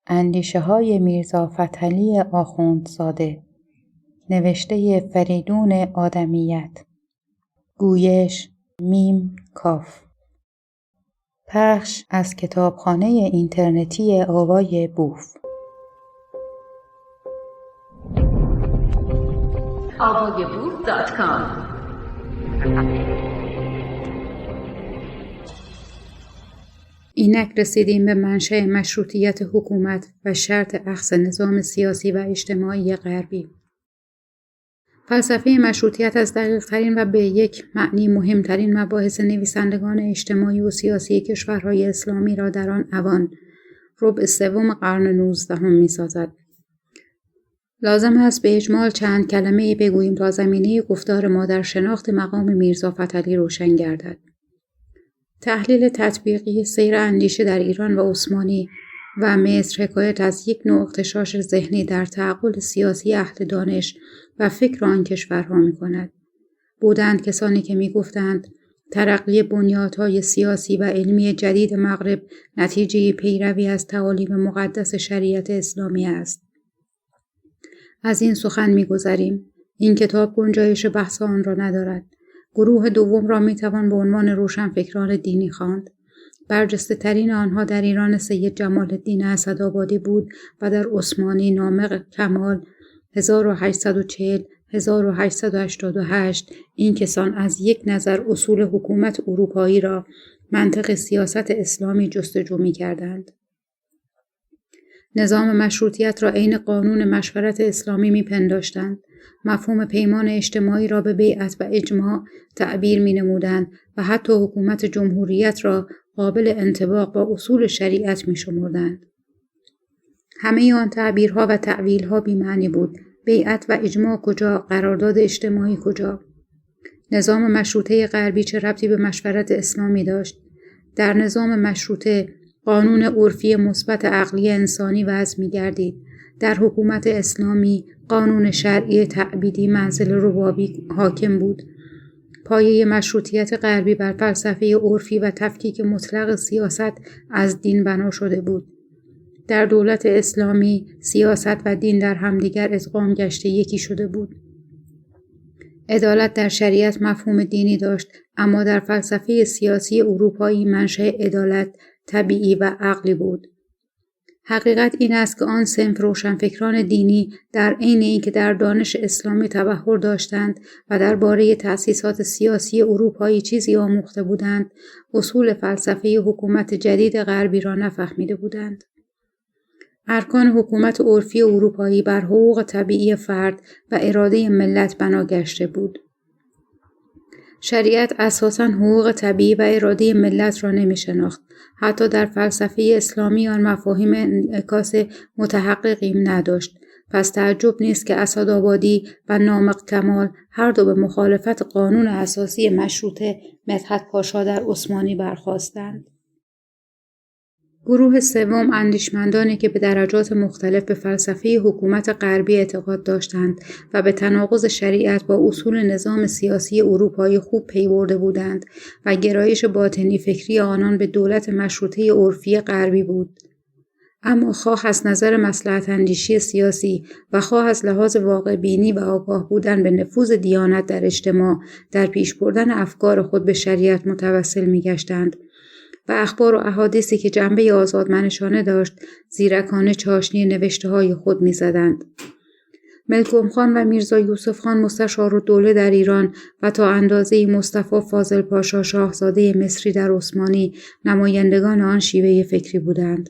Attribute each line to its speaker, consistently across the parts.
Speaker 1: اندیشه‌های میرزا فتحعلی آخوندزاده. نوشته فریدون آدمیت. گویش میم کاف. پخش از کتابخانه اینترنتی آوای بوف.
Speaker 2: avayaboof.com
Speaker 1: اینک رسیدیم به منشأ مشروطیت حکومت و شرط اخذ نظام سیاسی و اجتماعی غربی. فلسفه مشروطیت از دقیق‌ترین و به یک معنی مهمترین مباحث نویسندگان اجتماعی و سیاسی کشورهای اسلامی را در آن اوان ربع سوم قرن 19 می‌سازد. لازم است به اجمال چند کلمه‌ای بگوییم تا زمینه گفتار ما در شناخت مقام میرزا فتحعلی روشن گردد. تحلیل تطبیقی سیر اندیشه در ایران و عثمانی و مصر حکایت از یک نوع اغتشاش ذهنی در تعقل سیاسی اهل دانش و فکر آن کشورها می‌کند. بودند کسانی که می‌گفتند ترقی بنیادهای سیاسی و علمی جدید مغرب نتیجه پیروی از تعالیم مقدس شریعت اسلامی است. از این سخن می‌گذریم. این کتاب گنجایش بحث آن را ندارد. گروه دوم را می‌توان به عنوان روشنفکران دینی خواند. برجسته ترین آنها در ایران سید جمال الدین اسدآبادی بود و در عثمانی نامق کمال 1840 1888. این کسان از یک نظر اصول حکومت اروپایی را منطق سیاست اسلامی جستجو می‌کردند. نظام مشروطیت را عین قانون مشورت اسلامی می‌پنداشتند. مفهوم پیمان اجتماعی را به بیعت و اجماع تعبیر می‌نمودند و حتی حکومت جمهوریت را قابل انطباق با اصول شریعت می‌شمردند. همه آن تعبیرها و تأویلها بی‌معنی بود. بیعت و اجماع کجا؟ قرارداد اجتماعی کجا؟ نظام مشروطه غربی چه ربطی به مشورت اسلامی داشت؟ در نظام مشروطه قانون عرفی مثبت عقلی انسانی وضع می‌گردید. در حکومت اسلامی قانون شرعی تعبیدی منزل ربابی حاکم بود. پایه مشروطیت غربی بر فلسفه عرفی و تفکیک مطلق سیاست از دین بنا شده بود. در دولت اسلامی سیاست و دین در همدیگر ادغام گشته یکی شده بود. عدالت در شریعت مفهوم دینی داشت، اما در فلسفه سیاسی اروپایی منشأ عدالت طبیعی و عقلی بود. حقیقت این است که آن صنف روشنفکران دینی در عین اینکه در دانش اسلامی تبحر داشتند و درباره تأسیسات سیاسی اروپایی چیزی آموخته بودند، اصول فلسفه حکومت جدید غربی را نفهمیده بودند. ارکان حکومت عرفی اروپایی بر حقوق طبیعی فرد و اراده ملت بنا گشته بود. شریعت اساساً حقوق طبیعی و اراده ملت را نمی شناخت. حتی در فلسفه اسلامی آن مفاهیم انعکاس متحققی نداشت. پس تعجب نیست که اسدآبادی و نامق کمال هر دو به مخالفت قانون اساسی مشروطه مدحت پاشا در عثمانی برخاستند. گروه سوم اندیشمندانی که به درجات مختلف به فلسفه حکومت غربی اعتقاد داشتند و به تناقض شریعت با اصول نظام سیاسی اروپایی خوب پی برده بودند و گرایش باطنی فکری آنان به دولت مشروطه عرفی غربی بود. اما خواه از نظر مصلحت اندیشی سیاسی و خواه از لحاظ واقع بینی و آگاه بودن به نفوذ دیانت در اجتماع در پیش بردن افکار خود به شریعت متوسل می‌گشتند و اخبار و احادیثی که جنبه آزادمنشانه داشت زیرکانه چاشنی نوشته‌های خود می‌زدند. ملکم خان و میرزا یوسف خان مستشارالدوله در ایران و تا اندازه‌ای مصطفی فاضل پاشا شاهزاده مصری در عثمانی نمایندگان آن شیوه فکری بودند.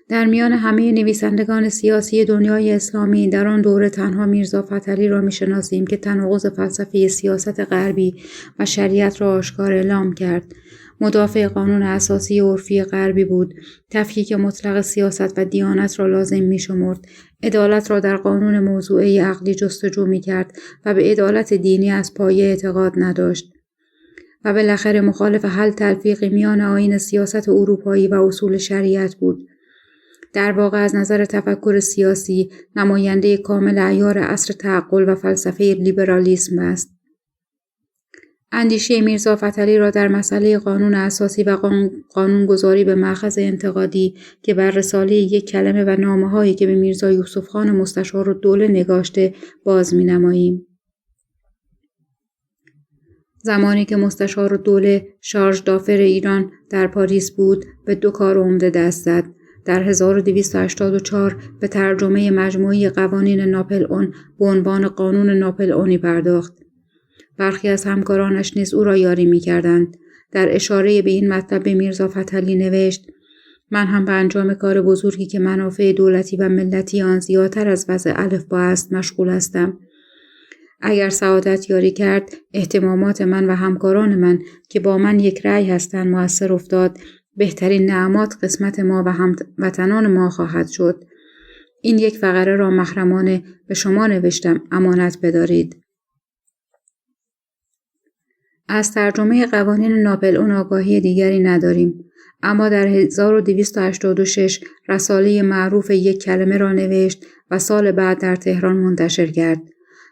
Speaker 1: در میان همه نویسندگان سیاسی دنیای اسلامی در آن دوره تنها میرزا فتحعلی را می‌شناسیم که تناقض فلسفه سیاست غربی و شریعت را آشکار اعلام کرد. مدافع قانون اساسی عرفی غربی بود. تفکیک مطلق سیاست و دیانت را لازم می‌شمرد. عدالت را در قانون موضوعی عقلی جستجو می‌کرد و به عدالت دینی از پایه اعتقاد نداشت. و بالاخره مخالف حل تلفیقی میان آیین سیاست اروپایی و اصول شریعت بود. در واقع از نظر تفکر سیاسی نماینده کامل عیار عصر تعقل و فلسفه لیبرالیسم است. اندیشه میرزا فتحعلی را در مسئله قانون اساسی و قانونگذاری به مأخذ انتقادی که بر رساله یک کلمه و نامه‌هایی که به میرزا یوسف خان مستشارالدوله نگاشته باز می‌نماییم. زمانی که مستشارالدوله شارژ دافر ایران در پاریس بود، به 2 کار عمده دست زد. در 1284 به ترجمه مجموعه قوانین ناپلئون به عنوان قانون ناپلئونی پرداخت. برخی از همکارانش نیز او را یاری می‌کردند. در اشاره به این مطلب به میرزا فتحعلی نوشت: من هم به انجام کار بزرگی که منافع دولتی و ملتی آن زیادتر از وضع الفبا است مشغول هستم. اگر سعادت یاری کرد، اهتمامات من و همکاران من که با من یک رأی هستند مؤثر افتاد، بهترین نعمات قسمت ما و هموطنان ما خواهد شد. این یک فقره را محرمانه به شما نوشتم، امانت بدارید. از ترجمه قوانین ناپلئون آگاهی دیگری نداریم، اما در 1286 رساله معروف یک کلمه را نوشت و سال بعد در تهران منتشر کرد.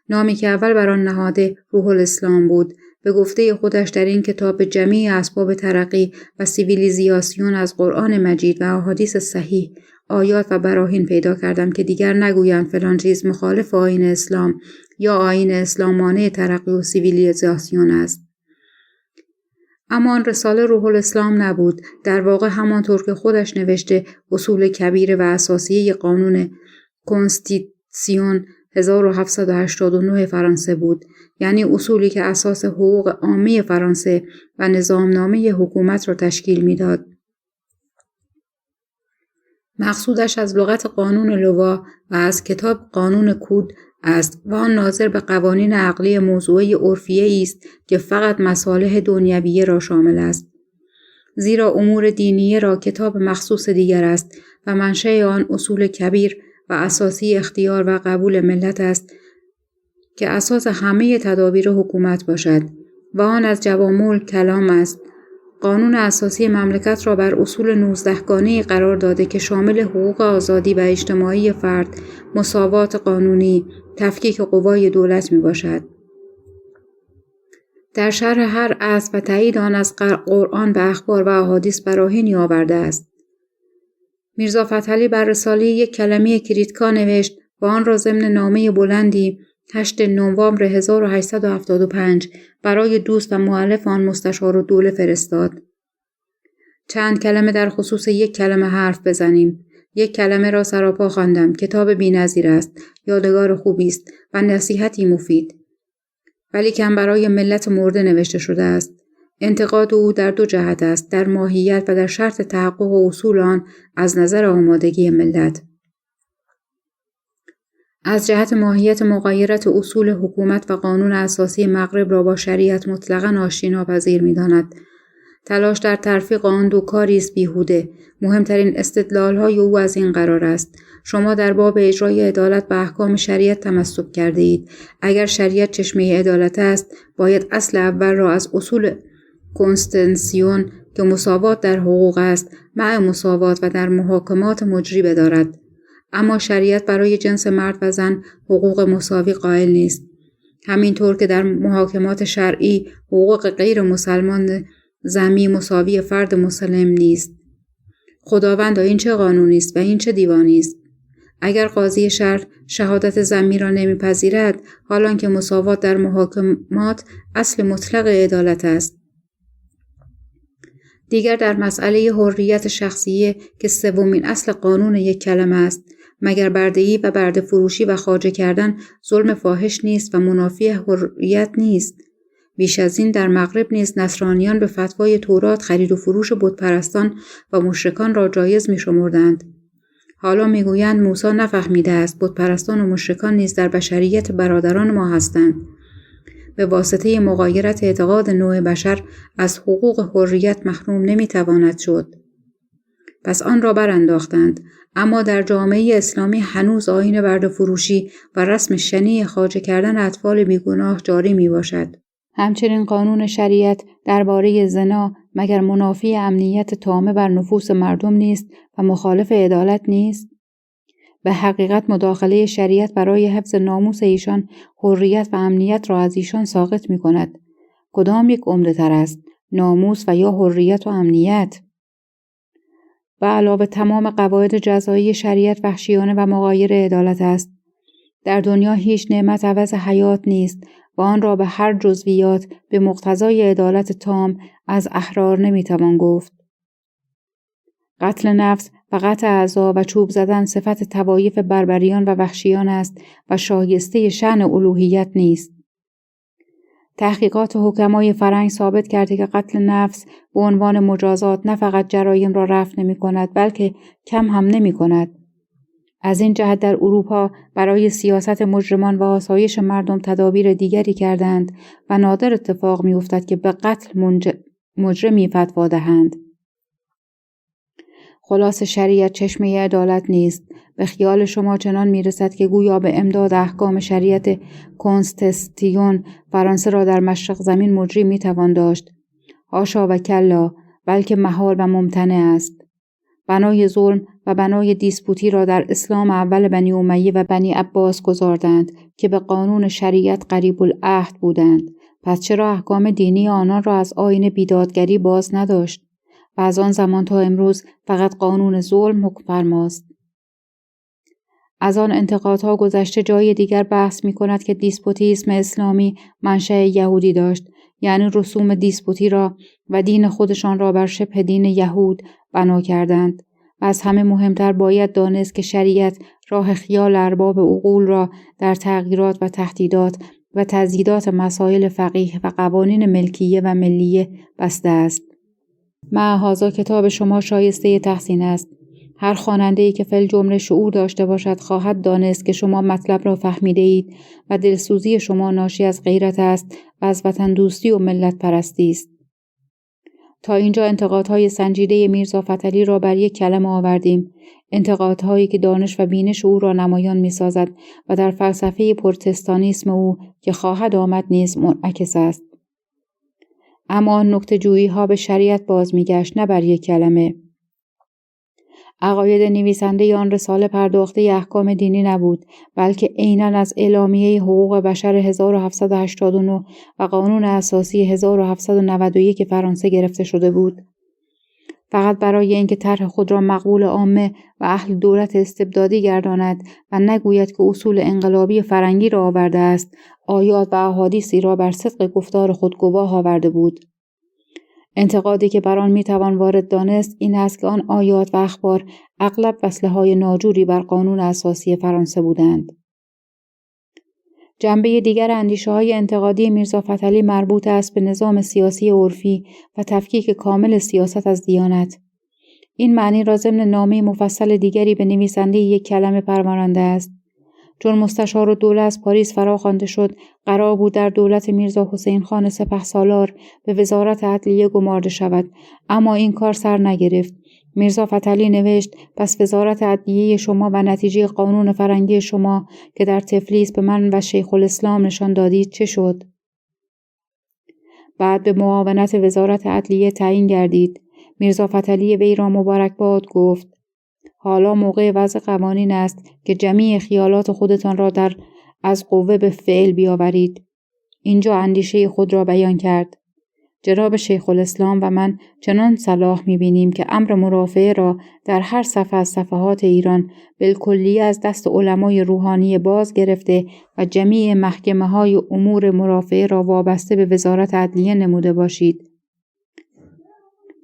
Speaker 1: نامی که اول بر آن نهاده روح الاسلام بود. به گفته خودش در این کتاب به جمیع اسباب ترقی و سیویلیزاسیون از قرآن مجید و احادیث صحیح آیات و براهین پیدا کردم که دیگر نگویند فلان چیز مخالف آیین اسلام یا آیین اسلام مانع ترقی و سیویلیزاسیون است. اما آن رساله روح الاسلام نبود. در واقع همانطور که خودش نوشته اصول کبیره و اساسیه قانون کنستیتسیون 1789 فرانسه بود، یعنی اصولی که اساس حقوق عامه فرانسه و نظامنامه حکومت را تشکیل میداد. مقصودش از لغت قانون لوا و از کتاب قانون کود است و آن ناظر به قوانین عقلی موضوعی عرفیه است که فقط مصالح دنیویه را شامل است. زیرا امور دینیه را کتاب مخصوص دیگر است و منشأ آن اصول کبیر و اساسی اختیار و قبول ملت است که اساس همه تدابیر حکومت باشد و آن از جوامع کلام است. قانون اساسی مملکت را بر اصول 19 گانه‌ای قرار داده که شامل حقوق آزادی و اجتماعی فرد، مساوات قانونی، تفکیک قوای دولت می باشد. در شرح هر اصل و تایید آن از قرآن و اخبار و احادیث براهینی آورده است. میرزا فتحعلی بر رساله یک کلمه کریتکا نوشت و آن را ضمن نامه بلندی 8 نوامبر 1875 برای دوست و مؤلف آن مستشارالدوله فرستاد. چند کلمه در خصوص یک کلمه حرف بزنیم. یک کلمه را سراپا خواندم. کتاب بی‌نظیر است، یادگار خوبی است و نصیحتی مفید. ولی کم برای ملت مرده نوشته شده است. انتقاد او در 2 جهت است، در ماهیت و در شرط تحقق اصول آن از نظر آمادگی ملت. از جهت ماهیت مغایرت اصول حکومت و قانون اساسی مغرب را با شریعت مطلقاً آشتی ناپذیر می‌داند. تلاش در ترفیق آن 2 کاری است بیهوده. مهمترین استدلال‌های او از این قرار است: شما در باب اجرای عدالت به احکام شریعت تمسک کرده اید. اگر شریعت چشمه عدالت است، باید اصل اول را از اصول کنستیتسیون که مساوات در حقوق است، مع مساوات و در محاکمات مجری بدارد. اما شریعت برای جنس مرد و زن حقوق مساوی قائل نیست. همینطور که در محاکمات شرعی حقوق غیر مسلمان ذمی مساوی فرد مسلم نیست. خداوند این چه قانونی است و این چه دیوانی است؟ اگر قاضی شرع شهادت ذمی را نمیپذیرد، حالان که مساوات در محاکمات اصل مطلق عدالت است. دیگر در مسئله حریت شخصیه که 3مین اصل قانون یک کلمه است، مگر برده‌ای و برده فروشی و خواجه کردن ظلم فاحش نیست و منافی حریت نیست؟ بیش از این در مغرب نیز نصرانیان به فتوای تورات خرید و فروش بتپرستان و مشرکان را جایز می‌شمردند. حالا میگویند موسی نفهمیده است بتپرستان و مشرکان نیز در بشریت برادران ما هستند. به واسطه مغایرت اعتقاد نوع بشر از حقوق حریت محروم نمیتواند شد. پس آن را برانداختند. اما در جامعه اسلامی هنوز آیین برده فروشی و رسم شنیع خواجه کردن اطفال بیگناه جاری می باشد. همچنین قانون شریعت درباره زنا مگر منافی امنیت تامه بر نفوس مردم نیست و مخالف عدالت نیست؟ به حقیقت مداخله شریعت برای حفظ ناموس ایشان حریت و امنیت را از ایشان ساقط می کند. کدام یک عمده تر است؟ ناموس و یا حریت و امنیت؟ به علاوه تمام قواعد جزایی شریعت وحشیانه و مغایر عدالت است. در دنیا هیچ نعمت عوض حیات نیست و آن را به هر جزویات به مقتضای عدالت تام از احرار نمیتوان گفت. قتل نفس و قطع اعضا و چوب زدن صفت طوایف بربریان و وحشیان است و شایسته شأن الوهیت نیست. تحقیقات حکمای فرنگ ثابت کرده که قتل نفس به عنوان مجازات نه فقط جرایم را رفع نمی کند بلکه کم هم نمی کند. از این جهت در اروپا برای سیاست مجرمان و آسایش مردم تدابیر دیگری کردند و نادر اتفاق می افتد که به قتل مجرمی فتوا دهند. خلاص شریعت چشمه عدالت نیست. به خیال شما چنان می رسد که گویا به امداد احکام شریعت کنستیتیون فرانسه را در مشرق زمین مجری می توان داشت. حاشا و کلا، بلکه محال و ممتنع است. بنای ظلم و بنای دیسپوتی را در اسلام اول بنی امیه و بنی عباس گذاردند که به قانون شریعت قریب العهد بودند. پس چرا احکام دینی آنان را از آیین بیدادگری باز نداشت؟ و از آن زمان تا امروز فقط قانون ظلم حکم فرماست. از آن انتقادها گذشته جای دیگر بحث می کند که دیسپوتیسم اسلامی منشأ یهودی داشت، یعنی رسوم دیسپوتی را و دین خودشان را بر شبه دین یهود بنا کردند. و از همه مهمتر باید دانست که شریعت راه خیال ارباب عقول را در تغییرات و تهدیدات و تزییدات مسائل فقیه و قوانین ملکیه و ملیه بسته است. مع هذا کتاب شما شایسته تحسین است. هر خواننده‌ای که فی جمله شعور داشته باشد خواهد دانست که شما مطلب را فهمیده اید و دلسوزی شما ناشی از غیرت است و از وطن دوستی و ملت پرستی است. تا اینجا انتقادهای سنجیده میرزا فتحعلی را بر یک کلمه آوردیم، انتقادهایی که دانش و بینش او را نمایان می‌سازد و در فلسفه پروتستانیسم او که خواهد آمد نیز منعکس است. اما نکته‌جویی‌ها به شریعت باز می‌گشت، نه بر یک کلمه. عقاید نویسنده آن رساله پرداخته احکام دینی نبود، بلکه عیناً از اعلامیه حقوق بشر 1789 و قانون اساسی 1791 فرانسه گرفته شده بود. فقط برای اینکه طرح خود را مقبول عامه و اهل دولت استبدادی گرداند و نگوید که اصول انقلابی فرنگی را آورده است، آیات و احادیثی را بر صدق گفتار خود گواه آورده بود. انتقادی که بر آن میتوان وارد دانست این است که آن آیات و اخبار اغلب وصله‌های ناجوری بر قانون اساسی فرانسه بودند. جنبه دیگر اندیشه‌های انتقادی میرزا فتحعلی مربوط است به نظام سیاسی عرفی و تفکیک کامل سیاست از دیانت. این معنی را ضمن نامه مفصل دیگری به نویسنده یک کلمه پرورانده است. چون مستشارالدوله از پاریس فراخوانده شد، قرار بود در دولت میرزا حسین خان سپهسالار به وزارت عدلیه گمارده شود، اما این کار سر نگرفت. میرزا فتحعلی نوشت: پس وزارت عدلیه شما و نتیجه قانون فرنگی شما که در تفلیس به من و شیخ الاسلام نشان دادید چه شد؟ بعد به معاونت وزارت عدلیه تعیین گردید. میرزا فتحعلی وی را مبارکباد گفت: حالا موقع وضع قوانین است که جمیع خیالات خودتان را از قوه به فعل بیاورید. اینجا اندیشه خود را بیان کرد. جناب شیخ الاسلام و من چنان صلاح می‌بینیم که امر مرافعه را در هر صفحه از صفحات ایران بالکلیه از دست علمای روحانی باز گرفته و جمیع محکمه‌های امور مرافعه را وابسته به وزارت عدلیه نموده باشید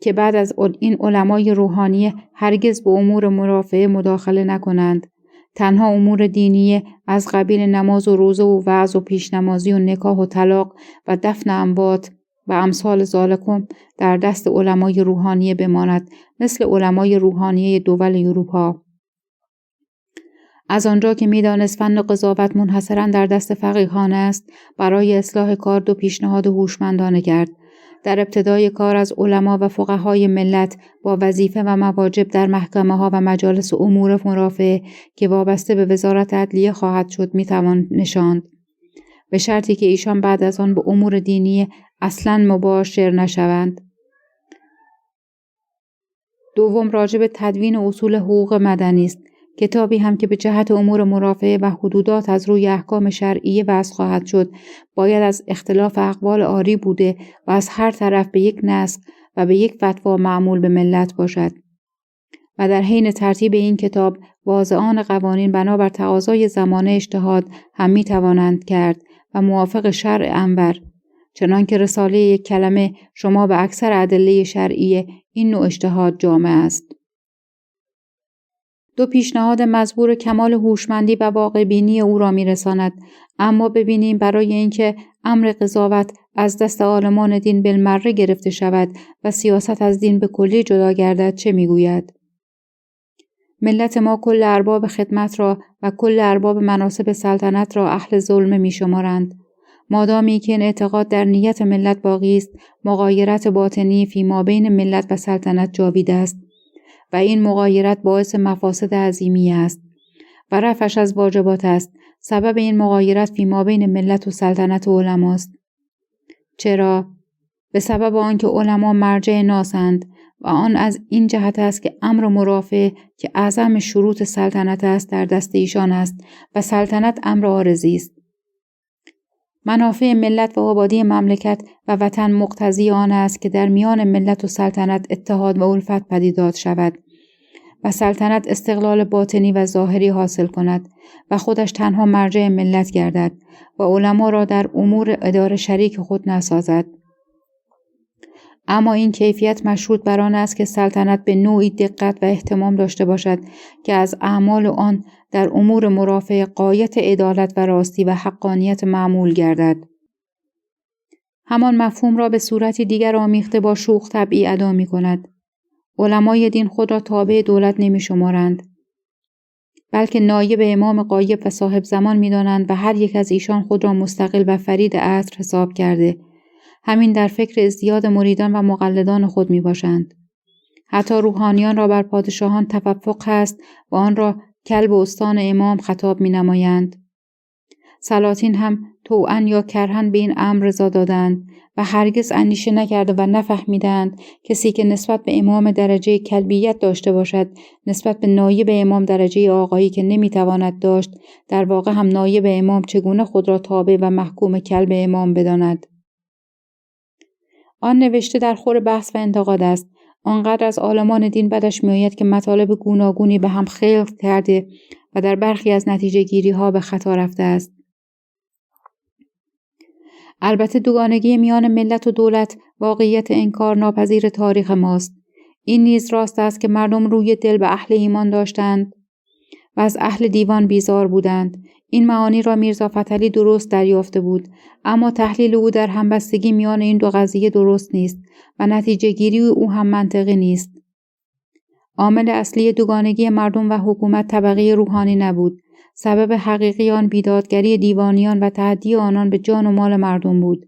Speaker 1: که بعد از این علمای روحانی هرگز به امور مرافعه مداخله نکنند. تنها امور دینیه از قبیل نماز و روزه و وعظ و پیشنمازی و نکاح و طلاق و دفن اموات و امثال ذالکم در دست علمای روحانیه بماند، مثل علمای روحانیه دول اروپا. از آنجا که می‌دانست فن قضاوت منحصراً در دست فقیهان است، برای اصلاح کار دو پیشنهاد هوشمندانه کرد. در ابتدای کار از علما و فقهای ملت با وظیفه و مواجب در محکمه‌ها و مجالس امور مرافعه که وابسته به وزارت عدلیه خواهد شد میتوان نشاند، به شرطی که ایشان بعد از آن به امور دینی اصلاً مباشر نشوند. دوم راجع به تدوین اصول حقوق مدنی است کتابی هم که به جهت امور مرافعه و حدودات از روی احکام شرعیه وضع خواهد شد، باید از اختلاف اقوال عاری بوده و از هر طرف به یک نسخ و به یک فتوا معمول به ملت باشد. و در حین ترتیب این کتاب واضعان قوانین بنابر تقاضای زمانه اجتهاد هم می توانند کرد و موافق شرع انور، چنان که رساله یک کلمه شما به اکثر ادله شرعیه این نوع اجتهاد جامع است. دو پیشنهاد مزبور کمال هوشمندی و واقع بینی او را می رساند، اما ببینیم برای اینکه امر قضاوت از دست عالمان دین بالمره گرفته شود و سیاست از دین به کلی جدا گردد چه می گوید. ملت ما کل ارباب خدمت را و کل ارباب مناصب سلطنت را اهل ظلم می شمارند. مادامی که این اعتقاد در نیت ملت باقی است، مغایرت باطنی فیما بین ملت و سلطنت جاویده است و این مغایرت باعث مفاسد عظیمی است و رفعش از واجبات است. سبب این مغایرت فیما بین ملت و سلطنت و علماست. چرا؟ به سبب آنکه علما مرجع ناسند و آن از این جهت است که امر مرافع که اعظم شروط سلطنت است در دست ایشان است و سلطنت امر عارضی است. منافع ملت و آبادی مملکت و وطن مقتضی آن است که در میان ملت و سلطنت اتحاد و الفت پدیدار شود و سلطنت استقلال باطنی و ظاهری حاصل کند و خودش تنها مرجع ملت گردد و علما را در امور اداره شریک خود نسازد. اما این کیفیت مشروط بر آن است که سلطنت به نوعی دقت و اهتمام داشته باشد که از اعمال آن در امور مرافع غایت عدالت و راستی و حقانیت معمول گردد. همان مفهوم را به صورتی دیگر آمیخته با شوخ طبعی ادا می کند. علمای دین خود را تابع دولت نمی شمارند، بلکه نایب امام غایب و صاحب زمان می دانند و هر یک از ایشان خود را مستقل و فرید عصر حساب کرده. همین در فکر ازدیاد مریدان و مقلدان خود می باشند. حتی روحانیان را بر پادشاهان تفوق هست و آن را کلب استان امام خطاب می نمایند. سلاطین هم طوعاً یا کرهاً به این امر رضا دادند و هرگز اندیشه نکرده و نفهمیدند کسی که نسبت به امام درجه کلبیت داشته باشد نسبت به نایب امام درجه آقایی که نمیتواند داشت، در واقع هم نایب امام چگونه خود را تابع و محکوم کلب امام بداند. آن نوشته در خور بحث و انتقاد است. آنقدر از عالمان دین بدش میآید که مطالب گوناگونی به هم خلط کرده و در برخی از نتیجه گیری ها به خطا رفته است. البته دوگانگی میان ملت و دولت واقعیت انکار ناپذیر تاریخ ماست. این نیز راست است که مردم روی دل به اهل ایمان داشتند و از اهل دیوان بیزار بودند. این معانی را میرزا فتحعلی درست دریافته بود، اما تحلیل او در همبستگی میان این دو قضیه درست نیست و نتیجه گیری او هم منطقی نیست. عامل اصلی دوگانگی مردم و حکومت طبقه روحانی نبود. سبب حقیقی آن بیدادگری دیوانیان و تعدی آنان به جان و مال مردم بود.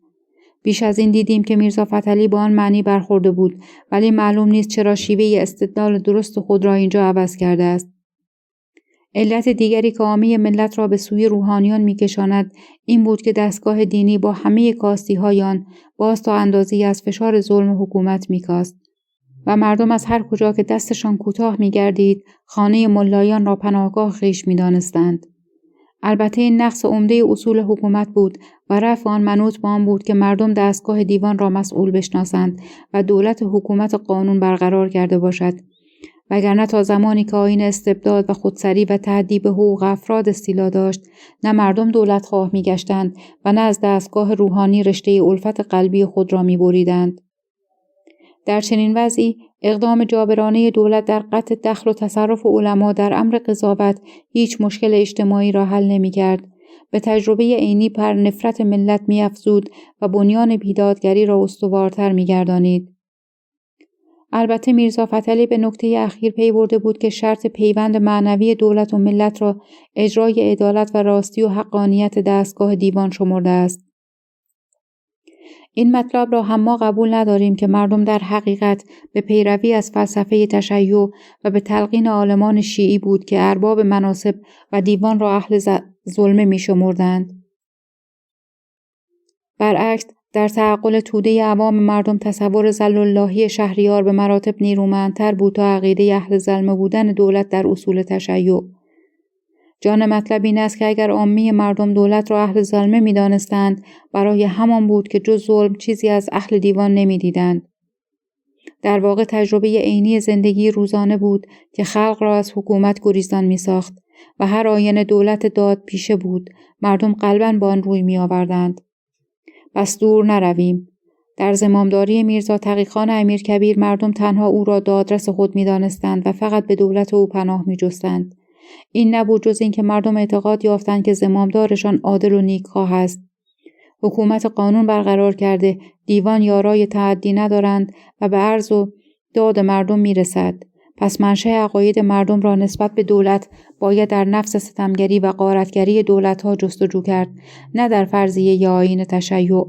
Speaker 1: بیش از این دیدیم که میرزا فتحعلی با آن معنی برخورده بود، ولی معلوم نیست چرا شیوه استدلال درست خود را اینجا عوض کرده است. علت دیگری که عامه ملت را به سوی روحانیان میکشاند این بود که دستگاه دینی با همه کاستی آن باز تا اندازه‌ای از فشار ظلم حکومت میکاست و مردم از هر کجا که دستشان کوتاه میگردید خانه ملایان را پناهگاه خویش میدانستند. البته این نقص عمده اصول حکومت بود و رفع آن منوط به آن بود که مردم دستگاه دیوان را مسئول بشناسند و دولت حکومت قانون برقرار کرده باشد، وگرنه تا زمانی که آیین استبداد و خودسری و تعدی به حقوق افراد استیلا داشت، نه مردم دولتخواه می‌گشتند و نه از دستگاه روحانی رشته الفت قلبی خود را می‌بریدند. در چنین وضعی اقدام جابرانه دولت در قطع دخل و تصرف علما در امر قضاوت هیچ مشکل اجتماعی را حل نمی‌کرد. به تجربه عینی پر نفرت ملت می‌افزود و بنیان بیدادگری را استوارتر می‌گردانید. البته میرزا فتحعلی به نکته اخیر پی برده بود که شرط پیوند معنوی دولت و ملت را اجرای عدالت و راستی و حقانیت دستگاه دیوان شمرده است. این مطلب را هم ما قبول نداریم که مردم در حقیقت به پیروی از فلسفه تشیع و به تلقین عالمان شیعی بود که ارباب مناصب و دیوان را اهل ظلمه می شمردند. برعکس در تعقل توده عوام مردم تصور ظل اللهی شهریار به مراتب نیرومندتر بود تا عقیده اهل ظلمه بودن دولت در اصول تشیع. جان مطلب این است که اگر عامه مردم دولت را اهل ظلمه می دانستند، برای همان بود که جز ظلم چیزی از اهل دیوان نمی دیدند. در واقع تجربه عینی زندگی روزانه بود که خلق را از حکومت گریزان می ساخت و هر آینه دولت داد پیشه بود. مردم قلباً با آن روی می آوردند. بس دور نرویم. در زمامداری میرزا تقی‌خان امیرکبیر مردم تنها او را دادرس خود می دانستند و فقط به دولت او پناه می جستند. این نبود جز این که مردم اعتقاد یافتند که زمامدارشان عادل و نیکخواه است. حکومت قانون برقرار کرده، دیوان یارای تعدی ندارند و به عرض و داد مردم می رسد. پس منشأ عقاید مردم را نسبت به دولت باید در نفس ستمگری و غارتگری دولت‌ها جستجو کرد، نه در فرضیه یا آیین تشیع.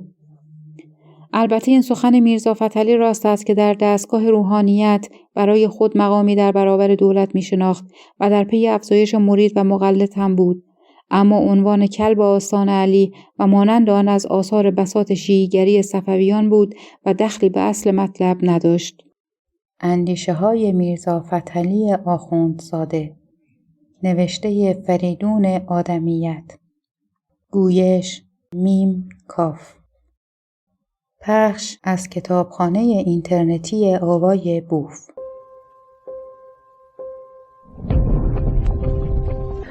Speaker 1: البته این سخن میرزا فتحعلی راست است که در دستگاه روحانیت برای خود مقامی در برابر دولت می شناخت و در پی افزایش مرید و مقلد هم بود. اما عنوان کلب آستان علی و مانند آن از آثار بساط شیعیگری صفویان بود و دخلی به اصل مطلب نداشت. اندیشه های میرزا فتحعلی آخوندزاده، نوشته فریدون آدمیت، گویش میم کاف، پخش از کتابخانه اینترنتی آوای بوف.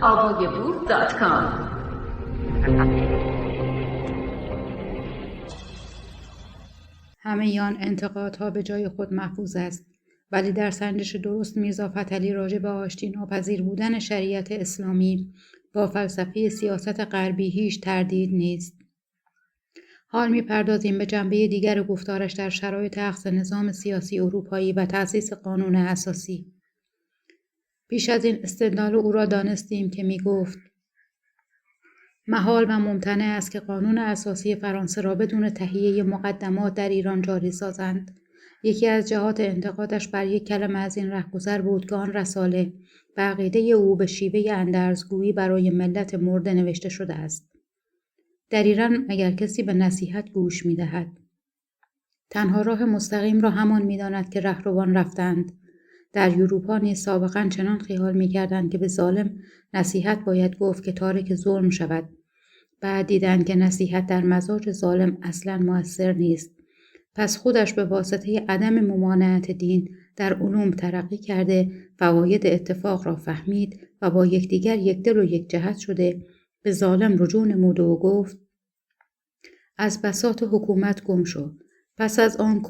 Speaker 2: avayaboof.com.
Speaker 1: همه آن انتقادها به جای خود محفوظ است، ولی در سنجش درست میرزا فتحعلی راجع به آشتی ناپذیر بودن شریعت اسلامی با فلسفه سیاست غربی هیچ تردید نیست. حال می‌پردازیم به جنبه دیگر گفتارش در شرایط اخذ نظام سیاسی اروپایی و تأسیس قانون اساسی. پیش از این استدلال او را دانستیم که می‌گفت محال و ممتنع است که قانون اساسی فرانسه را بدون تهیه مقدمات در ایران جاری سازند. یکی از جهات انتقادش بر یک کلمه از این رهگذر بود که آن رساله به عقیده او به شیوه اندرزگویی برای ملت مرده نوشته شده است. در ایران اگر کسی به نصیحت گوش می‌دهد، تنها راه مستقیم را همان می‌داند که رهروان رفتند. در اروپا نیز سابقاً چنان خیال می‌کردند که به ظالم نصیحت باید گفت که تارک ظلم شود. بعد دیدند که نصیحت در مزاج ظالم اصلاً مؤثر نیست. پس خودش به واسطه عدم ممانعت دین در علوم ترقی کرده، فواید اتفاق را فهمید و با یکدیگر یکدل و یک جهت شده به ظالم رجوع نمود و گفت از بساط حکومت گم شو. پس از آن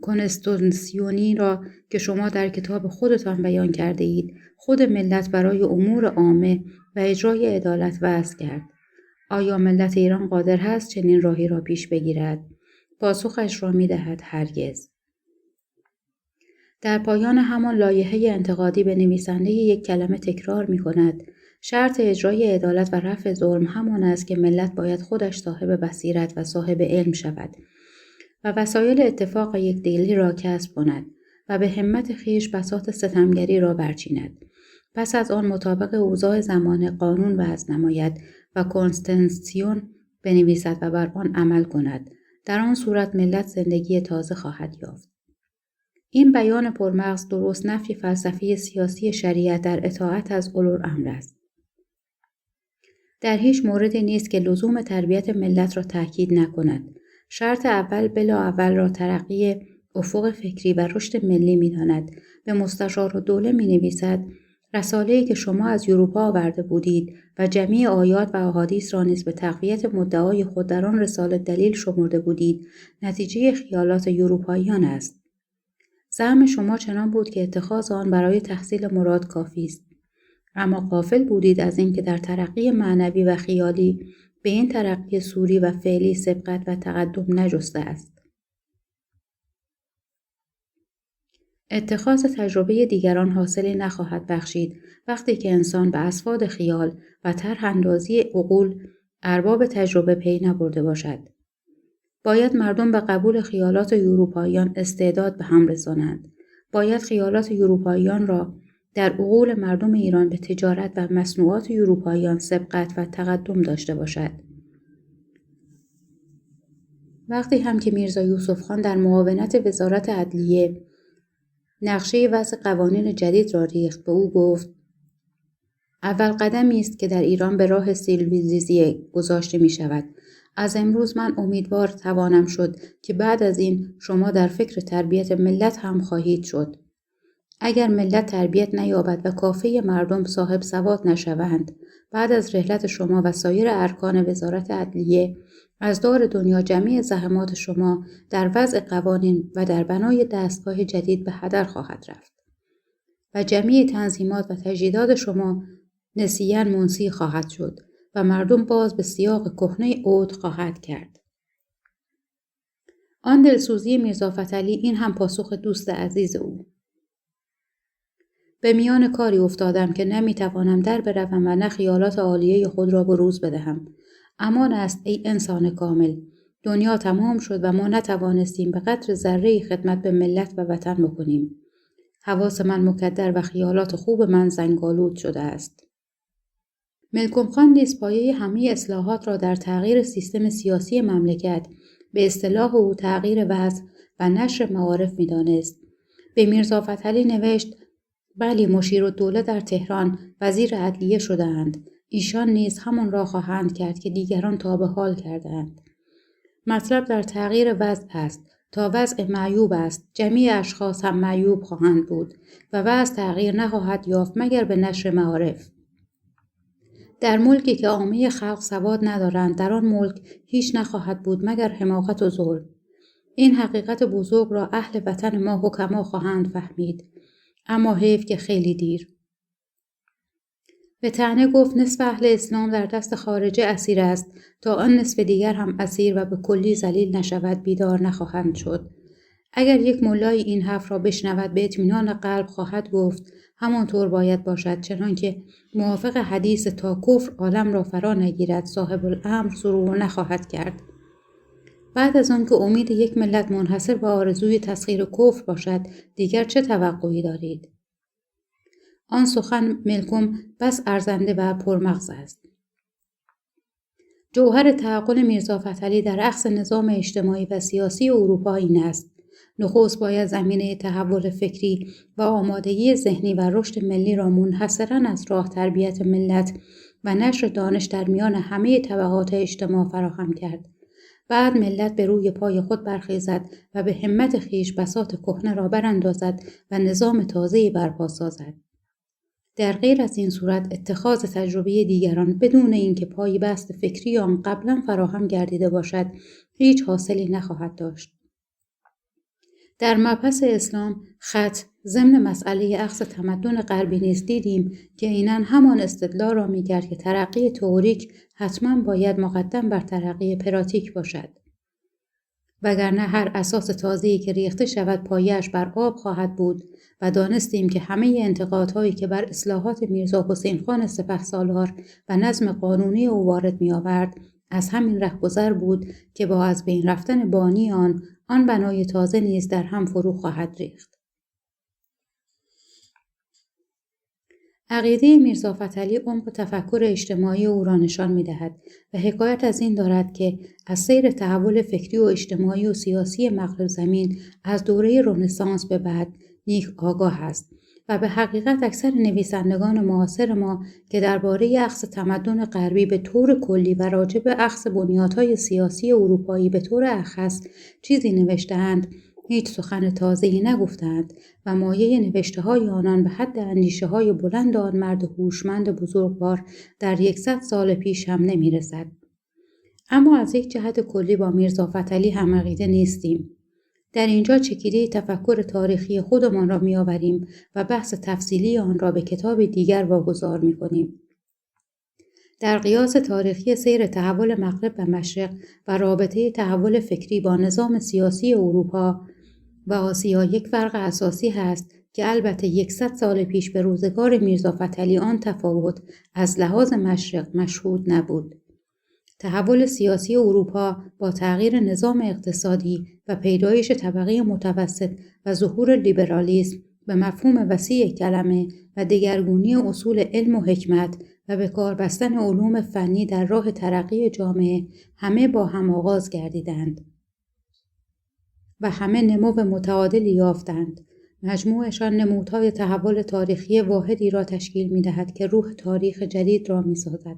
Speaker 1: کنستیتوسیونی را که شما در کتاب خودتان بیان کرده اید، خود ملت برای امور عامه و اجرای عدالت وضع کرد. آیا ملت ایران قادر هست چنین راهی را پیش بگیرد؟ پاسخش را می دهد هرگز. در پایان همان لایحه انتقادی به نویسنده یک کلمه تکرار می کند: شرط اجرای عدالت و رفع ظلم همان است که ملت باید خودش صاحب بصیرت و صاحب علم شود و وسایل اتفاق یکدلی را کسب کند و به همت خویش بساط ستمگری را برچیند. پس از آن مطابق اوضاع زمان قانون وضع نماید و کنستیتوسیون بنویسد و بر آن عمل کند. در آن صورت ملت زندگی تازه خواهد یافت. این بیان پرمغز درست نفی فلسفه سیاسی شریعت در اطاعت از اولوالامر است. در هیچ موردی نیست که لزوم تربیت ملت را تأکید نکند. شرط اول بلا اول را ترقی افق فکری و رشد ملی می داند. به مستشار الدوله می نویسد: رساله‌ای که شما از اروپا آورده بودید و جمیع آیات و احادیث را نیز به تقویت مدعای خود در آن رساله دلیل شمرده بودید، نتیجه خیالات اروپاییان است. زعم شما چنان بود که اتخاذ آن برای تحصیل مراد کافی است، اما غافل بودید از اینکه در ترقی معنوی و خیالی به این ترقی صوری و فعلی سبقت و تقدم نجسته است. اتخاذ تجربه دیگران حاصلی نخواهد بخشید وقتی که انسان به اسفاد خیال و طرح اندازی عقول ارباب تجربه پی نبرده باشد. باید مردم به قبول خیالات اروپاییان استعداد به هم رسانند. باید خیالات اروپاییان را در عقول مردم ایران به تجارت و مصنوعات اروپاییان سبقت و تقدم داشته باشد. وقتی هم که میرزا یوسف خان در معاونت وزارت عدلیه نقشه وضع قوانین جدید را ریخت، به او گفت: اول قدمی است که در ایران به راه سیلویزیزی گذاشته می شود. از امروز من امیدوار توانم شد که بعد از این شما در فکر تربیت ملت هم خواهید شد. اگر ملت تربیت نیابد و کافه مردم صاحب سواد نشوند، بعد از رحلت شما و سایر ارکان وزارت عدلیه از دور دنیا جمعی زحمات شما در وضع قوانین و در بنای دستگاه جدید به هدر خواهد رفت و جمعی تنظیمات و تجدیدات شما نسیاً منسی خواهد شد و مردم باز به سیاق کهنه عود خواهد کرد. آن دلسوزی میرزا فتحعلی این هم پاسخ دوست عزیز او. به میان کاری افتادم که نمیتوانم در بروم و نه خیالات عالیه خود را بروز بدهم. امان است ای انسان کامل. دنیا تمام شد و ما نتوانستیم به قدر ذره خدمت به ملت و وطن بکنیم. حواس من مکدر و خیالات خوب من زنگالود شده است. ملکم خان نیز پایه همه اصلاحات را در تغییر سیستم سیاسی مملکت، به اصطلاح او تغییر وضع و نشر معارف می‌دانست. به میرزا فتحعلی نوشت: بلی، مشیرالدوله در تهران وزیر عدلیه شده‌اند. ایشان نیز همان را خواهند کرد که دیگران تا به حال کردند. مطلب در تغییر وضع است. تا وضع معیوب است، جمیع اشخاص هم معیوب خواهند بود و وضع تغییر نخواهد یافت مگر به نشر معارف. در ملکی که عامه خلق سواد ندارند، در آن ملک هیچ نخواهد بود مگر حماقت و ظلم. این حقیقت بزرگ را اهل وطن ما حکما خواهند فهمید، اما حیف که خیلی دیر. به طعنه گفت نصف اهل اسلام در دست خارجه اسیر است، تا آن نصف دیگر هم اسیر و به کلی ذلیل نشود بیدار نخواهند شد. اگر یک ملای این حرف را بشنود به اطمینان قلب خواهد گفت همانطور باید باشد، چنانکه موافق حدیث تا کفر عالم را فرا نگیرد صاحب الامر سرور نخواهد کرد. بعد از آن که امید یک ملت منحصر به آرزوی تسخیر کفر باشد، دیگر چه توقعی دارید؟ آن سخن ملکم بس ارزنده و پرمغز است. جوهر تعقل میرزا فتحعلی در اخذ نظام اجتماعی و سیاسی اروپا این است: نخست باید زمینه تحول فکری و آمادگی ذهنی و رشد ملی را منحصراً از راه تربیت ملت و نشر دانش در میان همه طبقات اجتماع فراهم کرد. بعد ملت به روی پای خود برخیزد و به همت خویش بساط کهنه را براندازد و نظام تازه‌ای برپا سازد. در غیر از این صورت اتخاذ تجربه دیگران بدون اینکه پای بست فکری آن قبلا فراهم گردیده باشد هیچ حاصلی نخواهد داشت. در مبحث اسلام خط ضمن مسئله اخذ تمدن غربی نیز دیدیم که عیناً همان استدلال را می‌کرد که ترقی تئوریک حتماً باید مقدم بر ترقی پراتیک باشد. وگرنه هر اساس تازه‌ای که ریخته شود پایه‌اش بر آب خواهد بود و دانستیم که همه انتقادهایی که بر اصلاحات میرزا حسین خان سپهسالار و نظم قانونی او وارد می‌آورد از همین رهگذر بود که با از بین رفتن بانی آن بنای تازه نیز در هم فرو خواهد ریخت. عقیده میرزا فتحعلی عمق تفکر اجتماعی او را نشان می‌دهد و حکایت از این دارد که از سیر تحول فکری و اجتماعی و سیاسی مغرب زمین از دوره رنسانس به بعد نیک آگاه است و به حقیقت اکثر نویسندگان معاصر ما که درباره اخذ تمدن غربی به طور کلی و راجع به اخذ بنیادهای سیاسی اروپایی به طور اخص چیزی نوشته‌اند، هیچ سخن تازه‌ای نگفتند و مایه نوشته‌های آنان به حد اندیشه‌های بلند آن مرد هوشمند بزرگوار در 100 سال پیش هم نمی‌رسد. اما از یک جهت کلی با میرزا فتحعلی هم عقیده نیستیم. در اینجا چکیده تفکر تاریخی خودمان را می‌آوریم و بحث تفصیلی آن را به کتاب دیگر واگذار می‌کنیم. در قیاس تاریخی سیر تحول مغرب و مشرق و رابطه تحول فکری با نظام سیاسی اروپا و آسیا یک فرق اساسی هست که البته 100 سال پیش به روزگار میرزا فتحعلی آن تفاوت از لحاظ مشرق مشهود نبود. تحول سیاسی اروپا با تغییر نظام اقتصادی و پیدایش طبقه متوسط و ظهور لیبرالیسم به مفهوم وسیع کلمه و دگرگونی اصول علم و حکمت و به کار بستن علوم فنی در راه ترقی جامعه همه با هم آغاز گردیدند و همه نمو متعادلی یافتند. مجموعشان نمودهای تحول تاریخی واحدی را تشکیل می‌دهد که روح تاریخ جدید را می‌سازد.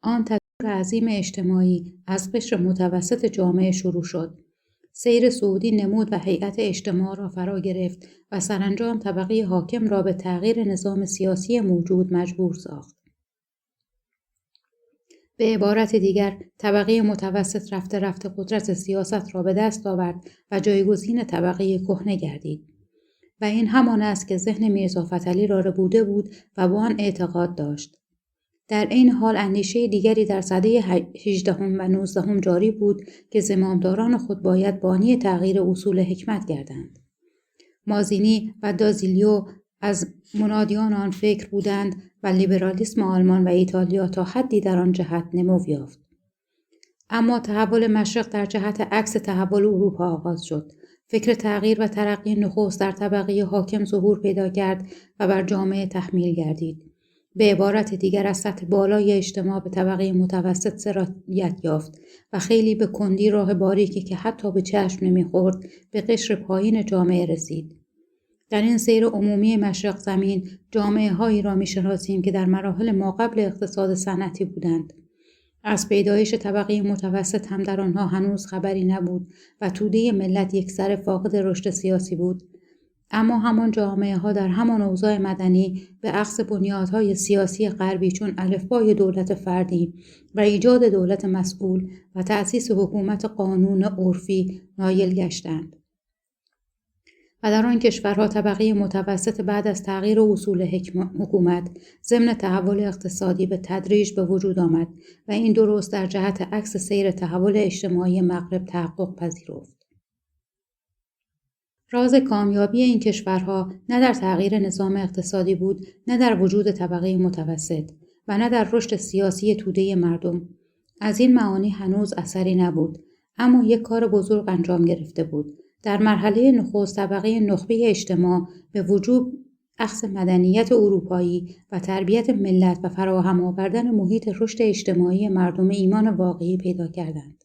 Speaker 1: آن تغییر عظیم اجتماعی از قشر متوسط جامعه شروع شد. سیر صعودی نمود و هیئت اجتماع را فرا گرفت و سرانجام طبقه حاکم را به تغییر نظام سیاسی موجود مجبور ساخت. به عبارت دیگر، طبقه متوسط رفته رفته قدرت سیاست را به دست آورد و جایگزین طبقه کهنه گردید. و این همان است که ذهن میرزا فتحعلی را ربوده بود و به آن اعتقاد داشت. در این حال اندیشه دیگری در سده 18 و 19 جاری بود که زمامداران خود باید بانی تغییر اصول حکمت گردند. مازینی و دازیلیو از منادیان آن فکر بودند و لیبرالیسم آلمان و ایتالیا تا حدی در آن جهت نمو یافت. اما تحول مشرق در جهت عکس تحول اروپا آغاز شد. فکر تغییر و ترقی نخست در طبقه حاکم ظهور پیدا کرد و بر جامعه تحمیل گردید. به عبارت دیگر از سطح بالای اجتماع به طبقه متوسط سرایت یافت و خیلی به کندی راه باریکی که حتی به چشم نمیخورد به قشر پایین جامعه رسید. در این سیر عمومی مشرق زمین جامعه هایی را میشناسیم که در مراحل ماقبل اقتصاد صنعتی بودند. از پیدایش طبقه متوسط هم در آنها هنوز خبری نبود و توده ملت یکسره فاقد رشد سیاسی بود. اما همان جامعه ها در همان اوضاع مدنی به اخذ بنیادهای سیاسی غربی چون الفبای دولت فردی و ایجاد دولت مسئول و تأسیس حکومت قانون عرفی نایل گشتند. و در آن کشورها طبقه متوسط بعد از تغییر اصول حکومت ضمن تحول اقتصادی به تدریج به وجود آمد و این درست در جهت عکس سیر تحول اجتماعی مغرب تحقق پذیرفت. راز کامیابی این کشورها نه در تغییر نظام اقتصادی بود، نه در وجود طبقه متوسط و نه در رشد سیاسی توده مردم. از این معانی هنوز اثری نبود، اما یک کار بزرگ انجام گرفته بود. در مرحله نخست طبقه نخبه اجتماع به وجوب اخذ مدنیت اروپایی و تربیت ملت و فراهم آوردن محیط رشد اجتماعی مردم ایمان واقعی پیدا کردند.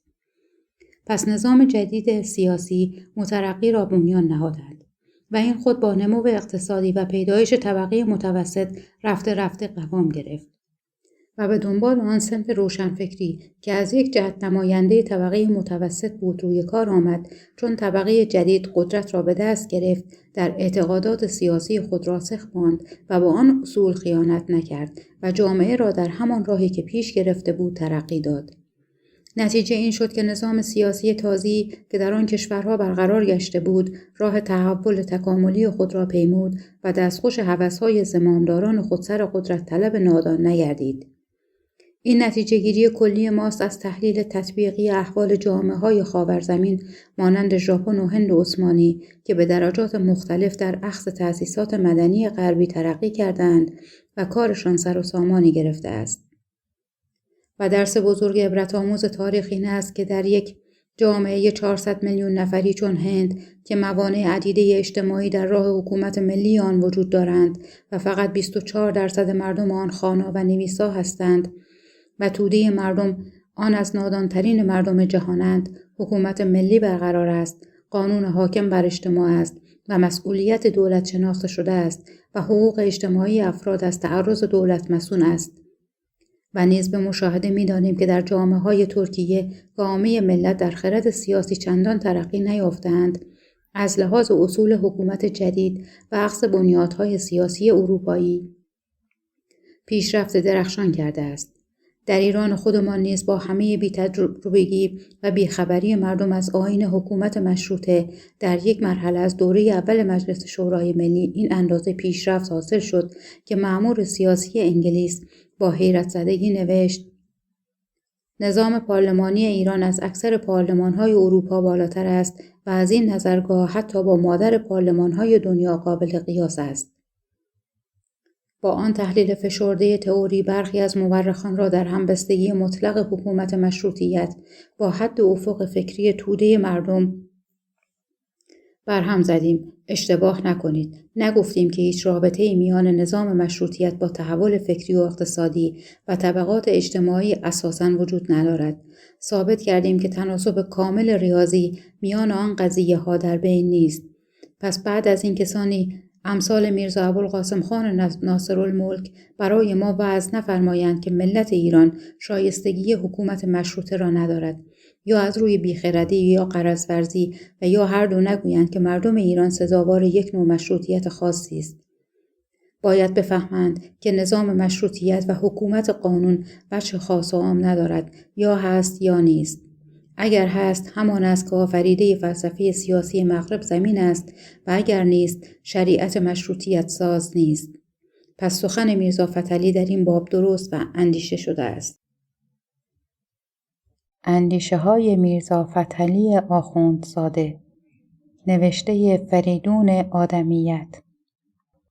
Speaker 1: پس نظام جدید سیاسی مترقی را بنیان نهادند و این خود با نمو اقتصادی و پیدایش طبقه متوسط رفته رفته قوام گرفت و به دنبال آن صنف روشنفکری که از یک جهت نماینده طبقه متوسط بود روی کار آمد، چون طبقه جدید قدرت را به دست گرفت در اعتقادات سیاسی خود راسخ ماند و با آن اصول خیانت نکرد و جامعه را در همان راهی که پیش گرفته بود ترقی داد. نتیجه این شد که نظام سیاسی تازی که در آن کشورها برقرار گشته بود راه تحول تکاملی خود را پیمود و دستخوش هوس‌های زمامداران خودسر قدرت طلب نادان نگردید. این نتیجه گیری کلی ماست از تحلیل تطبیقی احوال جامعه‌های خاورزمین مانند ژاپن و هند عثمانی که به درجات مختلف در اخذ تأسیسات مدنی غربی ترقی کردند و کارشان سر و سامانی گرفته است. و درس بزرگ عبرت آموز تاریخ این است که در یک جامعه 400 میلیون نفری چون هند که موانع عدیده اجتماعی در راه حکومت ملی آن وجود دارند و فقط 24% مردم آن خوانا و نویسا هستند و توده مردم آن از نادانترین مردم جهانند، حکومت ملی برقرار است، قانون حاکم بر اجتماع است و مسئولیت دولت شناخته شده است و حقوق اجتماعی افراد از تعرض دولت مصون است. و نیز به مشاهده می‌دانیم که در جامعه‌های ترکیه عامه ملت در خرد سیاسی چندان ترقی نیافتند از لحاظ اصول حکومت جدید و اخذ بنیادهای سیاسی اروپایی پیشرفت درخشان کرده است. در ایران خودمان نیز با همه بی‌تجربگی و بیخبری مردم از آیین حکومت مشروطه در یک مرحله از دوره اول مجلس شورای ملی این اندازه پیشرفت حاصل شد که مأمور سیاسی انگلیس با حیرت زدگی نوشت: نظام پارلمانی ایران از اکثر پارلمان‌های اروپا بالاتر است و از این نظرگاه حتی با مادر پارلمان‌های دنیا قابل قیاس است. با آن تحلیل فشرده تئوری برخی از مورخان را در همبستگی مطلق حکومت مشروطیت با حد افق فکری توده مردم برهم زدیم. اشتباه نکنید. نگفتیم که هیچ رابطه‌ای میان نظام مشروطیت با تحول فکری و اقتصادی و طبقات اجتماعی اساساً وجود ندارد. ثابت کردیم که تناسب کامل ریاضی میان آن قضیه ها در بین نیست. پس بعد از این کسانی امثال میرزا ابوالقاسم خان ناصرالملک برای ما وعظ نفرمایند که ملت ایران شایستگی حکومت مشروطه را ندارد، یا از روی بیخردی یا غرض ورزی و یا هر دو نگویند که مردم ایران سزاوار یک نوع مشروطیت خاصی است. باید بفهمند که نظام مشروطیت و حکومت قانون وجه خاص و عام ندارد، یا هست یا نیست. اگر هست همان است که آفریده فلسفه سیاسی مغرب زمین است و اگر نیست شریعت مشروطیت ساز نیست. پس سخن میرزا فتحعلی در این باب درست و اندیشه شده است. اندیشه های میرزا فتحعلی آخوندزاده، نوشته فریدون آدمیت،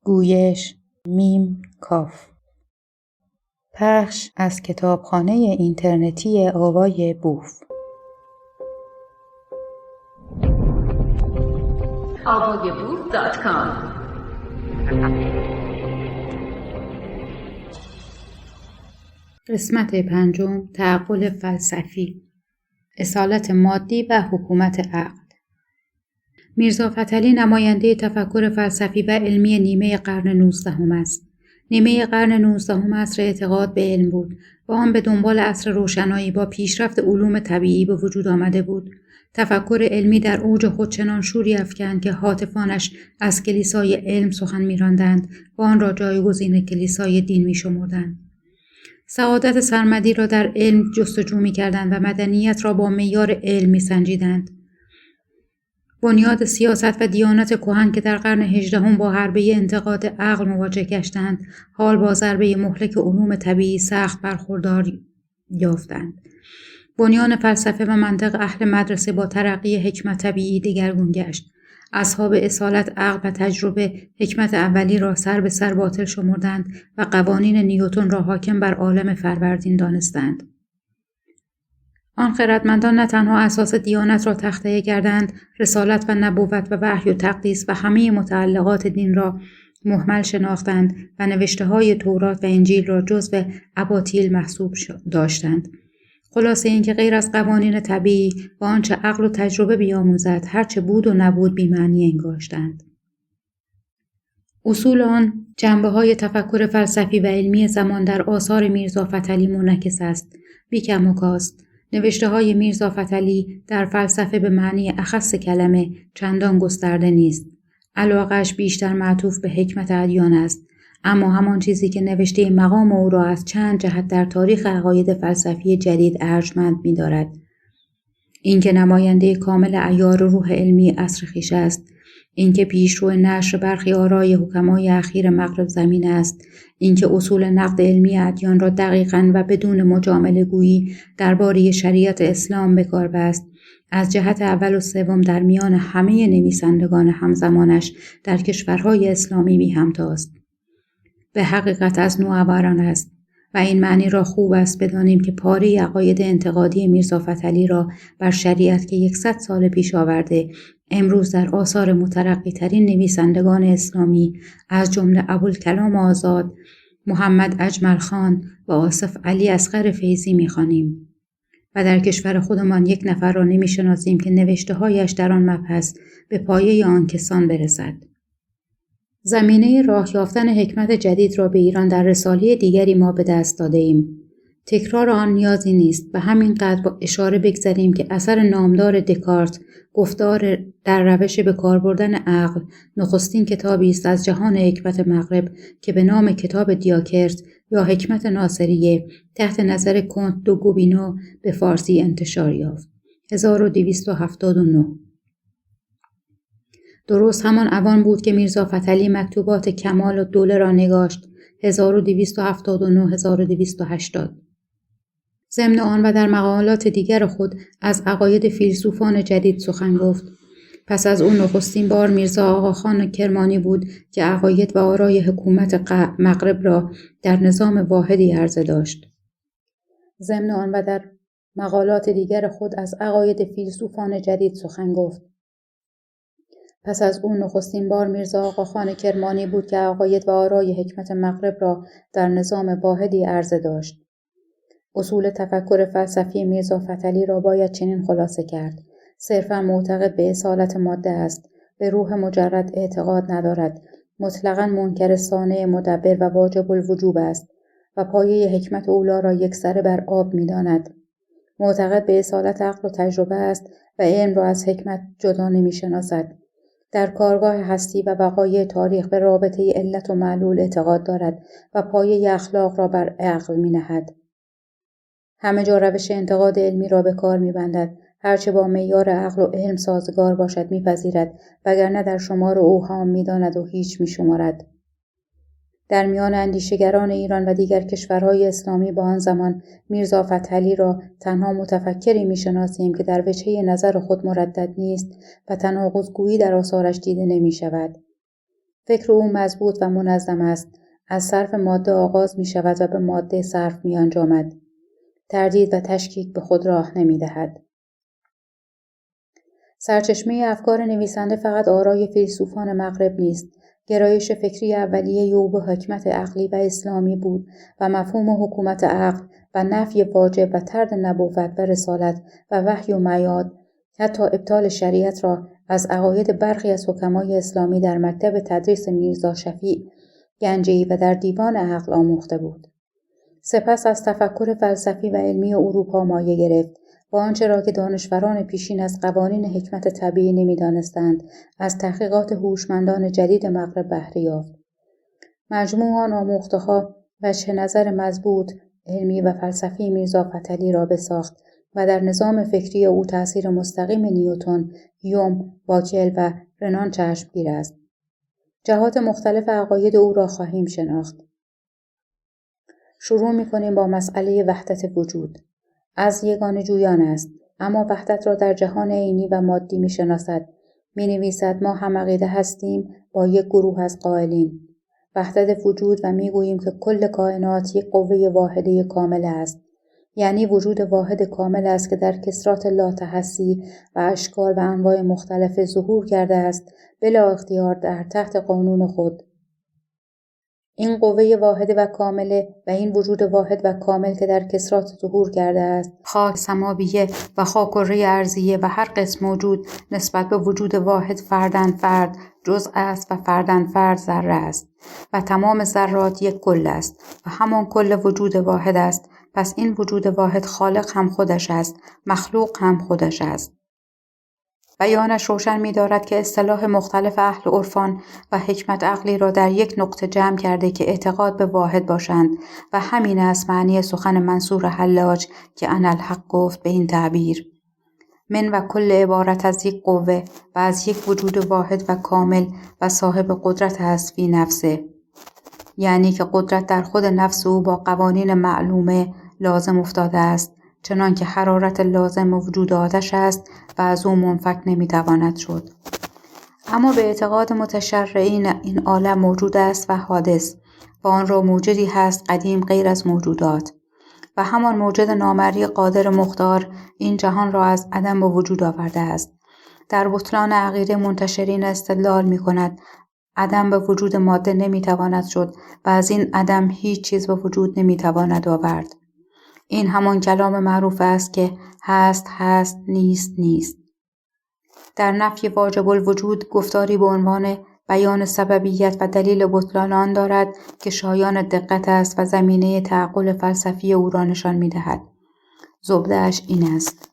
Speaker 1: گویش میم کاف، پخش از کتابخانه اینترنتی آوای بوف.
Speaker 2: avayaboof.com
Speaker 1: قسمت پنجم، تعقل فلسفی، اصالت مادی و حکومت عقل. میرزا فتحعلی نماینده تفکر فلسفی و علمی نیمه قرن 19 است. نیمه قرن 19 عصر اعتقاد به علم بود و آن به دنبال عصر روشنایی با پیشرفت علوم طبیعی به وجود آمده بود. تفکر علمی در اوج خود چنان شوری افکند که هاتفانش از کلیسای علم سخن می‌راندند و آن را جایگزین کلیسای دین می‌شمردند. سعادت سرمدی را در علم جستجو می‌کردند و مدنیت را با معیار علم می‌سنجیدند. بنیاد سیاست و دیانت کهن که در قرن 18 با حربه انتقاد عقل مواجه گشتند، حال با ضربه مهلک علوم طبیعی سخت برخوردار یافتند. بنیان فلسفه و منطق اهل مدرسه با ترقی حکمت طبیعی دگرگون گشت. اصحاب اصالت عقل و تجربه حکمت اولی را سر به سر باطل شمردند و قوانین نیوتن را حاکم بر عالم فروردین دانستند. آن خردمندان نه تنها اساس دیانت را تخطئه کردند، رسالت و نبوت و وحی و تقدیس و همه متعلقات دین را مهمل شناختند و نوشته‌های تورات و انجیل را جزو اباطیل محسوب داشتند. خلاصه اینکه غیر از قوانین طبیعی و آنچه عقل و تجربه بیاموزد، هرچه بود و نبود بی‌معنی انگاشتند. اصول آن جنبه‌های تفکر فلسفی و علمی زمان در آثار میرزا فتحعلی منعکس است، بی‌کم و کاست. نوشته‌های میرزا فتحعلی در فلسفه به معنی اخص کلمه چندان گسترده نیست. علاقه‌اش بیشتر معطوف به حکمت ادیان است، اما همان چیزی که نوشته مقام او را از چند جهت در تاریخ عقاید فلسفی جدید ارجمند می‌دارد. اینکه نماینده کامل عیار روح علمی عصر خویش است، اینکه پیشرو نشر برخی آرای حکمای اخیر مغرب زمین است، اینکه اصول نقد علمی ادیان را دقیقاً و بدون مجامله گویی درباره شریعت اسلام به کار بست، از جهت اول و سوم در میان همه نویسندگان همزمانش در کشورهای اسلامی میهمتاست. به حقیقت از نوآوران است و این معنی را خوب است بدانیم که پاره عقاید انتقادی میرزا فتحعلی را بر شریعت که 100 سال پیش آورده، امروز در آثار مترقی ترین نویسندگان اسلامی از جمله ابوالکلام آزاد، محمد اجمل خان و آصف علی اصغر فیضی می‌خوانیم و در کشور خودمان یک نفر را نمی‌شناسیم که نوشته‌هایش در آن مبحث به پایه آن کسان برسد. زمینه راه یافتن حکمت جدید را به ایران در رساله دیگری ما به دست داده ایم. تکرار آن نیازی نیست و همینقدر با اشاره بگذاریم که اثر نامدار دکارت، گفتار در روش به کار بردن عقل، نخستین کتابی است از جهان حکمت مغرب که به نام کتاب دیاکرت یا حکمت ناصریه تحت نظر کنت دو گوبینو به فارسی انتشار یافت. 1279. درست همان اوان بود که میرزا فتحعلی مکتوبات کمال و دوله را نگاشت. 1279-1280. ضمن آن و در مقالات دیگر خود از عقاید فیلسوفان جدید سخن گفت. پس از اون نخستین بار میرزا آقاخان کرمانی بود که عقاید و آرای حکومت مغرب را در نظام واحدی عرضه داشت. ضمن آن و در مقالات دیگر خود از عقاید فیلسوفان جدید سخن گفت. پس از اون نخستین بار میرزا آقاخان کرمانی بود که عقاید و آرای حکمت مغرب را در نظام واحدی عرضه داشت. اصول تفکر فلسفی میرزا فتحعلی را باید چنین خلاصه کرد: صرفاً معتقد به اصالت ماده است، به روح مجرد اعتقاد ندارد، مطلقاً منکر صانع مدبر و واجب الوجوب است و پایه حکمت اولا را یکسره بر آب می‌داند. معتقد به اصالت عقل و تجربه است و علم را از حکمت جدا نمی‌شناسد. در کارگاه هستی و وقایع تاریخ به رابطه علت و معلول اعتقاد دارد و پایه اخلاق را بر عقل می‌نهد. همه جا روش انتقاد علمی را به کار می‌بندد، هرچه با معیار عقل و علم سازگار باشد می‌پذیرد، وگرنه در شمار اوهام می‌داند و هیچ می‌شمارد. در میان اندیشگران ایران و دیگر کشورهای اسلامی با آن زمان میرزا فتحعلی را تنها متفکری می‌شناسیم که در وجهه نظر خود مردد نیست و تناقض‌گویی در آثارش دیده نمی‌شود. فکر او مضبوط و منظم است، از صرف ماده آغاز می‌شود و به ماده صرف می‌انجامد. تردید و تشکیک به خود راه نمی‌دهد. سرچشمه افکار نویسنده فقط آرای فیلسوفان مغرب نیست. گرایش فکری اولیه او به حکمت عقلی و اسلامی بود و مفهوم حکومت عقل و نفی واجب و طرد نبوت و رسالت و وحی و میعاد، حتی ابطال شریعت را از عقاید برخی از حکمای اسلامی در مکتب تدریس میرزا شفیع گنجی و در دیوان عقل آموخته بود. سپس از تفکر فلسفی و علمی اروپا مایه گرفت و آنچه را که دانشوران پیشین از قوانین حکمت طبیعی نمی‌دانستند، از تحقیقات هوشمندان جدید مغرب بهره یافت. مجموع آن آموخته‌ها وجه نظر مضبوط، علمی و فلسفی میرزا فتحعلی را بساخت و در نظام فکری او تأثیر مستقیم نیوتن، هیوم، باکل و رنان چشمگیر است. جهات مختلف عقاید او را خواهیم شناخت. شروع می‌کنیم با مسئله وحدت وجود. از یگانه جویان است، اما وحدت را در جهان عینی و مادی می‌شناسد. می‌نویسد ما هم عقیده هستیم با یک گروه از قائلین وحدت وجود و می‌گوییم که کل کائنات یک قوه واحده کامل است. یعنی وجود واحد کامل است که در کثرات لاتحصی و اشکال و انواع مختلف ظهور کرده است بلا اختیار در تحت قانون خود. این قوه واحد و کامله و این وجود واحد و کامل که در کثرات ظهور کرده است، خاک سماویه و خاک کره ارضیه و هر قسم موجود نسبت به وجود واحد فردن فرد جزء است و فردن فرد ذره است و تمام ذرات یک کل است و همان کل وجود واحد است. پس این وجود واحد خالق هم خودش است، مخلوق هم خودش است. بیانش روشن می‌دارد که اصطلاح مختلف اهل عرفان و حکمت عقلی را در یک نقطه جمع کرده که اعتقاد به واحد باشند و همین است معنی سخن منصور حلاج که اناالحق گفت به این تعبیر: من و کل عبارت از یک قوه و از یک وجود واحد و کامل و صاحب قدرت است فی نفسه. یعنی که قدرت در خود نفس او با قوانین معلومه لازم افتاده است، چنان که حرارت لازم وجود آتش است و از او منفک نمیتواند شد. اما به اعتقاد متشرعین این عالم موجود است و حادث و آن را موجودی هست قدیم غیر از موجودات و همان موجود نامرئی قادر مختار این جهان را از عدم به وجود آورده است. در بطلان عقیده منتشرین استدلال می کند عدم به وجود ماده نمیتواند شد و از این عدم هیچ چیز به وجود نمیتواند آورد. این همان کلام معروف است که هست هست، نیست نیست. در نفی واجب الوجود گفتاری به عنوان بیان سببیت و دلیل بطلان آن دارد که شایان دقت است و زمینه تعقل فلسفی او را نشان می‌دهد. زبده‌اش این است: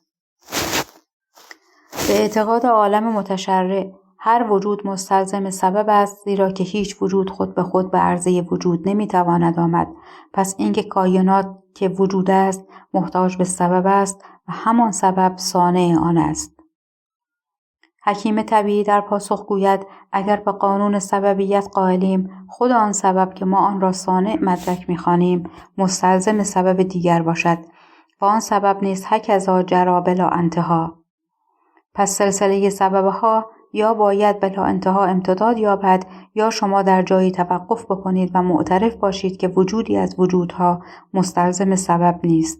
Speaker 1: به اعتقاد عالم متشرع هر وجود مستلزم سبب است، زیرا که هیچ وجود خود به خود به عرضه وجود نمیتواند آمد. پس اینکه کائنات که وجود است محتاج به سبب است و همان سبب صانع آن است. حکیم طبیعی در پاسخ گوید اگر به قانون سببیت قائلیم، خود آن سبب که ما آن را صانع مدرک می‌خوانیم مستلزم سبب دیگر باشد و آن سبب نیز هکذا جری بلا انتها. پس سلسله سببها یا باید بلا انتها امتداد یابد یا شما در جایی توقف بکنید و معترف باشید که وجودی از وجودها مستلزم سبب نیست.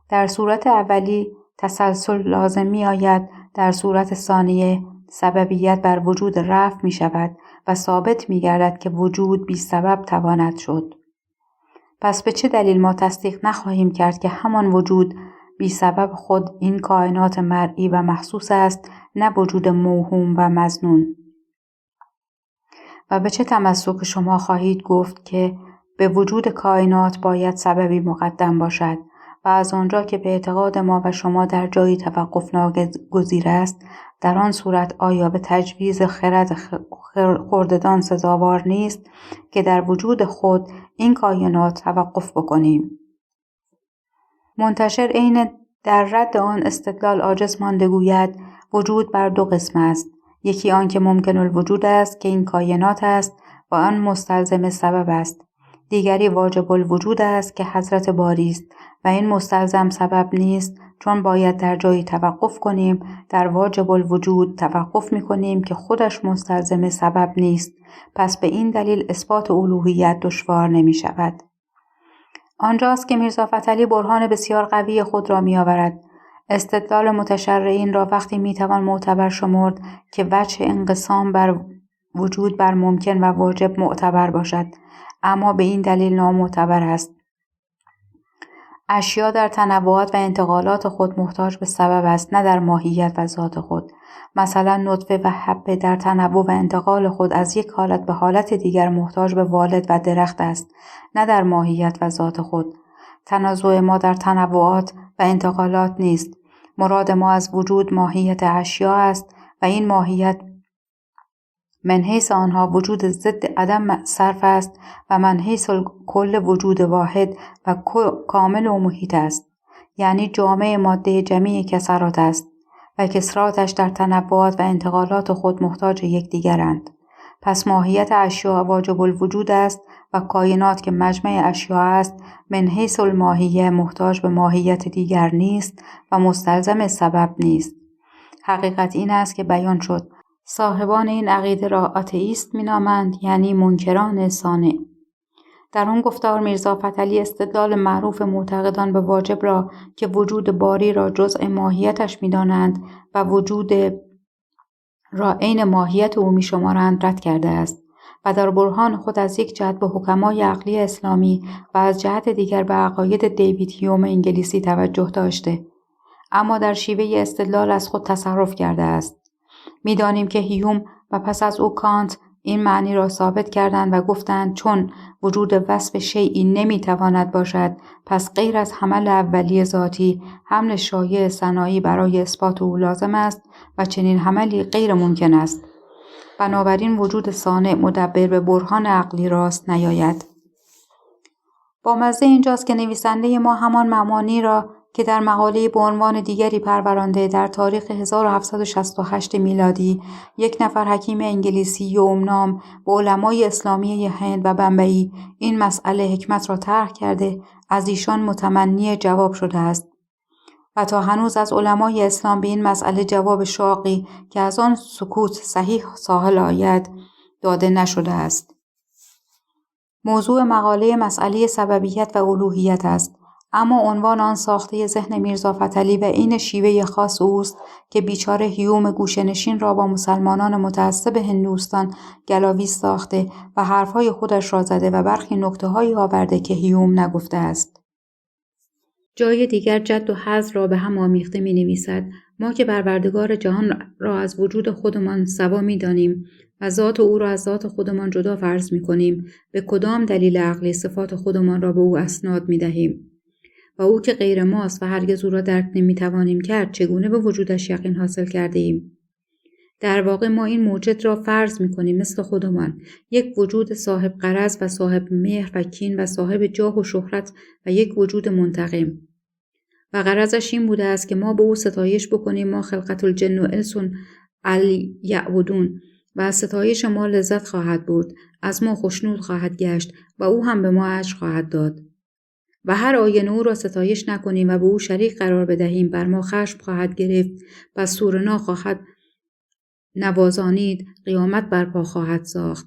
Speaker 1: در صورت اولی تسلسل لازم می آید، در صورت ثانیه سببیت بر وجود رفع می شود و ثابت می گردد که وجود بی سبب تواند شد. پس به چه دلیل ما تصدیق نخواهیم کرد که همان وجود بی سبب خود این کائنات مرئی و محسوس است، نه وجود موهوم و مظنون؟ و به چه تمسک شما خواهید گفت که به وجود کائنات باید سببی مقدم باشد و از آنجا که به اعتقاد ما و شما در جایی توقف ناگزیر است، در آن صورت آیا به تجویز خرد خرددان سزاوار نیست که در وجود خود این کائنات توقف بکنیم؟ منتشر عین در رد آن استدلال عاجز مانده گوید وجود بر دو قسم است. یکی آن که ممکن الوجود است که این کائنات است و آن مستلزم سبب است. دیگری واجب الوجود است که حضرت باری است و این مستلزم سبب نیست، چون باید در جایی توقف کنیم. در واجب الوجود توقف می‌کنیم که خودش مستلزم سبب نیست. پس به این دلیل اثبات الوهیت دشوار نمی‌شود. آنجاست که میرزا فتحعلی برهان بسیار قوی خود را می‌آورد. استدلال متشرعین را وقتی میتوان معتبر شمرد که وجه انقسام بر وجود بر ممکن و واجب معتبر باشد، اما به این دلیل نامعتبر است. اشیا در تنوعات و انتقالات خود محتاج به سبب است، نه در ماهیت و ذات خود. مثلا نطفه و حبه در تنوع و انتقال خود از یک حالت به حالت دیگر محتاج به والد و درخت است، نه در ماهیت و ذات خود. تنازع ما در تنوعات و انتقالات نیست. مراد ما از وجود ماهیت اشیا است و این ماهیت من حیث آنها وجود ضد عدم صرف است و من حیث کل وجود واحد و کامل و محیط است. یعنی جامع ماده جمعی کسرات است و کسراتش در تنوعات و انتقالات خود محتاج یکدیگرند. پس ماهیت اشیا واجب الوجود است و کائنات که مجمع اشیا است من حیث الماهیه محتاج به ماهیت دیگر نیست و مستلزم سبب نیست. حقیقت این است که بیان شد. صاحبان این عقیده را آتئیست مینامند، یعنی منکران صانع. در آن گفتار میرزا فتحعلی استدلال معروف معتقدان به واجب را که وجود باری را جزء ماهیتش می‌دانند و وجود را عین ماهیت او می‌شمارند رد کرده است و در برهان خود از یک جهت به حکمای عقلی اسلامی و از جهت دیگر به عقاید دیوید هیوم انگلیسی توجه داشته، اما در شیوه استدلال از خود تصرف کرده است. می‌دانیم که هیوم و پس از او کانت این معنی را ثابت کردند و گفتند چون وجود وصف شیئی نمی‌تواند باشد، پس غیر از حمل اولی ذاتی، حمل شایع ثنایی برای اثبات او لازم است و چنین حملی غیر ممکن است. بنابراین وجود صانع مدبر به برهان عقلی راست نیاید. با مزه اینجاست که نویسنده ما همان معانی را که در مقاله به عنوان دیگری پرورانده در تاریخ 1768 میلادی یک نفر حکیم انگلیسی یوم نام به علمای اسلامی هند و بمبئی این مسئله حکمت را طرح کرده، از ایشان متمنی جواب شده است و تا هنوز از علمای اسلام به این مسئله جواب شاقی که از آن سکوت صحیح ساحل آید داده نشده است. موضوع مقاله مسئله سببیت و الوهیت است، اما عنوان آن ساخته ذهن میرزا فتحعلی و این شیوه خاص اوست که بیچاره هیوم گوشه‌نشین را با مسلمانان متعصب هندوستان گلاویز ساخته و حرفهای خودش را زده و برخی نکته‌هایی آورده که هیوم نگفته است. جای دیگر جد و حظ را به هم آمیخته می‌نویسد: ما که پروردگار جهان را از وجود خودمان سوا می‌دانیم و ذات او را از ذات خودمان جدا فرض می‌کنیم، به کدام دلیل عقلی صفات خودمان را به او اسناد می‌دهیم؟ و او که غیر ماست و هرگز او را درک نمی‌توانیم کرد، چگونه به وجودش یقین حاصل کرده ایم؟ در واقع ما این موجد را فرض می‌کنیم مثل خودمان، یک وجود صاحب غرض و صاحب مهر و کین و صاحب جاه و شهرت و یک وجود منتقم. و غرضش این بوده است که ما به او ستایش بکنیم: ما خلقت الجن و انس الیعبدون، و از ستایش ما لذت خواهد برد، از ما خوشنود خواهد گشت و او هم به ما اجر خواهد داد. و هر آینه او را ستایش نکنیم و به او شریک قرار بدهیم، بر ما خشم خواهد گرفت و سورنا خواهد نوازانید، قیامت برپا خواهد ساخت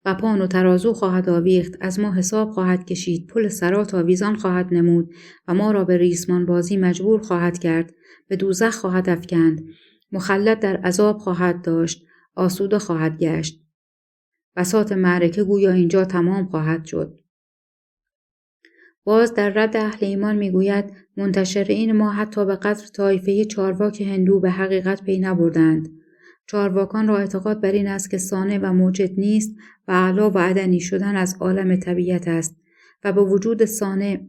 Speaker 1: و پان و ترازو خواهد آویخت، از ما حساب خواهد کشید، پل صراط آویزان خواهد نمود و ما را به ریسمان بازی مجبور خواهد کرد، به دوزخ خواهد افکند مخلد در عذاب خواهد داشت، آسوده خواهد گشت. بساط معرکه گویا اینجا تمام خواهد شد. باز در رد اهل ایمان میگوید منتشرین ما حتی به قدر طایفه چارواک هندو به حقیقت پی نبردند. چارواکان را اعتقاد بر این است که صانع و موجد نیست و اعلا و عدنی شدن از عالم طبیعت است و به وجود صانع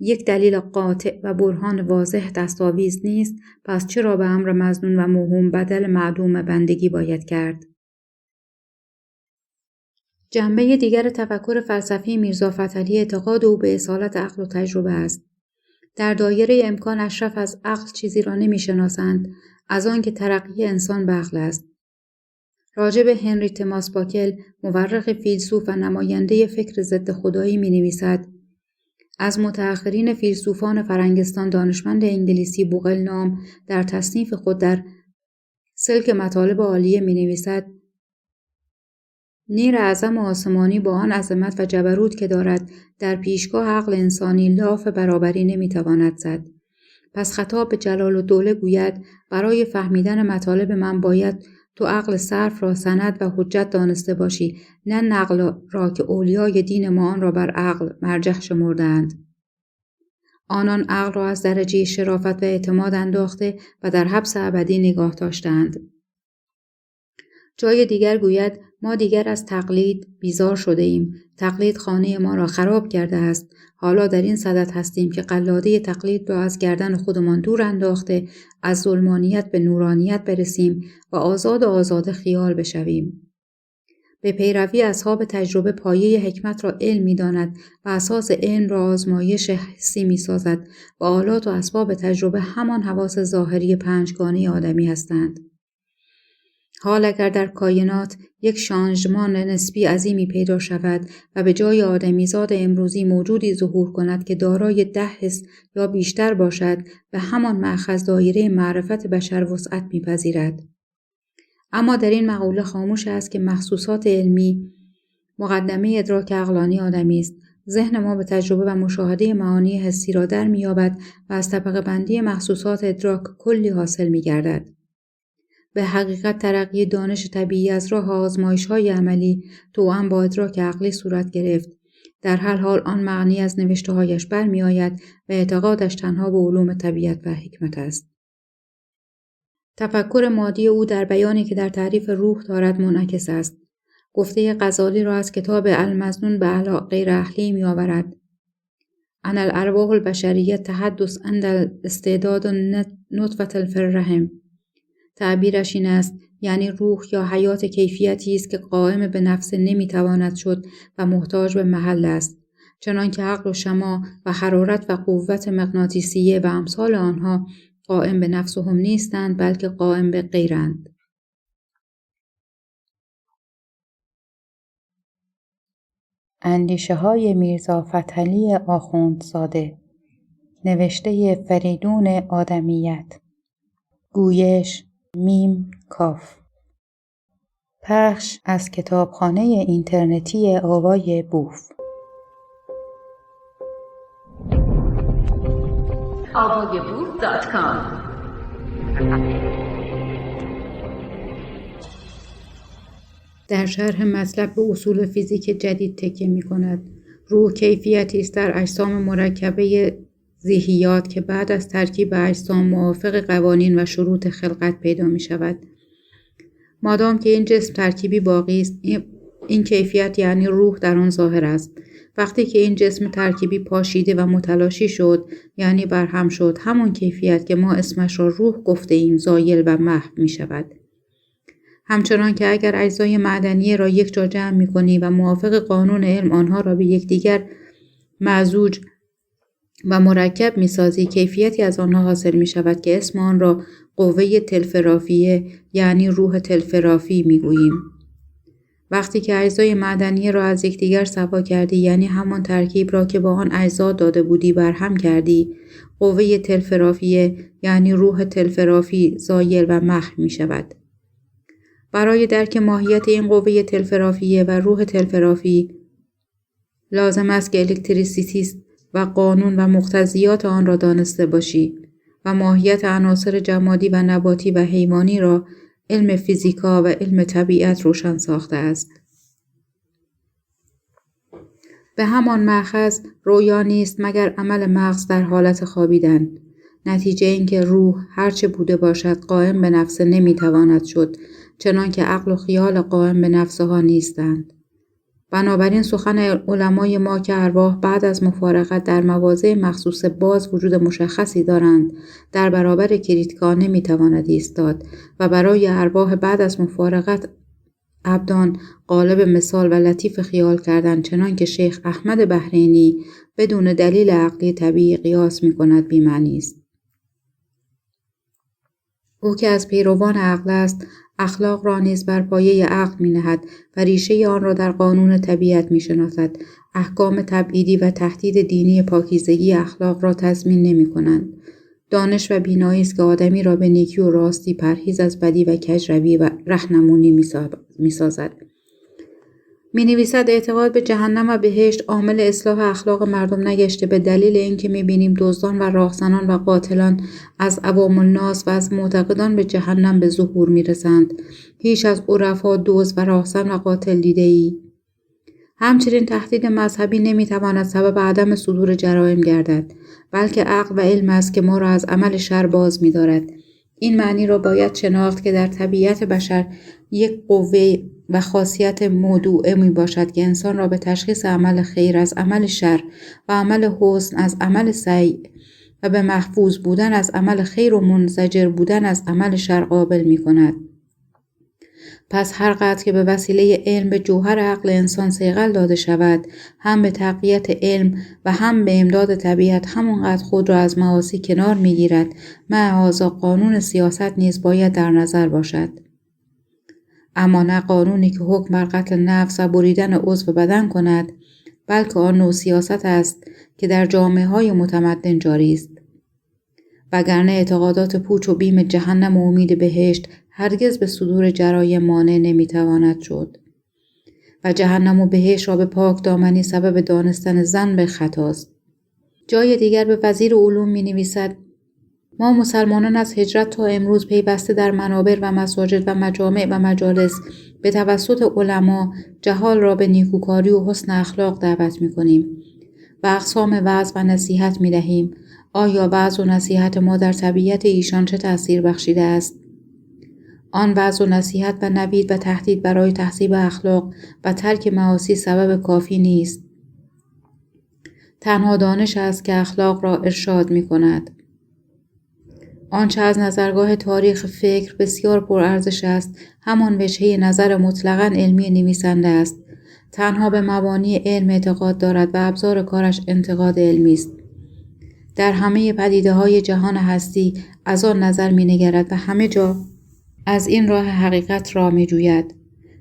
Speaker 1: یک دلیل قاطع و برهان واضح دستاویز نیست، پس چرا به امر مظنون و موهوم بدل معدوم بندگی باید کرد؟ جنبه دیگر تفکر فلسفی میرزا فتحعلی اعتقاد او به اصالت عقل و تجربه است. در دایره امکان اشرف از عقل چیزی را نمی‌شناسند از آن که ترقی انسان به عقل است. راجع به هنری تماس باکل، مورخ فیلسوف و نماینده فکر ضد خدایی می‌نویسد: از متأخرین فیلسوفان فرنگستان دانشمند انگلیسی بوغل نام در تصنیف خود در سلک مطالب عالیه می‌نویسد: نیر اعظم آسمانی با آن عظمت و جبروت که دارد در پیشگاه عقل انسانی لاف برابری نمیتواند زد. پس خطاب به جلال الدوله گوید برای فهمیدن مطالب من باید تو عقل صرف را سند و حجت دانسته باشی، نه نقل را که اولیای دین ما آن را بر عقل مرجح شمردند. آنان عقل را از درجه شرافت و اعتماد انداخته و در حبس ابدی نگاه داشتند. جای دیگر گوید ما دیگر از تقلید بیزار شده ایم. تقلید خانه ما را خراب کرده است. حالا در این صدد هستیم که قلاده تقلید را از گردن خودمان دور انداخته از ظلمانیت به نورانیت برسیم و آزاد خیال بشویم. به پیروی اصحاب تجربه پایه حکمت را علم می داند و اساس علم را آزمایش حسی می سازد و آلات و اسباب تجربه همان حواس ظاهری پنجگانه آدمی هستند. حال اگر در کائنات یک شانژمان نسبی عظیمی پیدا شود و به جای آدمیزاد امروزی موجودی ظهور کند که دارای 10 حس یا بیشتر باشد، به همان مأخذ دایره معرفت بشر وسعت می‌پذیرد. اما در این مقوله خاموش است که محسوسات علمی مقدمه ادراک عقلانی آدمی است. ذهن ما به تجربه و مشاهده معانی حسی را در می‌یابد و از طبقه بندی محسوسات ادراک کلی حاصل می‌گردد. به حقیقت ترقی دانش طبیعی از راه آزمایش‌های عملی توأم با ادراک عقلی صورت گرفت. در هر حال آن معنی از نوشته‌هایش برمی‌آید و اعتقادش تنها به علوم طبیعت و حکمت است. تفکر مادی او در بیانی که در تعریف روح دارد منعکس است. گفته غزالی را از کتاب المظنون به غیر اهلی می‌آورد: ان الارواح البشریه تحدث عند استعداد نطفة فی الرحم. تعبیرش این است، یعنی روح یا حیات کیفیتی است که قائم به نفس نمیتواند شد و محتاج به محل است، چنانکه عقل و شماع و حرارت و قوت مغناطیسیه و امثال آنها قائم به نفس هم نیستند، بلکه قائم به غیرند.
Speaker 2: اندیشه های میرزا فتحعلی آخوندزاده، نوشته فریدون آدمیت، گویش میم کاف، پخش از کتابخانه اینترنتی آوای بوف.
Speaker 3: avayaboof.com
Speaker 1: در شرح مطلب به اصول فیزیک جدید تکیه می‌کند. روح کیفیتی است در اجسام مرکبه ذیهیات که بعد از ترکیب اجسام موافق قوانین و شروط خلقت پیدا می شود. مادام که این جسم ترکیبی باقی است، این کیفیت یعنی روح در آن ظاهر است. وقتی که این جسم ترکیبی پاشیده و متلاشی شد، یعنی برهم شد، همون کیفیت که ما اسمش را روح گفته ایم زایل و محو می شود. همچنان که اگر اجزای معدنی را یک جا جمع می کنی و موافق قانون علم آنها را به یکدیگر معزوج و مرکب می‌سازی، کیفیتی از آنها حاصل می‌شود که اسم آن را قوه تلفرافیه یعنی روح تلفرافی می‌گوییم. وقتی که اجزای معدنی را از یکدیگر سوا کردی، یعنی همان ترکیب را که با آن اجزا داده بودی برهم کردی، قوه تلفرافیه یعنی روح تلفرافی زایل و محو می‌شود. برای درک ماهیت این قوه تلفرافیه و روح تلفرافی لازم است که الکتریسیتی و قانون و مقتضیات آن را دانسته باشی. و ماهیت عناصر جمادی و نباتی و حیوانی را علم فیزیکا و علم طبیعت روشن ساخته است. به همان مأخذ رؤیا نیست مگر عمل مغز در حالت خوابیدن. نتیجه این که روح هرچه بوده باشد قائم به نفسه نمیتواند شد، چنان که عقل و خیال قائم به نفسه ها نیستند. بنابراین سخن علمای ما که ارواح بعد از مفارقت در مواضع مخصوص باز وجود مشخصی دارند، در برابر کریتیکا نمیتواند ایستاد و برای ارواح بعد از مفارقت ابدان قالب مثال و لطیف خیال کردن، چنان که شیخ احمد بحرینی بدون دلیل عقلی طبیعی قیاس می کند بی‌معنی است. او که از پیروان عقل است، اخلاق را نیز بر پایه عقل می نهد و ریشه آن را در قانون طبیعت می شناسد. احکام تبعیدی و تهدید دینی پاکیزگی اخلاق را تضمین نمی کنند. دانش و بینایی است که آدمی را به نیکی و راستی، پرهیز از بدی و کجروی و رهنمونی می سازد. می نویسد اعتقاد به جهنم و بهشت عامل اصلاح اخلاق مردم نگشته، به دلیل اینکه می بینیم دزدان و راهزنان و قاتلان از عوام الناس و از معتقدان به جهنم به ظهور می رسند. هیچ از عرفا دزد و راهزن و قاتل دیده ای؟ همچنین تهدید مذهبی نمی تواند سبب عدم صدور جرائم گردد، بلکه عقل و علم است که ما را از عمل شر باز می دارد. این معنی را باید شناخت که در طبیعت بشر یک قوه و خاصیت موضوعه می باشد که انسان را به تشخیص عمل خیر از عمل شر و عمل حسن از عمل سیء و به محفوظ بودن از عمل خیر و منزجر بودن از عمل شر قابل می کند. پس هر قدر که به وسیله علم به جوهر عقل انسان صیقل داده شود، هم به تقویت علم و هم به امداد طبیعت، همانقدر خود را از معاصی کنار می گیرد. معاذا قانون سیاست نیز باید در نظر باشد. اما نه قانونی که حکم بر قتل نفس و بریدن عضو بدن کند، بلکه آن نوع سیاست است که در جامعه‌های متمدن جاری است. وگرنه اعتقادات پوچ و بیم جهنم و امید بهشت هرگز به صدور جرایم مانع نمیتواند شد و جهنم و بهشت را به پاک دامنی سبب دانستن زن به خطاست. جای دیگر به وزیر علوم می نویسد ما مسلمانان از هجرت تا امروز پیوسته در منابر و مساجد و مجامع و مجالس به توسط علما جهال را به نیکوکاری و حسن اخلاق دعوت می کنیم و اقسام وعظ و نصیحت می دهیم. آیا وعظ و نصیحت ما در طبیعت ایشان چه تأثیر بخشیده است؟ آن وعظ و نصیحت و نوید و تهدید برای تهذیب اخلاق و ترک معاصی سبب کافی نیست. تنها دانش است که اخلاق را ارشاد می کند. آنچه از نظرگاه تاریخ فکر بسیار پرارزش است، همان وجهه نظر مطلقاً علمی نویسنده است. تنها به مبانی علم اعتقاد دارد و ابزار کارش انتقاد علمی است. در همه پدیده‌های جهان هستی از آن نظر می‌نگرد و همه جا از این راه حقیقت را می‌جوید.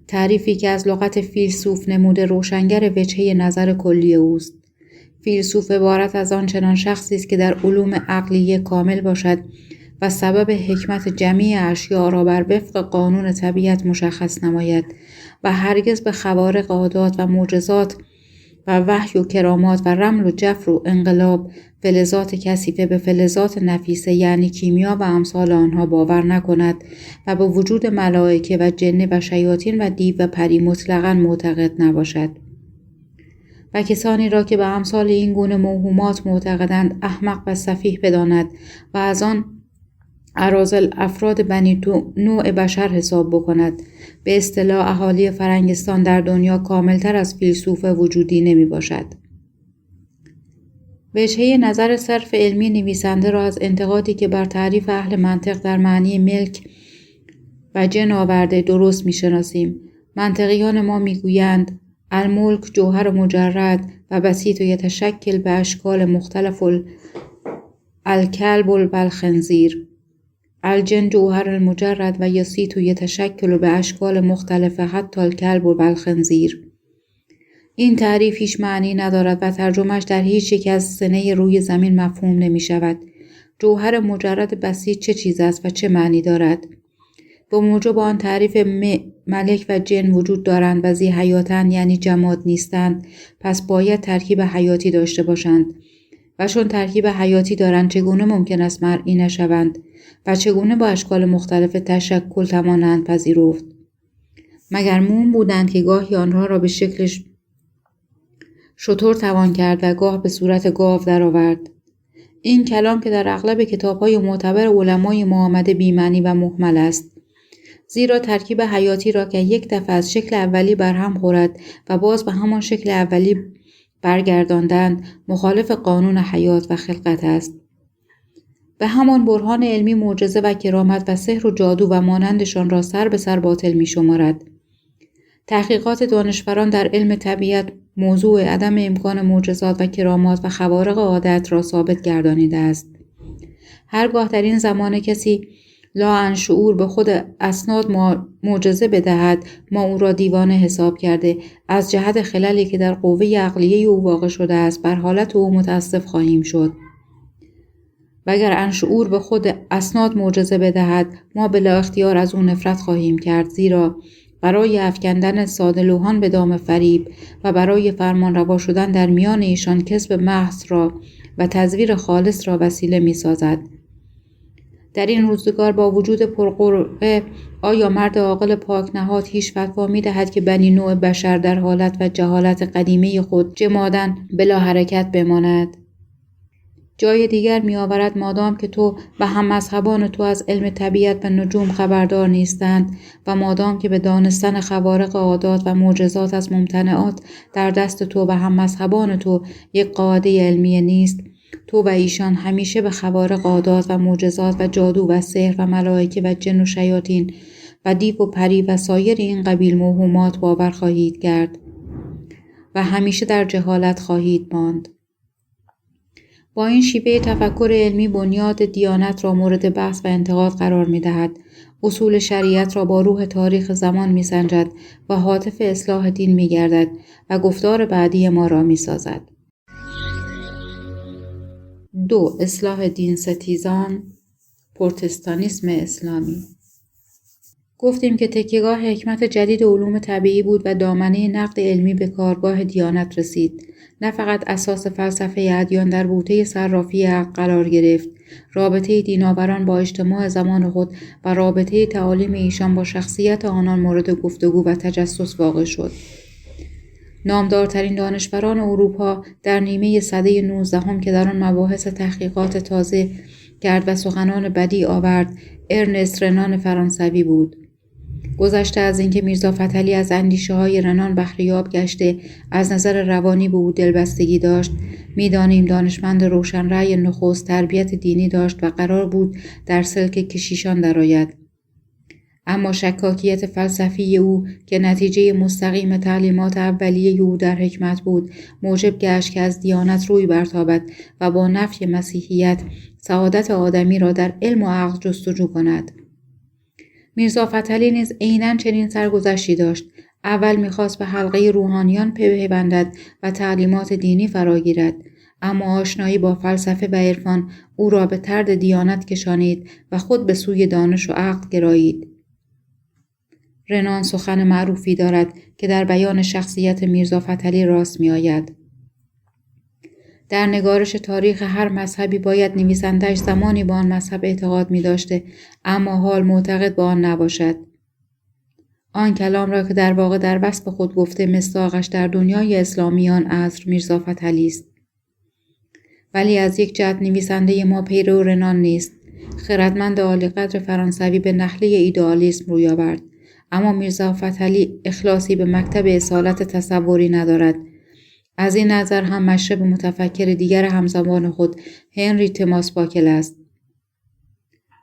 Speaker 1: تعریفی که از لغت فیلسوف نموده روشنگر وجهه نظر کلی اوست. فیلسوف عبارت از آن چنان شخصی است که در علوم عقلیه کامل باشد و سبب حکمت جمیع اشیاء را بر وفق قانون طبیعت مشخص نماید و هرگز به خوارق عادات و معجزات و وحی و کرامات و رمل و جفر و انقلاب، فلزات کثیفه به فلزات نفیسه یعنی کیمیا و امثال آنها باور نکند و به وجود ملائکه و جن و شیاطین و دیو و پری مطلقاً معتقد نباشد. و کسانی را که به امثال این گونه موهومات معتقدند احمق و سفیه بداند و از آن اراذل افراد بنی نوع بشر حساب بکند. به اصطلاح اهالی فرنگستان در دنیا کاملتر از فیلسوف وجودی نمی باشد. وجهه نظر صرف علمی نویسنده را از انتقادی که بر تعریف اهل منطق در معنی ملک و جن آورده درست می شناسیم. منطقیان ما می گویند الملک جوهر مجرد و بسیط و یتشکل به اشکال مختلف الکلب والخنزیر. الجن جوهر المجرد و یسیط و یتشکل به اشکال مختلف حتی الکلب والخنزیر. این تعریف هیچ معنی ندارد و ترجمهش در هیچ یک از سنه روی زمین مفهوم نمی شود. جوهر مجرد بسیط چه چیز است و چه معنی دارد؟ با موجب آن تعریف ملک و جن وجود دارند و ذی حیاتن یعنی جماد نیستند، پس باید ترکیب حیاتی داشته باشند. و چون ترکیب حیاتی دارند چگونه ممکن است مرئی نشوند و چگونه با اشکال مختلف تشکل توانند پذیرفت؟ مگر موم بودند که گاهی آنها را به شکل شتر توان کرد و گاه به صورت گاو درآورد؟ این کلام که در اغلب کتاب‌های معتبر علمای ما آمده بی‌معنی و مهمل است، زیرا ترکیب حیاتی را که یک دفعه از شکل اولی برهم خورد و باز به همان شکل اولی برگرداندند مخالف قانون حیات و خلقت است. به همان برهان علمی معجزه و کرامت و سحر و جادو و مانندشان را سر به سر باطل می شمارد. تحقیقات دانشوران در علم طبیعت موضوع عدم امکان معجزات و کرامات و خوارق عادت را ثابت گردانیده است. هرگاه در این زمانه کسی لاعنشعور به خود اسناد معجزه بدهد، ما او را دیوانه حساب کرده از جهت خللی که در قوه عقلیه او واقع شده است بر حالت او متاسف خواهیم شد. و اگر انشعور به خود اسناد معجزه بدهد، ما بلا اختیار از او نفرت خواهیم کرد، زیرا برای افکندن ساده لوحان به دام فریب و برای فرمان روا شدن در میان ایشان کسب محض را و تزویر خالص را وسیله می سازد. در این روزگار با وجود پرقرعه آیا مرد عاقل پاک نهاد هیچ فتوا می دهد که بنی نوع بشر در حالت و جهالت قدیمه خود جماداً بلا حرکت بماند؟ جای دیگر می آورد مادام که تو و هم مذهبان تو از علم طبیعت و نجوم خبردار نیستند و مادام که به دانستن خوارق عادات و معجزات از ممتنعات در دست تو و هم مذهبان تو یک قاعده علمی نیست، تو و ایشان همیشه به خوارق عادات و معجزات و جادو و سحر و ملائکه و جن و شیاطین و دیو و پری و سایر این قبیل موهومات باور خواهید کرد و همیشه در جهالت خواهید ماند. با این شیوه تفکر علمی بنیاد دیانت را مورد بحث و انتقاد قرار می دهد، اصول شریعت را با روح تاریخ زمان می سنجد و هاتف اصلاح دین می گردد و گفتار بعدی ما را می سازد. 2. اصلاح دین ستیزان، پروتستانیسم اسلامی. گفتیم که تکیهگاه حکمت جدید علوم طبیعی بود و دامنه نقد علمی به کارگاه دیانت رسید. نه فقط اساس فلسفه ادیان در بوته صرافی عقل قرار گرفت، رابطه دیناوران با اجتماع زمان خود و رابطه تعالیم ایشان با شخصیت آنان مورد گفتگو و تجسس واقع شد. نامدارترین دانشوران اروپا در نیمه سده 19 که در آن مباحث تحقیقات تازه کرد و سخنان بدیع آورد، ارنست رنان فرانسوی بود. گذشته از اینکه میرزا فتحعلی از اندیشه‌های رنان بهره‌یاب گشته از نظر روانی به او دلبستگی داشت، می‌دانیم دانشمند روشنرأی نخست تربیت دینی داشت و قرار بود در سلک کشیشان درآید. اما شکاکیت فلسفی او که نتیجه مستقیم تعلیمات اولیه او در حکمت بود، موجب گشت که از دیانت روی برتابد و با نفی مسیحیت سعادت آدمی را در علم و عقل جستجو کند. میرزا فتحعلی نیز عیناً چنین سرگذشتی داشت. اول می‌خواست به حلقه روحانیان پیوندد و تعلیمات دینی فراگیرد، اما آشنایی با فلسفه و عرفان او را به طرد دیانت کشانید و خود به سوی دانش و عقل گرایید. رنان سخن معروفی دارد که در بیان شخصیت میرزا فتحعلی راست می‌آید. در نگارش تاریخ هر مذهبی باید نویسنده‌اش زمانی به آن مذهب اعتقاد می‌داشته اما حال معتقد به آن نباشد. آن کلام را که در واقع در وصف خود گفته مصداقش در دنیای اسلامی آن عصر میرزا فتحعلی است. ولی از یک جهت نویسنده ما پیرو رنان نیست. خردمند عالی‌قدر فرانسوی به نحله ایدئالیسم روی آورد، اما میرزا فتحعلی اخلاصی به مکتب اصالت تصوری ندارد. از این نظر هم مشرب متفکر دیگر همزمان خود هنری تماس باکل است.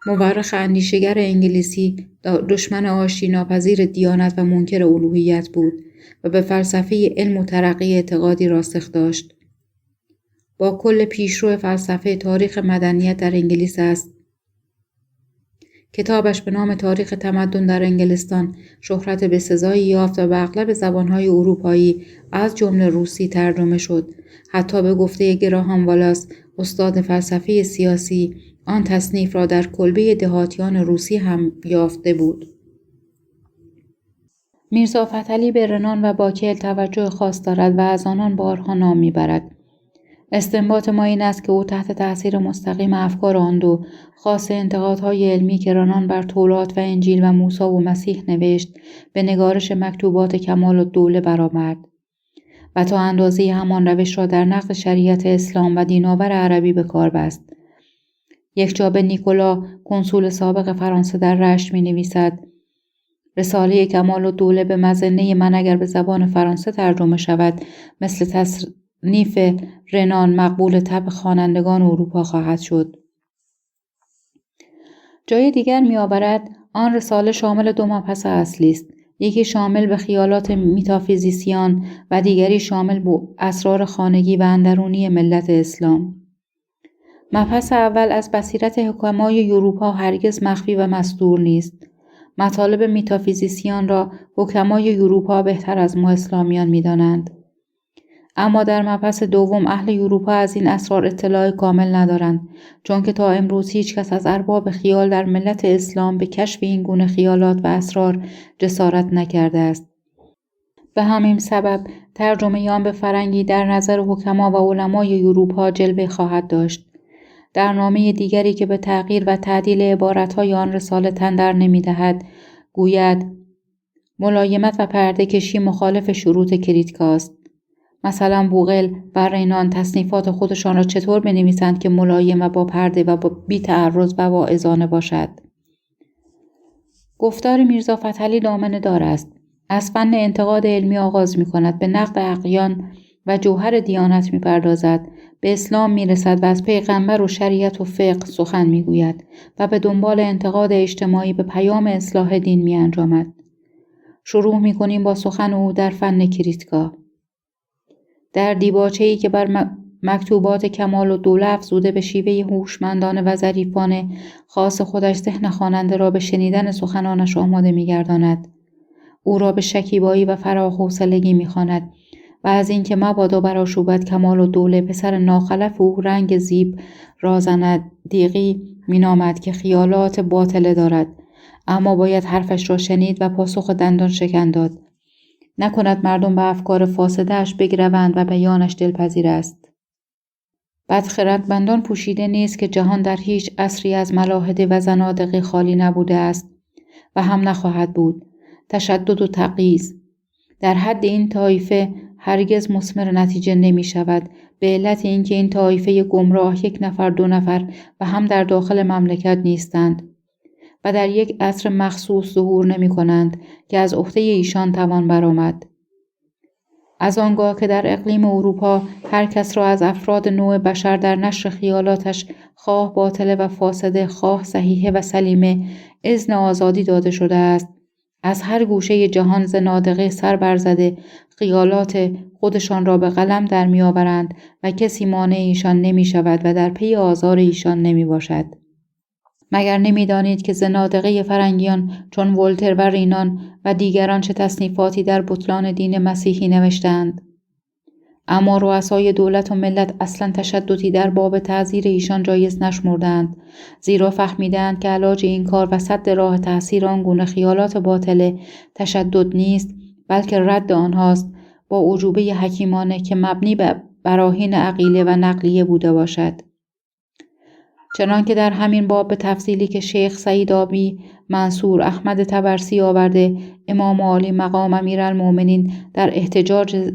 Speaker 1: مورخ اندیشگر انگلیسی، دشمن آشتیناپذیر دیانت و منکر الوهیت بود و به فلسفه علم و ترقی اعتقادی راسخ داشت. با کل پیشرو فلسفه تاریخ مدنیت در انگلیس است. کتابش به نام تاریخ تمدن در انگلستان شهرت بسزایی یافت و به اغلب زبانهای اروپایی از جمله روسی ترجمه شد. حتی به گفته گراهام والاس، استاد فلسفه سیاسی، آن تصنیف را در کلبه دهاتیان روسی هم یافته بود. میرزا فتحعلی به رنان و باکل توجه خاص دارد و از آنان بارها نام میبرد. استنباط ما این است که او تحت تأثیر مستقیم افکار آن دو، خاص انتقادهای علمی که رانان بر تورات و انجیل و موسی و مسیح نوشت، به نگارش مکتوبات کمال الدوله برآمد و تا اندازه همان روش را در نقد شریعت اسلام و دیناور عربی به کار بست. یک جا به نیکولا کنسول سابق فرانسه در رشت می نویسد: رساله کمال الدوله به مظنه من اگر به زبان فرانسه ترجمه شود مثل تصنیف رنان مقبول طبع خوانندگان اروپا خواهد شد. جای دیگر می آورد آن رساله شامل 2 مبحث اصلی است، یکی شامل به خیالات میتافیزیسیان و دیگری شامل به اسرار خانگی و اندرونی ملت اسلام. مبحث اول از بصیرت حکمای اروپا هرگز مخفی و مستور نیست. مطالب میتافیزیسیان را حکمای اروپا بهتر از ما اسلامیان می‌دانند. اما در مبحث دوم اهل اروپا از این اسرار اطلاع کامل ندارند، چون که تا امروز هیچ کس از ارباب خیال در ملت اسلام به کشف این گونه خیالات و اسرار جسارت نکرده است. به همین سبب ترجمه آن به فرنگی در نظر حکما و علمای اروپا جلوه خواهد داشت. در نامه دیگری که به تغییر و تعدیل عبارتهای آن رساله تن در نمی‌دهد، گوید ملایمت و پرده کشی مخالف شروط کریتکاست. مثلا بوغل و رینان تصنیفات خودشان را چطور بنویسند که ملایم و با پرده و با بی تعرض و واعظانه باشد؟ گفتار میرزا فتحعلی دامنه دار است. از فن انتقاد علمی آغاز می کند، به نقد اقیان و جوهر دیانت می پردازد، به اسلام می رسد و از پیغمبر و شریعت و فقه سخن می گوید و به دنبال انتقاد اجتماعی به پیام اصلاح دین می انجامد. شروع می کنیم با سخن او در فن کریتیکا. در دیباچه‌ای که بر مکتوبات کمال الدوله افزوده به شیوه هوشمندانه و ظریفانه خاص خودش ذهن خواننده را به شنیدن سخنانش آماده می‌گرداند. او را به شکیبایی و فراحوصلگی می‌خواند و از اینکه مبادا برآشوبد کمال الدوله پسر ناخلف او رنگ زیب را زندیقی مینامد که خیالات باطله دارد، اما باید حرفش را شنید و پاسخ دندان شکن داد. نکند مردم به افکار فاسده‌اش بگروند و بیانش دلپذیر است. بدخردمندان پوشیده نیست که جهان در هیچ عصری از ملاحده و زنادقه خالی نبوده است و هم نخواهد بود. تشدد و تقییض در حد این طایفه هرگز مثمر نتیجه نمی شود، به علت اینکه این طایفه گمراه 1 نفر 2 نفر و هم در داخل مملکت نیستند و در یک عصر مخصوص ظهور نمی کنند که از عهده ایشان توان برآمد. از آنگاه که در اقلیم اروپا هر کس را از افراد نوع بشر در نشر خیالاتش خواه باطله و فاسده خواه صحیحه و سلیمه اذن آزادی داده شده است، از هر گوشه جهان زنادقه سر برزده خیالات خودشان را به قلم در می آورند و کسی مانع ایشان نمی شود و در پی آزار ایشان نمی باشد. مگر نمی دانید که زنادقه فرنگیان چون ولتر و رینان و دیگران چه تصنیفاتی در بطلان دین مسیحی نوشتند؟ اما رؤسای دولت و ملت اصلا تشددی در باب تعزیر ایشان جایز نشمردند، زیرا فهمیدند که علاج این کار و سد راه تأثیر آنگونه خیالات باطله تشدد نیست، بلکه رد آنهاست با اعجوبه حکیمانه که مبنی به براهین عقیله و نقلیه بوده باشد. چنان که در همین باب به تفصیلی که شیخ سعید آبی منصور احمد طبرسی آورده، امام عالی مقام امیرالمؤمنین در احتجاج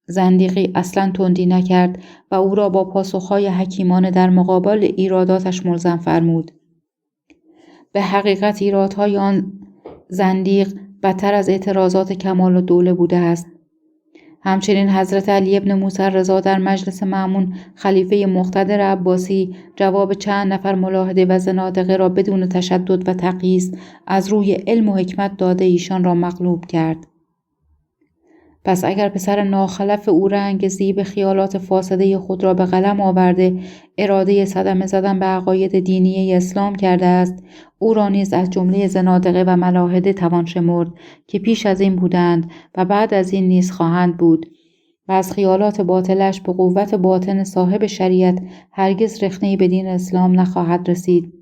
Speaker 1: زندیقی اصلا تندی نکرد و او را با پاسخهای حکیمانه در مقابل ایراداتش ملزم فرمود. به حقیقت ایرادهای آن زندیق بدتر از اعتراضات کمال الدوله بوده است. همچنین حضرت علی ابن موسی رضا در مجلس مأمون خلیفه مقتدر عباسی جواب چند نفر ملاحده و زنادقه را بدون تشدد و تقییض از روی علم و حکمت داده ایشان را مغلوب کرد. پس اگر پسر ناخلف او رنگ زیب خیالات فاسده خود را به قلم آورده اراده صدمه زدن به عقاید دینی اسلام کرده است، او را نیز از جمله زنادقه و ملاحده توان شمرد که پیش از این بودند و بعد از این نیز خواهند بود و از خیالات باطلش به قوت باطن صاحب شریعت هرگز رخنه‌ای به دین اسلام نخواهد رسید،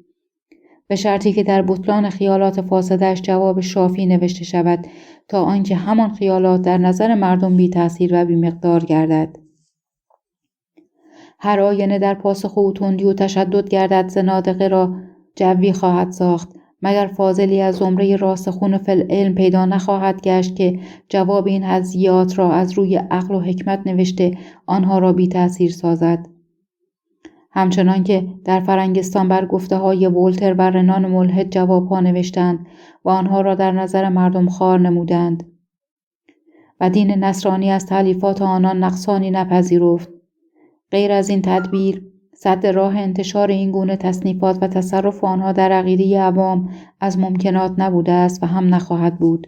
Speaker 1: به شرطی که در بطلان خیالات فاسدش جواب شافی نوشته شود تا آنکه همان خیالات در نظر مردم بی تأثیر و بی مقدار گردد. هر آینه در پاسخ او تندی و تشدد گردد زنادقه را جوی خواهد ساخت، مگر فاضلی از زمره راسخون فی العلم پیدا نخواهد گشت که جواب این حزیات را از روی عقل و حکمت نوشته آنها را بی تأثیر سازد. همچنان که در فرنگستان بر گفته های ولتر و رنان ملحد جوابها نوشتند و آنها را در نظر مردم خوار نمودند و دین نصرانی از تألیفات آنان نقصانی نپذیرفت. غیر از این تدبیر سد راه انتشار این گونه تصنیفات و تصرف آنها در عقیده عوام از ممکنات نبوده است و هم نخواهد بود.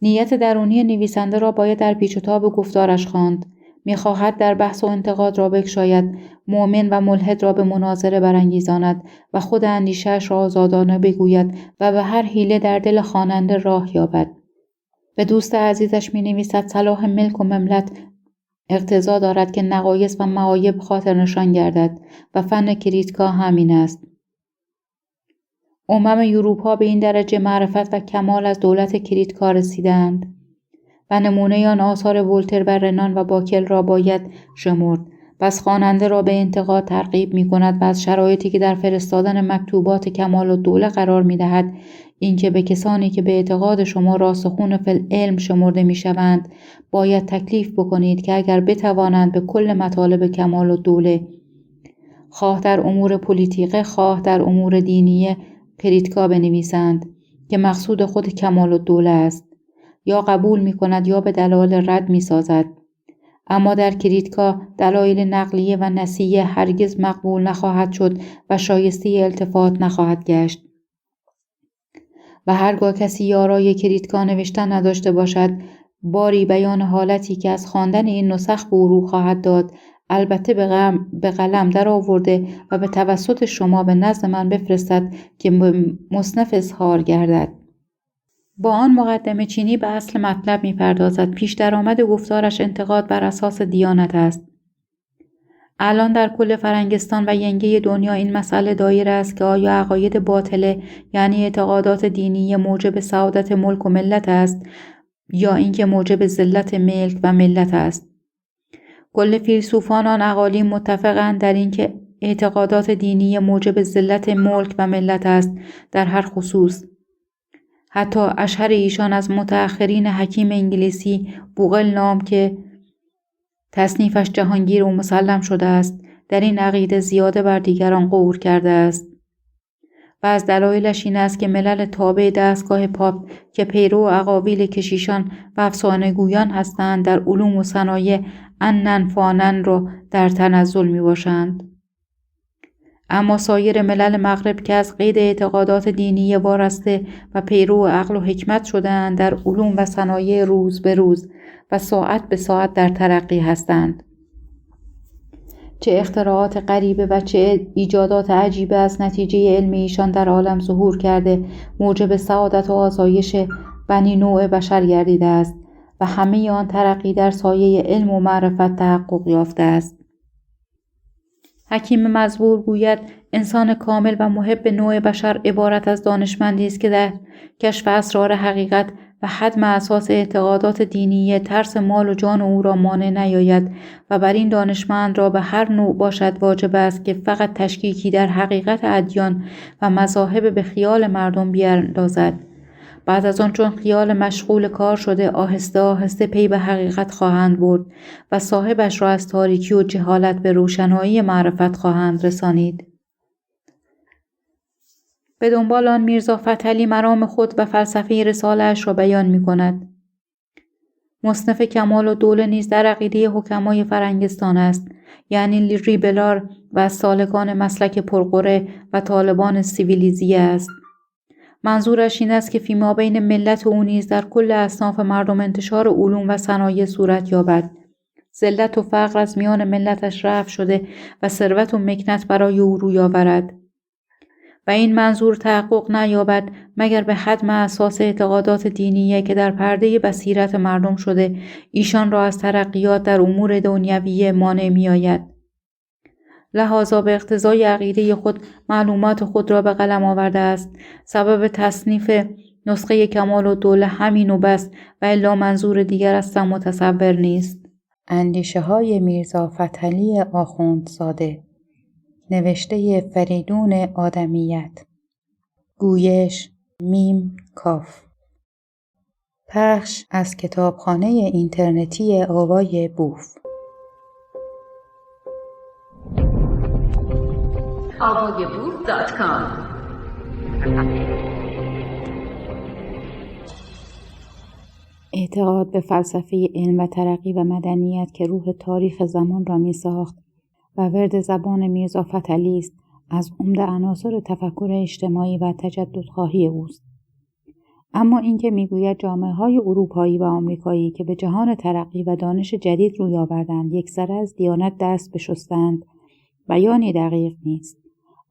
Speaker 1: نیت درونی نویسنده را باید در پیچ و تاب گفتارش خواند. می‌خواهد در بحث و انتقاد را بگشاید، مؤمن و ملحد را به مناظره برانگیزاند و خود اندیشه‌اش را آزادانه بگوید و به هر حیله در دل خواننده راه یابد. به دوست عزیزش می‌نویسد صلاح ملک و مملت اقتضا دارد که نقایص و معایب خاطر نشان گردد و فن کریتکا همین است. اروپا به این درجه معرفت و کمال از دولت کریتکا رسیدند و نمونه آن آثار ولتر و رنان و باکل را باید شمرد. پس خواننده را به انتقاد ترغیب می کند و از شرایطی که در فرستادن مکتوبات کمال الدوله قرار می دهد اینکه به کسانی که به اعتقاد شما راسخون فی العلم شمرده می شوند باید تکلیف بکنید که اگر بتوانند به کل مطالب کمال الدوله خواه در امور پلیتیقه خواه در امور دینیه کریتکا بنویسند که مقصود خود کمال الدوله است، یا قبول می کند یا به دلایل رد می سازد. اما در کریتکا دلایل نقلیه و نسیه هرگز مقبول نخواهد شد و شایسته التفات نخواهد گشت. و هرگاه کسی یارای کریتکا نوشتن نداشته باشد، باری بیان حالتی که از خواندن این نسخ به او خواهد داد، البته به قلم در آورده و به توسط شما به نزد من بفرستد که مصنف اظهار گردد. با آن مقدمه چینی به اصل مطلب می پردازد. پیش درآمد گفتارش انتقاد بر اساس دیانت است. الان در کل فرنگستان و ینگه دنیا این مسئله دایر است که آیا عقاید باطله یعنی اعتقادات دینی موجب سعادت ملک و ملت است یا اینکه موجب ذلت ملک و ملت است. کل فیلسوفان آن اقالیم متفقند در اینکه اعتقادات دینی موجب ذلت ملک و ملت است در هر خصوص. حتی اشهر ایشان از متأخرین حکیم انگلیسی بوغل نام که تصنیفش جهانگیر و مسلم شده است در این عقیده زیاده بر دیگران غور کرده است و از دلایلش این است که ملل تابع دستگاه پاپ که پیرو اقاویل کشیشان و افسانه‌گویان هستند در علوم و صنایع انن فانن را در تنزل می باشند. اما سایر ملل مغرب که از قید اعتقادات دینی وارسته و پیرو عقل و حکمت شده‌اند در علوم و صنایع روز به روز و ساعت به ساعت در ترقی هستند. چه اختراعات غریبه و چه ایجادات عجیبه از نتیجه علم ایشان در عالم ظهور کرده موجب سعادت و آسایش بنی نوع بشر گردیده است و همه آن ترقی در سایه علم و معرفت تحقق یافته است. حکیم مزبور گوید انسان کامل و محب نوع بشر عبارت از دانشمندی است که در کشف اسرار حقیقت و حدم اساس اعتقادات دینی ترس مال و جان او را مانع نیاید و بر این دانشمند را به هر نوع باشد واجب است که فقط تشکیکی در حقیقت ادیان و مذاهب به خیال مردم بیاندازد. بعد از آن چون خیال مشغول کار شده آهسته آهسته پی به حقیقت خواهند برد و صاحبش را از تاریکی و جهالت به روشنایی معرفت خواهند رسانید. به دنبال آن میرزا فتحعلی مرام خود و فلسفه رساله‌اش را بیان می کند. مصنف کمال الدوله نیز در عقیده حکمای فرنگستان است، یعنی ریبلار و از سالکان مسلک پرقره و طالبان سیویلیزیه است. منظورش این است که فیما بین ملت او نیز در کل اصناف مردم انتشار علوم و صنایع صورت یابد. ذلت و فقر از میان ملتش رفع شده و ثروت و مکنت برای او روی آورد. و این منظور تحقق نیابد مگر به حدم اساس اعتقادات دینیه که در پرده بصیرت مردم شده ایشان را از ترقیات در امور دنیویه مانع می آید. لحاظا به اقتضای عقیده خود معلومات خود را به قلم آورده است. سبب تصنیف نسخه کمال الدوله همین و بس و الا منظور دیگر اصلا متصور نیست.
Speaker 2: اندیشه‌های میرزا فتحعلی آخوندزاده. نوشته فریدون آدمیت. گویش میم کاف. پخش از کتابخانه اینترنتی آوای بوف.
Speaker 1: avayaboof.com. اعتقاد به فلسفه علم و ترقی و مدنیت که روح تاریخ زمان را می ساخت و ورد زبان میرزا فتحعلی است، از عمده عناصر تفکر اجتماعی و تجددخواهی اوست. اما اینکه میگوید جامعه‌های اروپایی و آمریکایی که به جهان ترقی و دانش جدید روی آوردند یکسره از دیانت دست بشستند، بیانی دقیق نیست.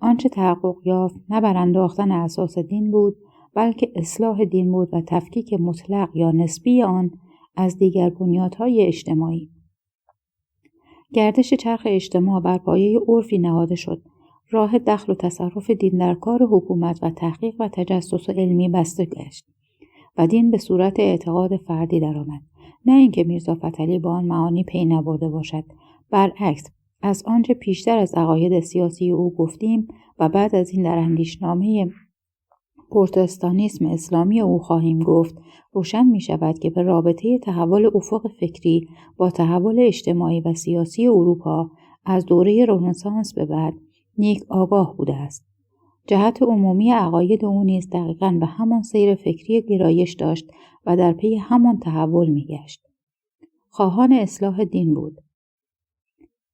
Speaker 1: آنچه تحقق یافت نه برانداختن اساس دین بود، بلکه اصلاح دین بود و تفکیک مطلق یا نسبی آن از دیگر بنیادهای اجتماعی. گردش چرخ اجتماع بر پایه عرفی نهاده شد. راه دخل و تصرف دین در کار حکومت و تحقیق و تجسس علمی بسته گشت و دین به صورت اعتقاد فردی درآمد. نه اینکه میرزا فتحعلی با آن معانی پی نبرده باشد، برعکس از آنچه پیشتر از عقاید سیاسی او گفتیم و بعد از این در اندیشنامه پروتستانیسم اسلامی او خواهیم گفت، روشن می شود که به رابطه تحول افق فکری با تحول اجتماعی و سیاسی اروپا از دوره رنسانس به بعد نیک آگاه بوده است. جهت عمومی عقاید او نیز دقیقاً به همان سیر فکری گرایش داشت و در پی همان تحول می گشت. خواهان اصلاح دین بود.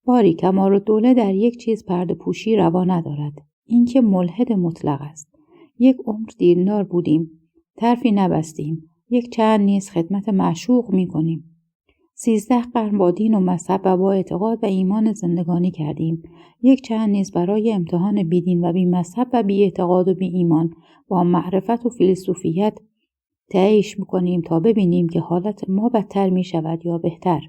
Speaker 1: باری کمال‌الدوله در یک چیز پرده پوشی روا ندارد، اینکه ملحد مطلق است. یک عمر دیندار بودیم، طرفی نبستیم، یک چند نیز خدمت معشوق می کنیم. 13 قرن با دین و مذهب و با اعتقاد و ایمان زندگانی کردیم. یک چند نیز برای امتحان بیدین و بی مذهب و بی اعتقاد و بی ایمان با معرفت و فیلسوفیت تعیش میکنیم تا ببینیم که حالت ما بدتر می شود یا بهتر.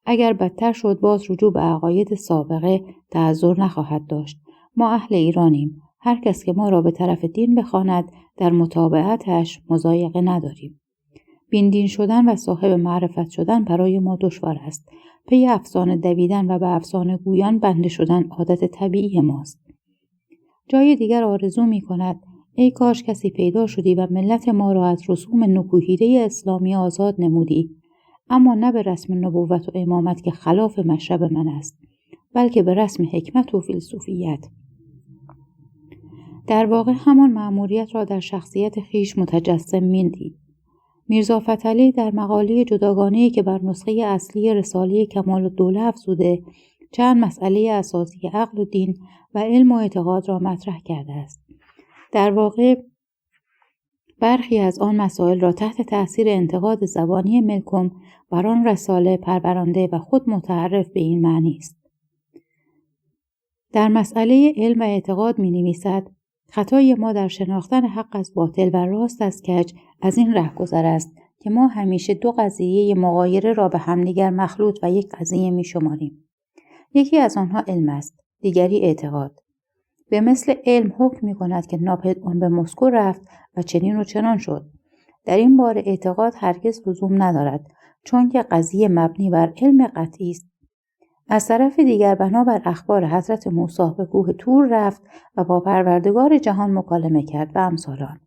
Speaker 1: اگر بدتر شد باز رجوع به عقاید سابقه تعذر نخواهد داشت. ما اهل ایرانیم. هر کس که ما را به طرف دین بخواند در متابعتش مضایقه نداریم. بین دین شدن و صاحب معرفت شدن برای ما دشوار است. پی افسانه دویدن و به افسانه گویان بنده شدن عادت طبیعی ماست. جای دیگر آرزو می کند ای کاش کسی پیدا شدی و ملت ما را از رسوم نکوهیده اسلامی آزاد نمودی، اما نه به رسم نبوت و امامت که خلاف مشرب من است، بلکه به رسم حکمت و فیلسوفیت. در واقع همان مأموریت را در شخصیت خیش متجسم می‌دید. میرزا فتحعلی در مقاله جداگانه‌ای که بر نسخه اصلی رساله کمال‌الدوله افزوده، چند مسئله اساسی عقل و دین و علم و اعتقاد را مطرح کرده است. در واقع برخی از آن مسائل را تحت تأثیر انتقاد زبانی ملکم بر آن رساله پرورانده و خود متعرف به این معنی است. در مسئله علم و اعتقاد می‌نویسد: خطای ما در شناختن حق از باطل و راست از کج از این رهگذر است که ما همیشه دو قضیه مغایر را به همدیگر مخلوط و یک قضیه می‌شماریم. یکی از آنها علم است، دیگری اعتقاد. به مثل علم حکم می‌کند که ناپلئون به مسکو رفت و چنین و چنان شد. در این باره اعتقاد هرگز لزوم ندارد، چون که قضیه مبنی بر علم قطعی است. از طرف دیگر بنابر اخبار حضرت موسی به کوه طور رفت و با پروردگار جهان مکالمه کرد و امثال آن.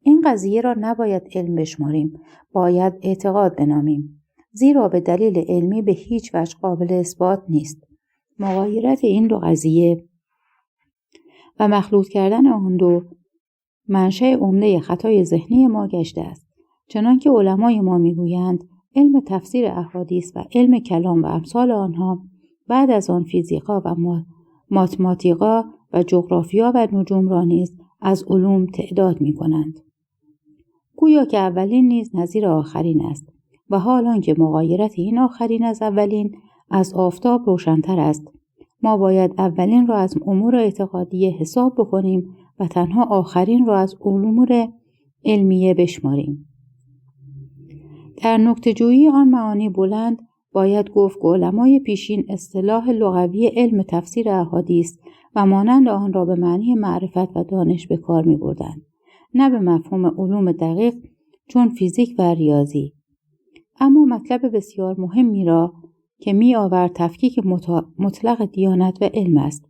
Speaker 1: این قضیه را نباید علم بشماریم، باید اعتقاد بنامیم، زیرا به دلیل علمی به هیچ وجه قابل اثبات نیست. مغایرت این دو قضیه و مخلوط کردن آن دو منشأ عمده خطای ذهنی ما گشته است. چنانکه علمای ما میگویند علم تفسیر احادیث و علم کلام و امثال آنها بعد از آن فیزیقا و ماتماتیقا و جغرافیا و نجوم را نیز از علوم تعداد می کنند. گویا که اولین نیز نظیر آخرین است و حال آنکه مغایرت این آخرین از اولین از آفتاب روشن‌تر است. ما باید اولین را از امور اعتقادیه حساب بکنیم و تنها آخرین را از امور علمیه بشماریم. در نکته‌جویی آن معانی بلند باید گفت که علمای پیشین اصطلاح لغوی علم تفسیر احادیث و مانند آن را به معنی معرفت و دانش به کار می بردند، نه به مفهوم علوم دقیق چون فیزیک و ریاضی.
Speaker 2: اما مطلب بسیار مهمی را که می آورد تفکیک مطلق دیانت و علم است.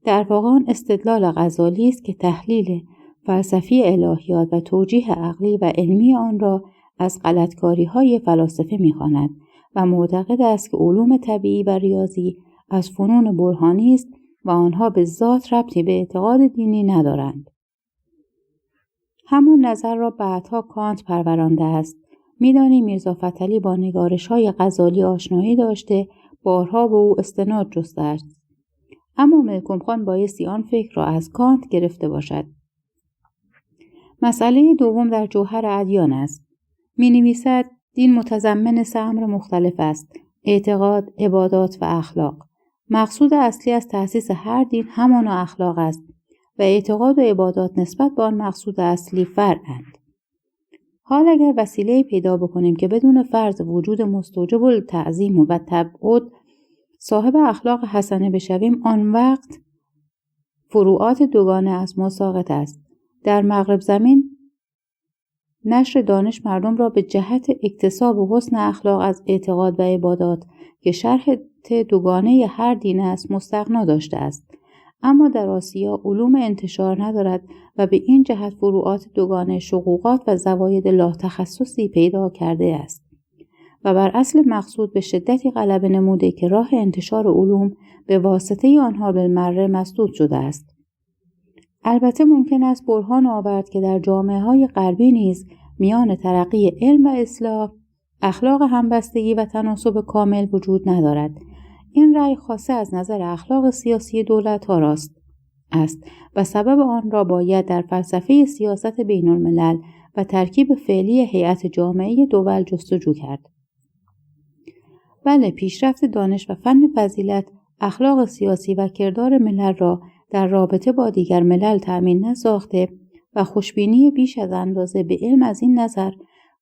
Speaker 2: در واقع آن استدلال غزالی است که تحلیل فلسفی الهیات و توجیه عقلی و علمی آن را از غلطکاری‌های فلاسفه می‌خواند و معتقد است که علوم طبیعی و ریاضی از فنون برهانی است و آنها به ذات ربطی به اعتقاد دینی ندارند. همان نظر را بعدها کانت پرورانده است. می‌دانیم میرزا فتحعلی با نگارش‌های غزالی آشنایی داشته، بارها به او استناد جسته است. اما ملکم خان بایستی آن فکر را از کانت گرفته باشد. مسئله دوم در جوهر ادیان است. می‌نویسد دین متضمن سه امر مختلف است: اعتقاد، عبادات و اخلاق. مقصود اصلی از تأسیس هر دین همان اخلاق است و اعتقاد و عبادات نسبت به آن مقصود اصلی فرعند. حال اگر وسیله پیدا بکنیم که بدون فرض وجود مستوجب التعظیم و تبعد صاحب اخلاق حسنه بشویم، آن وقت فروعات دوگانه از ما ساقط است. در مغرب زمین نشر دانش مردم را به جهت اکتساب و حسن اخلاق از اعتقاد و عبادات که شرح دوگانه هر دین است مستغنا داشته است. اما در آسیا علوم انتشار ندارد و به این جهت فروعات دوگانه شقوقات و زواید لاتخصصی پیدا کرده است و بر اصل مقصود به شدتی غلبه نموده که راه انتشار علوم به واسطه آنها بالمره مسدود شده است. البته ممکن است برهان آورد که در جامعه‌های غربی نیز میان ترقی علم و اصلاح اخلاق همبستگی و تناسب کامل وجود ندارد. این رأی خاصه از نظر اخلاق سیاسی دولت‌ها راست است و سبب آن را باید در فلسفه سیاست بین الملل و ترکیب فعلی هیئت جامعه دول جستجو کرد. بله، پیشرفت دانش و فن فضیلت اخلاق سیاسی و کردار ملل را در رابطه با دیگر ملل تأمین نساخته و خوشبینی بیش از اندازه به علم از این نظر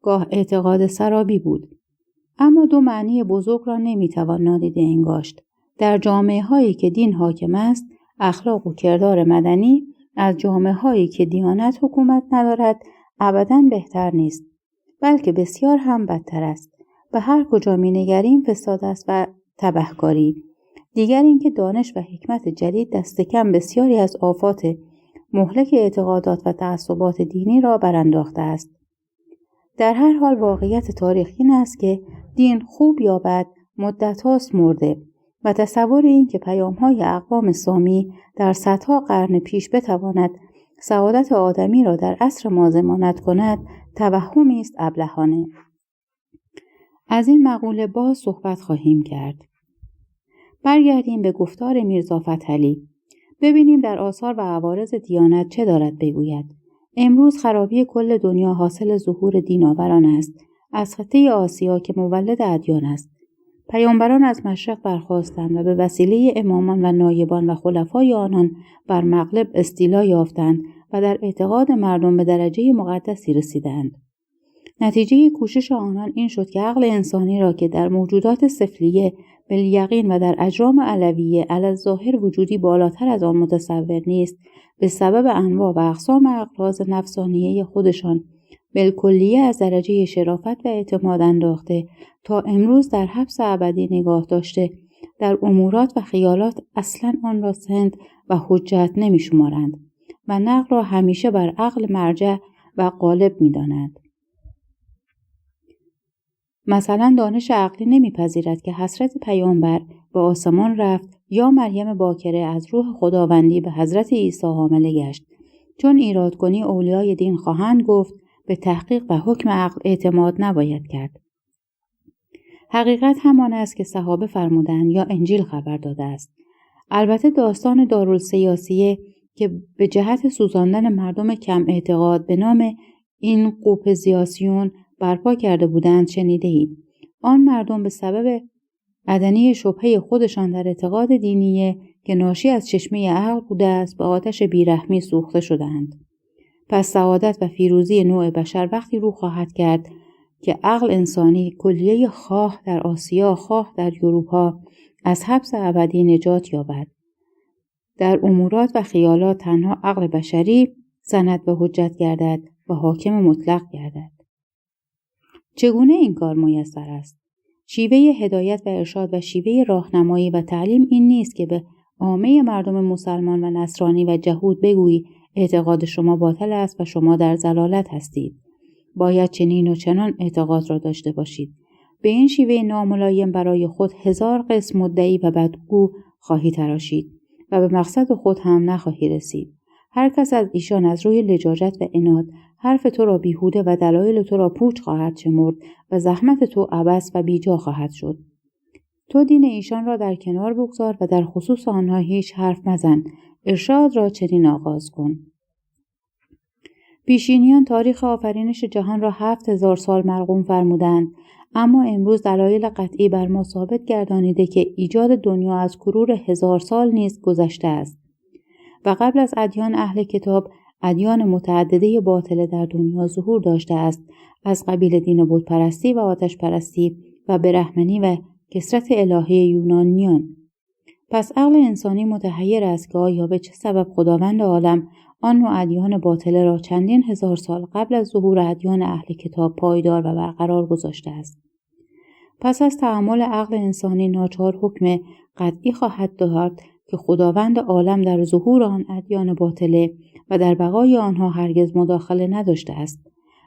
Speaker 2: گاه اعتقاد سرابی بود. اما دو معنی بزرگ را نمیتوان نادیده انگاشت. در جامعه هایی که دین حاکم است، اخلاق و کردار مدنی از جامعه هایی که دیانت حکومت ندارد ابداً بهتر نیست، بلکه بسیار هم بدتر است. به هر کجا می نگریم فساد است و تبهکاری. دیگر اینکه دانش و حکمت جدید دست کم بسیاری از آفات مهلک اعتقادات و تعصبات دینی را برانداخته است. در هر حال واقعیت تاریخی این است که دین خوب یا بد مدت هاست مرده و تصور این که پیام‌های اقوام سامی در صدها قرن پیش بتواند سعادت آدمی را در عصر ما ضمانت کند توهمی است ابلهانه. از این مقوله باز صحبت خواهیم کرد. برگردیم به گفتار میرزا فتحعلی. ببینیم در آثار و عوارض دیانت چه دارد بگوید. امروز خرابی کل دنیا حاصل ظهور دیناوران است، از خطه آسیا که مولد ادیان است. پیامبران از مشرق برخاستند و به وسیله امامان و نایبان و خلفای آنان بر مغرب استیلا یافتند و در اعتقاد مردم به درجه مقدسی رسیدند. نتیجه کوشش آنان این شد که عقل انسانی را که در موجودات سفلیه بالیقین و در اجرام علویه علی الظاهر وجودی بالاتر از آن متصور نیست، به سبب انواع و اقسام اغراض نفسانیه خودشان بالکلیه از درجه شرافت و اعتماد انداخته تا امروز در حبس ابدی نگاه داشته، در امورات و خیالات اصلا آن را سند و حجت نمی شمارند و نقل را همیشه بر عقل مرجع و غالب می دانند. مثلا دانش عقلی نمیپذیرد که حضرت پیامبر به آسمان رفت یا مریم باکره از روح خداوندی به حضرت عیسی حامله گشت، چون ایراد کنی اولیای دین خواهند گفت به تحقیق و حکم عقل اعتماد نباید کرد. حقیقت همان است که صحابه فرمودند یا انجیل خبر داده است. البته داستان دارالسیاسیه که به جهت سوزاندن مردم کم اعتقاد به نام این قوپزیاسیون برپا کرده بودند شنیده اید. آن مردم به سبب عدنی شبهه خودشان در اعتقاد دینیه که ناشی از چشمه عقل بوده است به آتش بیرحمی سوخته شدند. پس سعادت و پیروزی نوع بشر وقتی رو خواهد کرد که عقل انسانی کلیه خواه در آسیا خواه در اروپا از حبس ابدی نجات یابد. در امورات و خیالات تنها عقل بشری سند و حجت گردد و حاکم مطلق گردد. چگونه این کار میسر است؟ شیوه هدایت و ارشاد و شیوه راهنمایی و تعلیم این نیست که به عامه مردم مسلمان و نصرانی و جهود بگویی اعتقاد شما باطل است و شما در ضلالت هستید. باید چنین و چنان اعتقاد را داشته باشید. به این شیوه ناملایم برای خود 1000 قسم مدعی و بدگو خواهی تراشید و به مقصد خود هم نخواهی رسید. هر کس از ایشان از روی لجاجت و عناد حرف تو را بیهوده و دلایل تو را پوچ خواهد شمرد و زحمت تو عبث و بیجا خواهد شد. تو دین ایشان را در کنار بگذار و در خصوص آنها هیچ حرف مزن. ارشاد را چنین آغاز کن: پیشینیان تاریخ آفرینش جهان را 7000 سال مرقوم فرمودند، اما امروز دلایل قطعی بر ما ثابت گردانیده که ایجاد دنیا از کرور 1000 سال نیز گذشته است و قبل از ادیان اهل کتاب ادیان متعدده باطله در دنیا ظهور داشته است، از قبیل دین بت پرستی و آتش پرستی و برهمنی و کثرت الهه یونانیان. پس عقل انسانی متحیر است که آیا به چه سبب خداوند عالم آن نوع ادیان باطله را چندین 1000 سال قبل از ظهور ادیان اهل کتاب پایدار و برقرار گذاشته است. پس از تأمل عقل انسانی ناچار حکم قطعی خواهد داد که خداوند عالم در ظهور آن ادیان باطله و در بقای آنها هرگز مداخله نداشته است،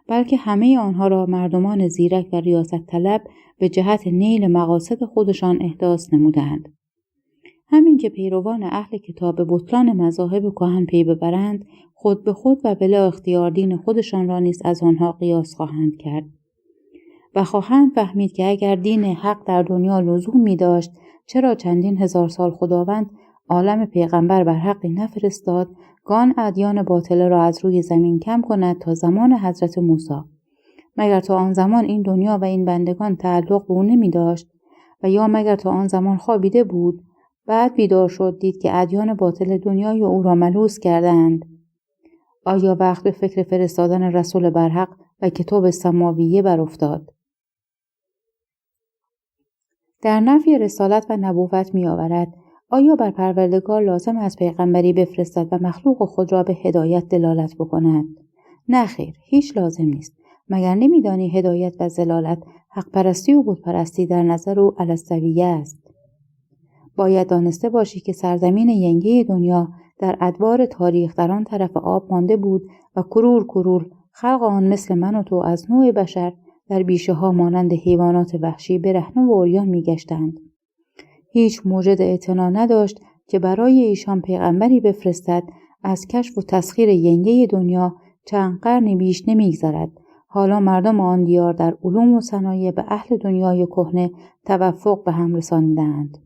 Speaker 2: بلکه همه آنها را مردمان زیرک و ریاست طلب به جهت نیل مقاصد خودشان احداث نمودند. همین که پیروان اهل کتاب به بطلان مذاهب کهن پی ببرند، خود به خود و بلا اختیار دین خودشان را نیز از آنها قیاس خواهند کرد و خواهند فهمید که اگر دین حق در دنیا لزوم می داشت، چرا چندین 1000 سال خداوند عالم پیغمبر بر حقی نفرستاد که آن ادیان باطله را از روی زمین کم کند تا زمان حضرت موسی؟ مگر تا آن زمان این دنیا و این بندگان تعلق به او نمی داشت؟ و یا مگر تا آن زمان خوابیده بود؟ بعد بیدار شد، دید که ادیان باطل دنیای او را ملوث کردند. آیا وقت به فکر فرستادن رسول برحق و کتاب سماویه برافتاد؟ در نفی رسالت و نبوت می آورد: آیا بر پروردگار لازم است پیغمبری بفرستد و مخلوق خود را به هدایت دلالت بکند؟ نه خیر، هیچ لازم نیست. مگر نمی‌دانی هدایت و ضلالت، حق پرستی و بت پرستی در نظر او علی السویه است؟ باید دانسته باشی که سرزمین ینگه دنیا در ادوار تاریخ در آن طرف آب مانده بود و کرور خلق آن مثل من و تو از نوع بشر در بیشه ها مانند حیوانات وحشی برهنه و عریان می‌گشتند. هیچ موجد اعتنا نداشت که برای ایشان پیغمبری بفرستد. از کشف و تسخیر ینگه دنیا چند قرنی بیش نمی‌گذرد. حالا مردم آن دیار در علوم و صنایع به اهل دنیای کهنه توفق به هم رسانیدند.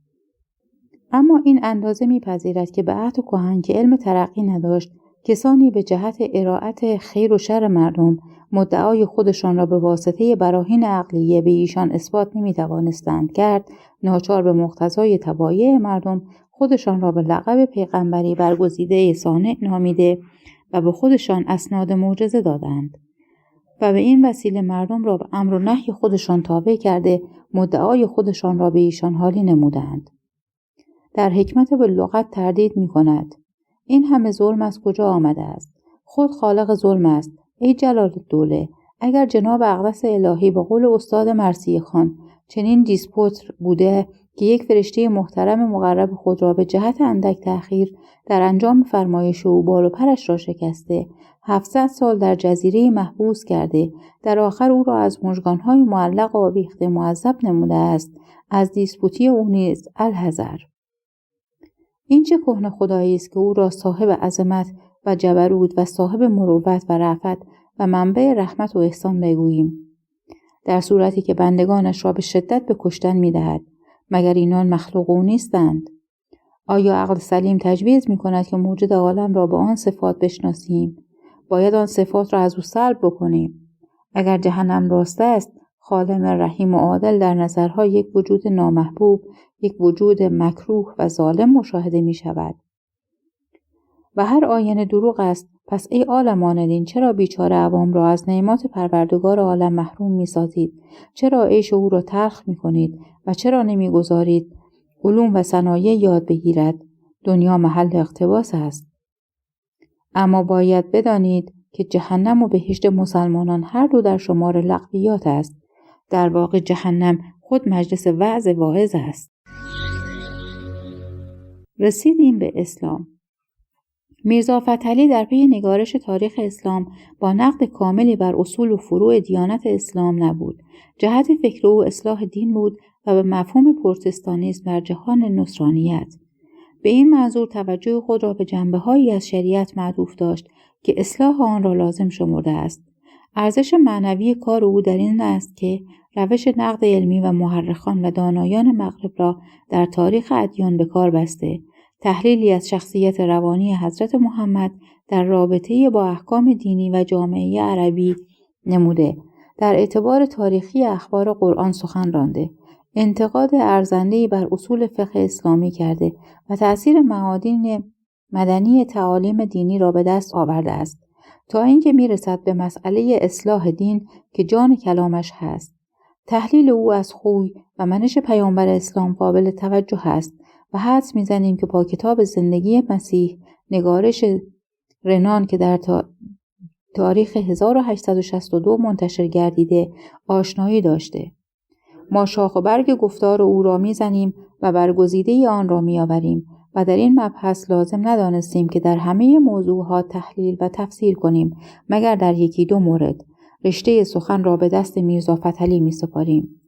Speaker 2: اما این اندازه می‌پذیرد که به عهد کهن که علم ترقی نداشت، کسانی به جهت ارائت خیر و شر مردم مدعای خودشان را به واسطه براهین عقلیه به ایشان اثبات نمی‌توانستند کرد، ناچار به مقتضای طبایع مردم خودشان را به لقب پیغمبری برگزیده صانع نامیده و به خودشان اسناد معجزه دادند و به این وسیله مردم را به امر و نهی خودشان تابع کرده مدعای خودشان را به ایشان حالی نمودند. در حکمت به لغت تردید می کند. این همه ظلم از کجا آمده است؟ خود خالق ظلم است. ای جلال الدوله، اگر جناب اقدس الهی به قول استاد مرثیه خان چنین دیسپوت بوده که یک فرشته محترم مقرب خود را به جهت اندک تأخیر در انجام فرمایش او بال و پرش را شکسته، 700 سال در جزیره محبوس کرده، در آخر او را از مژگان‌های معلق و آویخته معذب نموده است، از دیسپوتی او نیز الحذر. این چه کهنه خدایی است که او را صاحب عظمت و جبروت و صاحب مروت و رأفت و منبع رحمت و احسان بگوییم، در صورتی که بندگانش را به شدت به کشتن می‌دهد؟ مگر اینان مخلوق او نیستند؟ آیا عقل سلیم تجویز می‌کند که موجود عالم را به آن صفات بشناسیم؟ باید آن صفات را از او سلب بکنیم. اگر جهنم راست است، خالق رحیم و عادل در نظرها یک وجود نامحبوب، یک وجود مکروه و ظالم مشاهده می شود. و هر آینه دروغ است. پس ای عالمان دین، چرا بیچاره عوام را از نعمات پروردگار عالم محروم می سازید؟ چرا عیش او را تلخ می کنید و چرا نمی گذارید علوم و صنایع یاد بگیرد؟ دنیا محل اقتباس است. اما باید بدانید که جهنم و بهشت مسلمانان هر دو در شمار لغویات است. در واقع جهنم خود مجلس وعظ واعظ است. رسیدیم به اسلام. میرزا فتحعلی در پی نگارش تاریخ اسلام با نقد کاملی بر اصول و فروع دیانت اسلام نبود. جهت فکر او اصلاح دین بود و به مفهوم پروتستانیسم در جهان نصرانیت. به این منظور توجه خود را به جنبه‌هایی از شریعت معطوف داشت که اصلاح آن را لازم شمرده است. ارزش معنوی کار او در این است که روش نقد علمی و مورخان و دانایان مغرب را در تاریخ ادیان به کار بسته، تحلیلی از شخصیت روانی حضرت محمد در رابطه با احکام دینی و جامعه عربی نموده، در اعتبار تاریخی اخبار قرآن سخن رانده، انتقاد ارزنده‌ای بر اصول فقه اسلامی کرده و تأثیر معادن مدنی تعالیم دینی را به دست آورده است تا اینکه میرسد به مسئله اصلاح دین که جان کلامش هست. تحلیل او از خوی و منش پیامبر اسلام قابل توجه است و حدس میزنیم که با کتاب زندگی مسیح نگارش رنان که در تاریخ 1862 منتشر گردیده آشنایی داشته. ما شاخ و برگ گفتار او را میزنیم و برگزیده آن را میآوریم و در این مبحث لازم ندانستیم که در همه موضوعات تحلیل و تفسیر کنیم مگر در یکی دو مورد. رشته سخن را به دست میرزا فتحعلی می‌سپاریم.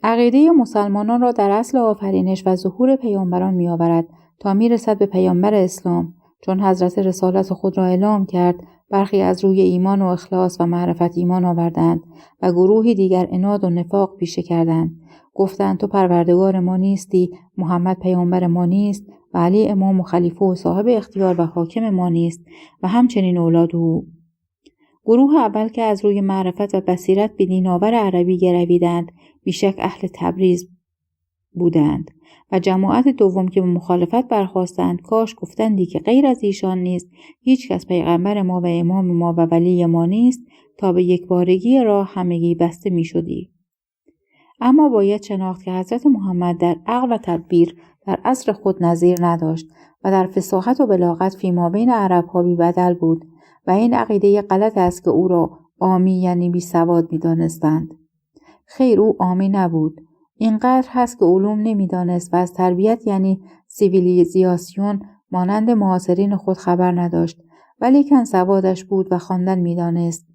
Speaker 2: عقیده مسلمانان را در اصل آفرینش و ظهور پیامبران می‌آورد تا میرسد به پیامبر اسلام. چون حضرت رسالت خود را اعلام کرد، برخی از روی ایمان و اخلاص و معرفت ایمان آوردند و گروهی دیگر عناد و نفاق پیشه کردند. گفتند تو پروردگار ما نیستی، محمد پیامبر ما نیست و علی امام و خلیفه و صاحب اختیار و حاکم ما نیست و همچنین اولاد او. گروه اول که از روی معرفت و بصیرت به دیناور عربی گرویدند بیشک اهل تبریز بودند و جماعت دوم که به مخالفت برخاستند کاش گفتندی که غیر از ایشان نیست هیچ کس پیغمبر ما و امام ما و ولی ما نیست تا به یکبارگی راه همگی بسته می شدی. اما باید شناخت که حضرت محمد در عقل و تدبیر در عصر خود نظیر نداشت و در فصاحت و بلاغت فیما بین عرب‌ها بی بدل بود و این عقیده غلط است که او را عامی یعنی بی سواد می دانستند. خیر او عامی نبود. اینقدر هست که علوم نمی دانست و از تربیت یعنی سیویلیزاسیون مانند معاصرین خود خبر نداشت، ولیکن سوادش بود و خواندن می دانست.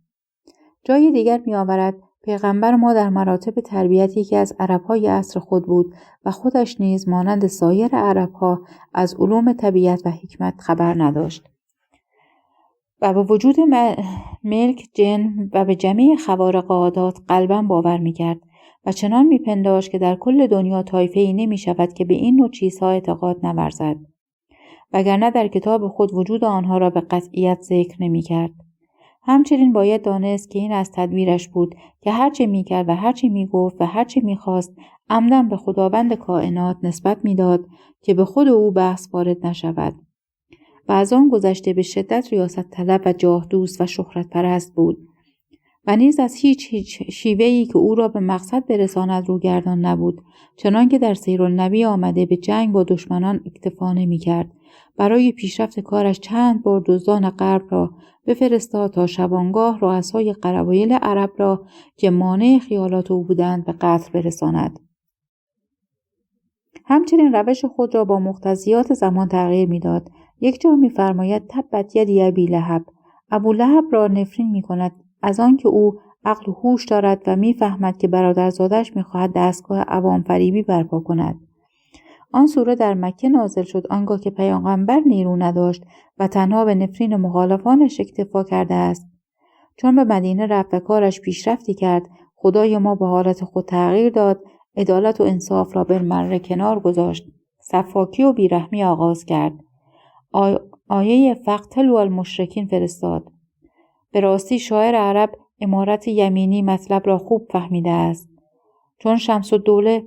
Speaker 2: جای دیگر می آورد پیغمبر ما در مراتب تربیت یکی از عرب‌های عصر خود بود و خودش نیز مانند سایر عرب‌ها از علوم طبیعت و حکمت خبر نداشت و به وجود ملک جن و به جمیع خوارق عادات قلباً باور می‌کرد و چنان می‌پنداشت که در کل دنیا طایفه‌ای نمی‌شود که به این نوع چیزها اعتقاد نورزد، وگرنه در کتاب خود وجود آنها را به قطعیت ذکر نمی‌کرد. همچنین باید دانست که این از تدبیرش بود که هرچه می‌کرد و هرچه می‌گفت و هرچه می‌خواست عمداً به خداوند کائنات نسبت می‌داد که به خود او بحث وارد نشود و از آن گذشته به شدت ریاست طلب و جاه دوست و شهرت پرست بود و نیز از هیچ شیوهی که او را به مقصد برساند روگردان نبود، چنان که در سیرالنبی آمده به جنگ با دشمنان اکتفا نمی‌کرد. برای پیشرفت کارش چند بار دزدان غرب را بفرستاد تا شبانگاه رؤسای قبایل عرب را که مانع خیالات او بودند به قتل برساند. همچنین روش خود را با مقتضیات زمان تغییر می‌داد. یک جا می‌فرماید تبت یدی ابی لهب. ابو لهب را نفرین می‌کند از آنکه او عقل و هوش دارد و می‌فهمد که برادرزادش می‌خواهد دستگاه عوام فریبی برپا کند. آن سوره در مکه نازل شد آنگاه که پیامبر نیرو نداشت و تنها به نفرین مخالفانش اکتفا کرده است. چون به مدینه رفت و کارش پیشرفتی کرد، خدای ما به حالت خود تغییر داد، عدالت و انصاف را بالمره کنار گذاشت، سفاکی و بیرحمی آغاز کرد. آیه فقتلوا المشرکین فرستاد. به راستی شاعر عرب امارت یمینی مطلب را خوب فهمیده است. چون شمس الدوله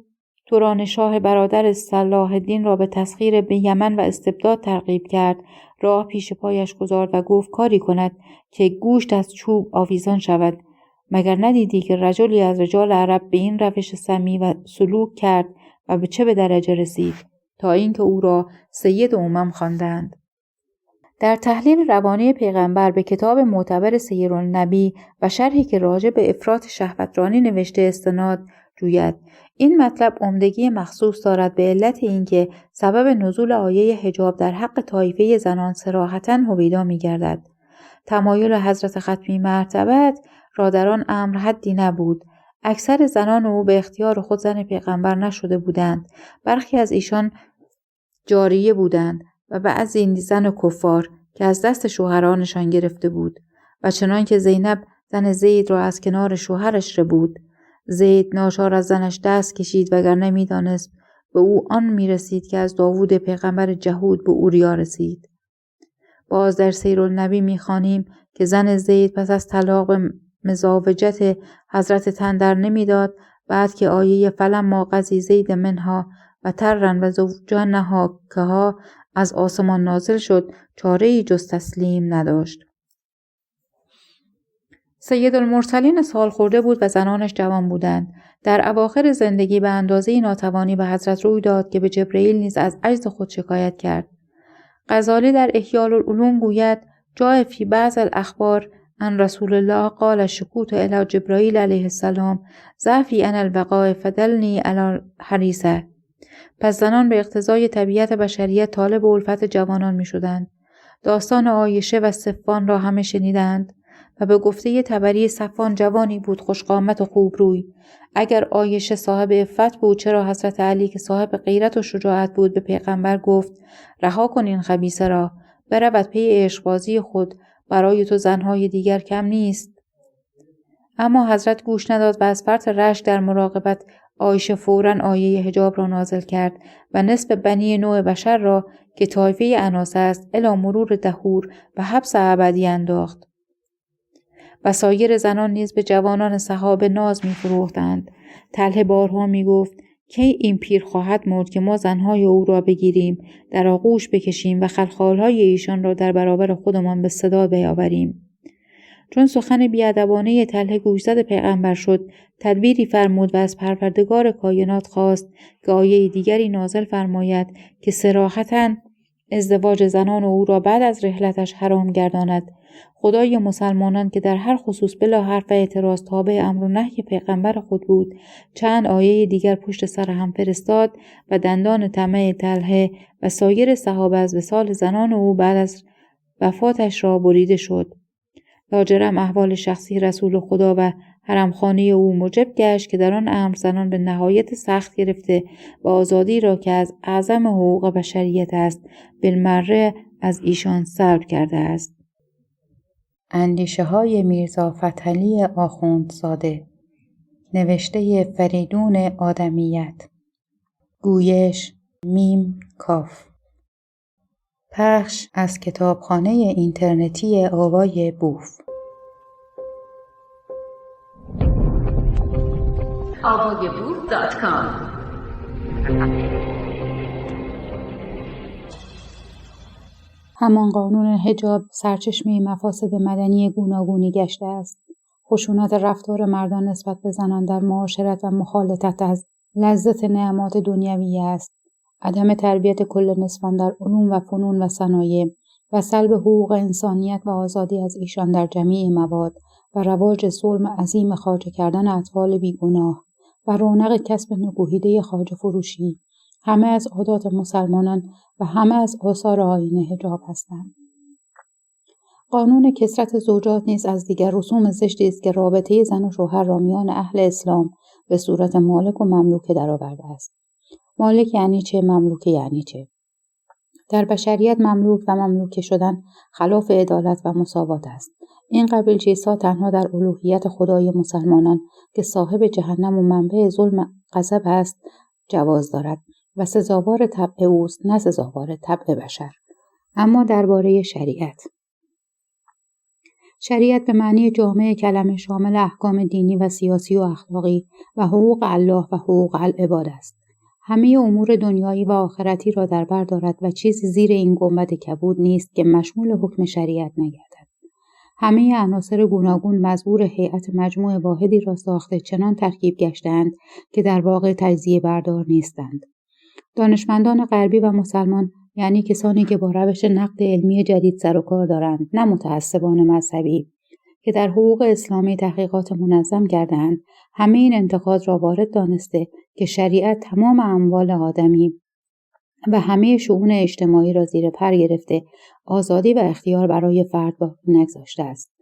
Speaker 2: تورانشاه برادر صلاح الدین را به تسخیر به یمن و استبداد ترغیب کرد، راه پیش پایش گذارد و گفت کاری کند که گوشت از چوب آویزان شود. مگر ندیدی که رجلی از رجال عرب به این روش سمی و سلوک کرد و به چه به درجه رسید تا اینکه او را سید امم خواندند. در تحلیل روانی پیغمبر به کتاب معتبر سیرالنبی و شرحی که راجع به افراط شهوترانی نوشته استناد جوید، این مطلب عمدگی مخصوص دارد به علت اینکه سبب نزول آیه حجاب در حق طایفه زنان صراحتاً هویدا می‌گردد. تمایل حضرت ختمی مرتبت را در آن امر حدی نبود. اکثر زنان او به اختیار خود زن پیغمبر نشده بودند. برخی از ایشان جاریه بودند و بعضی زن کفار که از دست شوهرانشان گرفته بود و چنان که زینب زن زید را از کنار شوهرش ربود. زید ناچار از زنش دست کشید وگرنه می‌دانست به او آن می‌رسید که از داوود پیغمبر جهود به اوریا رسید. باز در سیرالنبی می‌خوانیم که زن زید پس از طلاق به مزاوجت حضرت تن در نمی‌داد، بعد که آیه فلما قضی زید منها و ترن و زوجانها کها از آسمان نازل شد، چاره‌ای جز تسلیم نداشت. سید المرسلین سال خورده بود و زنانش جوان بودند. در اواخر زندگی به اندازه ناتوانی به حضرت روی داد که به جبرئیل نیز از عجز خود شکایت کرد. غزالی در احیاء العلوم گوید جاء فی بعض الاخبار ان رسول الله قال شکوت الی جبرائیل علیه السلام ضعفی عن الوقاء فدلنی علی الحریصه. پس زنان به اقتضای طبیعت بشریت طالب الفت جوانان می شدند. داستان عایشه و صفوان را همه شنیدند و به گفته طبری صفوان جوانی بود خوشقامت و خوب روی. اگر عایشه صاحب عفت بود چرا حضرت علی که صاحب غیرت و شجاعت بود به پیغمبر گفت رها کن این خبیثه را، برود پی عشقبازی خود، برای تو زنهای دیگر کم نیست. اما حضرت گوش نداد و از فرط رشک در مراقبت عایشه فوراً آیه حجاب را نازل کرد و نصف بنی نوع بشر را که طایفه اناث است الی مرور دهور و حبس ابدی انداخت. و سایر زنان نیز به جوانان صحابه ناز می‌فروختند. طلحه بارها می‌گفت کی این پیر خواهد مرد که ما زنهای او را بگیریم، در آغوش بکشیم و خلخالهای ایشان را در برابر خودمان به صدا بیاوریم. چون سخن بیادبانه طلحه گوشزد پیغمبر شد، تدبیری فرمود و از پروردگار کائنات خواست که آیه دیگری نازل فرماید که صراحتاً ازدواج زنان او را بعد از رحلتش حرام گرداند. خدای مسلمانان که در هر خصوص بلا حرف و اعتراض تابع امر و نهی پیغمبر خود بود، چند آیه دیگر پشت سر هم فرستاد و دندان طمع طلحه و سایر صحابه از وصال زنان او بعد از وفاتش را بریده شد. لاجرم احوال شخصی رسول خدا و حرمخانه او موجب گشت که در آن امر زنان به نهایت سخت گرفته و آزادی را که از اعظم حقوق بشریت است بالمره از ایشان سلب کرده است.
Speaker 1: اندیشه های میرزا فتحعلی آخوندزاده، نوشته فریدون آدمیت، گویش میم کاف، پخش از کتابخانه اینترنتی آوای بوف.
Speaker 3: avayaboof.com
Speaker 1: همان قانون حجاب سرچشمه مفاسد مدنی گوناگونی گشته است. خشونت رفتار مردان نسبت به زنان در معاشرت و مخالطت از لذت نعمات دنیوی است. عدم تربیت کل نسوان در علوم و فنون و صنایع و سلب حقوق انسانیت و آزادی از ایشان در جمیع مواد و رواج ظلم عظیم خواجه کردن اطفال بیگناه و رونق کسب نکوهیده خواجه فروشی، همه از عادات مسلمانان و همه از آثار آیین حجاب هستند. قانون کثرت زوجات نیز از دیگر رسوم زشتی است که رابطه زن و شوهر را میان اهل اسلام به صورت مالک و مملوکه درآورده است. مالک یعنی چه؟ مملوکه یعنی چه؟ در بشریت مملوک و مملوکه شدن خلاف عدالت و مساوات است. این قبیل چیزها تنها در الوهیت خدای مسلمانان که صاحب جهنم و منبع ظلم غضب است جواز دارد و سزاوار طبع اوست، نه سزاوار طبع بشر. اما درباره شریعت به معنی جامع کلمه شامل احکام دینی و سیاسی و اخلاقی و حقوق الله و حقوق العباد است. همه امور دنیایی و آخرتی را در بر دارد و چیزی زیر این گنبد کبود نیست که مشمول حکم شریعت نگردد. همه عناصر گوناگون مزبور هیئت مجموع واحدی را ساخته چنان ترکیب گشتند که در واقع تجزیه بردار نیستند. دانشمندان غربی و مسلمان
Speaker 2: یعنی کسانی که با روش نقد علمی جدید سر و کار دارند، نه متعصبان مذهبی که در حقوق اسلامی تحقیقات منظم کرده‌اند، همه این انتقاد را وارد دانسته که شریعت تمام اموال آدمی و همه شؤون اجتماعی را زیر پر گرفته، آزادی و اختیار برای فرد باقی نگذاشته است.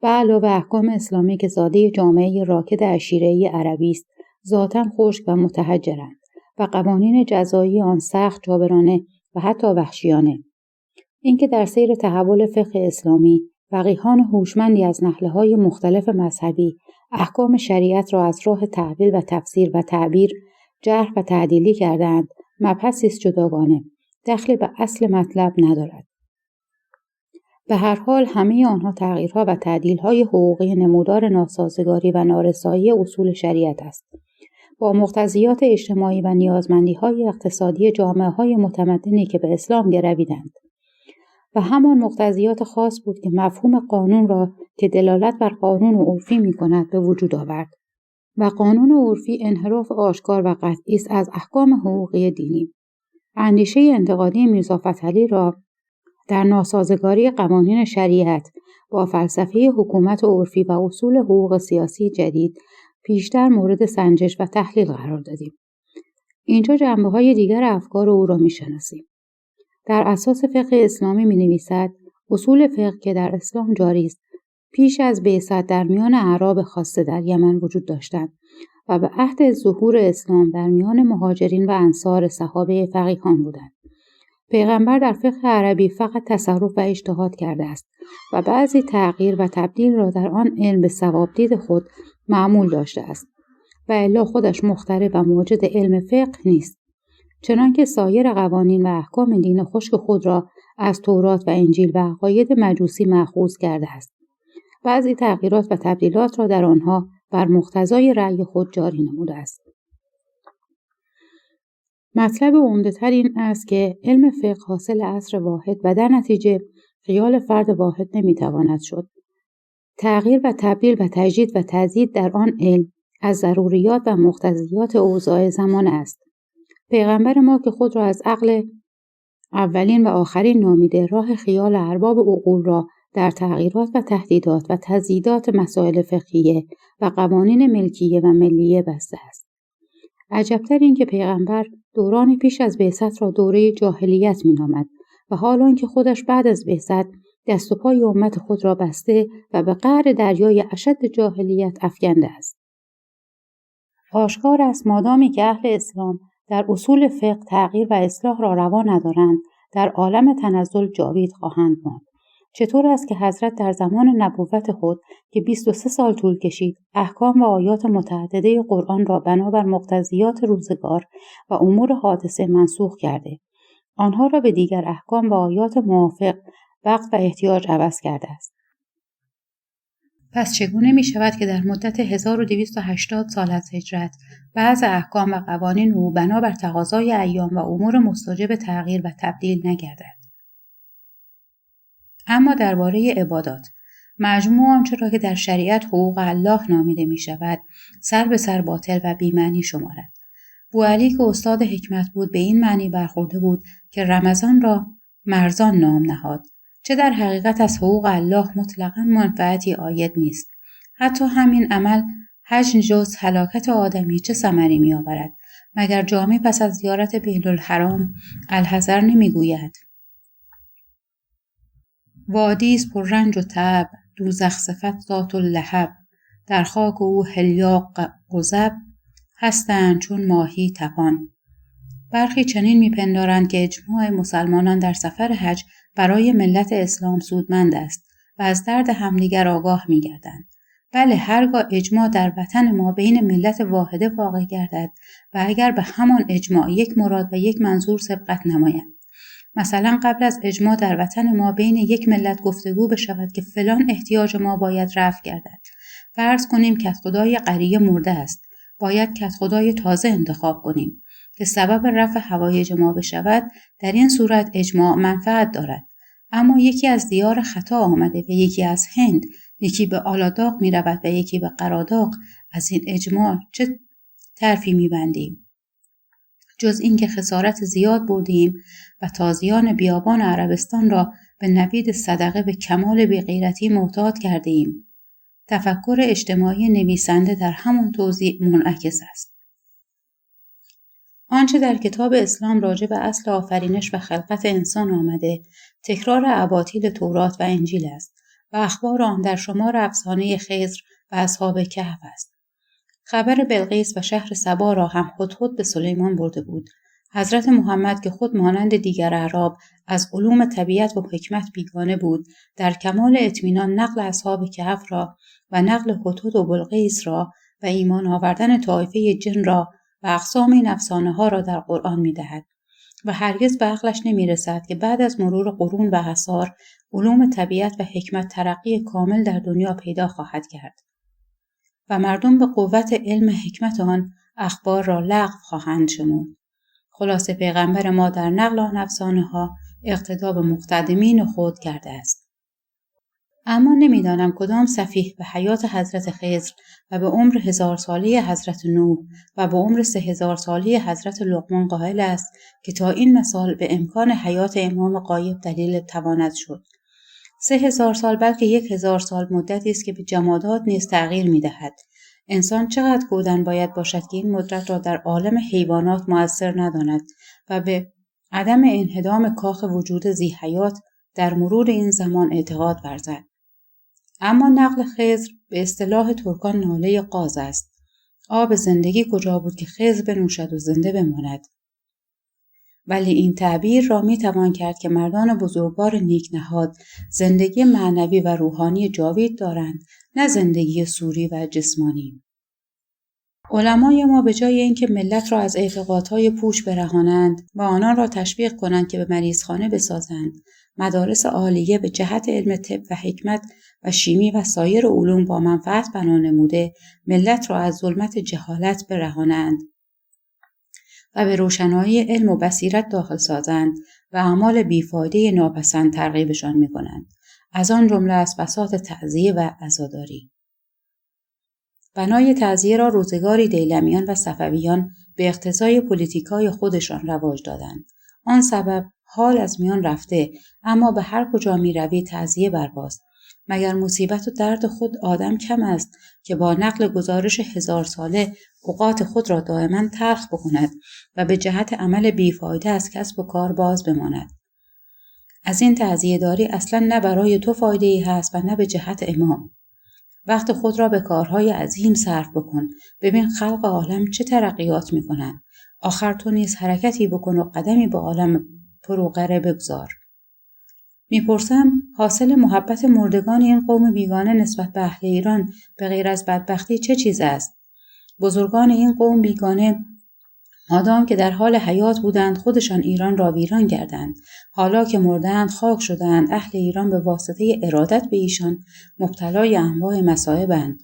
Speaker 2: به علاوه احکام اسلامی که زاده جامعه راکد عشیره‌ای عربی است، ذاتاً خشک و متحجرند و قوانین جزایی آن سخت، جابرانه و حتی وحشیانه. اینکه در سیر تحول فقه اسلامی فقیهان هوشمندی از نهله‌های مختلف مذهبی احکام شریعت را از راه تأویل و تفسیر و تعبیر جرح و تعدیلی کردند، مبحثی است جداگانه، دخلی به اصل مطلب ندارد. به هر حال همه آنها تغییرها و تعدیل‌های حقوقی نمودار ناسازگاری و نارسایی اصول شریعت است. با مقتضیات اجتماعی و نیازمندی‌های اقتصادی جامعه‌های متمدنی که به اسلام گرویدند. و همان مقتضیات خاص بود که مفهوم قانون را که دلالت بر قانون عرفی می‌کند به وجود آورد. و قانون عرفی انحراف آشکار و قطعی است از احکام حقوقی دینی. اندیشه انتقادی میرزا فتحعلی را در ناسازگاری قوانین شریعت با فلسفه حکومت عرفی و اصول حقوق سیاسی جدید پیشتر مورد سنجش و تحلیل قرار دادیم. اینجا جنبه‌های دیگر افکار او را می‌شناسیم. در اساس فقه اسلامی می‌نویسد اصول فقه که در اسلام جاری است پیش از بعثت در میان اعراب خاصه در یمن وجود داشتند و به عهد ظهور اسلام در میان مهاجرین و انصار صحابه فقیهان بودند. پیغمبر در فقه عربی فقط تصرف و اجتهاد کرده است و بعضی تغییر و تبدیل را در آن علم به صوابدید خود معمول داشته است و الا خودش مخترع و موجد علم فقه نیست. چنانکه سایر قوانین و احکام دین خشک خود را از تورات و انجیل و عقاید مجوسی مأخوذ کرده است. بعضی تغییرات و تبدیلات را در آنها بر مقتضای رأی خود جاری نموده است. مطلب عمده‌تر این است که علم فقه حاصل عصر واحد و در نتیجه خیال فرد واحد نمیتواند شد. تغییر و تبدیل و تجدید و تزیید در آن علم از ضروریات و مقتضیات اوضاع زمان است. پیغمبر ما که خود را از عقل اولین و آخرین نامیده، راه خیال ارباب عقول را در تغییرات و تهدیدات و تزییدات مسائل فقهیه و قوانین ملکیه و ملیه بسته است. عجبتر این که پیغمبر دوران پیش از بعثت را دوره جاهلیت می‌نامد و حال آنکه خودش بعد از بعثت دست و پای امت خود را بسته و به قعر دریای اشد جاهلیت افکنده است. آشکار است مادامی که اهل اسلام در اصول فقه تغییر و اصلاح را روا ندارند، در عالم تنزل جاوید خواهند ماند. چطور است که حضرت در زمان نبوت خود که 23 سال طول کشید، احکام و آیات متعدده قرآن را بنابر مقتضیات روزگار و امور حادثه منسوخ کرده، آنها را به دیگر احکام و آیات موافق وقت و احتیاج عوض کرده است. پس چگونه می شود که در مدت 1280 سال از هجرت بعض احکام و قوانین او بنابر تقاضای ایام و امور مستوجب تغییر و تبدیل نگردد؟ اما درباره عبادات، مجموع آنچه را که در شریعت حقوق الله نامیده می شود سر به سر باطل و بی‌معنی شمارد. بوعلی که استاد حکمت بود به این معنی برخورده بود که رمضان را مرزان نام نهاد، چه در حقیقت از حقوق الله مطلقاً منفعتی عاید نیست. حتی همین عمل حج جز هلاکت آدمی چه ثمری می آورد؟ مگر جامی پس از زیارت بیت الحرام الحذر نمی گوید؟ وادی است پر رنج و تعب، دوزخ صفت ذات اللهب، در خاک او هلیاق قزب، هستند چون ماهی تپان. برخی چنین میپندارند که اجماع مسلمانان در سفر حج برای ملت اسلام سودمند است و از درد همدیگر آگاه میگردند. بله، هرگاه اجماع در وطن ما بین ملت واحده واقع گردد و اگر به همان اجماع یک مراد و یک منظور سبقت نماید. مثلا قبل از اجماع در وطن ما بین یک ملت گفتگو بشود که فلان احتیاج ما باید رفع گردد. فرض کنیم کدخدای قریه مرده است. باید کدخدای تازه انتخاب کنیم که سبب رفع حوایج ما بشود. در این صورت اجماع منفعت دارد. اما یکی از دیار خطا آمده و یکی از هند، یکی به آلاداغ می رود و یکی به قراداغ. از این اجماع چه طرفی می بندیم؟ جز اینکه خسارت زیاد بردیم و تازیان بیابان عربستان را به نوید صدقه به کمال بیغیرتی معتاد کردیم. تفکر اجتماعی نویسنده در همون توضیح منعکس است. آنچه در کتاب اسلام راجع به اصل آفرینش و خلقت انسان آمده، تکرار اباطیل تورات و انجیل است و اخبار آن در شمار افسانه خضر و اصحاب کهف است. خبر بلقیس و شهر سبا را هم هدهد به سلیمان برده بود. حضرت محمد که خود مانند دیگر اعراب از علوم طبیعت و حکمت بیگانه بود، در کمال اطمینان نقل اصحاب کهف را و نقل هدهد و بلقیس را و ایمان آوردن طایفه جن را و اقسام این افسانه‌ها را در قرآن می‌دهد و هرگز به عقلش نمی‌رسد که بعد از مرور قرون و اعصار علوم طبیعت و حکمت ترقی کامل در دنیا پیدا خواهد کرد و مردم به قوت علم حکمت آن اخبار را لغو خواهند شمرد. خلاصه پیغمبر ما در نقل آن افسانه‌ها اقتدا به مقتدمین خود کرده است. اما نمیدانم کدام سفیه به حیات حضرت خضر و به عمر 1000 ساله حضرت نوح و به عمر 3000 ساله حضرت لقمان قائل است که تا این مثال به امکان حیات امام غایب دلیل تواند شد. 3000 سال بلکه 1000 سال مدتی است که به جمادات نیز تغییر می‌دهد. انسان چقدر کودن باید باشد که این مدت را در عالم حیوانات مؤثر نداند و به عدم انهدام کاخ وجود ذی حیات در مرور این زمان اعتقاد ورزد. اما نقل خضر به اصطلاح ترکان ناله قاز است. آب زندگی کجا بود که خضر بنوشد و زنده بماند؟ ولی این تعبیر را می توان کرد که مردان بزرگوار نیک نهاد زندگی معنوی و روحانی جاوید دارند، نه زندگی سوری و جسمانی. علمای ما به جای اینکه ملت را از اعتقادهای پوچ برهانند و آنان را تشویق کنند که به مریضخانه بسازند، مدارس عالیه به جهت علم طب و حکمت و شیمی و سایر علوم با منفعت بنا نموده، ملت را از ظلمت جهالت برهانند و به روشنایی علم و بصیرت داخل سازند و اعمال بیفایده ناپسند ترغیبشان می‌کنند. از آن جمله است بساط تعزیه و عزاداری. بنای تعزیه را روزگاری دیلمیان و صفویان به اقتضای پلیتیکای خودشان رواج دادند. آن سبب حال از میان رفته، اما به هر کجا می روی تعزیه برپاست. مگر مصیبت و درد خود آدم کم است که با نقل گزارش 1000 ساله اوقات خود را دائما تلخ بکند و به جهت عمل بیفایده از کسب و کار باز بماند. از این تعزیه داری اصلا نه برای تو فایده ای هست و نه به جهت امام. وقت خود را به کارهای عظیم صرف بکن. ببین خلق عالم چه ترقیات می کنند. آخر تو نیز حرکتی بکن و قدمی به عالم فروغره بگذار. میپرسم حاصل محبت مردگان این قوم بیگانه نسبت به اهل ایران به غیر از بدبختی چه چیز است؟ بزرگان این قوم بیگانه مادام که در حال حیات بودند خودشان ایران را ویران کردند. حالا که مردند خاک شدند، اهل ایران به واسطه ارادت به ایشان مبتلای انواع مصائبند.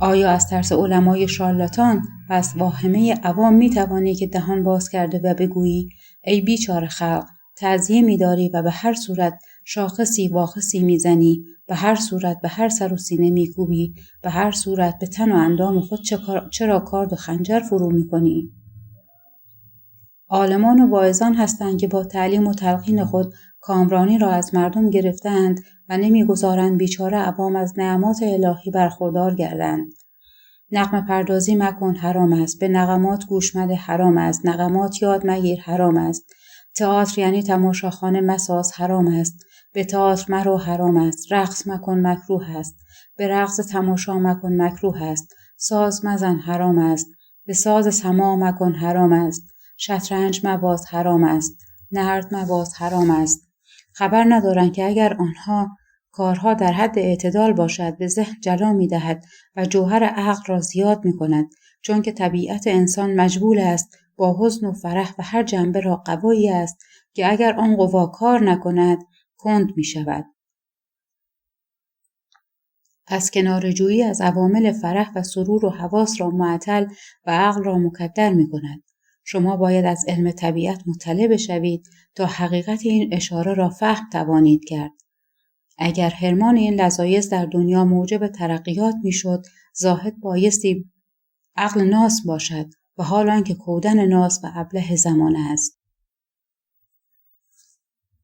Speaker 2: آیا از ترس علمای شارلاتان و از واهمه عوام می توانی که دهان باز کرده و بگویی ای بیچاره خلق، تعزیه می داری و به هر صورت شاخصی واخصی می زنی، به هر صورت به هر سر و سینه می کوبی، به هر صورت به تن و اندام خود چرا کارد و خنجر فرو می کنی؟ عالمان و واعظان هستند که با تعلیم و تلقین خود کامرانی را از مردم گرفتند و نمیگذارند بیچاره عوام از نعمات الهی برخوردار گردند. نغمه پردازی مکن، حرام است. به نغمات گوش مده، حرام است. نغمات یاد مگیر، حرام است. تئاتر یعنی تماشاخانه مساز، حرام است. به تئاتر مرو، حرام است. رقص مکن، مکروه است. به رقص تماشا مکن، مکروه است. ساز مزن، حرام است. به ساز سماع مکن، حرام است. شطرنج مباز، حرام است. نرد مباز، حرام است. خبر ندارند که اگر آنها کارها در حد اعتدال باشد به ذهن جلا می دهد و جوهر عقل را زیاد می کند، چون که طبیعت انسان مجبول است با حزن و فرح و هر جنبه را قوایی است که اگر آن قوا کار نکند کند می شود. پس کناره‌جویی از عوامل فرح و سرور و حواس را معطل و عقل را مکدر می کند. شما باید از علم طبیعت مطلع بشوید تا حقیقت این اشاره را فهم توانید کرد. اگر حرمان این لذایذ در دنیا موجب ترقیات میشد، زاهد بایستی عقل ناس باشد، و حال آنکه کودن ناس و ابله زمانه است.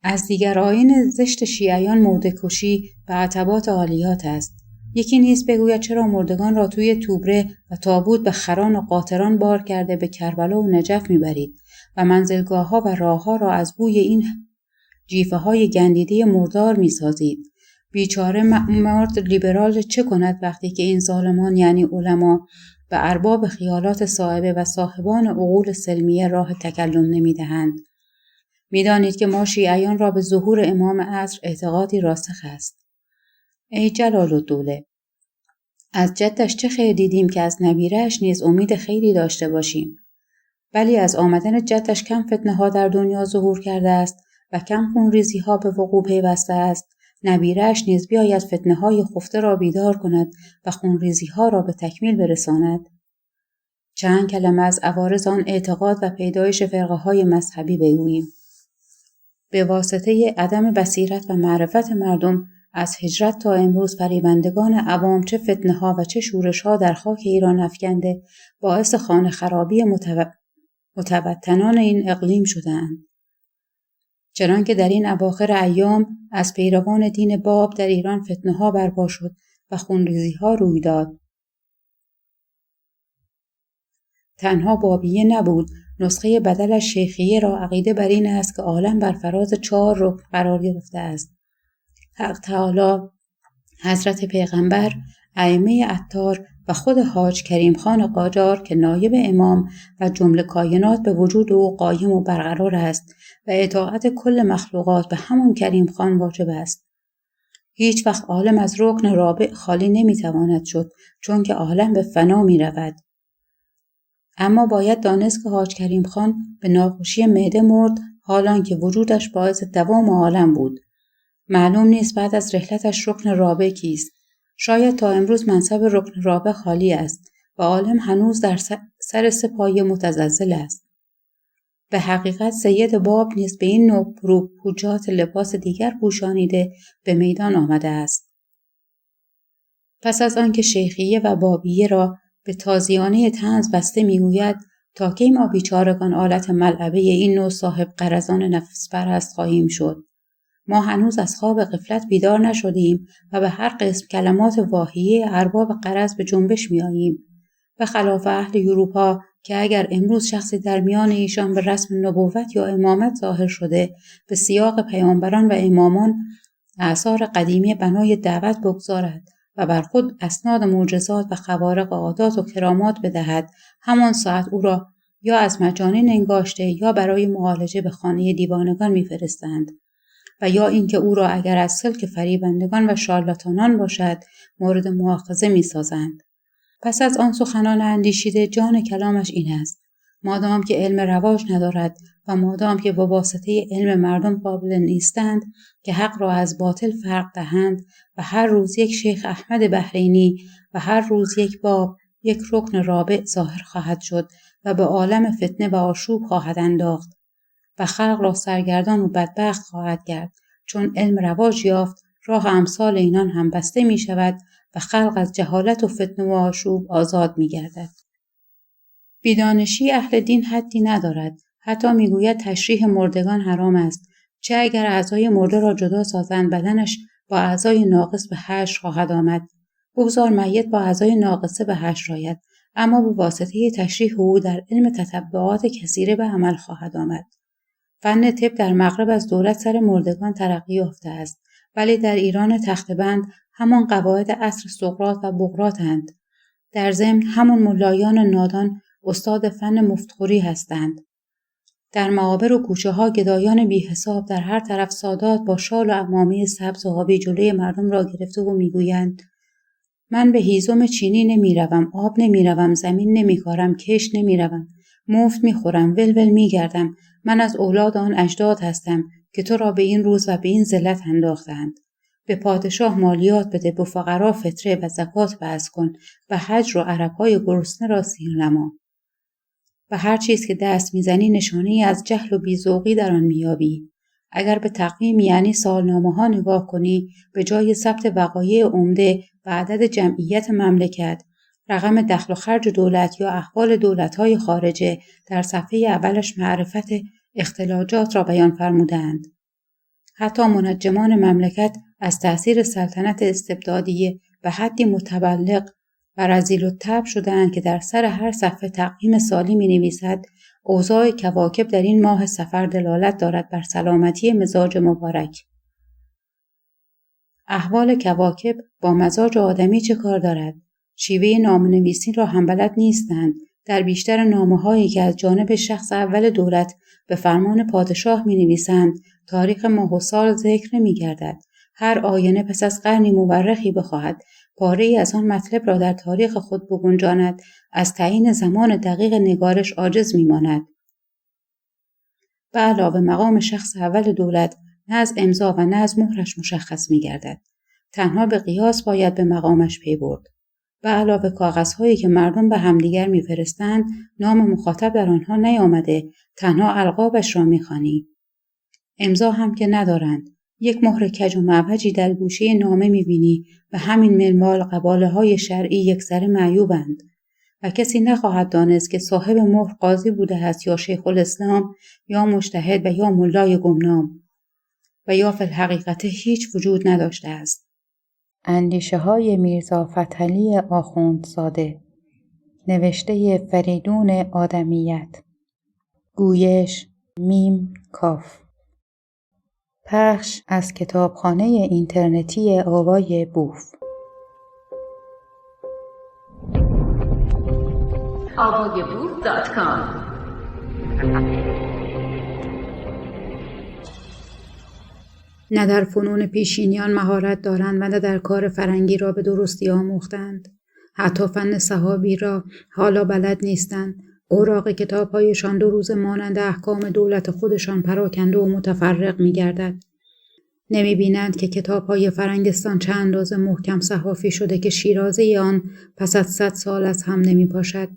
Speaker 2: از دیگر آیین زشت شیعیان مرده‌کشی و عتبات عالیات است. یکی نیز بگوید چرا مردگان را توی توبره و تابوت به خران و قاطران بار کرده به کربلا و نجف میبرید و منزلگاه‌ها و راه‌ها را از بوی این جیفه‌های گندیده مردار میسازید. بیچاره مرد لیبرال چه کند وقتی که این ظالمان یعنی علما و ارباب خیالات صائبه و صاحبان عقول سلمیه راه تکلم نمیدهند؟ میدانید که ما شیعیان را به ظهور امام عصر اعتقادی راسخ است. ای جلال الدوله، از جدش چه خیر دیدیم که از نبیره‌اش نیز امید خیری داشته باشیم. ولی از آمدن جدش کم فتنه ها در دنیا ظهور کرده است و کم خونریزی ها به وقوع پیوسته است. نبیره‌اش نیز بیاید فتنه های خفته را بیدار کند و خونریزی ها را به تکمیل برساند. چند کلمه از عوارض آن اعتقاد و پیدایش فرقه های مذهبی بگوییم. به واسطه عدم بصیرت و معرفت مردم از هجرت تا امروز فریبندگان عوام چه فتنه ها و چه شورش ها در خاک ایران افکنده باعث خانه خرابی متوطنان این اقلیم شدند. چنانکه در این اواخر ایام از پیروان دین باب در ایران فتنه ها برپا شد و خونریزی ها روی داد. تنها بابیه نبود، نسخه بدلش شیخیه را عقیده بر این است که عالم بر فراز 4 رکن قرار گرفته است. حق تعالی، حضرت پیغمبر، ائمه عطار و خود حاج کریم خان قاجار که نایب امام و جمله کائنات به وجود او قایم و برقرار است و اطاعت کل مخلوقات به همون کریم خان واجب است. هیچ وقت عالم از رکن رابع خالی نمیتواند شد، چون که عالم به فنا می رود. اما باید دانست که حاج کریم خان به ناخوشی معده مرد، حالان که وجودش باعث دوام عالم بود. معلوم نیست بعد از رحلتش رکن رابع کیست. شاید تا امروز منصب رکن رابع خالی است و عالم هنوز در سر 3 پایه متزلزل است. به حقیقت سید باب نیز به این نوع پوجات لباس دیگر پوشانیده به میدان آمده است. پس از آنکه شیخیه و بابیه را به تازیانه طنز بسته میگوید تا کی ما بیچارگان آلت ملعبه این نوع صاحب غرضان نفس پرست خواهیم شد. ما هنوز از خواب غفلت بیدار نشدیم و به هر قسم کلمات واهیه ارباب غرض به جنبش میآییم. به خلاف اهل اروپا که اگر امروز شخصی در میان ایشان به رسم نبوت یا امامت ظاهر شده به سیاق پیامبران و امامان آثار قدیمی بنای دعوت بگذارد و بر خود اسناد معجزات و خوارق عادات و کرامات بدهد، همان ساعت او را یا از مجانین انگاشته یا برای معالجه به خانه دیوانگان میفرستند و یا اینکه او را اگر از سلک فریبندگان و شارلاتانان باشد مورد مؤاخذه میسازند. پس از آن سخنان اندیشیده جان کلامش این است: مادام که علم رواج ندارد و مادام که با واسطه علم مردم قابل نیستند که حق را از باطل فرق دهند و هر روز یک شیخ احمد بحرینی و هر روز یک باب یک رکن رابع ظاهر خواهد شد و به عالم فتنه و آشوب خواهد انداخت و خلق را سرگردان و بدبخت خواهد کرد، چون علم رواج یافت راه امثال اینان هم بسته می شود و خلق از جهالت و فتنه و آشوب آزاد می گردد. بیدانشی اهل دین حدی ندارد. حتی می گوید تشریح مردگان حرام است. چه اگر اعضای مرده را جدا سازند بدنش با اعضای ناقص به حشر خواهد آمد. بگذار میت با اعضای ناقصه به حشر آید، اما به واسطه تشریح او در علم تتبعات کثیره به عمل خواهد آمد. فن طب در مغرب از دولت سر مردگان ترقی یافته است، ولی در ایران تخته‌بند همان قواعد عصر سقراط و بقراط‌اند. در ضمن همان ملایان نادان استاد فن مفتخوری هستند. در مقابر و کوچه ها گدایان بی حساب در هر طرف سادات با شال و عمامه سبز و آبی جلوی مردم را گرفته و میگویند: من به هیزم چینی نمیروم، آب نمیروم، زمین نمیکارم، کشت نمیروم، مفت میخورم، ولول میگردم. من از اولاد آن اجداد هستم که تو را به این روز و به این ذلت انداختند. به پادشاه مالیات بده، به فقرا فطره و زکات بس کن و حج و عربهای گرسنه را سیر نما. و هر چیز که دست میزنی نشانه‌ای از جهل و بی‌ذوقی در آن میابی. اگر به تقویم یعنی سالنامه ها نگاه کنی، به جای ثبت وقایع عمده و عدد جمعیت مملکت رقم دخل و خرج دولت یا احوال دولت‌های خارجه در صفحه اولش معرفت اختلاجات را بیان فرمودند. حتی منجمان مملکت از تأثیر سلطنت استبدادیه به حدی متبلغ و رذیل‌الطبع شدند که در سر هر صفحه تقویم سالی می‌نویسد اوضاع کواکب در این ماه صفر دلالت دارد بر سلامتی مزاج مبارک. احوال کواکب با مزاج آدمی چه کار دارد؟ شیوه نامه‌نویسی را هم بلد نیستند. در بیشتر نامه‌هایی که از جانب شخص اول دولت به فرمان پادشاه می‌نویسند، تاریخ ماه و سال ذکر نمی‌گردد. هر آینه پس از قرنی مورخی بخواهد پاره‌ای از آن مطلب را در تاریخ خود بگنجاند، از تعیین زمان دقیق نگارش عاجز می‌ماند. به علاوه مقام شخص اول دولت نه از امضا و نه از مهرش مشخص می‌گردد. تنها به قیاس باید به مقامش پی برد. به علاوه کاغذهایی که مردم به همدیگر می‌فرستند، نام مخاطب در آنها نیامده، تنها القابش را می‌خوانی. امضا هم که ندارند. یک مهر کج و معوجی در گوشه نامه می‌بینی و همین منوال قباله‌های شرعی یکسره معیوبند و کسی نخواهد دانست که صاحب مهر قاضی بوده است یا شیخ الاسلام یا مجتهد و یا ملای گمنام و یا فی الحقیقت هیچ وجود نداشته است.
Speaker 1: اندیشه های میرزا فتحعلی آخوندزاده، نوشته فریدون آدمیت، گویش میم کاف، پخش از کتابخانه اینترنتی آوای بوف.
Speaker 3: avayaboof.com
Speaker 1: نه در فنون پیشینیان مهارت دارند و نه در کار فرنگی را به درستی آموختند. حتی فن صحابی را حالا بلد نیستند. اوراق کتاب‌هایشان 2 روز مانند احکام دولت خودشان پراکنده و متفرق می‌گردد. نمی‌بینند که کتاب‌های فرنگستان چه اندازه محکم صحافی شده که شیرازه آن پس از 100 سال از هم نمی‌پاشد.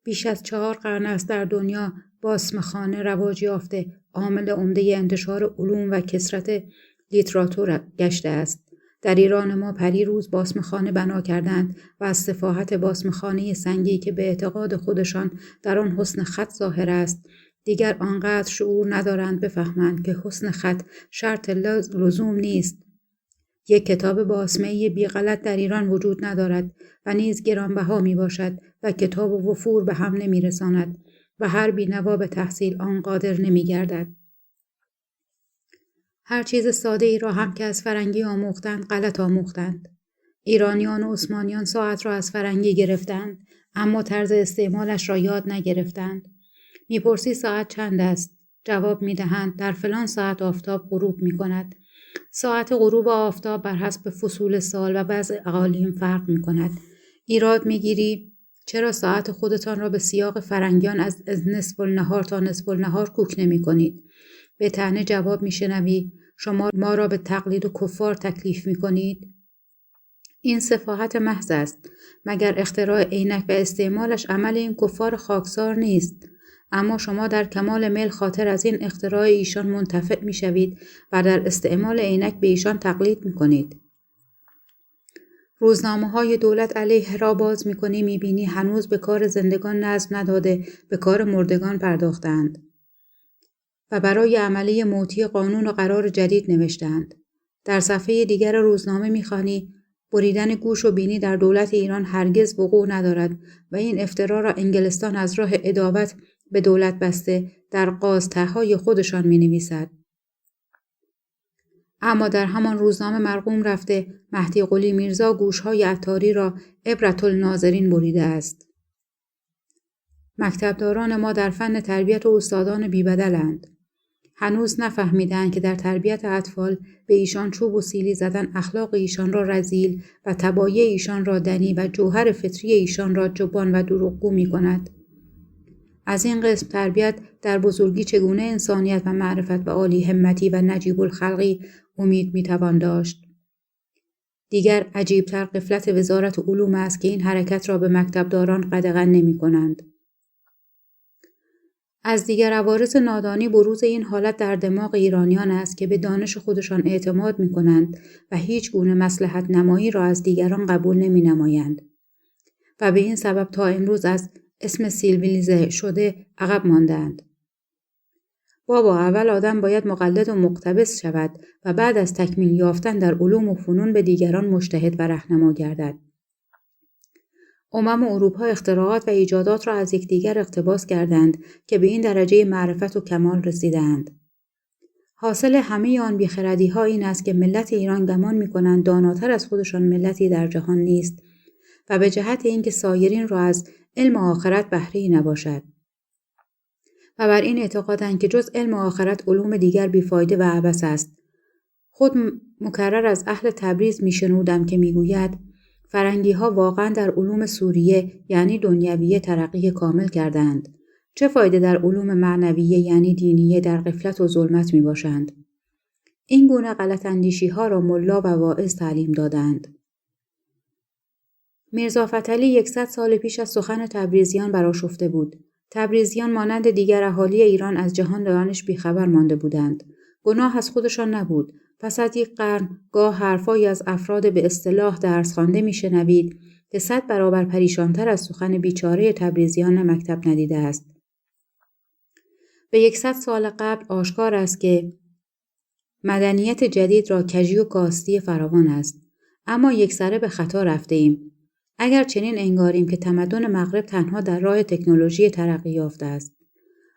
Speaker 1: بیش از 4 قرن است در دنیا باسمخانه رواج یافته، عامل عمده انتشار علوم و کثرت لیتراتور گشته است. در ایران ما پریروز باسمخانه بنا کردند و از سفاحت باسمخانه سنگی که به اعتقاد خودشان در آن حسن خط ظاهر است، دیگر آنقدر شعور ندارند بفهمند که حسن خط شرط لزوم نیست. یک کتاب باسمه‌ای بی غلط در ایران وجود ندارد و نیز گرانبها می باشد و کتاب و وفور به هم نمی رساند و هر بینوا به تحصیل آن قادر نمی گردد. هر چیز ساده ای را هم که از فرنگی آموختند غلط آموختند. ایرانیان و عثمانیان ساعت را از فرنگی گرفتند، اما طرز استعمالش را یاد نگرفتند. میپرسی ساعت چند است؟ جواب میدهند در فلان ساعت آفتاب غروب میکند. ساعت غروب آفتاب بر حسب فصول سال و وضع اقالیم فرق میکند. ایراد میگیری چرا ساعت خودتان را به سیاق فرنگیان از نصف النهار تا نصف النهار کوک نمی کنید؟ به طعنه جواب میشنوی شما ما را به تقلید و کفار تکلیف میکنید؟ این سفاحت محض است. مگر اختراع عینک و استعمالش عمل این کفار خاکسار نیست؟ اما شما در کمال میل خاطر از این اختراع ایشان منتفع میشوید و در استعمال عینک به ایشان تقلید میکنید. روزنامه‌های دولت علیه را باز می‌کنی می‌بینی هنوز به کار زندگان نظم نداده، به کار مردگان پرداختند و برای عملی موتی قانون و قرار جدید نوشتند. در صفحه دیگر روزنامه می‌خوانی بریدن گوش و بینی در دولت ایران هرگز وقوع ندارد و این افترا را انگلستان از راه عداوت به دولت بسته در قازته‌های خودشان می‌نویسد. اما در همان روزنامه مرقوم رفته مهدی قلی میرزا گوشهای عطاری را عبرةالناظرین بریده است. مکتبداران ما در فن تربیت و استادان بی‌بدلند. هنوز نفهمیدند که در تربیت اطفال به ایشان چوب و سیلی زدن اخلاق ایشان را رذیل و طبایع ایشان را دنی و جوهر فطری ایشان را جبان و دروغگو می کند. از این قسم تربیت در بزرگی چگونه انسانیت و معرفت به عالی همتی و نجیب الخلقی امید میتوان داشت. دیگر عجیبتر غفلت وزارت علوم است که این حرکت را به مکتبداران قدغن نمی کنند. از دیگر عوارض نادانی بروز این حالت در دماغ ایرانیان است که به دانش خودشان اعتماد می کنند و هیچ گونه مصلحت نمایی را از دیگران قبول نمی نمایند. و به این سبب تا امروز از اسم سیویلیزه شده عقب ماندند. بابا، اول آدم باید مقلد و مقتبس شود و بعد از تکمیل یافتن در علوم و فنون به دیگران مجتهد و رهنما گردد. اروپا اختراعات و ایجادات را از یکدیگر اقتباس کردند که به این درجه معرفت و کمال رسیدند. حاصل همه آن بیخردی‌ها این است که ملت ایران گمان می‌کنند داناتر از خودشان ملتی در جهان نیست و به جهت اینکه سایرین را از علم آخرت بهره‌ای نباشد و بر این اعتقادند که جز علم آخرت علوم دیگر بیفایده و عبث است. خود مکرر از اهل تبریز میشنودم که میگوید فرنگی‌ها واقعا در علوم سوریه یعنی دنیویه ترقی کامل کردند. چه فایده در علوم معنویه یعنی دینیه در غفلت و ظلمت می باشند؟ این گونه غلط اندیشی ها را ملا و واعظ تعلیم دادند. میرزا فتحعلی 100 سال پیش از سخن تبریزیان برآشفته بود. تبریزیان مانند دیگر اهالی ایران از جهان دانش بیخبر مانده بودند. گناه از خودشان نبود. پس از 1 قرن گاه حرفایی از افراد به اصطلاح درس خوانده میشنوید که 100 برابر پریشانتر از سخن بیچاره تبریزیان مکتب ندیده است. به 100 سال قبل آشکار است که مدنیت جدید را کجی و کاستی فراوان است، اما یکسره به خطا رفته ایم. اگر چنین انگاریم که تمدن مغرب تنها در راه تکنولوژی ترقی یافته است.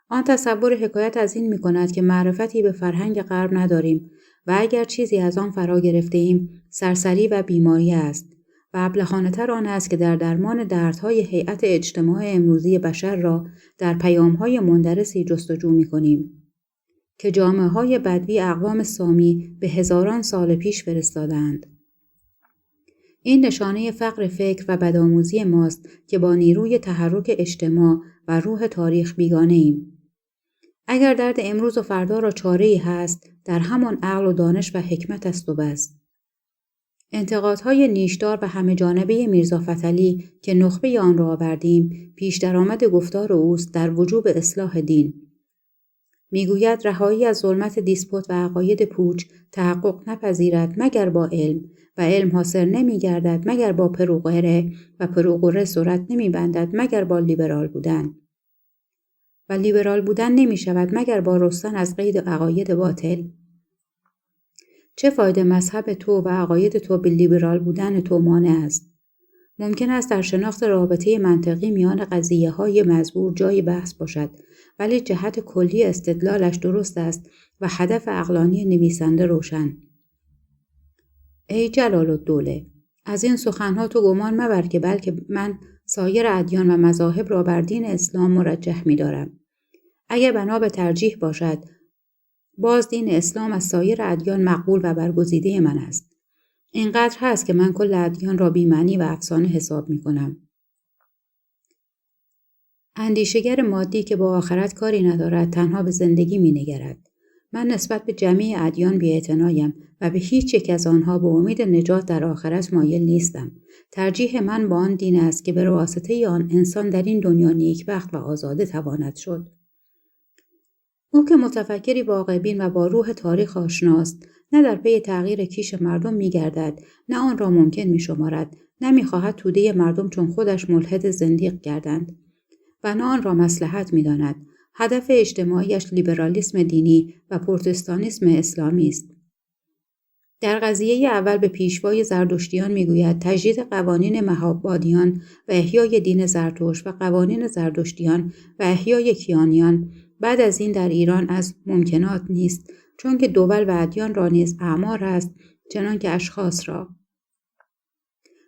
Speaker 1: آن تصور حکایت از این می کند که معرفتی به فرهنگ غرب نداریم و اگر چیزی از آن فرا گرفته ایم سرسری و بیماری است و ابلهانه‌تر آن است که در درمان دردهای هیئت اجتماع امروزی بشر را در پیام‌های مندرسی جستجو می‌کنیم که جامعه‌های بدوی اقوام سامی به هزاران سال پیش فرستادند. این نشانه فقر فکر و بدآموزی ماست که با نیروی تحرک اجتماع و روح تاریخ بیگانه ایم. اگر درد امروز و فردا را چاره‌ای هست در همان عقل و دانش و حکمت است و بس. انتقادهای نیشدار و همه جانبه میرزا فتحعلی که نخبه آن را آوردیم پیش درآمد گفتار اوست در وجوب اصلاح دین. میگوید رهایی از ظلمت دیسپوت و عقاید پوچ تحقق نپذیرد مگر با علم و علم حاصل نمیگردد مگر با پروقره و پروقره صورت نمیبندد مگر با لیبرال بودن و لیبرال بودن نمیشود مگر با رستن از قید عقاید باطل. چه فایده مذهب تو و عقاید تو به لیبرال بودن تو مانع است؟ ممکن است در شناخت رابطه منطقی میان قضیه‌های مزبور جای بحث باشد، ولی جهت کلی استدلالش درست است و هدف عقلانی نویسنده روشن. ای جلال الدوله، از این سخنها تو گمان مبر که بلکه من سایر ادیان و مذاهب را بر دین اسلام مرجح می‌دارم. اگر بنا به ترجیح باشد، باز دین اسلام از سایر ادیان مقبول و برگزیده من است. اینقدر هست که من کل ادیان را بی‌معنی و افسانه حساب می‌کنم. اندیشگر مادی که با آخرت کاری ندارد تنها به زندگی می‌نگرد. من نسبت به جمیع ادیان بی‌اعتنایم و به هیچ یک از آنها به امید نجات در آخرت مایل نیستم. ترجیح من با آن دین است که به واسطه آن انسان در این دنیا نیکبخت و آزاده تواند شد. او که متفکری واقع‌بین و با روح تاریخ آشناست، نه در پی تغییر کیش مردم می‌گردد، نه آن را ممکن می‌شمارد، نه می‌خواهد توده مردم چون خودش ملحد زندیق گردند و نه آن را مصلحت می‌داند. هدف اجتماعیش لیبرالیسم دینی و پروتستانیسم اسلامی است. در قضیه اول به پیشوای زردشتیان میگوید تجدید قوانین مهابادیان و احیای دین زرتشت و قوانین زردشتیان و احیای کیانیان بعد از این در ایران از ممکنات نیست، چون که دول و ادیان را نیز اعمار است چنان که اشخاص را.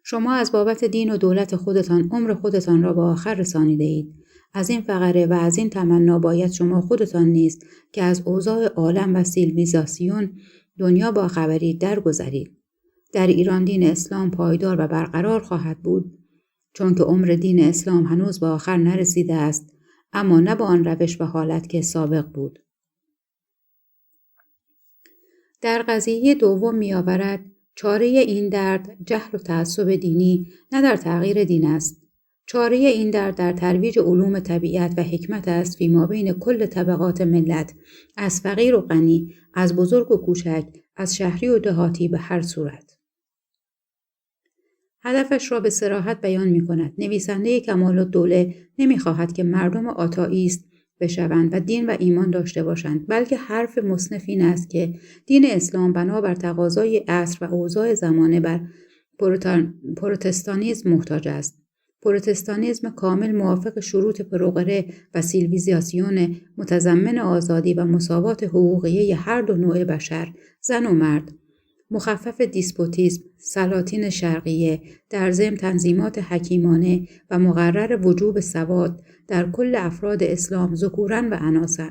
Speaker 1: شما از بابت دین و دولت خودتان عمر خودتان را به آخر رسانیده اید. از این فقره و از این تمنا باید شما خودتان نیز که از اوضاع عالم و سیویلیزاسیون دنیا با خبری درگذرید. در ایران دین اسلام پایدار و برقرار خواهد بود، چون که عمر دین اسلام هنوز به آخر نرسیده است، اما نه با آن روش و حالت که سابق بود. در قضیه دوم می‌آورد چاره این درد جهل و تعصب دینی نه در تغییر دین است. چاره این درد در ترویج علوم طبیعت و حکمت است فیما بین کل طبقات ملت، از فقیر و غنی، از بزرگ و کوچک، از شهری و دهاتی به هر صورت. هدفش را به صراحت بیان می کند. نویسنده کمال‌الدوله نمی خواهد که مردم آتائیست بشوند و دین و ایمان داشته باشند، بلکه حرف مصنف این است که دین اسلام بنابر تقاضای عصر و اوضاع زمانه بر پروتستانیسم محتاج است. پروتستانیسم کامل موافق شروط پروقره و سیویلیزاسیون متضمن آزادی و مساوات حقوقیه هر دو نوع بشر، زن و مرد، مخفف دیسپوتیسم، سلاطین شرقیه، در ضمن تنظیمات حکیمانه و مقرر وجوب سواد در کل افراد اسلام ذکورا و اناثا.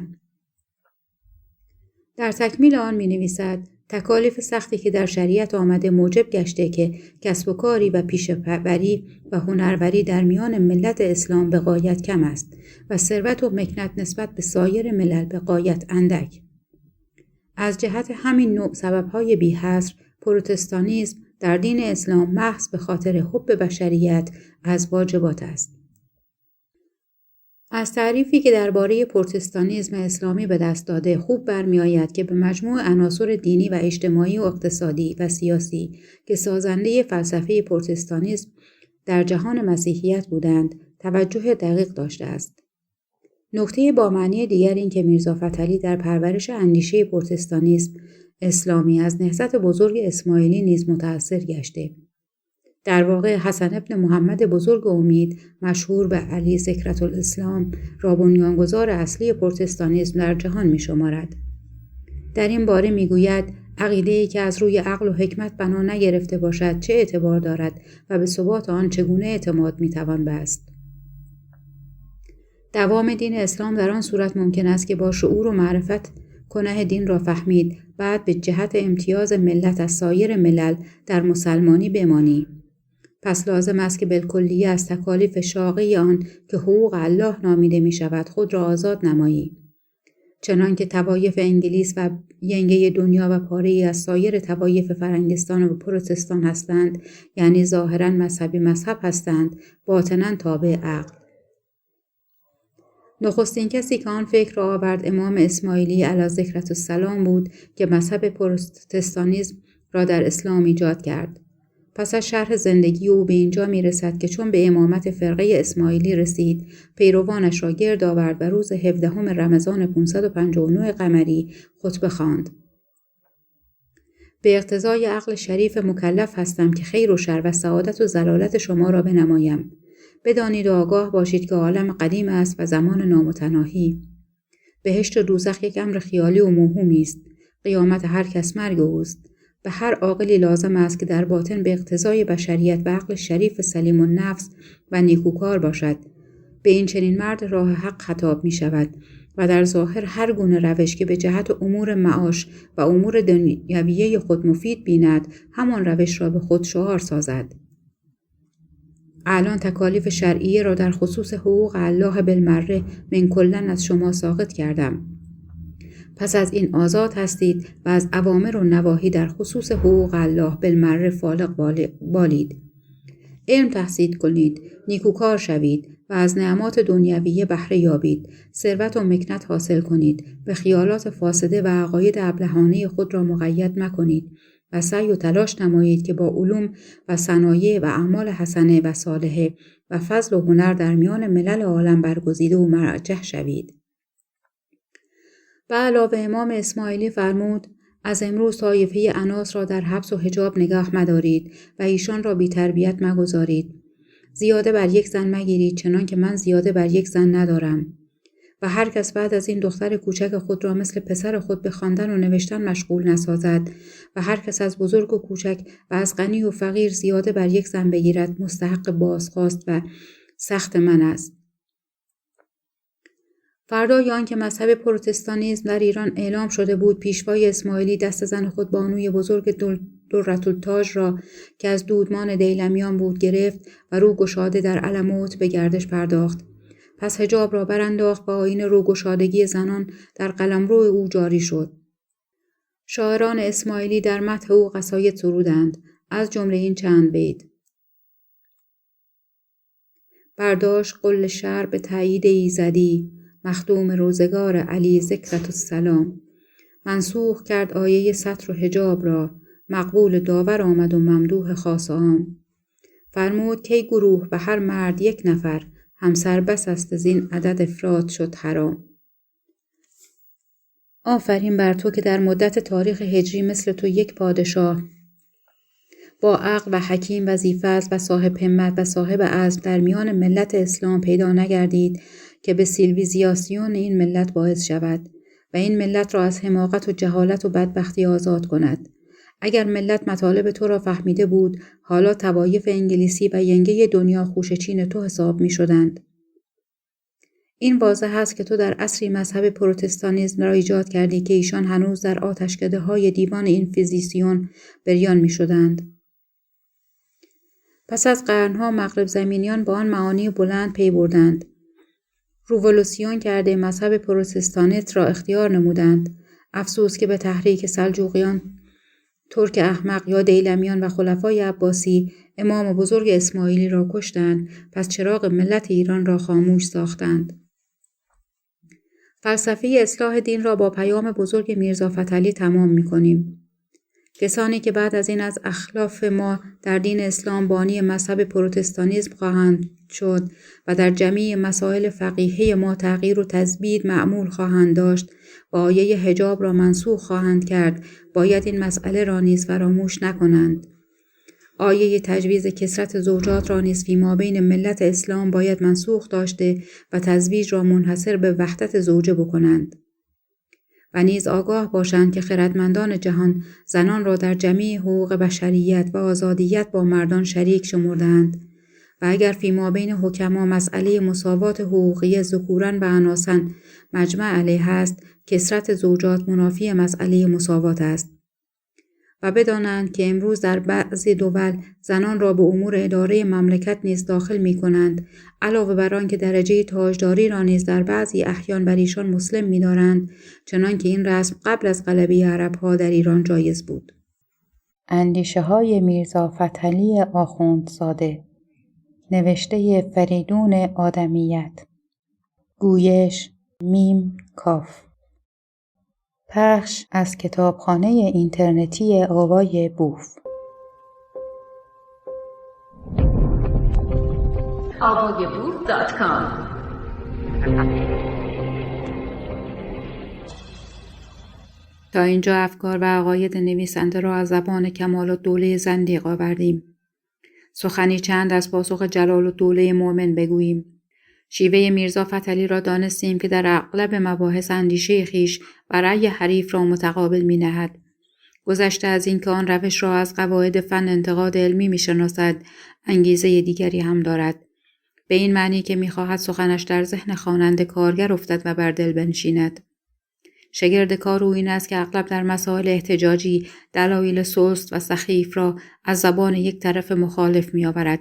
Speaker 1: در تکمیل آن می نویسد تکالیف سختی که در شریعت آمده موجب گشته که کسب و کاری و پیشه‌وری و هنروری در میان ملت اسلام به غایت کم است و ثروت و مکنت نسبت به سایر ملل به غایت اندک. از جهت همین نوع سبب‌های بی‌حصر پروتستانیسم در دین اسلام محض به خاطر حب بشریت از واجبات است. از تعریفی که درباره پروتستانیسم اسلامی به دست داده خوب برمی‌آید که به مجموع عناصر دینی و اجتماعی و اقتصادی و سیاسی که سازنده فلسفه پروتستانیسم در جهان مسیحیت بودند توجه دقیق داشته است. نکته با معنی دیگر این که میرزا فتحعلی در پرورش اندیشه پروتستانیسم اسلامی از نهضت بزرگ اسماعیلی نیز متأثر گشته. در واقع حسن ابن محمد بزرگ امید مشهور به علی ذکرةالاسلام را بنیانگذار اصلی پروتستانیسم در جهان می شمارد. در این باره می گوید عقیده‌ای که از روی عقل و حکمت بنا نگرفته باشد چه اعتبار دارد و به ثبات آن چگونه اعتماد می توان بست. دوام دین اسلام در آن صورت ممکن است که با شعور و معرفت کنه دین را فهمید، بعد به جهت امتیاز ملت از سایر ملل در مسلمانی بمانی. پس لازم است که بالکلیه از تکالیف شاقی آن که حقوق الله نامیده می شود خود را آزاد نمایی. چنان که طوایف انگلیس و ینگه دنیا و پاره‌ای از سایر طوایف فرنگستان و پروتستان هستند، یعنی ظاهراً مذهبی مذهب هستند، باطناً تابع عقل. نخستین کسی که آن فکر را آورد امام اسماعیلی علیه ذکرةالسلام بود که مذهب پروتستانیسم را در اسلام ایجاد کرد. پس از شرح زندگی او به اینجا می رسد که چون به امامت فرقه اسماعیلی رسید، پیروانش را گرد آورد و روز 17 رمضان 559 قمری خطبه خواند. به اقتضای عقل شریف مکلف هستم که خیر و شر و سعادت و ضلالت شما را بنمایم. بدانید و آگاه باشید که عالم قدیم است و زمان نامتناهی. بهشت و دوزخ یک امر خیالی و موهومی است. قیامت هر کس مرگ اوست. به هر عاقلی لازم است که در باطن به اقتضای بشریت و عقل شریف سلیم النفس و نیکوکار باشد. به این چنین مرد راه حق خطاب می شود و در ظاهر هر گونه روش که به جهت امور معاش و امور دنیویه خود مفید بیند، همان روش را به خود شعار سازد. الان تکالیف شرعیه را در خصوص حقوق الله بالمره من کلن از شما ساقط کردم. پس از این آزاد هستید و از اوامر و نواهی در خصوص حقوق الله بالمره فالق بالید. علم تحصیل کنید، نیکوکار شوید و از نعمات دنیویه بهره یابید، ثروت و مکنت حاصل کنید، به خیالات فاسده و عقاید ابلهانه خود را مقید مکنید و سعی و تلاش نمایید که با علوم و صنایع و اعمال حسنه و صالحه و فضل و هنر در میان ملل عالم برگزیده و مرجح شوید. به علاوه امام اسماعیلی فرمود از امروز طایفه اناس را در حبس و حجاب نگاه مدارید و ایشان را بی تربیت مگذارید. زیاده بر یک زن مگیرید چنان که من زیاده بر یک زن ندارم. و هر کس بعد از این دختر کوچک خود را مثل پسر خود به خواندن و نوشتن مشغول نسازد و هر کس از بزرگ و کوچک و از غنی و فقیر زیاده بر یک زن بگیرد مستحق بازخواست و سخت من است. فردای آن که مذهب پروتستانیسم در ایران اعلام شده بود، پیشوای اسماعیلی دست زن خود بانوی بزرگ درةالتاج را که از دودمان دیلمیان بود گرفت و رو گشاده در علموت به گردش پرداخت. پس حجاب را برانداخت و آیین روگشادگی زنان در قلمرو او جاری شد. شاعران اسماعیلی در مدح او قصاید سرودند، از جمله این چند بیت: برداشت قل شرع به تایید ایزدی، مخدوم روزگار علی ذکرةالسلام. منسوخ کرد آیه ستر و حجاب را، مقبول داور آمد و ممدوح خاص عام. فرمود که گروه و هر مرد 1 نفر، همسر بس است از این عدد افراد شد حرام. آفرین بر تو که در مدت تاریخ هجری مثل تو 1 پادشاه با عقل و حکیم و ذی‌فضل و صاحب همت و صاحب عزم در میان ملت اسلام پیدا نگردید که به سیویلیزاسیون این ملت باعث شود و این ملت را از حماقت و جهالت و بدبختی آزاد کند. اگر ملت مطالب تو را فهمیده بود، حالا طوایف انگلیسی و ینگه دنیا خوشچین تو حساب می شدند. این واضح است که تو در عصری مذهب پروتستانیسم را ایجاد کردی که ایشان هنوز در آتشکده‌های دیوان اینکویزیسیون بریان می شدند. پس از قرنها مغرب زمینیان با آن معانی بلند پی بردند. رولوسیون کرده مذهب پروتستانیسم را اختیار نمودند. افسوس که به تحریک سلجوقیان، ترک احمق یا دیلمیان و خلفای عباسی امام بزرگ اسماعیلی را کشتند، پس چراغ ملت ایران را خاموش ساختند. فلسفه اصلاح دین را با پیام بزرگ میرزا فتحعلی تمام می کنیم. کسانی که بعد از این از اخلاف ما در دین اسلام بانی مذهب پروتستانیسم خواهند شد و در جمیع مسائل فقیهی ما تغییر و تثبیت معمول خواهند داشت و آیه حجاب را منسوخ خواهند کرد، باید این مسئله را نیز فراموش نکنند. آیه تجویز کثرت زوجات را نیز فیما بین ملت اسلام باید منسوخ داشته و تزویج را منحصر به وحدت زوجه بکنند. و نیز آگاه باشند که خردمندان جهان زنان را در جمیع حقوق بشریت و آزادیت با مردان شریک شمردند و اگر فیما بین حکما مسئله مساوات حقوقی ذکوران و اناثن مجمع علیه است، کثرت زوجات منافی مسئله مساوات است. و بدانند که امروز در بعضی دول زنان را به امور اداره مملکت نیز داخل می کنند، علاوه بر آن که درجه تاجداری را نیز در بعضی احیان بر ایشان مسلم می دارند، چنان که این رسم قبل از غلبه عرب‌ها در ایران جایز بود.
Speaker 2: اندیشه های میرزا فتحعلی آخوندزاده، نوشته فریدون آدمیت، گویش میم کاف، پخش از کتابخانه اینترنتی آوای بوف.
Speaker 3: avayaboof.com
Speaker 1: تا اینجا افکار و عقاید نویسنده را از زبان کمال‌الدوله زندیق آوردیم. سخنی چند از پاسخ جلال‌الدوله مؤمن بگوییم. شیوه میرزا فتحعلی را دانستیم که در اغلب مباحث اندیشه خویش و رأی حریف را متقابل می نهد. گذشته از این که آن روش را از قواعد فن انتقاد علمی می شناسد، انگیزه دیگری هم دارد. به این معنی که می خواهد سخنش در ذهن خواننده کارگر افتد و بر دل بنشیند. شگرد کار او این است که اغلب در مسائل احتجاجی دلایل سست و سخیف را از زبان یک طرف مخالف می آورد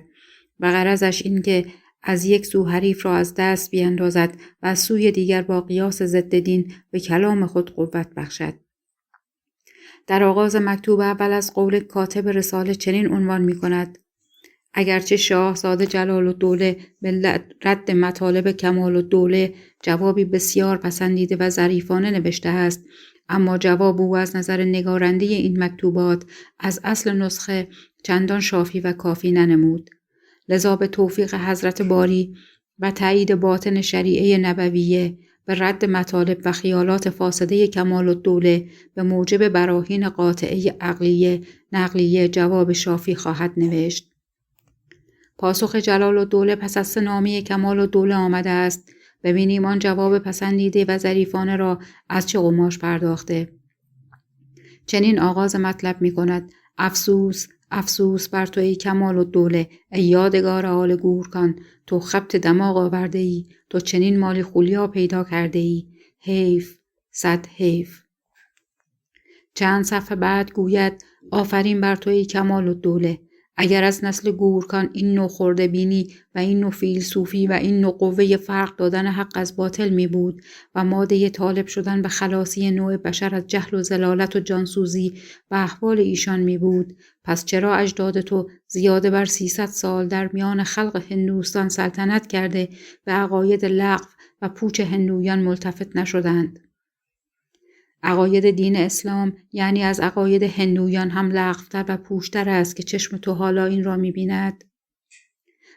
Speaker 1: و غرضش این که از یک سو حریف را از دست بیاندازد و از سوی دیگر با قیاس ضد دین به کلام خود قوت بخشد. در آغاز مکتوب اول از قول کاتب رساله چنین عنوان می کند: اگرچه شاهزاده جلال‌الدوله به رد مطالب کمال‌الدوله جوابی بسیار پسندیده و ظریفانه نوشته است، اما جواب او از نظر نگارنده این مکتوبات از اصل نسخه چندان شافی و کافی ننمود. لذا به توفیق حضرت باری و تایید باطن شریعه نبویه به رد مطالب و خیالات فاسده کمال‌الدوله به موجب براهین قاطعه عقلیه نقلیه جواب شافی خواهد نوشت. پاسخ جلال‌الدوله پس از 3 نامه کمال‌الدوله آمده است. ببینیم آن جواب پسندیده و ظریفانه را از چه قماش پرداخته. چنین آغاز مطلب می کند: افسوس افسوس بر تو ای کمال‌الدوله، ای یادگار آل گورکان، تو خبط دماغ آورده ای، تو چنین مالی خولیا پیدا کرده ای، حیف، صد حیف. چند صفحه بعد گوید: آفرین بر تو ای کمال‌الدوله، اگر از نسل گورکان این نوع خرده بینی و این نوع فیلسوفی و این نوع قوه فرق دادن حق از باطل می بود و ماده طالب شدن به خلاصی نوع بشر از جهل و ضلالت و جانسوزی و احوال ایشان می بود، پس چرا اجداد تو زیاده بر 300 سال در میان خلق هندوستان سلطنت کرده به عقاید لغو و پوچ هندویان ملتفت نشدند؟ عقاید دین اسلام یعنی از عقاید هندویان هم لغوتر و پوچتر است که چشم تو حالا این را می بیند.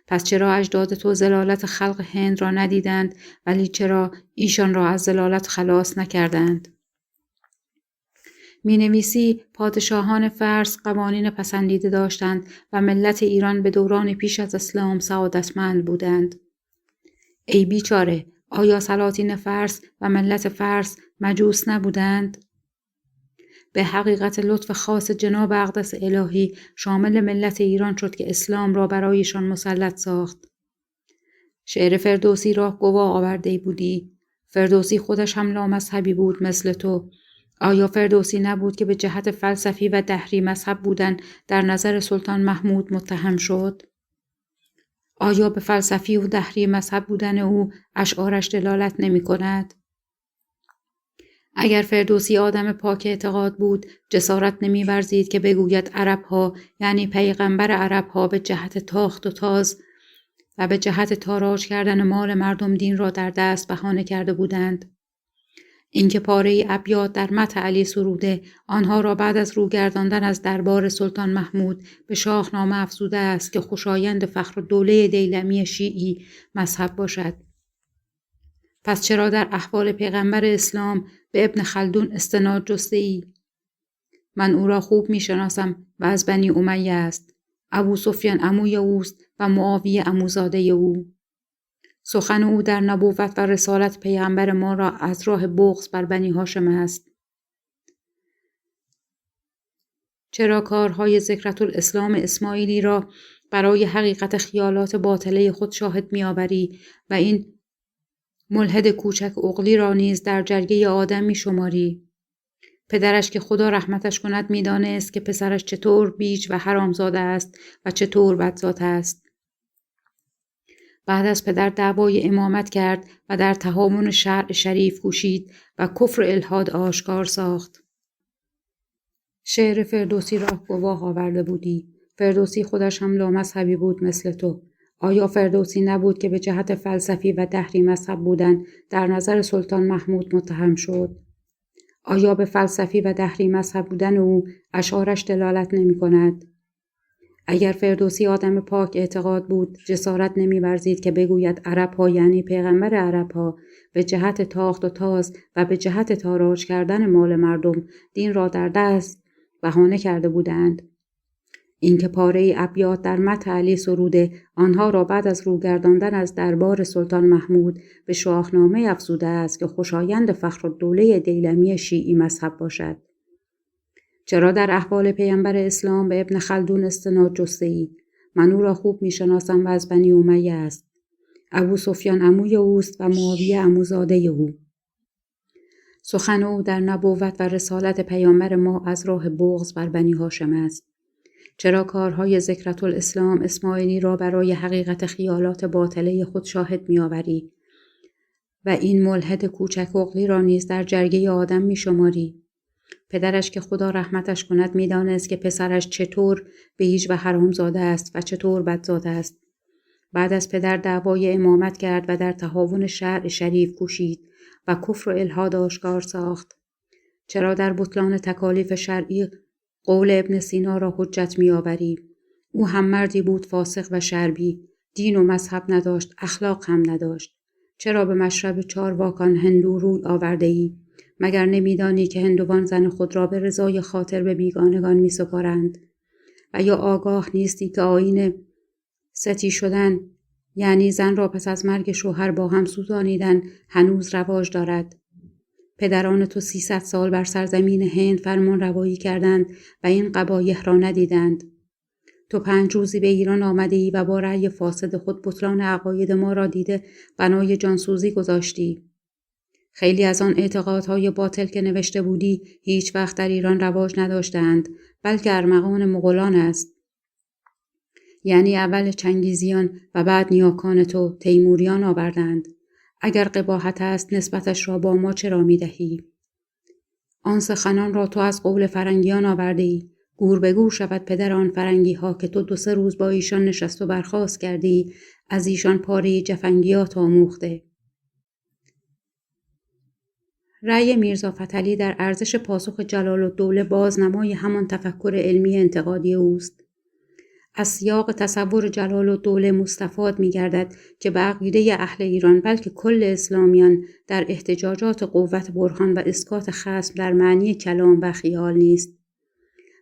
Speaker 1: پس چرا اجداد تو ضلالت خلق هند را ندیدند ولی چرا ایشان را از ضلالت خلاص نکردند؟ مینویسی پادشاهان فارس قوانین پسندیده داشتند و ملت ایران به دوران پیش از اسلام سعادتمند بودند. ای بیچاره، آیا سلاطین فارس و ملت فارس مجوس نبودند؟ به حقیقت لطف خاص جناب اقدس الهی شامل ملت ایران شد که اسلام را برایشان مسلط ساخت. شعر فردوسی را گواه آورده بودی. فردوسی خودش هم لامذهبی بود مثل تو. آیا فردوسی نبود که به جهت فلسفی و دهری مذهب بودن در نظر سلطان محمود متهم شد؟ آیا به فلسفی و دهری مذهب بودن او اشعارش دلالت نمی کند؟ اگر فردوسی آدم پاک اعتقاد بود جسارت نمی ورزید که بگوید عربها یعنی پیغمبر عربها به جهت تاخت و تاز و به جهت تاراج کردن مال مردم دین را در دست بهانه کرده بودند. اینکه پاره ابیات در مدح علی سروده آنها را بعد از روگرداندن از دربار سلطان محمود به شاهنامه افزوده است که خوشایند فخرالدوله دیلمی شیعی مذهب باشد. پس چرا در احوال پیغمبر اسلام به ابن خلدون استناد جسته ای؟ من او را خوب می شناسم و از بنی امیه است. ابو سفیان عموی اوست و معاویه عموزاده او. سخن او در نبوت و رسالت پیغمبر ما را از راه بغض بر بنی هاشم است. چرا کارهای ذکرت الاسلام اسماعیلی را برای حقیقت خیالات باطله خود شاهد می آوری و این ملحد کوچک اغلی را نیز در جرگه آدم می شماری؟ پدرش که خدا رحمتش کند می دانست که پسرش چطور بیج و حرامزاده است و چطور بدذات است. بعد از پدر دعوای امامت کرد و در تهاون شرع شریف کوشید و کفر الحاد آشکار ساخت. شعر فردوسی را گواه آورده بودی. فردوسی خودش هم لامذهبی بود مثل تو. آیا فردوسی نبود که به جهت فلسفی و دهری مذهب بودن در نظر سلطان محمود متهم شد؟ آیا به فلسفی و دهری مذهب بودن او اشعارش دلالت نمی کند؟ اگر فردوسی آدم پاک اعتقاد بود جسارت نمی ورزید که بگوید عربها یعنی پیغمبر عربها به جهت تاخت و تاز و به جهت تاراج کردن مال مردم دین را در دست بهانه کرده بودند. اینکه پاره ابیات در مدح علی سروده آنها را بعد از روگرداندن از دربار سلطان محمود به شاهنامه افزوده است که خوشایند فخرالدوله دیلمی شیعی مذهب باشد. چرا در احوال پیامبر اسلام به ابن خلدون استناد جسته ای؟ من او را خوب می شناسم و از بنی امیه است. ابو سفیان عموی اوست و معاویه عموزاده او. سخن او در نبوت و رسالت پیامبر ما از راه بغض بر بنی هاشم است. چرا کارهای ذکرت الاسلام اسماعیلی را برای حقیقت خیالات باطله خود شاهد می آوری و این ملحد کوچک اغلی را نیز در جرگه آدم می شماری؟ پدرش که خدا رحمتش کند می دانست که پسرش چطور بیج و حرامزاده است و چطور بدذات است. بعد از پدر دعوای امامت کرد و در تهاون شرع شریف کوشید و کفر و الحاد آشکار ساخت. چرا در بطلان تکالیف شرعی قول ابن سینا را حجت می آوری؟ او هم مردی بود فاسق و شربی، دین و مذهب نداشت، اخلاق هم نداشت. چرا به مشرب چارواکان هندو روی آورده ای؟ مگر نمیدانی که هندوان زن خود را به رضای خاطر به بیگانگان می سپارند؟ و یا آگاه نیستی که آیین ستی شدن یعنی زن را پس از مرگ شوهر با هم سوزانیدن هنوز رواج دارد؟ پدران تو 300 سال بر سرزمین هند فرمان روایی کردند و این قبایح را ندیدند. تو 5 روزی به ایران آمده ای و با رأی فاسد خود بطلان عقاید ما را دیده بنای جانسوزی گذاشتی. خیلی از آن اعتقادهای باطل که نوشته بودی هیچ وقت در ایران رواج نداشتند بلکه ارمغان مغولان است. یعنی اول چنگیزیان و بعد نیاکان تو تیموریان آوردند. اگر قباحت است نسبتش را با ما چرا می دهی؟ آن سخنان را تو از قول فرنگیان آورده ای. گور به گور شود پدر آن فرنگی ها که تو 2-3 روز با ایشان نشست و برخاست کردی از ایشان پاره جفنگیات آموخته. رأی میرزا فتحعلی در ارزش پاسخ جلال‌الدوله بازنمای همان تفکر علمی انتقادی اوست. از سیاق تصور جلال‌الدوله مستفاد می‌گردد که به عقیده اهل ایران بلکه کل اسلامیان در احتجاجات قوت برهان و اسکات خصم در معنی کلام و خیال نیست،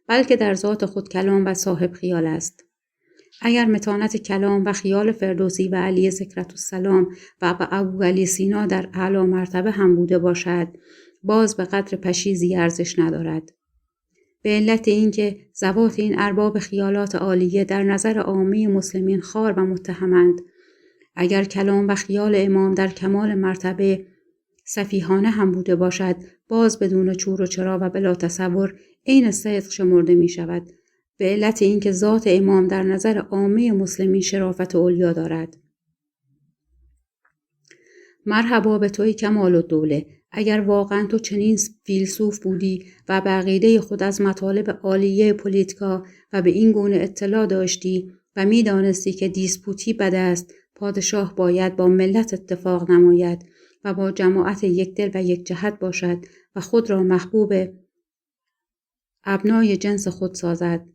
Speaker 1: بلکه در ذات خود کلام و صاحب خیال است. اگر متانت کلام و خیال فردوسی و علی ذکرةالسلام و ابو علی سینا در اعلی مرتبه هم بوده باشد، باز به قدر پشیزی ارزش ندارد. به علت اینکه ذوات این ارباب خیالات عالیه در نظر عامه مسلمین خوار و متهمند، اگر کلام و خیال امام در کمال مرتبه سفیهانه هم بوده باشد، باز بدون چور و چرا و بلا تصور عین صدق شمرده می شود، به علت اینکه ذات امام در نظر عامه مسلمین شرافت علیا دارد. مرحبا به توی کمال‌الدوله، اگر واقعا تو چنین فیلسوف بودی و به عقیده خود از مطالب عالیه پولیتیکا و به این گونه اطلاع داشتی و می دانستی که دیسپوتی بد است، پادشاه باید با ملت اتفاق نماید و با جماعت یک دل و یک جهت باشد و خود را محبوب ابنای جنس خود سازد.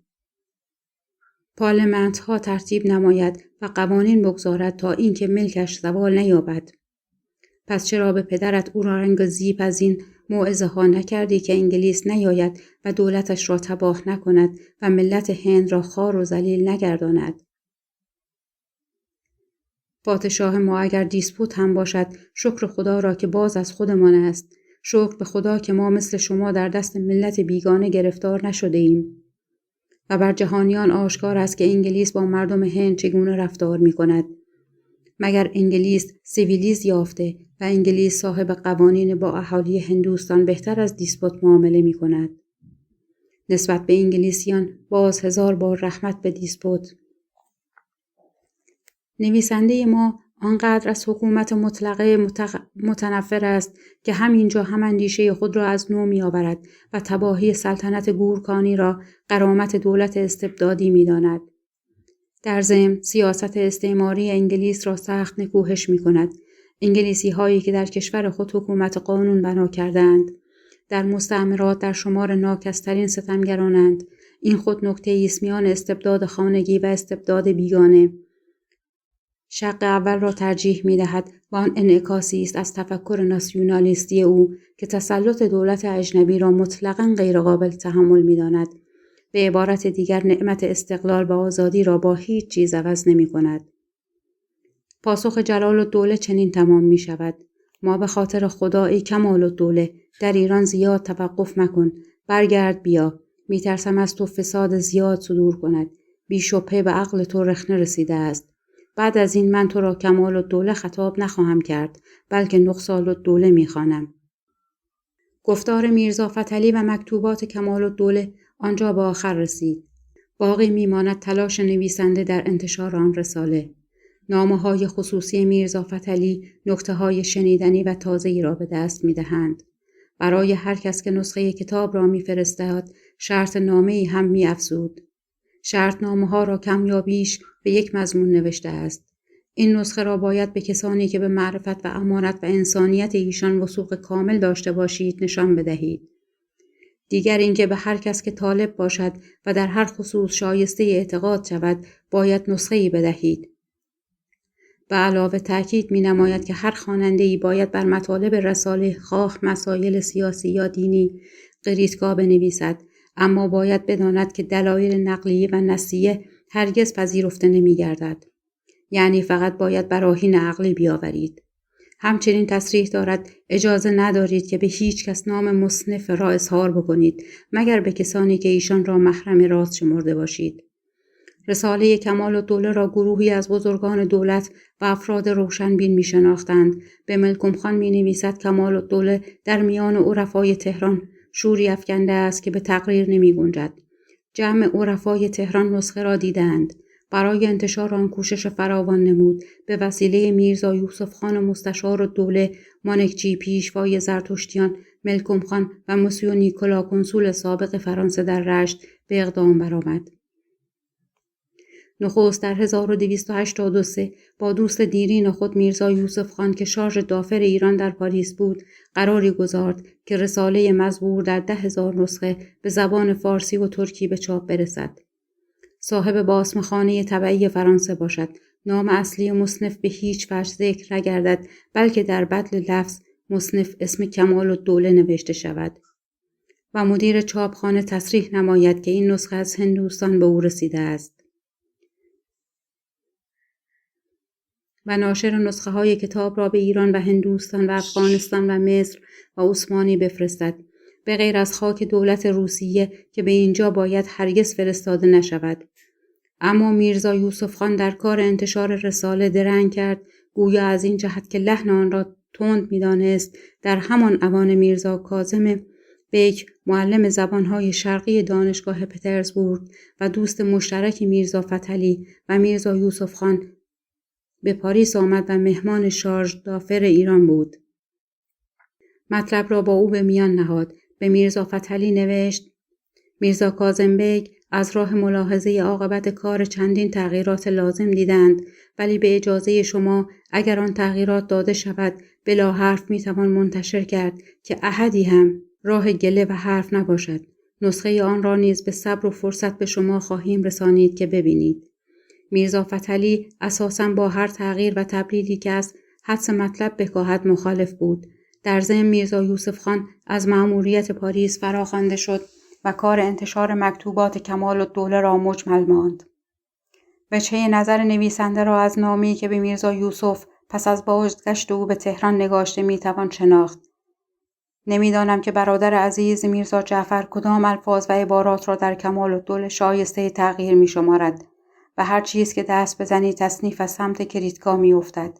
Speaker 1: پارلمانت ها ترتیب نماید و قوانین بگذارد تا اینکه ملکش زوال نیابد. پس چرا به پدرت اورنگزیب از این موعظه ها نکردی که انگلیس نیاید و دولتش را تباه نکند و ملت هند را خوار و ذلیل نگرداند؟ پادشاه ما اگر دیسپوت هم باشد، شکر خدا را که باز از خودمان است. شکر به خدا که ما مثل شما در دست ملت بیگانه گرفتار نشده ایم. و بر جهانیان آشکار است که انگلیس با مردم هند چگونه رفتار می کند. مگر انگلیس سیویلیز یافته و انگلیس صاحب قوانین با اهالی هندوستان بهتر از دیسپوت معامله می کند. نسبت به انگلیسیان باز 1000 بار رحمت به دیسپوت. نویسنده ما آنقدر از حکومت مطلقه متنفر است که همینجا هم اندیشه خود را از نو می آورد و تباهی سلطنت گورکانی را غرامت دولت استبدادی می داند. در ضمن سیاست استعماری انگلیس را سخت نکوهش می کند. انگلیسی هایی که در کشور خود حکومت قانون بنا کردند، در مستعمرات در شمار ناکس‌ترین ستمگرانند. این خود نکته ایست میان استبداد خانگی و استبداد بیگانه. شق اول را ترجیح می دهد و آن انعکاسی است از تفکر ناسیونالیستی او که تسلط دولت اجنبی را مطلقاً غیرقابل تحمل می داند. به عبارت دیگر نعمت استقلال و آزادی را با هیچ چیز عوض نمی کند. پاسخ جلال‌الدوله چنین تمام می شود: ما به خاطر خدا ای کمال‌الدوله در ایران زیاد توقف مکن، برگرد بیا. می ترسم از تو فساد زیاد صدور کند. بی شبهه به عقل تو رخنه رسیده است. بعد از این من تو را کمال‌الدوله خطاب نخواهم کرد، بلکه نقصال‌الدوله می خوانم. گفتار میرزا فتحعلی و مکتوبات کمال‌الدوله آنجا به آخر رسید. باقی میماند تلاش نویسنده در انتشار آن رساله. نامه‌های خصوصی میرزا فتحعلی نکته‌های شنیدنی و تازه‌ای را به دست می‌دهند. برای هر کس که نسخه کتاب را می‌فرستاد، شرط نامه‌ای هم می‌افزود. شرطنامه‌ها را کم یا بیش به یک مضمون نوشته است. این نسخه را باید به کسانی که به معرفت و امانت و انسانیت ایشان وثوق کامل داشته باشید نشان بدهید. دیگر اینکه به هر کس که طالب باشد و در هر خصوص شایسته اعتقاد شود باید نسخه‌ای بدهید. به علاوه تأکید می‌نماید که هر خواننده‌ای باید بر مطالب رساله خواه مسائل سیاسی یا دینی قریتگاه بنویسد، اما باید بداند که دلایل نقلیه و نصیه هرگز پذیرفته نمی‌گردد. یعنی فقط باید براهین عقلی بیاورید. همچنین تصریح دارد اجازه ندارید که به هیچ کس نام مصنف را اظهار بکنید مگر به کسانی که ایشان را محرم راز شمرده باشید. رساله کمال‌الدوله را گروهی از بزرگان دولت و افراد روشنبین می شناختند. به ملکم خان می نویسد کمال‌الدوله در میان عرفای تهران شوری افکنده است که به تقریر نمی گنجد. جمع عرفای تهران نسخه را دیدند. برای انتشار آن کوشش فراوان نمود. به وسیله میرزا یوسف خان مستشار الدوله، مانکچی پیشوای زرتشتیان، ملکم خان و مسیو نیکولا کنسول سابق فرانسه در رشت به اقدام برآمد. نخست در 1283 با دوست دیرین خود میرزا یوسف خان که شارژ دافر ایران در پاریس بود قراری گذارد که رساله مزبور در 10,000 نسخه به زبان فارسی و ترکی به چاپ برسد. صاحب باسمخانه تبعی فرانسه باشد. نام اصلی مصنف به هیچ وجه ذکر نگردد، بلکه در بدل لفظ مصنف اسم کمال‌الدوله نوشته شود و مدیر چاپخانه تصریح نماید که این نسخه از هندوستان به او رسیده است و ناشر نسخه های کتاب را به ایران و هندوستان و افغانستان و مصر و عثمانی بفرستد، به غیر از خاک دولت روسیه که به اینجا باید هرگز فرستاده نشود. اما میرزا یوسف خان در کار انتشار رساله درنگ کرد، گویا از این جهت که لحن آن را تند می‌دانست، در همان اوان میرزا کاظم بیک معلم زبانهای شرقی دانشگاه پترزبورگ و دوست مشترک میرزا فتحعلی و میرزا یوسف خان به پاریس آمد و مهمان شارژ دافر ایران بود. مطلب را با او به میان نهاد. به میرزا فتحعلی نوشت: میرزا کاظم بیک از راه ملاحظه عاقبت کار چندین تغییرات لازم دیدند، ولی به اجازه شما اگر آن تغییرات داده شود بلا حرف میتوان منتشر کرد که احدی هم راه گله و حرف نباشد. نسخه آن را نیز به صبر و فرصت به شما خواهیم رسانید که ببینید. میرزا فتحعلی اساساً با هر تغییر و تبدیلی که از حدس مطلب بخواهد مخالف بود. در ضمن میرزا یوسف خان از مأموریت پاریس فراخوانده شد و کار انتشار مکتوبات کمال‌الدوله را مجمل ماند. وجهه نظر نویسنده را از نامه‌ای که به میرزا یوسف پس از بازگشت او به تهران نگاشته میتوان شناخت. نمیدانم که برادر عزیز میرزا جعفر کدام الفاظ و عبارات را در کمال‌الدوله شایسته تغییر می‌شمارد و هر چیز که دست بزنی تصنیف از سمت کریتکا می‌افتد.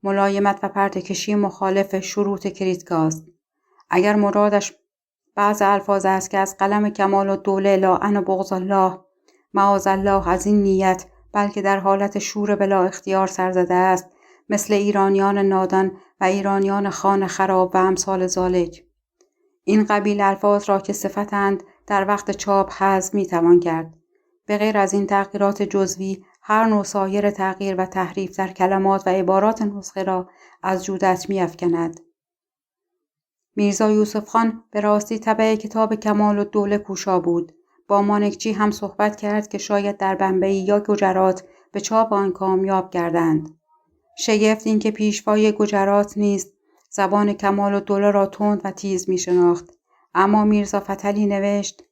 Speaker 1: ملایمت و پرده‌کشی مخالف شروط کریتکا است. اگر مرادش بعض الفاظ است که از قلم کمال‌الدوله لاعن و بغض الله معاذالله از این نیت، بلکه در حالت شور بلا اختیار سرزده است، مثل ایرانیان نادان و ایرانیان خان خراب و امثال ذالک. این قبیل الفاظ را که صفتند در وقت چاپ حذف میتوان کرد. به غیر از این تغییرات جزوی، هر نوع سایر تغییر و تحریف در کلمات و عبارات نسخه را از جودت می‌افکند. میرزا یوسف خان به راستی طبع کتاب کمال‌الدوله کوشا بود. با مانکچی هم صحبت کرد که شاید در بمبئی یا گجرات به چاپ آن کامیاب گردند. شگفت این که پیشوای گجرات نیست زبان کمال‌الدوله را تند و تیز می شناخت. اما میرزا فتحعلی نوشت: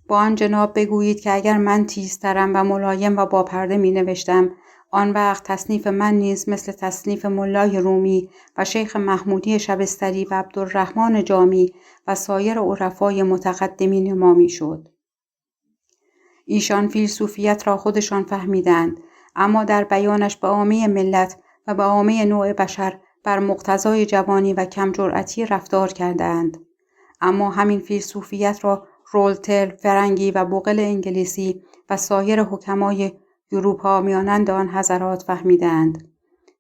Speaker 1: با آن جناب بگویید که اگر من تیزترم و ملایم و با پرده می نوشتم، آن وقت تصنیف من نیز مثل تصنیف ملای رومی و شیخ محمودی شبستری و عبدالرحمن جامی و سایر عرفای متقدمین ما می شد. ایشان فیلسوفیت را خودشان فهمیدند، اما در بیانش به عامه ملت و به عامه نوع بشر بر مقتضای جوانی و کم جرأتی رفتار کردند. اما همین فیلسوفیت را رولتر فرنگی و بوقل انگلیسی و سایر حکمای اروپا میانند آن حضرات فهمیدند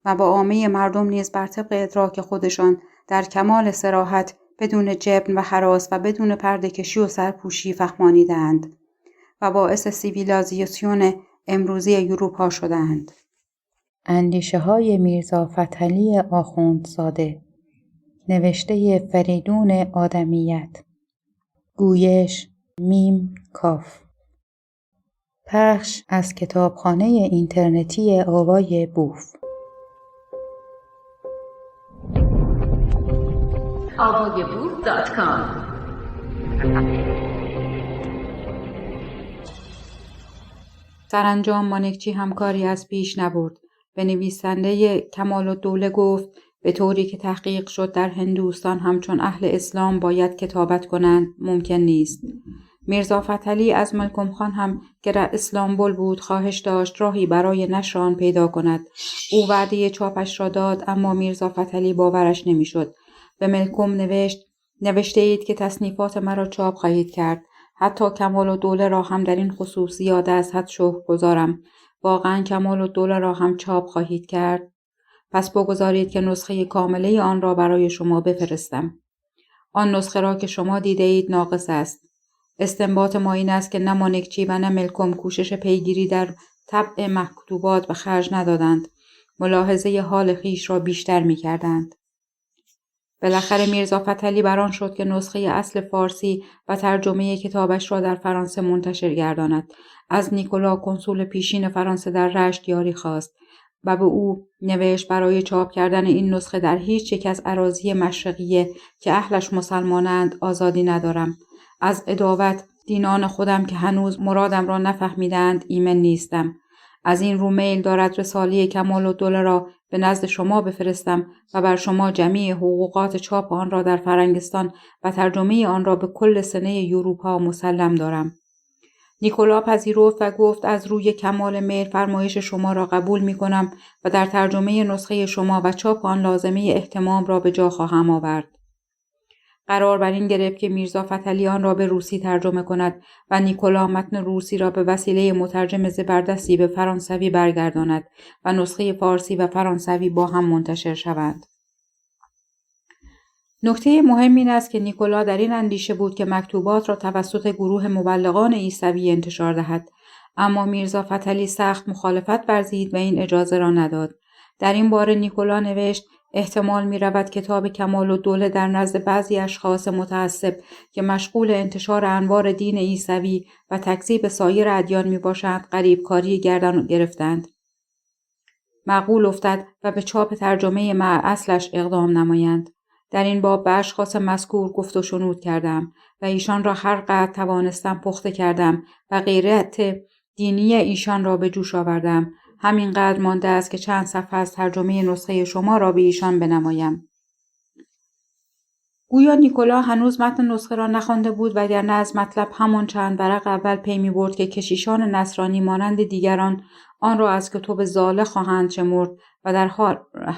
Speaker 1: و با عامه مردم نیز بر طبق ادراک خودشان در کمال صراحت بدون جبن و هراس و بدون پرده‌کشی و سرپوشی فهمانیدند و باعث سیویلایزاسیون امروزی اروپا شدند.
Speaker 2: اندیشه‌های میرزا فتحعلی آخوندزاده، نوشته فریدون آدمیت، گویش میم کاف، پخش از کتابخانه اینترنتی آوای بوف.
Speaker 3: avayaboof.com
Speaker 1: سرانجام مانکچی همکاری از پیش نبرد. به نویسنده کمال‌الدوله گفت به طوری که تحقیق شد در هندوستان همچون اهل اسلام باید کتابت کنند ممکن نیست. میرزا فتحعلی از ملکم خان هم که در اسلامبول بود خواهش داشت راهی برای نشر آن پیدا کند. او وعده چاپش را داد، اما میرزا فتحعلی باورش نمیشد. به ملکم نوشته اید که تصنیفات مرا چاپ خواهید کرد. حتی کمال‌الدوله را هم در این خصوص زیاده از حد شکرگزارم. واقعا کمال‌الدوله را هم چاپ خواهید کرد؟ پس بگذارید که نسخه کامله آن را برای شما بفرستم. آن نسخه را که شما دیده اید ناقص است. استنباط ما این است که نه مانکچی و نه ملکم کوشش پیگیری در طبع مکتوبات به خرج ندادند. ملاحظه حال خیش را بیشتر می کردند.
Speaker 2: بالاخره میرزا فتحعلی بران شد که نسخه اصل فارسی و ترجمه کتابش را در فرانسه منتشر گرداند. از نیکولا کنسول پیشین فرانسه در رشت یاری خواست و به او نوشت برای چاپ کردن این نسخه در هیچ یک از اراضی مشرقیه که اهلش مسلمانند آزادی ندارم. از عداوت دینان خودم که هنوز مرادم را نفهمیدند ایمن نیستم. از این رو میل دارد رساله کمال‌الدوله را به نزد شما بفرستم و بر شما جمیع حقوقات چاپ آن را در فرنگستان و ترجمه آن را به کل سنه اروپا مسلم دارم. نیکولا پذیرفت و گفت از روی کمال میل فرمایش شما را قبول می کنم و در ترجمه نسخه شما و چاپ آن لازمه اهتمام را به جا خواهم آورد. قرار بر این گرفت که میرزا فتحعلی آن را به روسی ترجمه کند و نیکولا متن روسی را به وسیله مترجم زبردستی به فرانسوی برگرداند و نسخه فارسی و فرانسوی با هم منتشر شوند. نکته مهم این است که نیکولا در این اندیشه بود که مکتوبات را توسط گروه مبلغان عیسوی انتشار دهد، اما میرزا فتحعلی سخت مخالفت ورزید و این اجازه را نداد. در این باره نیکولا نوشت احتمال می رود کتاب کمال‌الدوله در نزد بعضی اشخاص متعصب که مشغول انتشار انوار دین عیسوی و تکذیب سایر ادیان می باشند غریبکاری گردن گرفتند. معقول افتد و به چاپ ترجمه مع اصلش اقدام نمایند. در این باب به اشخاص مذکور گفت و شنود کردم و ایشان را هر قدر توانستم پخته کردم و غیرت دینی ایشان را به جوش آوردم. همینقدر مانده است که چند صفحه از ترجمه نسخه شما را به ایشان بنمایم. گویا نیکولا هنوز متن نسخه را نخوانده بود وگرنه از مطلب همان چند ورق اول پی می برد که کشیشان نصرانی مانند دیگران آن را از کتب ضاله خواهند شمرد و در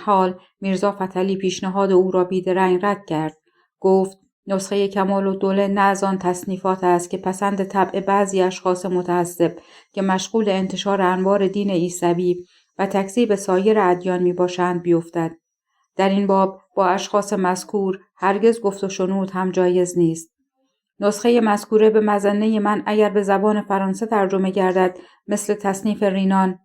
Speaker 2: حال میرزا فتحعلی پیشنهاد او را بیدرنگ رد کرد. گفت نسخه کمال‌الدوله نه از آن تصنیفات است که پسند طبع بعضی اشخاص متعصب که مشغول انتشار انوار دین عیسوی و تکذیب سایر ادیان می باشند بیفتد. در این باب با اشخاص مذکور هرگز گفت و شنود هم جایز نیست. نسخه مذکوره به مظنه من اگر به زبان فرانسه ترجمه گردد مثل تصنیف رینان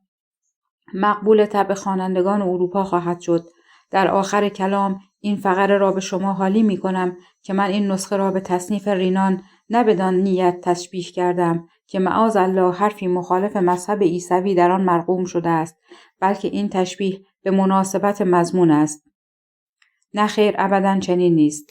Speaker 2: مقبول طبع خوانندگان اروپا خواهد شد. در آخر کلام این فقره را به شما حالی می کنم که من این نسخه را به تصنیف رینان نه بدان نیت تشبیه کردم که معاذالله حرفی مخالف مذهب عیسوی در آن مرقوم شده است، بلکه این تشبیه به مناسبت مضمون است. نه خیر، ابداً چنین نیست.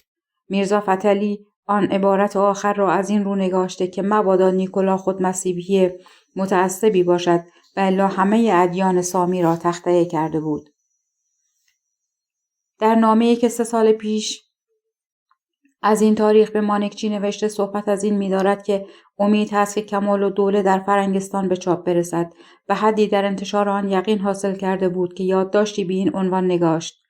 Speaker 2: میرزا فتحعلی آن عبارت آخر را از این رو نگاشته که مبادا نیکولا خود مسیحی متعصبی باشد و الا همه ادیان سامی را تخطئه کرده بود. در نامه‌ای که 3 سال پیش از این تاریخ به مانکچی نوشته صحبت از این می‌دارد که امید هست که کمال‌الدوله در فرنگستان به چاپ برسد و حدی در انتشار آن یقین حاصل کرده بود که یادداشتی به این عنوان نگاشت: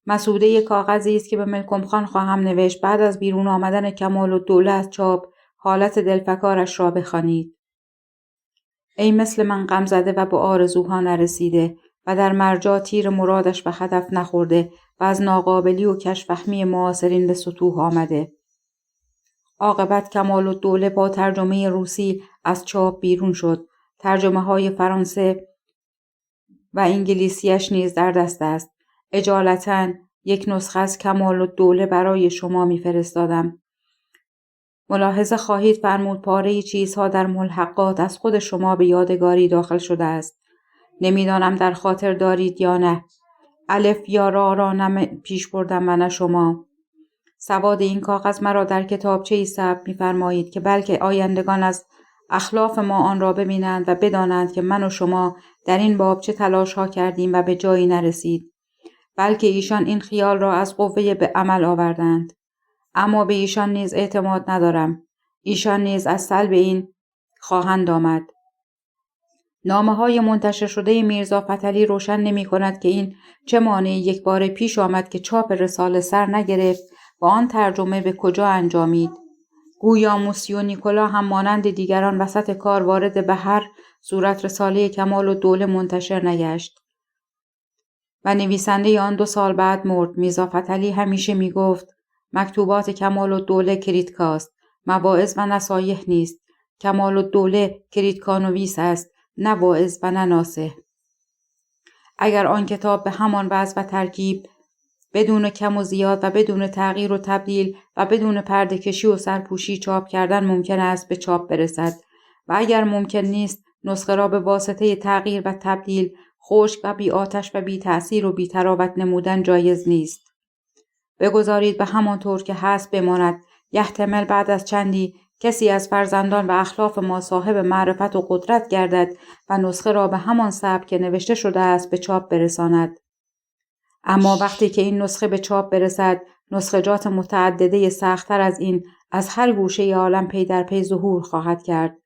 Speaker 2: مسوده کاغذی است که به ملکم خان خواهم نوشت بعد از بیرون آمدن کمال‌الدوله از چاپ حالت دلفکارش را بخوانید. ای مثل من غم زده و به آرزوها نرسیده و در مرجا تیر مرادش به هدف نخورده و از ناقابلی و کشفهمی معاصرین به سطوح آمده. عاقبت کمال‌الدوله با ترجمه روسی از چاپ بیرون شد. ترجمه های فرانسه و انگلیسیش نیز در دست است. اجالتاً یک نسخه از کمال‌الدوله برای شما می‌فرستادم. ملاحظه خواهید فرمود پاره چیزها در ملحقات از خود شما به یادگاری داخل شده است. نمیدانم در خاطر دارید یا نه. الف یا را نه پیش بردم و نه شما. سواد این کاغذ مرا در کتابچه‌ای ثبت می‌فرمایید که بلکه آیندگان از اخلاف ما آن را ببینند و بدانند که من و شما در این باب چه تلاش‌ها کردیم و به جایی نرسید. بلکه ایشان این خیال را از قوه به عمل آوردند. اما به ایشان نیز اعتماد ندارم. ایشان نیز از سلب این خواهند آمد. نامه‌های منتشر شده میرزا فتحعلی روشن نمی‌کند که این چه مانعی یک بار پیش آمد که چاپ رساله سر نگرفت و آن ترجمه به کجا انجامید. گویا موسیو نیکولا هم مانند دیگران وسط کار وارد به هر صورت رساله کمال‌الدوله منتشر نگشت و نویسنده آن 2 سال بعد مرد. میرزا فتحعلی همیشه می‌گفت مکتوبات کمال‌الدوله کریدکاست، مواعظ و نصایح نیست. کمال‌الدوله کریدکانویس است، نه واعظ و نه ناصح. اگر آن کتاب به همان وضع و ترکیب بدون کم و زیاد و بدون تغییر و تبدیل و بدون پرده‌کشی و سرپوشی چاپ کردن ممکن است به چاپ برسد و اگر ممکن نیست نسخه را به واسطه تغییر و تبدیل خشک و بی آتش و بی تأثیر و بی تراوت نمودن جایز نیست. بگذارید به همان طور که هست بماند. یحتمل بعد از چندی کسی از فرزندان و اخلاف ما صاحب معرفت و قدرت گردد و نسخه را به همان سبک که نوشته شده است به چاپ برساند. اما وقتی که این نسخه به چاپ برسد، نسخجات متعدده سخت‌تر از این از هر گوشه عالم پی در پی ظهور خواهد کرد.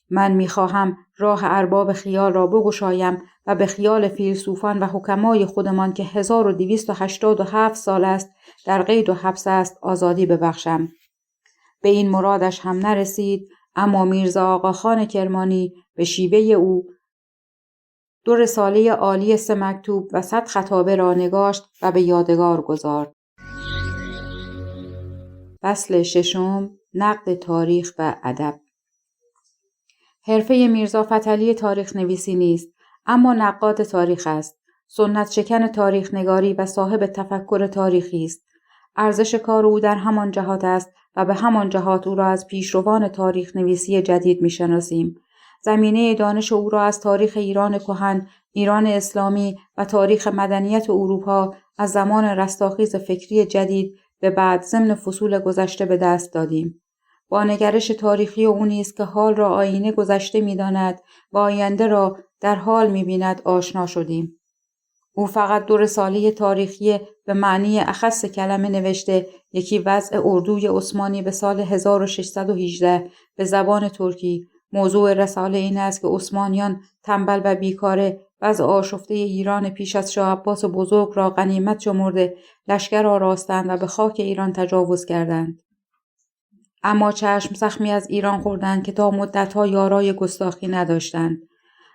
Speaker 2: من می‌خواهم راه ارباب خیال را بگشایم و به خیال فیلسوفان و حکمای خودمان که 1287 سال است در قید و حبس است آزادی ببخشم. به این مرادش هم نرسید، اما میرزا آقاخان کرمانی به شیوه او 2 رساله عالی 3 مکتوب و 100 خطابه را نگاشت و به یادگار گذارد. فصل 6. نقد تاریخ و ادب. حرفه میرزا فتحعلی تاریخ نویسی نیست، اما نقاد تاریخ است. سنت شکن تاریخ نگاری و صاحب تفکر تاریخی است. ارزش کار او در همان جهات است و به همان جهات او را از پیشروان تاریخ نویسی جدید می‌شناسیم. زمینه دانش او را از تاریخ ایران کهن، ایران اسلامی و تاریخ مدنیت اروپا از زمان رستاخیز فکری جدید به بعد ضمن فصول گذشته به دست دادیم. با نگرش تاریخی او نیز که حال را آینه گذشته می‌داند و آینده را در حال می‌بیند آشنا شدیم. او فقط 2 رساله تاریخی به معنی اخص کلمه نوشته، یکی وضع اردوی عثمانی به سال 1618 به زبان ترکی. موضوع رساله این است که عثمانیان تنبل و بیکاره وضع آشفته ایران پیش از شاه عباس بزرگ را غنیمت شمرده لشکر آراستند و به خاک ایران تجاوز کردند. اما چشم زخمی از ایران خوردند که تا مدت‌ها یارای گستاخی نداشتند.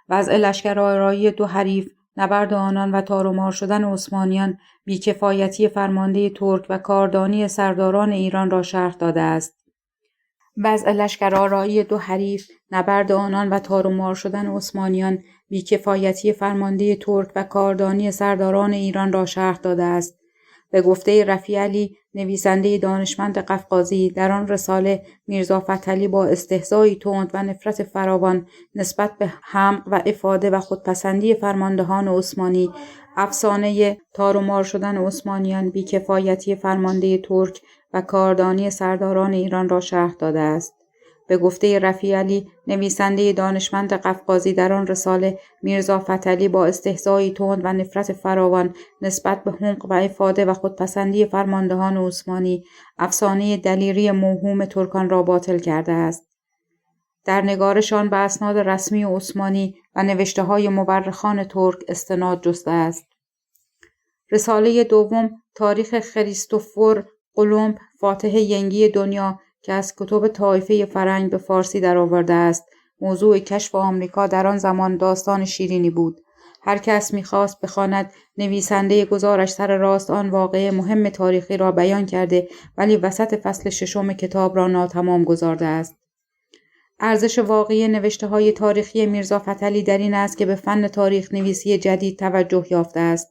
Speaker 2: وضع لشکرآرایی 2 حریف، نبرد آنان و تار و مار شدن عثمانیان، بیکفایتی فرمانده ترک و کاردانی سرداران ایران را شرح داده است. وضع لشکرآرایی 2 حریف، نبرد آنان و تار و مار شدن عثمانیان، بیکفایتی فرمانده ترک و کاردانی سرداران ایران را شرح داده است. به گفته رفیعلی نویسنده دانشمند قفقازی در آن رساله، میرزا فتحعلی با استهزایی تند و نفرت فراوان نسبت به حمق و افاده و خودپسندی فرماندهان عثمانی، افسانه تار و مار شدن عثمانیان، بیکفایتی فرمانده ترک و کاردانی سرداران ایران را شرح داده است. به گفته رفیعلی نویسنده دانشمند قفقازی در آن رساله، میرزا فتحعلی با استهزایی تند و نفرت فراوان نسبت به حمق و افاده و خودپسندی فرماندهان عثمانی، افسانه دلیری موهوم ترکان را باطل کرده است. در نگارشان به اسناد رسمی عثمانی و نوشته‌های مورخان ترک استناد جسته است. رساله دوم، تاریخ کریستوفر قلمب، فاتح ینگی دنیا، که از کتب طایفه فرنگ به فارسی درآورده است. موضوع کشف آمریکا در آن زمان داستان شیرینی بود. هر کس می‌خواست بخواند. نویسنده گزارش سر راست آن واقعه مهم تاریخی را بیان کرده، ولی وسط فصل 6 کتاب را ناتمام گذارده است. ارزش واقعی نوشته‌های تاریخی میرزا فتحعلی در این است که به فن تاریخ نویسی جدید توجه یافته است.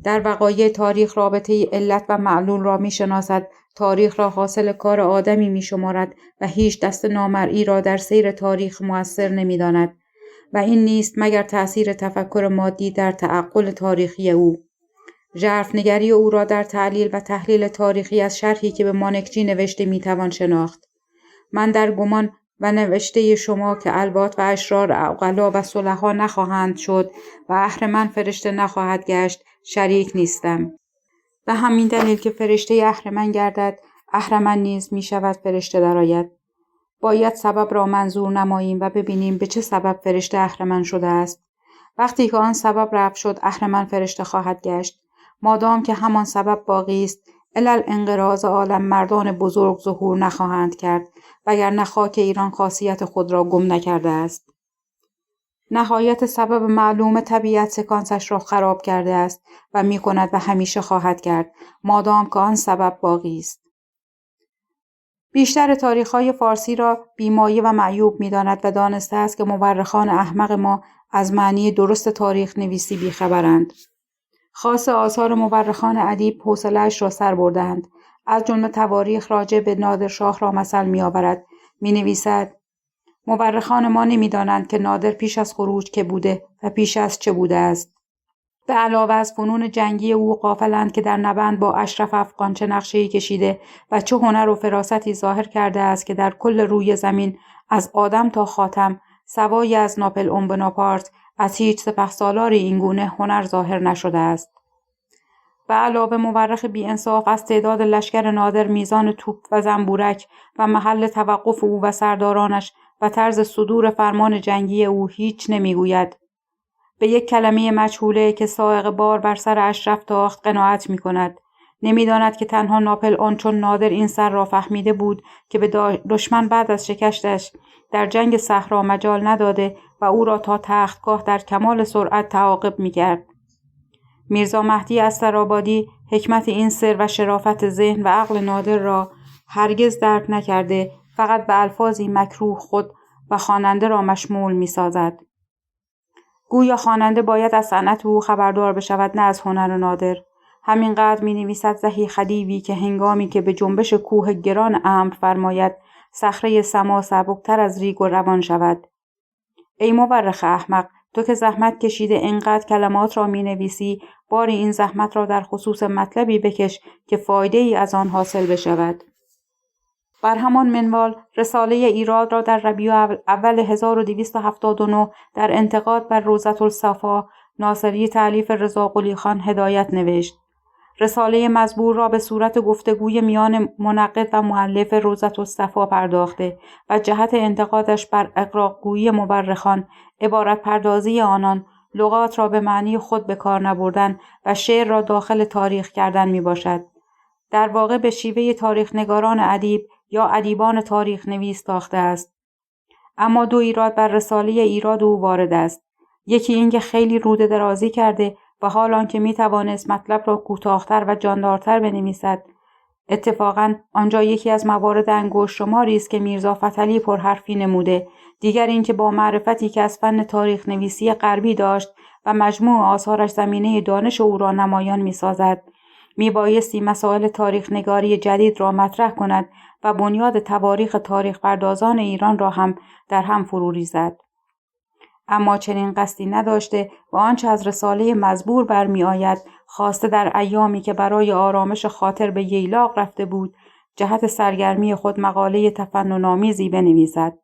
Speaker 2: در وقایع تاریخ رابطه علت و معلول را می‌شناسد، تاریخ را حاصل کار آدمی می‌شمارد و هیچ دست نامرئی را در سیر تاریخ مؤثر نمی‌داند و این نیست مگر تأثیر تفکر مادی در تعقل تاریخی او. ژرف‌نگری او را در تعلیل و تحلیل تاریخی از شرحی که به مانکچی نوشته می‌توان شناخت. من در گمان و نوشته شما که البات و اشرار عقلا و صلحا نخواهند شد و اهرمن فرشته نخواهد گشت شریک نیستم. به همین دلیل که فرشته اهرمن گردد، اهرمن نیز می شود فرشته درآید. باید سبب را منظور نماییم و ببینیم به چه سبب فرشته اهرمن شده است. وقتی که آن سبب رفع شد، اهرمن فرشته خواهد گشت. مادام که همان سبب باقی است، علل انقراض عالم مردان بزرگ ظهور نخواهند کرد، وگرنه خاک ایران خاصیت خود را گم نکرده است. نهایت سبب معلوم طبیعت سکانسش را خراب کرده است و می کند و همیشه خواهد کرد، مادام که آن سبب باقی است. بیشتر تاریخ‌های فارسی را بیمایه و معیوب می داند و دانسته است که مورخان احمق ما از معنی درست تاریخ نویسی بیخبرند. خاص آثار مورخان ادیب حوصله‌اش را سر بردند. از جمله تواریخ راجع به نادرشاه را مثل می‌آورد. می‌نویسد: مورخان ما نمی‌دانند که نادر پیش از خروج که بوده و پیش از چه بوده است. به علاوه از فنون جنگی او غافلند که در نبرد با اشرف افغان چه نقشه‌ای کشیده و چه هنر و فراستی ظاهر کرده است که در کل روی زمین از آدم تا خاتم سوای از ناپلئون بناپارت از هیچ سپهسالاری اینگونه هنر ظاهر نشده است. به علاوه مورخ بی‌انصاف از تعداد لشکر نادر، میزان توپ و زنبورک و محل توقف او و سردارانش و طرز صدور فرمان جنگی او هیچ نمیگوید. به یک کلمه مجهوله که سائق بار بر سر اشرف تاخت قناعت می‌کند. نمی‌داند که تنها ناپلئون چون نادر این سر را فهمیده بود که به دشمن بعد از شکستش در جنگ صحرا مجال نداده و او را تا تختگاه در کمال سرعت تعاقب می‌کرد. میرزا مهدی استرآبادی حکمت این سر و شرافت ذهن و عقل نادر را هرگز درک نکرده، فقط به الفاظی مکروه خود و خواننده را مشمول می‌سازد. گویا خواننده باید از صنعت او خبردار بشود، نه از هنر نادر. همینقدر می‌نویسد زهی خدیوی که هنگامی که به جنبش کوه گران امر فرماید، صخره سما سبکتر از ریگ و روان شود. ای مورخ احمق، تو که زحمت کشیده اینقدر کلمات را می‌نویسی، باری این زحمت را در خصوص مطلبی بکش که فایده ای از آن حاصل بشود. بر همان منوال رساله ایراد را در ربیع اول 1279 در انتقاد بر روضة الصفا ناصری تألیف رضا قلی خان هدایت نوشت. رساله مزبور را به صورت گفتگوی میان منقد و مؤلف روضة الصفا پرداخته و جهت انتقادش بر اغراق‌گویی مورخان، عبارت پردازی آنان، لغات را به معنی خود به کار نبردن و شعر را داخل تاریخ کردن می باشد. در واقع به شیوه تاریخ نگاران ادیب یا ادیبان تاریخ نویس تاخته است. اما دو ایراد بر رساله ایراد او وارد است. یکی اینکه خیلی روده درازی کرده و حال آنکه می توانست مطلب را کوتاه‌تر و جاندارتر بنویسد. اتفاقاً آنجا یکی از موارد انگشت شماری است که میرزا فتحعلی پرحرفی نموده. دیگر اینکه با معرفتی که از فن تاریخ نویسی غربی داشت و مجموع آثارش زمینه دانش او را نمایان می سازد، می بایستی مسائل تاریخ نگاری جدید را مطرح کند و بنیاد تواریخ تاریخ پردازان ایران را هم در هم فرو ریزد. اما چنین قصدی نداشته و آنچه از رساله مزبور برمی آید، خواسته در ایامی که برای آرامش خاطر به ییلاق رفته بود، جهت سرگرمی خود مقاله تفنن‌آمیزی بنویسد.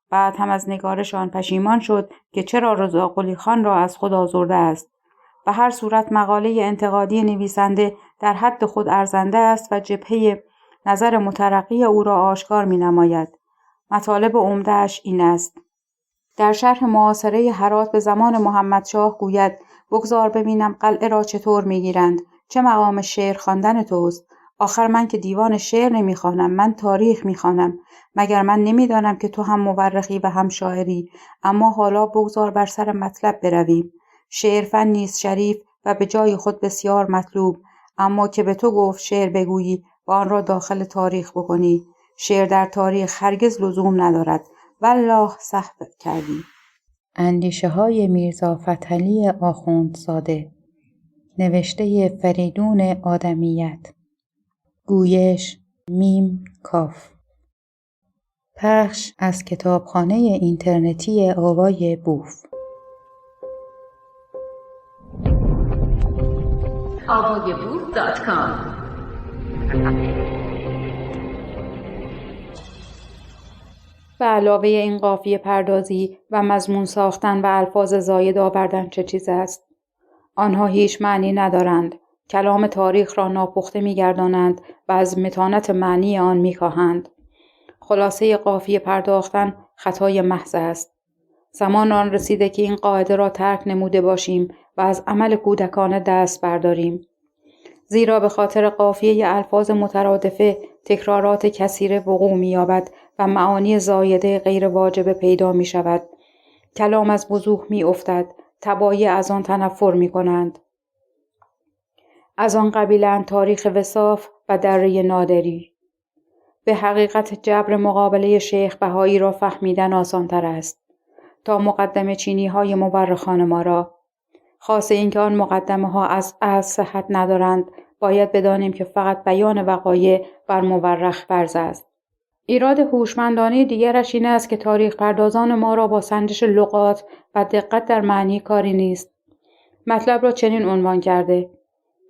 Speaker 2: بعد هم از نگارش آن پشیمان شد که چرا رضا قلی خان را از خود آزرده است. به هر صورت مقاله انتقادی نویسنده در حد خود ارزنده است و جبهه نظر مترقی او را آشکار می نماید. مطالب عمده‌اش این است. در شرح محاصره هرات به زمان محمدشاه گوید: بگذار ببینم قلعه را چطور میگیرند. چه مقام شعر خواندن توست؟ آخر من که دیوان شعر نمیخوانم، من تاریخ میخوانم. مگر من نمیدانم که تو هم مورخی و هم شاعری؟ اما حالا بگذار بر سر مطلب برویم. شعر فنی است شریف و به جای خود بسیار مطلوب، اما که به تو گفت شعر بگویی و آن را داخل تاریخ بکنی. شعر در تاریخ هرگز لزوم ندارد. والله سهو کردی.
Speaker 1: اندیشه های میرزا فتحعلی آخوندزاده، نوشته فریدون آدمیت، گویش میم کاف، پخش از کتابخانه اینترنتی آوای بوف.
Speaker 3: avayaboof.com
Speaker 2: به علاوه این قافیه پردازی و مضمون ساختن و الفاظ زاید آوردن چه چیز است؟ آنها هیچ معنی ندارند. کلام تاریخ را ناپخته می‌گردانند و از متانت معنی آن می‌کاهند. خلاصه قافیه پرداختن خطای محض است. زمان آن رسیده که این قاعده را ترک نموده باشیم و از عمل کودکانه دست برداریم. زیرا به خاطر قافیه الفاظ مترادفه تکرارات کثیره وقوع می‌یابد و معانی زایده غیر واجبه پیدا می‌شود. کلام از وضوح می‌افتد، تبایع از آن تنفر می‌کنند. از آن قبیلند تاریخ وصاف و دره نادری. به حقیقت جبر مقابله شیخ بهایی را فهمیدن آسان‌تر است تا مقدمه چینی‌های مورخان ما را. خاصه اینکه آن مقدمه ها از صحت ندارند، باید بدانیم که فقط بیان وقایع بر مورخ فرض است. ایراد هوشمندانه دیگرش این است که تاریخ پردازان ما را با سنجش لغات و دقت در معنی کاری نیست. مطلب را چنین عنوان کرده: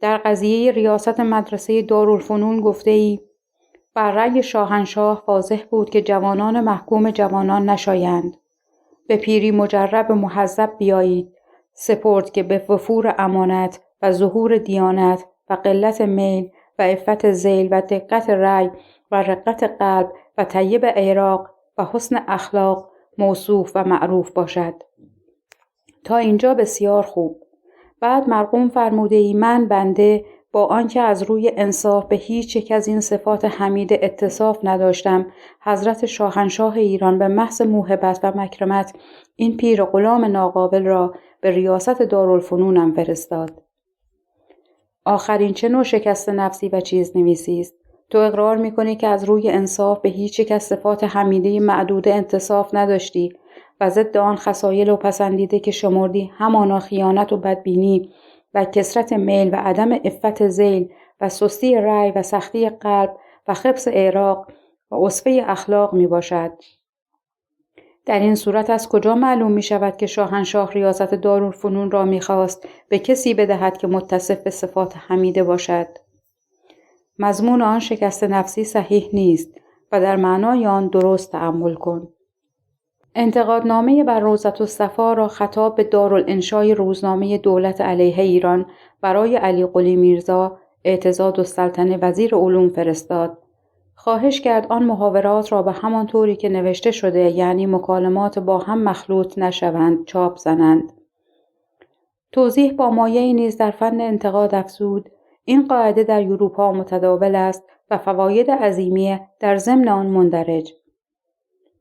Speaker 2: در قضیه ریاست مدرسه دارالفنون گفته‌ای بر رأی شاهنشاه واضح بود که جوانان محکوم جوانان نشایند. به پیری مجرب محذب بیایید، سپرد که به وفور امانت و ظهور دیانت و قلت میل و عفت ذیل و دقت رأی و رقت قلب و طیب اعراق و حسن اخلاق موصوف و معروف باشد. تا اینجا بسیار خوب. بعد مرقوم فرموده ای من بنده با آنکه از روی انصاف به هیچ یک از این صفات حمیده اتصاف نداشتم، حضرت شاهنشاه ایران به محض موهبت و مکرمت این پیر غلام ناقابل را به ریاست دارالفنونم فرستاد. آخرین چه نوع شکست نفسی و چیز نویسی است؟ تو اقرار میکنی که از روی انصاف به هیچ یک از صفات حمیده معدوده انتصاف نداشتی و ضد آن خصایل و پسندیده که شمردی همانا خیانت و بدبینی و کثرت میل و عدم عفت ذیل و سستی رأی و سختی قلب و خبث اعراق و اصفه اخلاق می باشد. در این صورت از کجا معلوم می شود که شاهنشاه ریاست دارالفنون را می خواست به کسی بدهد که متصف به صفات حمیده باشد؟ مضمون آن شکست نفسی صحیح نیست و در معنای آن درست تأمل کن. انتقادنامه بر روضةالصفا را خطاب به دارالانشای روزنامه دولت علیه ایران برای علی قلی میرزا اعتضادالسلطنه وزیر علوم فرستاد. خواهش کرد آن محاورات را به همان طوری که نوشته شده، یعنی مکالمات با هم مخلوط نشوند، چاپ زنند. توضیح با مایه‌ای نیز در فن انتقاد افزود: این قاعده در اروپا متداول است و فواید عظیمیه در ضمن آن مندرج.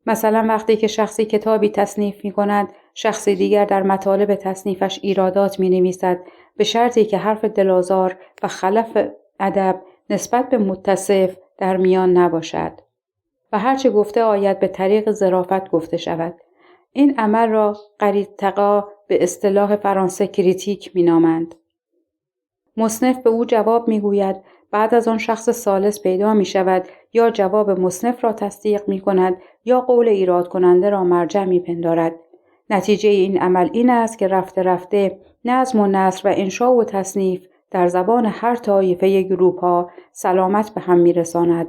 Speaker 2: مثلا وقتی که شخصی کتابی تصنیف می کند، شخصی دیگر در مطالب تصنیفش ایرادات می نویسد، به شرطی که حرف دلازار و خلف ادب نسبت به متصف در میان نباشد و هرچه گفته آید به طریق ظرافت گفته شود. این عمل را قریتقا به اصطلاح فرانسه کریتیک می نامند. مصنف به او جواب می گوید، بعد از آن شخص ثالث پیدا می شود، یا جواب مصنف را تصدیق می کند یا قول ایراد کننده را مرجع می پندارد. نتیجه این عمل این است که رفته رفته نظم و نثر و انشا و تصنیف در زبان هر طایفه اروپا سلامت به هم می رساند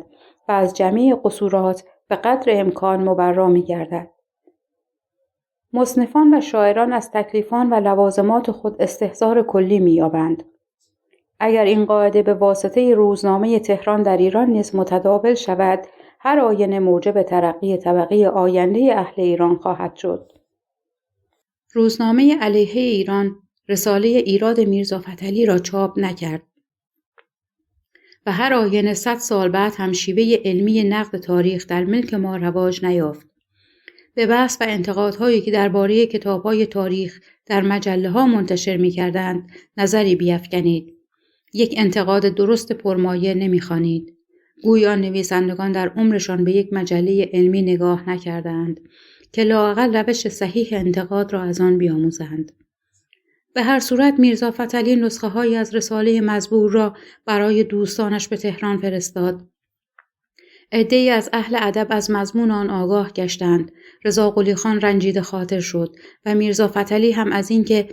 Speaker 2: و از جمیع قصورات به قدر امکان مبرا می گردد. مصنفان و شاعران از تکلیفان و لوازمات خود استحضار کلی می یابند. اگر این قاعده به واسطه روزنامه تهران در ایران نیز متداول شود، هر آینه موجب ترقی طبقه آینده اهل ایران خواهد شد.
Speaker 1: روزنامه علیه ایران رساله ایراد میرزا فتحعلی را چاپ نکرد و هر آینه 100 سال بعد هم شیوه علمی نقد تاریخ در ملک ما رواج نیافت. به بحث و انتقادهایی که درباره کتاب‌های تاریخ در مجله‌ها منتشر می‌کردند نظری بیفکنید. یک انتقاد درست پرمایه نمی‌خوانید. گویا نویسندگان در عمرشان به یک مجله علمی نگاه نکردند که لااقل روش صحیح انتقاد را از آن بیاموزند. به هر صورت میرزا فتحعلی نسخه‌هایی از رساله مزبور را برای دوستانش به تهران فرستاد. عده‌ای از اهل ادب از مضمون آن آگاه گشتند. رضا قلی خان رنجیده خاطر شد و میرزا فتحعلی هم از اینکه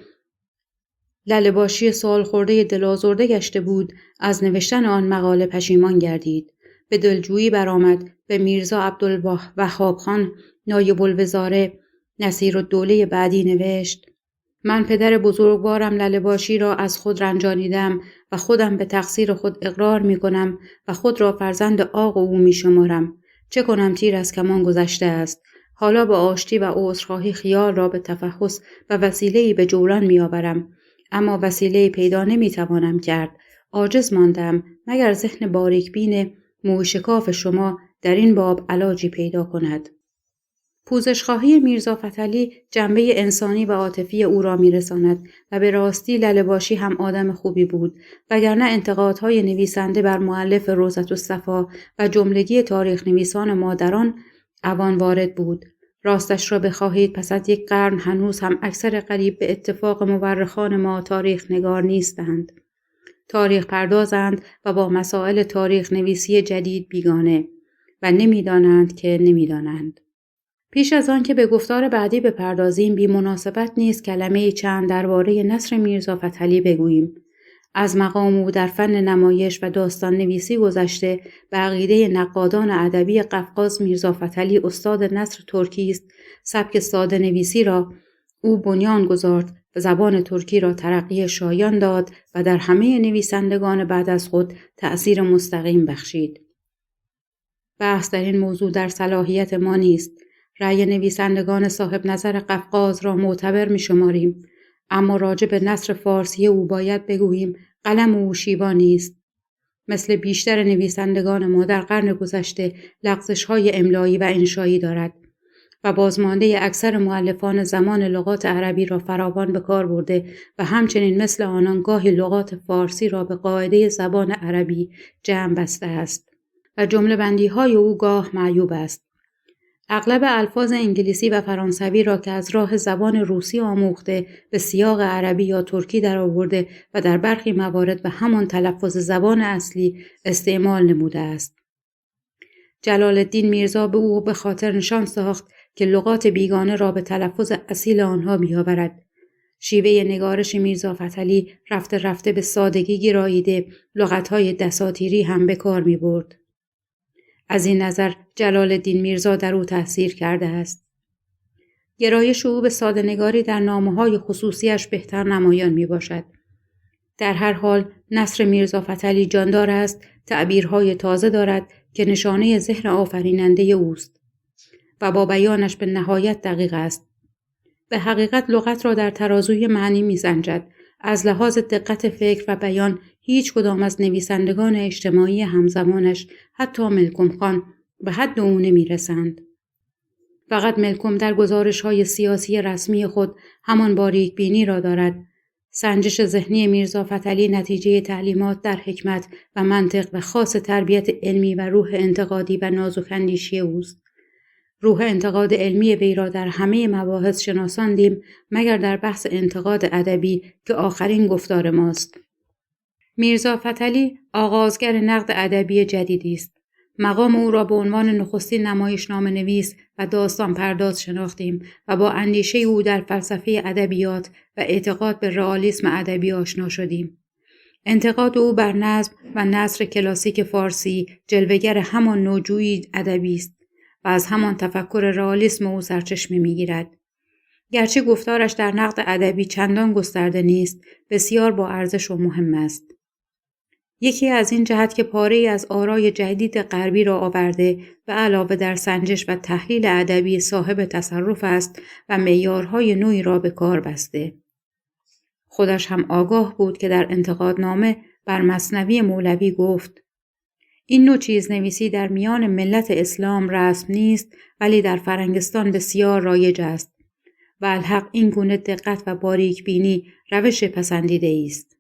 Speaker 1: لاله‌باشی سال خورده دلازرده گشته بود از نوشتن آن مقاله پشیمان گردید. به دلجویی برآمد. به میرزا عبدالوهاب خان نایب الوزاره نصیرالدوله بعدی نوشت: من پدر بزرگوارم لاله‌باشی را از خود رنجانیدم و خودم به تقصیر خود اقرار می کنم و خود را فرزند عاق او می شمارم. چه کنم تیر از کمان گذشته است. حالا با آشتی و عذرخواهی خیال را به تفحص و وسیله‌ای به جولان می آورم. اما وسیله پیدا نمی توانم کرد. عاجز ماندم مگر ذهن باریکبین موشکاف شما در این باب علاجی پیدا کند. پوزشخواهی میرزا فتحعلی جنبه انسانی و عاطفی او را میرساند و به راستی لاله‌باشی هم آدم خوبی بود، وگرنه انتقادهای نویسنده بر مؤلف روضةالصفا و جملگی تاریخ نویسان ما در آن اوان وارد بود. راستش را بخواهید پس از 1 قرن هنوز هم اکثر قریب به اتفاق مورخان ما تاریخ نگار نیستند. تاریخ پردازند و با مسائل تاریخ نویسی جدید بیگانه و نمیدانند که نمیدانند. پیش از آن که به گفتار بعدی بپردازیم بی مناسبت نیست کلمه چند درباره نصر میرزا فتحعلی بگوییم. از مقام او در فن نمایش و داستان نویسی گذشته به عقیده نقادان ادبی قفقاز میرزا فتحعلی استاد نثر ترکی است. سبک ساده نویسی را او بنیان گذارد و زبان ترکی را ترقی شایان داد و در همه نویسندگان بعد از خود تأثیر مستقیم بخشید. بحث در این موضوع در صلاحیت ما نیست. رأی نویسندگان صاحب نظر قفقاز را معتبر می شماریم. اما راجع به نثر فارسی او باید بگوییم قلم او شیوا نیست. مثل بیشتر نویسندگان ما در قرن گذشته لغزش‌های املایی و انشایی دارد و بازمانده اکثر مؤلفان زمان لغات عربی را فراوان به کار برده و همچنین مثل آنان گاهی لغات فارسی را به قاعده زبان عربی جمع بسته است و جمله بندی‌های او گاه معیوب است. اغلب الفاظ انگلیسی و فرانسوی را که از راه زبان روسی آموخته به سیاق عربی یا ترکی درآورده و در برخی موارد به همان تلفظ زبان اصلی استعمال نموده است. جلال الدین میرزا به او به خاطر نشان ساخت که لغات بیگانه را به تلفظ اصیل آنها بیاورد. شیوه نگارش میرزا فتحعلی رفته رفته به سادگی گراییده، لغت‌های دساتیری هم به کار می‌برد. از این نظر جلال الدین میرزا در او تأثیر کرده است. گرایش او به ساده‌نگاری در نامه‌های خصوصیش بهتر نمایان می‌باشد. در هر حال نثر میرزا فتحعلی جاندار است، تعبیرهای تازه دارد که نشانه ذهن آفریننده اوست و با بیانش به نهایت دقیق است. به حقیقت لغت را در ترازوی معنی می‌سنجد. از لحاظ دقت فکر و بیان هیچ کدام از نویسندگان اجتماعی همزمانش حتی ملکم خان به حد او نمی‌رسند. فقط ملکم در گزارش‌های سیاسی رسمی خود همان باریک بینی را دارد. سنجش ذهنی میرزا فتحعلی نتیجه تعلیمات در حکمت و منطق و خاص تربیت علمی و روح انتقادی و نازک‌اندیشی اوست. روح انتقاد علمی وی را در همه مباحث شناساندیم مگر در بحث انتقاد ادبی که آخرین گفتار ماست. میرزا فتحعلی آغازگر نقد ادبی جدیدی است. مقام او را به عنوان نخستین نمایشنامه نویس و داستان پرداز شناختیم و با اندیشه او در فلسفه ادبیات و اعتقاد به رئالیسم ادبی آشنا شدیم. انتقاد او بر نظم و نثر کلاسیک فارسی جلوه‌گر همان نوجویی ادبی است و از همان تفکر رئالیسم او سرچشمه می‌گیرد. گرچه گفتارش در نقد ادبی چندان گسترده نیست، بسیار با ارزش و مهم است. یکی از این جهت که پاره‌ای از آرای جدید غربی را آورده و علاوه در سنجش و تحلیل ادبی صاحب تصرف است و معیارهای نوعی را به کار بسته. خودش هم آگاه بود که در انتقادنامه بر مثنوی مولوی گفت: این نوع چیزنویسی در میان ملت اسلام رسم نیست، ولی در فرنگستان بسیار رایج است و الحق این گونه دقت و باریک بینی روش پسندیده است.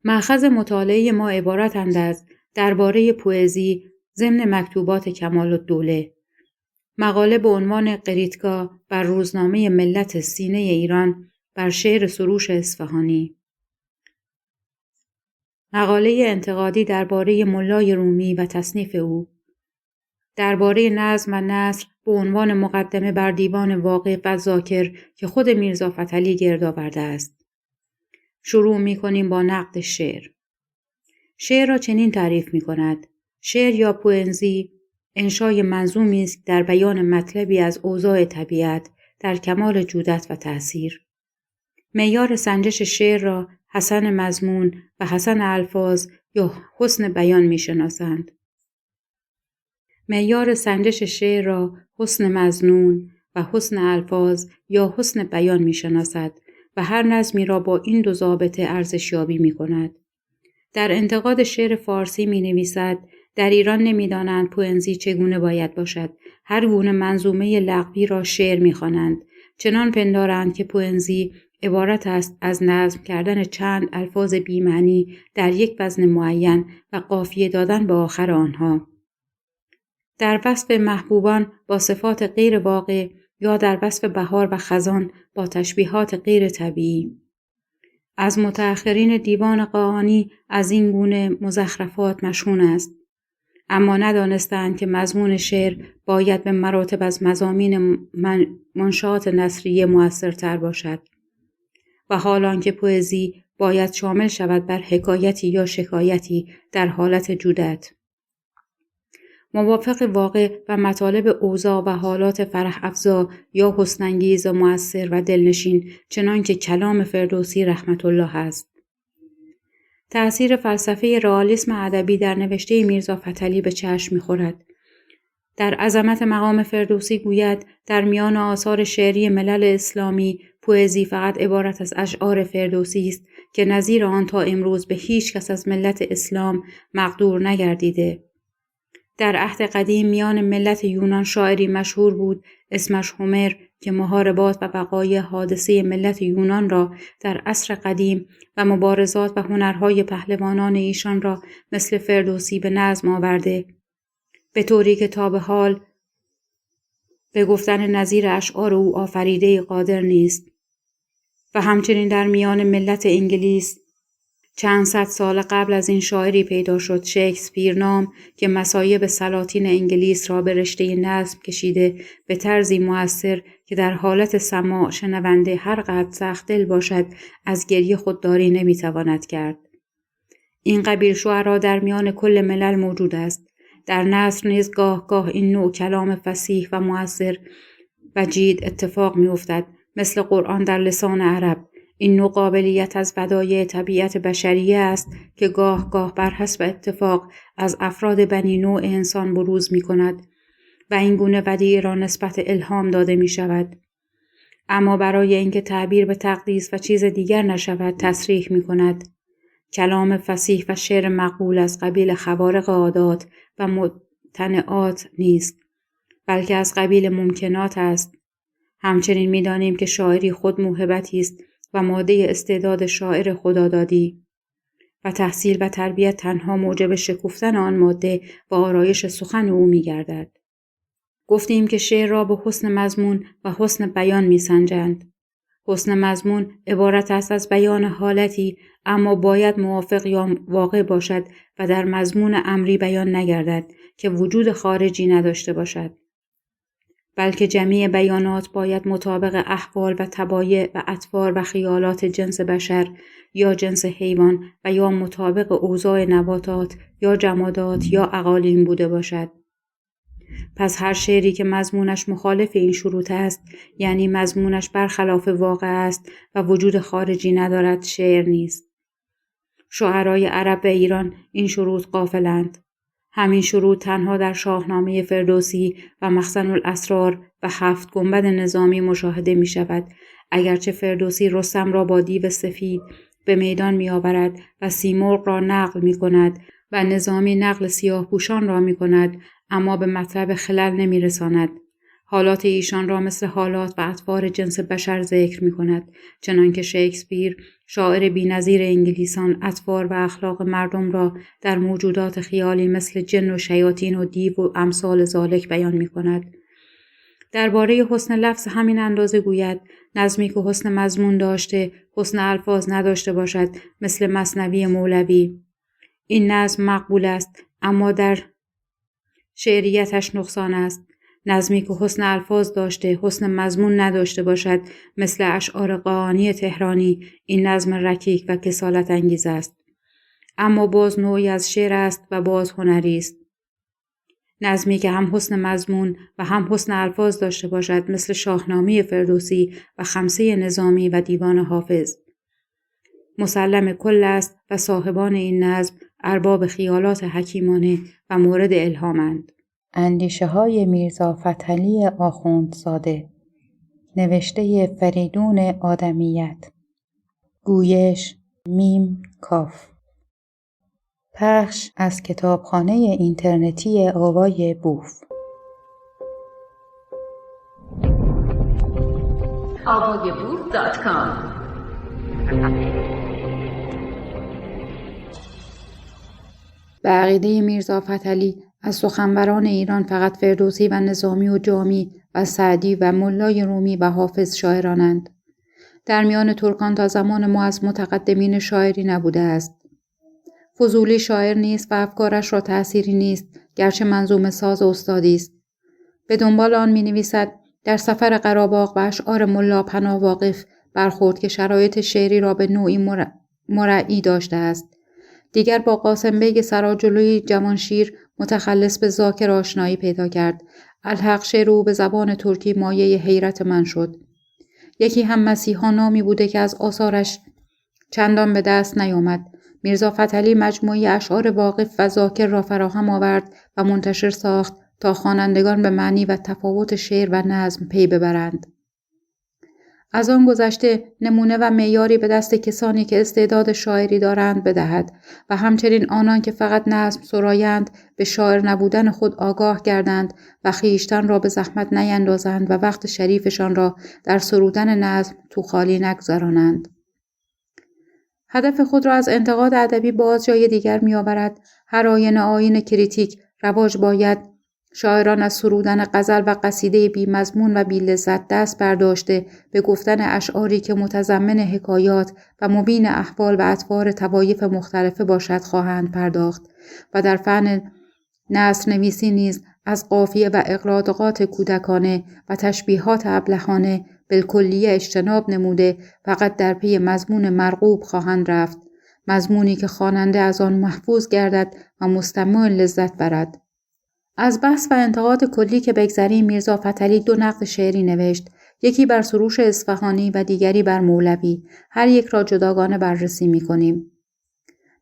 Speaker 1: مأخذ مطالعه ما عبارتند از درباره پوئزی ضمن مکتوبات کمال الدوله، مقاله به عنوان قریتکا بر روزنامه ملت سینه ایران بر شعر سروش اصفهانی، مقاله انتقادی درباره ملای رومی و تصنیف او، درباره نظم و نثر به عنوان مقدمه بر دیوان واقف و ذاکر که خود میرزا فتحعلی گرد آورده است. شروع می‌کنیم با نقد شعر. شعر را چنین تعریف می‌کند: شعر یا پوئزی انشای منظومی است در بیان مطلبی از اوضاع طبیعت در کمال جودت و تأثیر. معیار سنجش شعر را حسن مضمون و حسن الفاظ یا حسن بیان می‌شناسند. معیار سنجش شعر را حسن مضمون و حسن الفاظ یا حسن بیان می‌شناسد و هر نظمی را با این دو ضابطه ارزشیابی می‌کند. در انتقاد شعر فارسی می‌نویسد: در ایران نمی‌دانند پوئزی چگونه باید باشد. هر گونه منظومه لغوی را شعر می‌خوانند. چنان پندارند که پوئزی عبارت است از نظم کردن چند الفاظ بی‌معنی در یک وزن معین و قافیه دادن به آخر آنها. در وصف محبوبان با صفات غیر واقع یا در وصف بهار و خزان با تشبیهات غیر طبیعی. از متأخرین دیوان قاآنی از این گونه مزخرفات مشهون است، اما ندانستند که مضمون شعر باید به مراتب از مضامین منشآت نثریه مؤثرتر باشد و حالان که پوئزی باید شامل شود بر حکایتی یا شکایتی در حالت جودت، موافق واقع و مطالب اوضاع و حالات فرح افزا یا حسن‌انگیز و مؤثر و دلنشین چنان که کلام فردوسی رحمت الله است. تأثیر فلسفه رئالیسم ادبی در نوشته میرزا فتحعلی به چشم می‌خورد. در عظمت مقام فردوسی گوید در میان آثار شعری ملل اسلامی پوئزی فقط عبارت از اشعار فردوسی است که نظیر آن تا امروز به هیچ کس از ملت اسلام مقدور نگردیده. در عهد قدیم میان ملت یونان شاعری مشهور بود اسمش هومر که محاربات و بقای حادثه ملت یونان را در عصر قدیم و مبارزات و هنرهای پهلوانان ایشان را مثل فردوسی به نظم آورده، به طوری که تا به حال به گفتن نظیر اشعار او آفریده قادر نیست. و همچنین در میان ملت انگلیس چند صد سال قبل از این شاعری پیدا شد شکسپیر نام که مصایب سلاطین انگلیس را به رشته نظم کشیده به طرزی مؤثر که در حالت سماع شنونده هر قدر سخت دل باشد از گریه خودداری نمیتواند کرد. این قبیل شعرا در میان کل ملل موجود است. در نثر نیز گاه گاه این نوع کلام فصیح و مؤثر و جید اتفاق می‌افتد، مثل قرآن در لسان عرب. این نوع قابلیت از ودایع طبیعت بشریه است که گاه گاه بر حسب اتفاق از افراد بنی نوع انسان بروز می کند و این گونه ودیعه را نسبت الهام داده می شود. اما برای اینکه تعبیر به تقدیس و چیز دیگر نشود تصریح می کند. کلام فصیح و شعر مقبول از قبیل خوارق عادات و ممتنعات نیست، بلکه از قبیل ممکنات است. همچنین می دانیم که شاعری خود موهبتی است و ماده استعداد شاعر خدادادی و تحصیل و تربیت تنها موجب شکفتن آن ماده و آرایش سخن او می گردد. گفتیم که شعر را به حسن مضمون و حسن بیان می سنجند. حسن مضمون عبارت است از بیان حالتی، اما باید موافق یا واقع باشد و در مضمون امری بیان نگردد که وجود خارجی نداشته باشد، بلکه جمیع بیانات باید مطابق احوال و طبایع و اطوار و خیالات جنس بشر یا جنس حیوان و یا مطابق اوضاع نباتات یا جمادات یا اقالیم بوده باشد. پس هر شعری که مضمونش مخالف این شروط است، یعنی مضمونش برخلاف واقع است و وجود خارجی ندارد، شعر نیست. شعرای عرب و ایران این شروط غافلند. همین شروط تنها در شاهنامه فردوسی و مخزن الاسرار و 7 گنبد نظامی مشاهده می شود، اگرچه فردوسی رستم را با دیو سفید به میدان می آورد و سیمرغ را نقل می کند و نظامی نقل سیاه پوشان را می کند، اما به مطلب خلل نمی رساند. حالات ایشان را مثل حالات و اطوار جنس بشر ذکر می کند، چنانکه شکسپیر شاعر بی‌نظیر انگلیسان اطوار و اخلاق مردم را در موجودات خیالی مثل جن و شیاطین و دیو و امثال ذالک بیان می کند. درباره حسن لفظ همین اندازه گوید نظمی که حسن مضمون داشته حسن الفاظ نداشته باشد، مثل مثنوی مولوی. این نظم مقبول است، اما در شعریتش نقصان است. نظمی که حسن الفاظ داشته حسن مضمون نداشته باشد، مثل اشعار قاآنی تهرانی، این نظم رکیک و کسالت انگیز است، اما باز نوعی از شعر است و باز هنری است. نظمی که هم حسن مضمون و هم حسن الفاظ داشته باشد، مثل شاهنامه فردوسی و خمسه نظامی و دیوان حافظ، مسلم کل است و صاحبان این نظم ارباب خیالات حکیمانه و مورد الهامند.
Speaker 2: اندیشه های میرزا فتحعلی آخوندزاده، نوشته فریدون آدمیت، گویش میم کاف، پخش از کتابخانه اینترنتی آوای بوف.
Speaker 3: avayaboof.com
Speaker 1: به عقیده میرزا فتحعلی از سخنوران ایران فقط فردوسی و نظامی و جامی و سعدی و ملای رومی و حافظ شاعرانند. در میان ترکان تا زمان ما از متقدمین شاعری نبوده است. فضولی شاعر نیست و افکارش را تأثیری نیست، گرچه منظومه ساز استادی است. به دنبال آن می نویسد در سفر قراباغ و اشعار ملا پناه واقف برخورد که شرایط شعری را به نوعی مرعی داشته است. دیگر با قاسم بیگ سراجلوی جوانشیر متخلص به ذاکر آشنایی پیدا کرد. الحق شعر او به زبان ترکی مایه حیرت من شد. یکی هم مسیحا نامی بوده که از آثارش چندان به دست نیامد. میرزا فتحعلی مجموعی اشعار واقف و ذاکر را فراهم آورد و منتشر ساخت تا خوانندگان به معنی و تفاوت شعر و نظم پی ببرند. از آن گذشته نمونه و معیاری به دست کسانی که استعداد شاعری دارند بدهد و همچنین آنان که فقط نظم سرایند به شاعر نبودن خود آگاه گردند و خویشتن را به زحمت نیندازند و وقت شریفشان را در سرودن نظم تو خالی نگذرانند. هدف خود را از انتقاد ادبی باز جای دیگر می آورد. هر آینه آیین کریتیک رواج باید شاعران از سرودن غزل و قصیده بی مضمون و بی لذت دست برداشته به گفتن اشعاری که متضمن حکایات و مبین احوال و اطوار طوایف مختلفه باشد خواهند پرداخت و در فن نثر نویسی نیز از قافیه و اغراقات کودکانه و تشبیهات ابلهانه بالکلیه اجتناب نموده فقط در پی مضمون مرغوب خواهند رفت، مضمونی که خواننده از آن محفوظ گردد و مستمع لذت برد. از بحث و انتقاد کلی که بگذریم، میرزا فتحعلی 2 نقد شعری نوشت، یکی بر سروش اصفهانی و دیگری بر مولوی. هر یک را جداگانه بررسی می‌کنیم.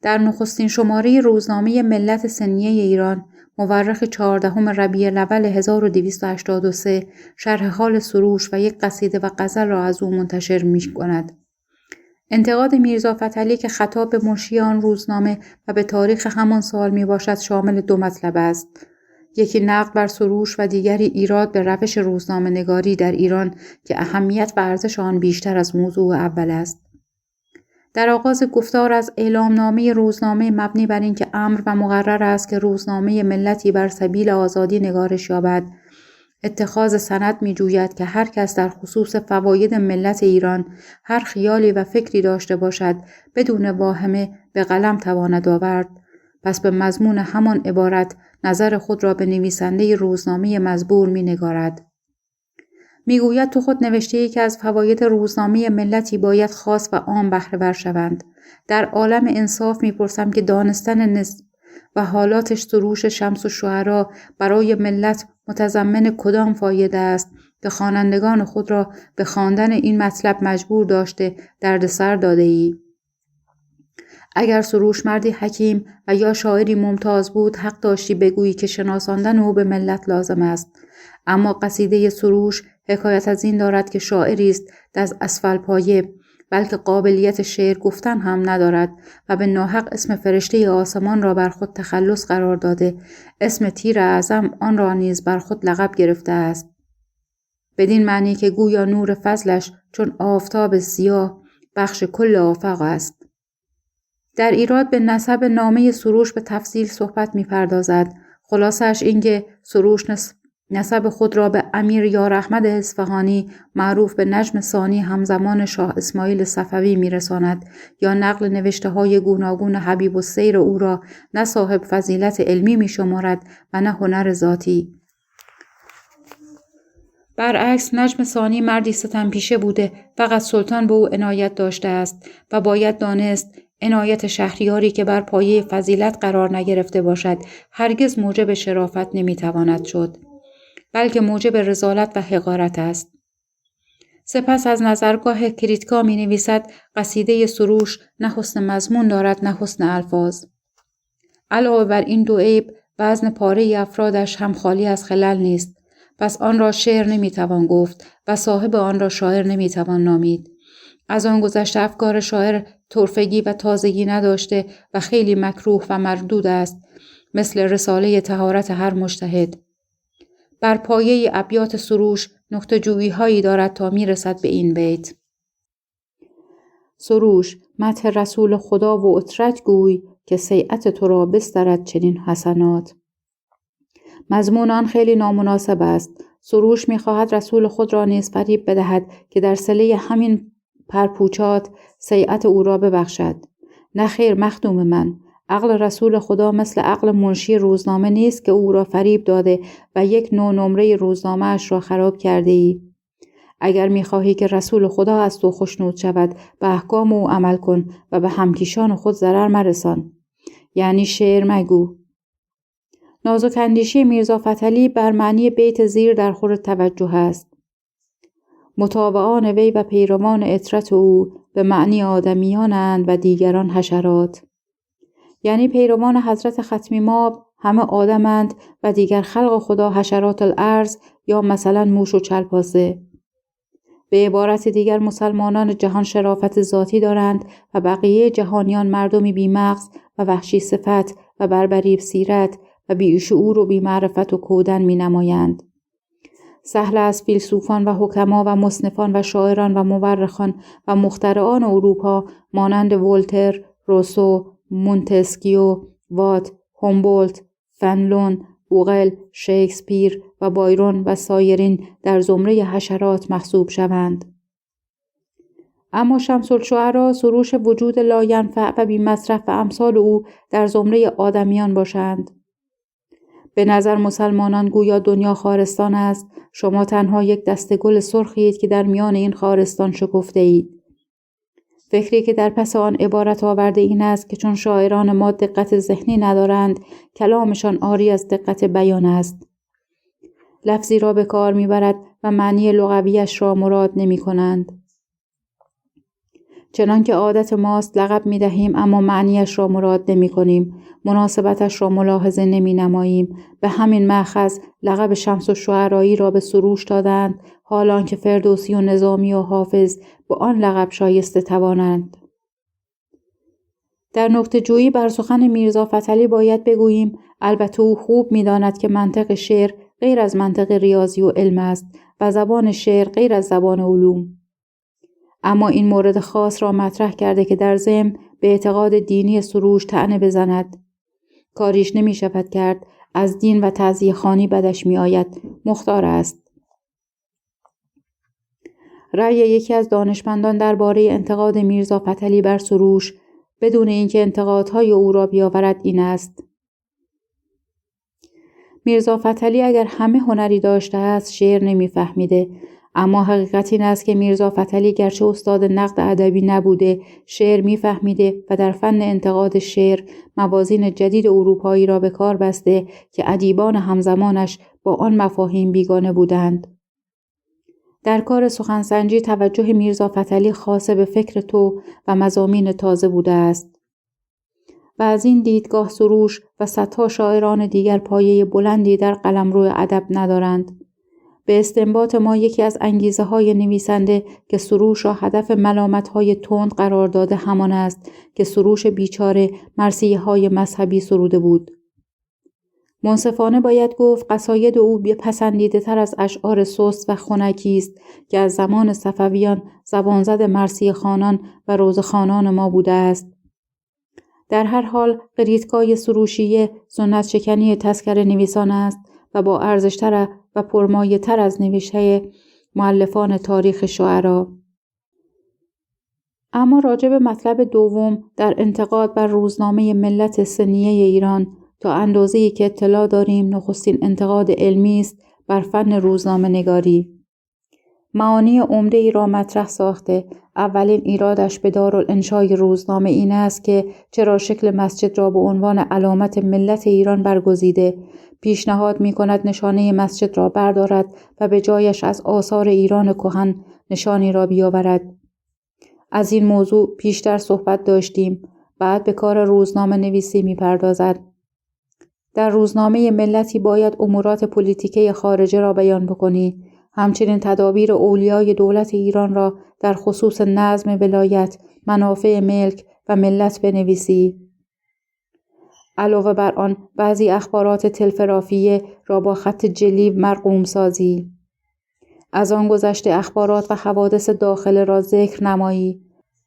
Speaker 1: در نخستین شماره روزنامه ملت سنیه ایران مورخ 14 ربیع الاول 1283 شرح حال سروش و یک قصیده و غزل را از او منتشر می‌کند. انتقاد میرزا فتحعلی که خطاب به منشی آن روزنامه و به تاریخ همان سال میباشد شامل 2 مطلب است. یکی نقد بر سروش و دیگری ایراد به روش روزنامه نگاری در ایران که اهمیت و ارزش آن بیشتر از موضوع اول است. در آغاز گفتار از اعلامنامه روزنامه مبنی بر اینکه امر و مقرر است که روزنامه ملتی بر سبیل آزادی نگارش یابد، اتخاذ سند می جوید که هر کس در خصوص فواید ملت ایران هر خیالی و فکری داشته باشد بدون واهمه به قلم تواند آورد، پس به مضمون همان عبارت نظر خود را به نویسنده روزنامه مزبور می نگارد. می گوید تو خود نوشته‌ای که از فواید روزنامه ملتی باید خاص و عام بهره ور شوند. در عالم انصاف می پرسم که دانستن نسب و حالاتش سروش شمس الشعرا برای ملت متضمن کدام فایده است که خوانندگان خود را به خواندن این مطلب مجبور داشته دردسر داده ای؟ اگر سروش مردی حکیم و یا شاعری ممتاز بود حق داشتی بگویی که شناساندن او به ملت لازم است، اما قصیده سروش حکایت از این دارد که شاعری است دست اسفل پایه، بلکه قابلیت شعر گفتن هم ندارد و به ناحق اسم فرشته آسمان را بر خود تخلص قرار داده، اسم تیر اعظم آن را نیز بر خود لقب گرفته است، بدین معنی که گویا نور فضلش چون آفتاب سیاه بخش کل آفاق است. در ایراد به نسب نامه سروش به تفصیل صحبت می پردازد. خلاصش این که سروش نسب خود را به امیر یار احمد اصفهانی معروف به نجم ثانی همزمان شاه اسماعیل صفوی می رساند یا نقل نوشته های گوناگون حبیب السیر او را نه صاحب فضیلت علمی می شمارد و نه هنر ذاتی. برعکس نجم ثانی مردی ستم پیشه بوده، فقط سلطان به او عنایت داشته است و باید دانست عنایت شهریاری که بر پایه فضیلت قرار نگرفته باشد هرگز موجب شرافت نمیتواند شد، بلکه موجب رذالت و حقارت است. سپس از نظرگاه کریتکا می نویسد قصیده سروش نه حسن مضمون دارد نه حسن الفاظ. علاوه بر این 2 عیب وزن پاره افرادش هم خالی از خلل نیست، پس آن را شعر نمیتوان گفت و صاحب آن را شاعر نمیتوان نامید. از آن گذشته افکار شاعر طرفگی و تازگی نداشته و خیلی مکروه و مردود است، مثل رساله طهارت هر مجتهد. بر پایه ابیات سروش نقطه جویی هایی دارد تا می رسد به این بیت: سروش مدح رسول خدا و اطرت گوی که سیئت تو را بسترد چنین حسنات.
Speaker 2: مضمون آن خیلی نامناسب است. سروش می‌خواهد رسول خود را نیز فریب بدهد که در صله همین پرپوچات سیئت او را ببخشد. نه خیر مخدوم من، عقل رسول خدا مثل عقل منشی روزنامه نیست که او را فریب داده و یک نمره روزنامه اش را خراب کرده ای. اگر می‌خواهی که رسول خدا از تو خوشنود شود، به احکام او عمل کن و به همکیشان خود ضرر مرسان. یعنی شعر مگو. نازک اندیشی میرزا فتحعلی بر معنی بیت زیر در خور توجه است. مطاوعان وی و پیروان اطرت او به معنی آدمیانند و دیگران حشرات. یعنی پیروان حضرت ختمی ماب همه آدمند و دیگر خلق خدا حشرات الارض یا مثلا موش و چلپاسه. به عبارت دیگر مسلمانان جهان شرافت ذاتی دارند و بقیه جهانیان مردمی بی‌مغز و وحشی صفت و بربری سیرت و بی‌شعور و بی‌معرفت و کودن می‌نمایند. سهل از فیلسوفان و حکما و مصنفان و شاعران و مورخان و مخترعان اروپا مانند ولتر، روسو، مونتسکیو، وات، هومبولت، فنلون، بوغل، شکسپیر و بایرون و سایرین در زمره حشرات محسوب شوند. اما شمس الشعرا سروش وجود لاینفع و بی‌مصرف و امثال او در زمره آدمیان باشند. به نظر مسلمانان گویا دنیا خارستان است، شما تنها یک دسته گل سرخید که در میان این خارستان شکفته اید. فکری که در پس آن عبارت آورده این است که چون شاعران ما دقت ذهنی ندارند، کلامشان عاری از دقت بیان است. لفظی را به کار میبرد و معنی لغویش را مراد نمی کنند. چنان که عادت ماست لقب می دهیم اما معنیش را مراد نمی کنیم، مناسبتش را ملاحظه نمی نماییم. به همین مأخذ لقب شمس الشعرایی را به سروش دادند، حالان که فردوسی و نظامی و حافظ به آن لقب شایسته توانند. در نکته جویی بر سخن میرزا فتحعلی باید بگوییم البته او خوب می داند که منطق شعر غیر از منطق ریاضی و علم است و زبان شعر غیر از زبان علوم. اما این مورد خاص را مطرح کرده که در ضمن به اعتقاد دینی سروش طعنه بزند. کاریش نمی شود کرد، از دین و تعزیه خوانی بدش می آید، مختار است. رأی یکی از دانشمندان درباره انتقاد میرزا فتحعلی بر سروش بدون اینکه انتقادهای او را بیاورد این است: میرزا فتحعلی اگر همه هنری داشته است شعر نمی‌فهمیده، اما حقیقت این است که میرزا فتحعلی گرچه استاد نقد ادبی نبوده، شعر می‌فهمیده و در فن انتقاد شعر موازین جدید اروپایی را به کار بسته که ادیبان همزمانش با آن مفاهیم بیگانه بودند. در کار سخنسنجی توجه میرزا فتحعلی خاصه به فکر تو و مضامین تازه بوده است. و از این دیدگاه سروش و صدها شاعران دیگر پایه بلندی در قلمرو ادب ندارند. به استنباط ما یکی از انگیزه‌های نویسنده که سروش را هدف ملامت‌های تند قرار داده همان است که سروش بیچاره مرثیه‌های مذهبی سروده بود. منصفانه باید گفت قصاید او پسندیده‌تر از اشعار سست و خنکی است که از زمان صفویان زبانزد مرثیه خوانان و روزخوانان ما بوده است. در هر حال قریدکای سروشیه سنت شکنی تذکره نویسان است و با ارزشتر و پرمایه تر از نوشته مؤلفان تاریخ شعرا. اما راجع به مطلب دوم در انتقاد بر روزنامه ملت سنیه ایران تا اندازه‌ای که اطلاع داریم نخستین انتقاد علمی است بر فن روزنامه نگاری. معانی عمده ای را مطرح ساخته. اولین ایرادش به دارالانشای روزنامه این است که چرا شکل مسجد را به عنوان علامت ملت ایران برگزیده. پیشنهاد می کند نشانه مسجد را بردارد و به جایش از آثار ایران کهن نشانی را بیاورد. از این موضوع پیشتر صحبت داشتیم. بعد به کار روزنامه نویسی می پردازد. در روزنامه ملتی باید امورات پلیتیکی خارجه را بیان بکنی. همچنین تدابیر اولیای دولت ایران را در خصوص نظم ولایت، منافع ملک و ملت بنویسی. علاوه بر آن بعضی اخبارات تلفرافیه را با خط جلیو مرقوم سازی. از آن گذشته اخبارات و حوادث داخل را ذکر نمایی.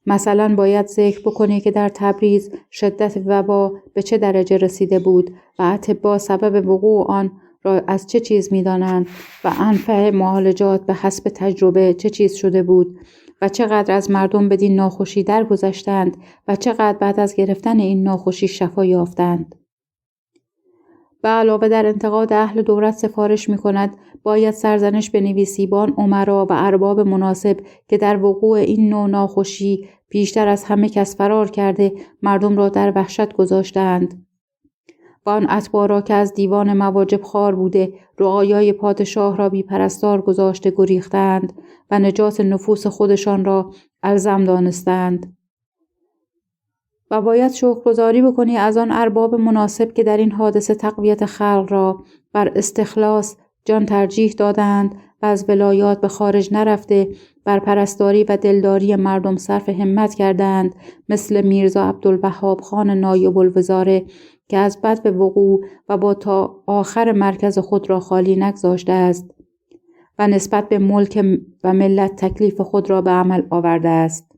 Speaker 2: مثلا باید ذکر بکنی که در تبریز شدت وبا به چه درجه رسیده بود و اطباء سبب وقوع آن را از چه چیز می‌دانند و انفع معالجات به حسب تجربه چه چیز شده بود و چقدر از مردم بدین ناخوشی درگذشتند و چقدر بعد از گرفتن این ناخوشی شفا یافتند. به علاوه در انتقاد اهل دولت سفارش می‌کند باید سرزنش بنویسی به آن امرا و ارباب مناسب که در وقوع این نوع ناخوشی بیشتر از همه کس فرار کرده مردم را در وحشت گذاشتند و آن اتباع را که از دیوان مواجب خوار بوده رعایای پادشاه را بی پرستار گذاشته گریختند و نجات نفوس خودشان را الزم دانستند. و باید شکرگزاری بکنی از آن ارباب مناسب که در این حادثه تقویت خلق را بر استخلاص جان ترجیح دادند و از ولایات به خارج نرفته بر پرستاری و دلداری مردم صرف همت کردند، مثل میرزا عبدالوهاب خان نایب الوزاره که از بد به وقوع و با تا آخر مرکز خود را خالی نگذاشته است و نسبت به ملک و ملت تکلیف خود را به عمل آورده است.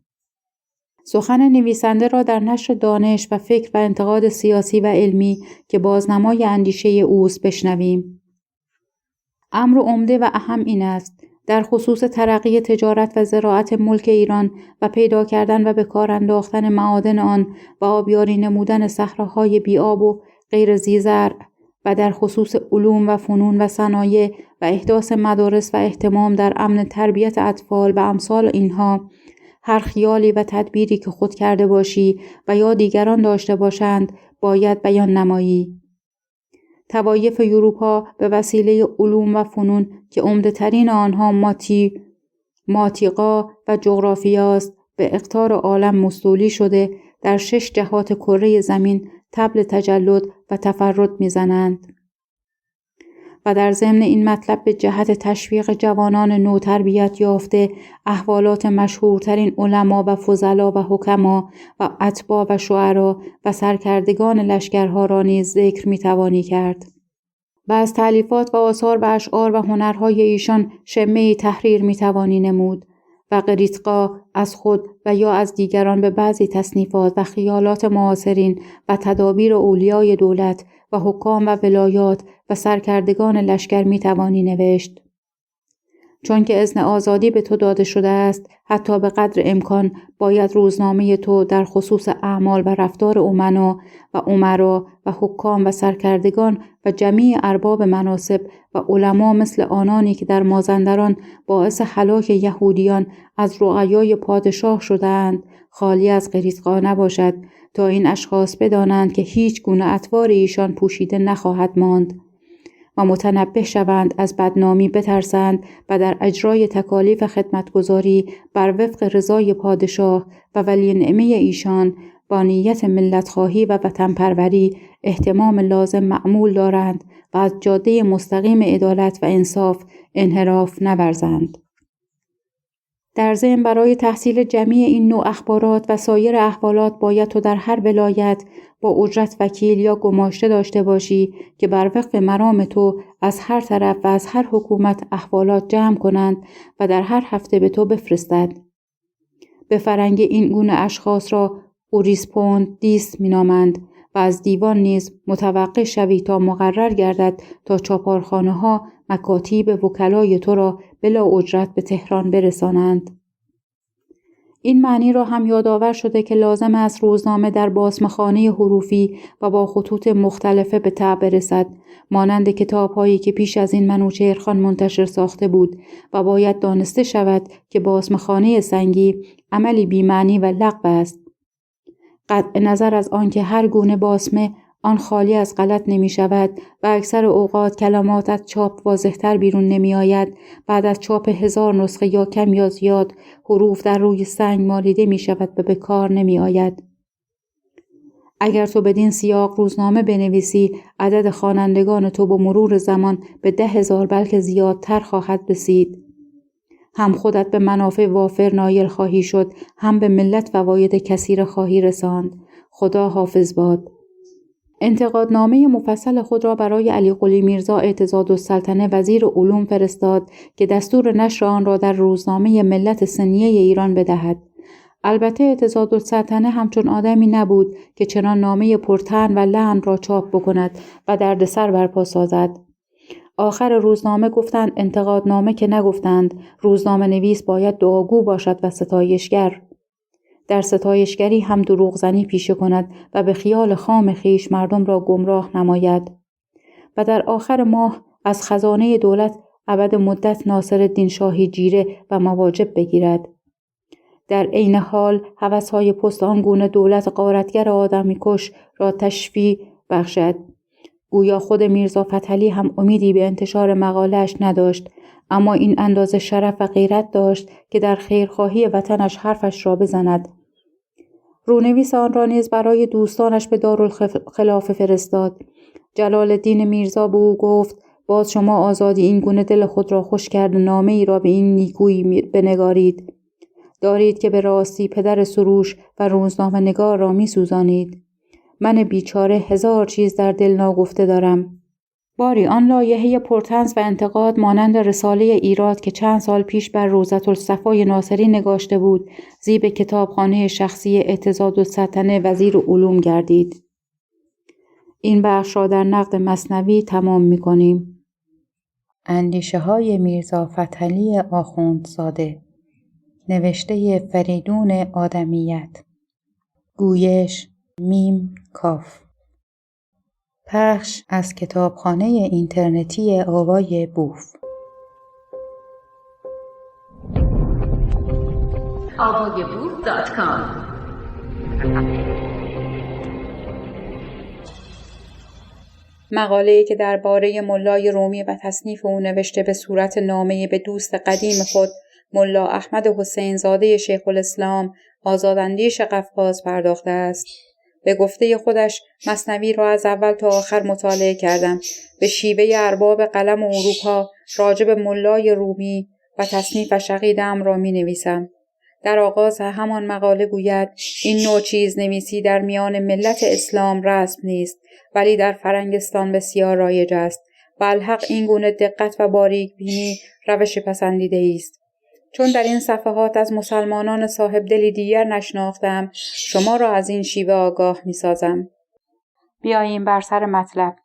Speaker 2: سخن نویسنده را در نشر دانش و فکر و انتقاد سیاسی و علمی که بازنمای اندیشه اوست بشنویم. امر عمده و اهم این است در خصوص ترقی تجارت و زراعت ملک ایران و پیدا کردن و به کار انداختن معادن آن و آبیاری نمودن صحراهای بی‌آب و غیر ذی‌زرع و در خصوص علوم و فنون و صنایع و احداث مدارس و اهتمام در امن تربیت اطفال و امثال اینها، هر خیالی و تدبیری که خود کرده باشی و یا دیگران داشته باشند باید بیان نمایی. توایف اروپا به وسیله علوم و فنون که عمده‌ترین آنها ماتیقا و جغرافیاست به اقطار عالم مستولی شده در 6 جهات کره زمین طبل تجلد و تفرد می‌زنند. و در ضمن این مطلب به جهت تشویق جوانان نو تربیت یافته احوالات مشهورترین علما و فضلا و حکما و اتباع و شعرا و سرکردگان لشکرها را نیز ذکر می‌توانی کرد. و از تألیفات و آثار و اشعار و هنرهای ایشان شمه‌ای تحریر می‌توانی نمود و قریطقا از خود و یا از دیگران به بعضی تصنیفات و خیالات معاصرین و تدابیر اولیای دولت و حکام و ولایات و سرکردگان لشکر می‌توانی نوشت. چون که اذن آزادی به تو داده شده است، حتی به قدر امکان باید روزنامه تو در خصوص اعمال و رفتار امنا و امرا و حکام و سرکردگان و جمیع ارباب مناصب و علما مثل آنانی که در مازندران باعث هلاک یهودیان از رعایای پادشاه شده‌اند خالی از قریطقا نباشد، تا این اشخاص بدانند که هیچ گونه اطوار ایشان پوشیده نخواهد ماند و متنبه شوند، از بدنامی بترسند و در اجرای تکالیف خدمتگزاری بر وفق رضای پادشاه و ولی نعمه ایشان با نیت ملتخواهی و وطن پروری اهتمام لازم معمول دارند و از جاده مستقیم عدالت و انصاف انحراف نورزند. در ضمن برای تحصیل جمیع این نوع اخبارات و سایر احوالات باید تو در هر ولایت با اجرت وکیل یا گماشته داشته باشی که بر وفق مرام تو از هر طرف و از هر حکومت احوالات جمع کنند و در هر هفته به تو بفرستد. به فرنگ این گونه اشخاص را اوریسپوندیس مینامند و از دیوان نیز متوقع شوی تا مقرر گردد تا چاپارخانه ها مکاتیب وکلای تو را بلا اجرت به تهران برسانند. این معنی را هم یادآور شده که لازم است روزنامه در باسمخانه حروفی و با خطوط مختلفه به طبع برسد، مانند کتاب‌هایی که پیش از این منوچهرخان منتشر ساخته بود و باید دانسته شود که باسمخانه سنگی عملی بی‌معنی و لغو است. قطع نظر از آنکه هر گونه باسمه آن خالی از غلط نمی شود و اکثر اوقات کلمات از چاپ واضح‌تر بیرون نمی آید، بعد از چاپ 1000 نسخه یا کم یا زیاد حروف در روی سنگ مالیده می شود و به کار نمی آید. اگر تو بدین سیاق روزنامه بنویسی، عدد خوانندگان تو با مرور زمان به 10,000 بلکه زیادتر خواهد رسید. هم خودت به منافع وافر نایل خواهی شد، هم به ملت فواید کثیر خواهی رساند. خدا حافظ باد. انتقادنامه مفصل خود را برای علی قلی میرزا اعتضادالسلطنه وزیر علوم فرستاد که دستور نشر آن را در روزنامه ملت سنیه ایران بدهد. البته اعتضادالسلطنه همچون آدمی نبود که چنان نامه پرطعن و لعن را چاپ بکند و دردسر برپا سازد. آخر روزنامه گفتند انتقادنامه که نگفتند، روزنامه نویس باید دعاگو باشد و ستایشگر. در ستایشگری هم دروغزنی پیشه کند و به خیال خام خیش مردم را گمراه نماید. و در آخر ماه از خزانه دولت ابد مدت ناصرالدین شاهی جیره و مواجب بگیرد. در عین حال هوس‌های پست آنگونه دولت غارتگر آدمی کش را تشفی بخشد. گویا خود میرزا فتحعلی هم امیدی به انتشار مقاله‌اش نداشت، اما این اندازه شرف و غیرت داشت که در خیرخواهی وطنش حرفش را بزند. رونویس آن را نیز برای دوستانش به دارالخلافه فرستاد. جلال الدین میرزا به او گفت باز شما آزادی این گونه دل خود را خوش کرد و نامه ای را به این نیکویی بنگارید. دارید که به راستی پدر سروش و روزنامه نگار را می سوزانید. من بیچاره 1000 چیز در دل ناگفته دارم. باری آن لایحه پرطنز و انتقاد مانند رساله ایراد که چند سال پیش بر روضة الصفای ناصری نگاشته بود، زیب کتابخانه شخصی اعتضادالسلطنه وزیر علوم گردید. این بخش را در نقد مثنوی تمام می کنیم. اندیشه های میرزا فتحعلی آخوندزاده، نوشته فریدون آدمیت، گویش میم کاف، پخش از کتابخانه اینترنتی آوای بوف.
Speaker 1: avayaboof.com
Speaker 2: مقاله‌ای که درباره ملای رومی و تصنیف او نوشته به صورت نامه‌ای به دوست قدیم خود ملا احمد حسین زاده شیخ الاسلام آزاداندیش قفقاز پرداخته است. به گفته خودش مثنوی را از اول تا آخر مطالعه کردم. به شیوه ارباب قلم اروپا راجب ملای رومی و تصنیف عقیده‌ام را می نویسم. در آغاز همان مقاله گوید این نوع چیز نویسی در میان ملت اسلام رسم نیست، ولی در فرنگستان بسیار رایج است. و الحق این گونه دقت و باریک بینی روش پسندیده است. چون در این صفحات از مسلمانان صاحب دلی دیگر نشناختم، شما را از این شیوه آگاه می سازم. بیاییم بر سر مطلب.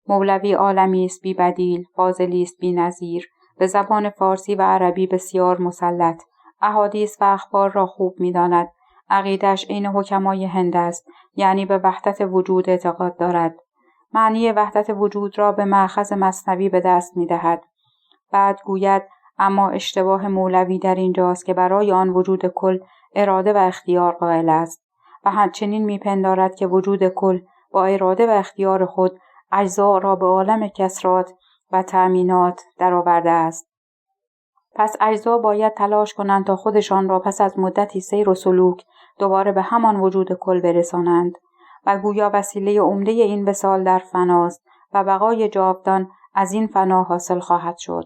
Speaker 2: مولوی عالمی است بی بدیل، فاضلی است بی نظیر، به زبان فارسی و عربی بسیار مسلط، احادیث و اخبار را خوب می داند. عقیده‌اش عین حکمای هند است، یعنی به وحدت وجود اعتقاد دارد. معنی وحدت وجود را به مأخذ مثنوی به دست می دهد. بعد گوید اما اشتباه مولوی در اینجاست که برای آن وجود کل اراده و اختیار قائل است و همچنین میپندارد که وجود کل با اراده و اختیار خود اجزا را به عالم کسرات و تأمینات درآورده است. پس اجزا باید تلاش کنند تا خودشان را پس از مدتی سیر و سلوک دوباره به همان وجود کل برسانند و گویا وسیله عمده این وصال در فناست و بقای جاودان از این فنا حاصل خواهد شد.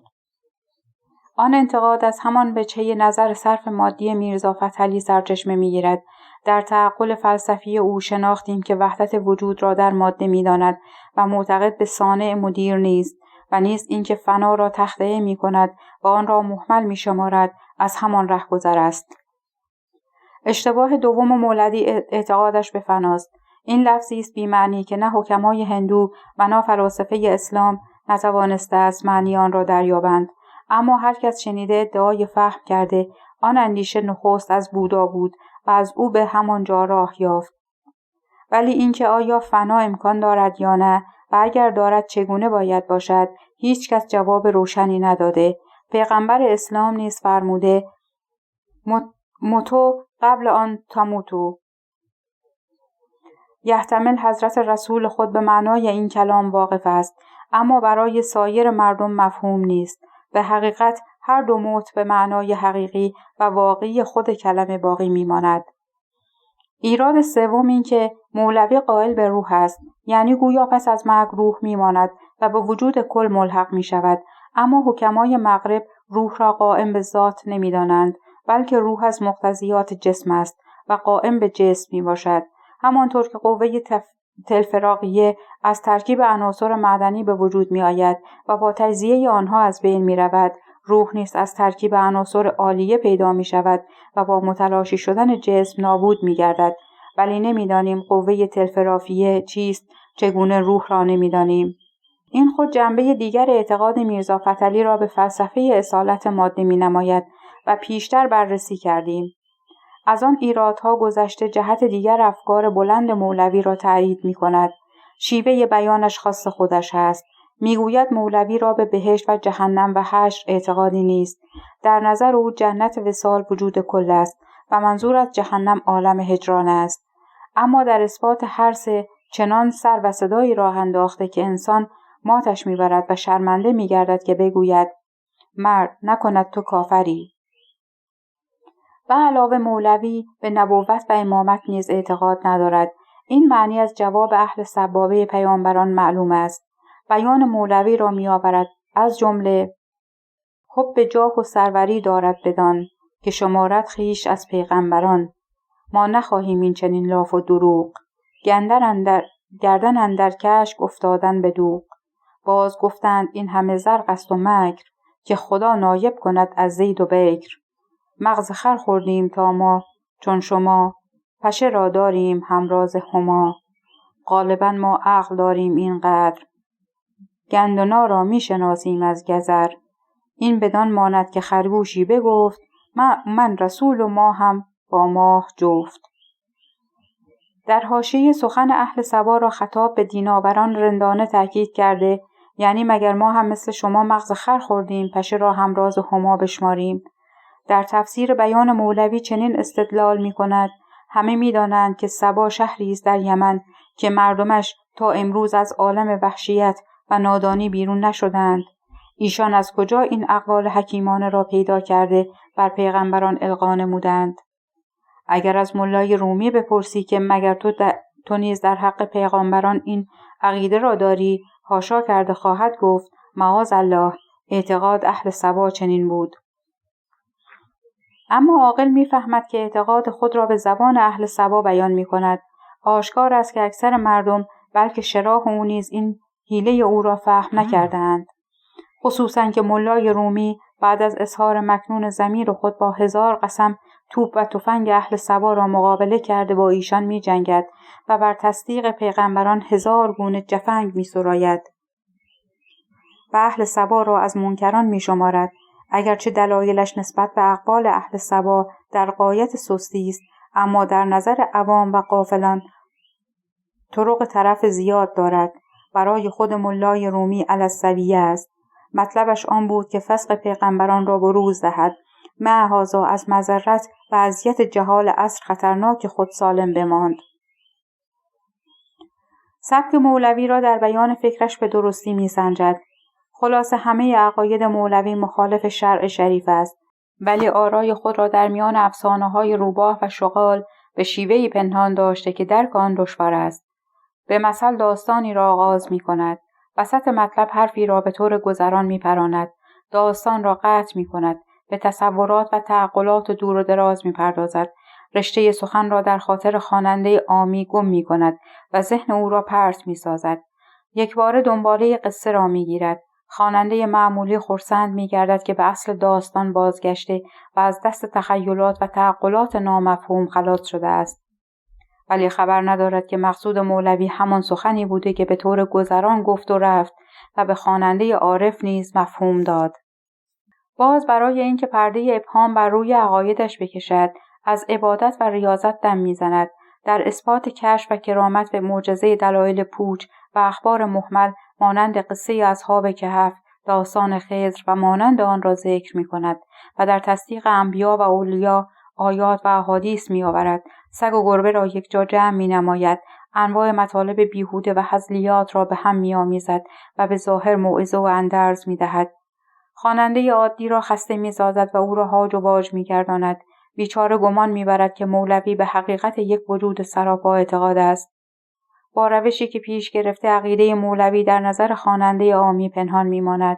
Speaker 2: آن انتقاد از همان وجهه نظر صرف مادی میرزا فتحعلی سرچشمه می‌گیرد. در تعقل فلسفی او شناختیم که وحدت وجود را در ماده می‌داند و معتقد به صانع مدیر نیست و نیز اینکه فنا را تخطئه می‌کند و آن را مهمل می‌شمارد از همان رهگذر است. اشتباه دوم مولوی اعتقادش به فناست. این لفظی است بی معنی که نه حکمای هندو و نه فلاسفه اسلام نتوانسته است معنی آن را دریابند. اما هر کس شنیده ادعای فهم کرده آن اندیشه نخست از بودا بود و از او به همانجا راه یافت. ولی اینکه آیا فنا امکان دارد یا نه و اگر دارد چگونه باید باشد هیچ کس جواب روشنی نداده. پیغمبر اسلام نیز فرموده موتو قبل آن تموتو. یحتمل حضرت رسول خود به معنای این کلام واقف است، اما برای سایر مردم مفهوم نیست. به حقیقت هر دو موت به معنای حقیقی و واقعی خود کلمه باقی میماند. ایراد سوم این که مولوی قائل به روح است، یعنی گویا پس از مرگ روح میماند و به وجود کل ملحق می شود، اما حکمای مغرب روح را قائم به ذات نمیدانند، بلکه روح از مقتضیات جسم است و قائم به جسم می باشد. همانطور که قوه تلفراقیه از ترکیب عناصر معدنی به وجود می آید و با تجزیه آنها از بین می رود، روح نیز از ترکیب عناصر عالیه پیدا می شود و با متلاشی شدن جسم نابود می گردد. ولی نمی دانیم قوه تلفرافیه چیست، چگونه روح را نمی دانیم. این خود جنبه دیگر اعتقاد میرزا فتحعلی را به فلسفه اصالت ماده می‌نماید و پیشتر بررسی کردیم. از آن ایرادها گذشته جهت دیگر افکار بلند مولوی را تأیید می‌کند. شیوه بیانش خاص خودش است. میگوید مولوی را به بهشت و جهنم و حشر اعتقادی نیست. در نظر او جنت وصال وجود کل است و منظور از جهنم عالم هجران است. اما در اثبات هر سه چنان سر و صدایی راه انداخته که انسان ماتش میبرد و شرمنده میگردد که بگوید مرد نکند تو کافری. و علاوه مولوی به نبوت و امامت نیز اعتقاد ندارد. این معنی از جواب اهل سبابه پیامبران معلوم است. بیان مولوی را میآورد از جمله حب جاه و سروری دارد بدان که شمارد خویش از پیغمبران. ما نخواهیم این چنین لاف و دروغ، گردن اندر کشک افتادن به دوغ. باز گفتند این همه زرق است و مکر، که خدا نایب کند از زید و بکر. مغز خر خوردیم تا ما چون شما، پشه را داریم همراز هما. غالبا ما عقل داریم اینقدر، گندنا را می شناسیم از گذر. این بدان ماند که خرگوشی بگفت من رسول و ما هم با ماه جفت. در حاشیه سخن اهل سبا را خطاب به دیناوران رندانه تاکید کرده، یعنی مگر ما هم مثل شما مغز خر خوردیم پشه را همراز هما بشماریم. در تفسیر بیان مولوی چنین استدلال می کند: همه می دانند که سبا شهری است در یمن که مردمش تا امروز از عالم وحشیت و نادانی بیرون نشدند. ایشان از کجا این اقوال حکیمانه را پیدا کرده بر پیغمبران القا نمودند؟ اگر از ملای رومی بپرسی که مگر تو نیز در حق پیغمبران این عقیده را داری، حاشا کرده خواهد گفت معاذالله، اعتقاد اهل سبا چنین بود. اما عاقل می‌فهمد که اعتقاد خود را به زبان اهل سبا بیان می‌کند. آشکار است که اکثر مردم بلکه شراح او نیز این حیله او را فهم نکردند. خصوصاً که ملای رومی بعد از اظهار مکنون ضمیر خود با 1000 قسم توپ و تفنگ اهل سبا را مقابله کرده با ایشان می جنگد و بر تصدیق پیغمبران 1000 گونه جفنگ می سراید و اهل سبا را از منکران می شمارد. اگرچه دلایلش نسبت به اقوال اهل سبا در غایت سستی است، اما در نظر عوام و غافلان طرق طرف زیاد دارد. برای خود ملای رومی علی السویه است. مطلبش آن بود که فسق پیغمبران را بروز دهد، مع هذا از مضرت و اذیت جهال عصر خطرناک خود سالم بماند. سبک مولوی را در بیان فکرش به درستی می‌سنجد. خلاصه همه عقاید مولوی مخالف شرع شریف است، ولی آرای خود را در میان افسانه‌های روباه و شغال به شیوهی پنهان داشته که درک آن دشوار است. به مثل داستانی را آغاز می‌کند، وسط مطلب حرفی را به طور گذران می‌پراند، داستان را قطع می‌کند، به تصورات و تعقلات دور و دراز می‌پردازد، رشته سخن را در خاطر خواننده عامی گم می‌کند و ذهن او را پرت می‌سازد. یکباره دنباله قصه را می‌گیرد. خواننده معمولی خرسند می‌گردد که به اصل داستان بازگشته و از دست تخیلات و تعقلات نامفهوم خلاص شده است. ولی خبر ندارد که مقصود مولوی همان سخنی بوده که به طور گذران گفت و رفت و به خواننده عارف نیز مفهوم داد. باز برای اینکه پرده ابهام بر روی عقایدش بکشد، از عبادت و ریاضت دم میزند. در اثبات کشف و کرامت به معجزه دلایل پوچ و اخبار مهمل مانند قصه اصحاب کهف، داستان خضر و مانند آن را ذکر می‌کند و در تصدیق انبیا و اولیا آیات و احادیث می‌آورد. سگ و گربه را یک جا جمع می‌نماید، انواع مطالب بیهوده و هزلیات را به هم می‌آمیزد و به ظاهر موعظه و اندرز می‌دهد. خواننده عادی را خسته می‌سازد و او را هاج و واج می‌گرداند. بیچاره گمان می‌برد که مولوی به حقیقت یک وجود سراپا اعتقاد است. با روشی که پیش گرفته عقیده مولوی در نظر خواننده عامی پنهان می‌ماند.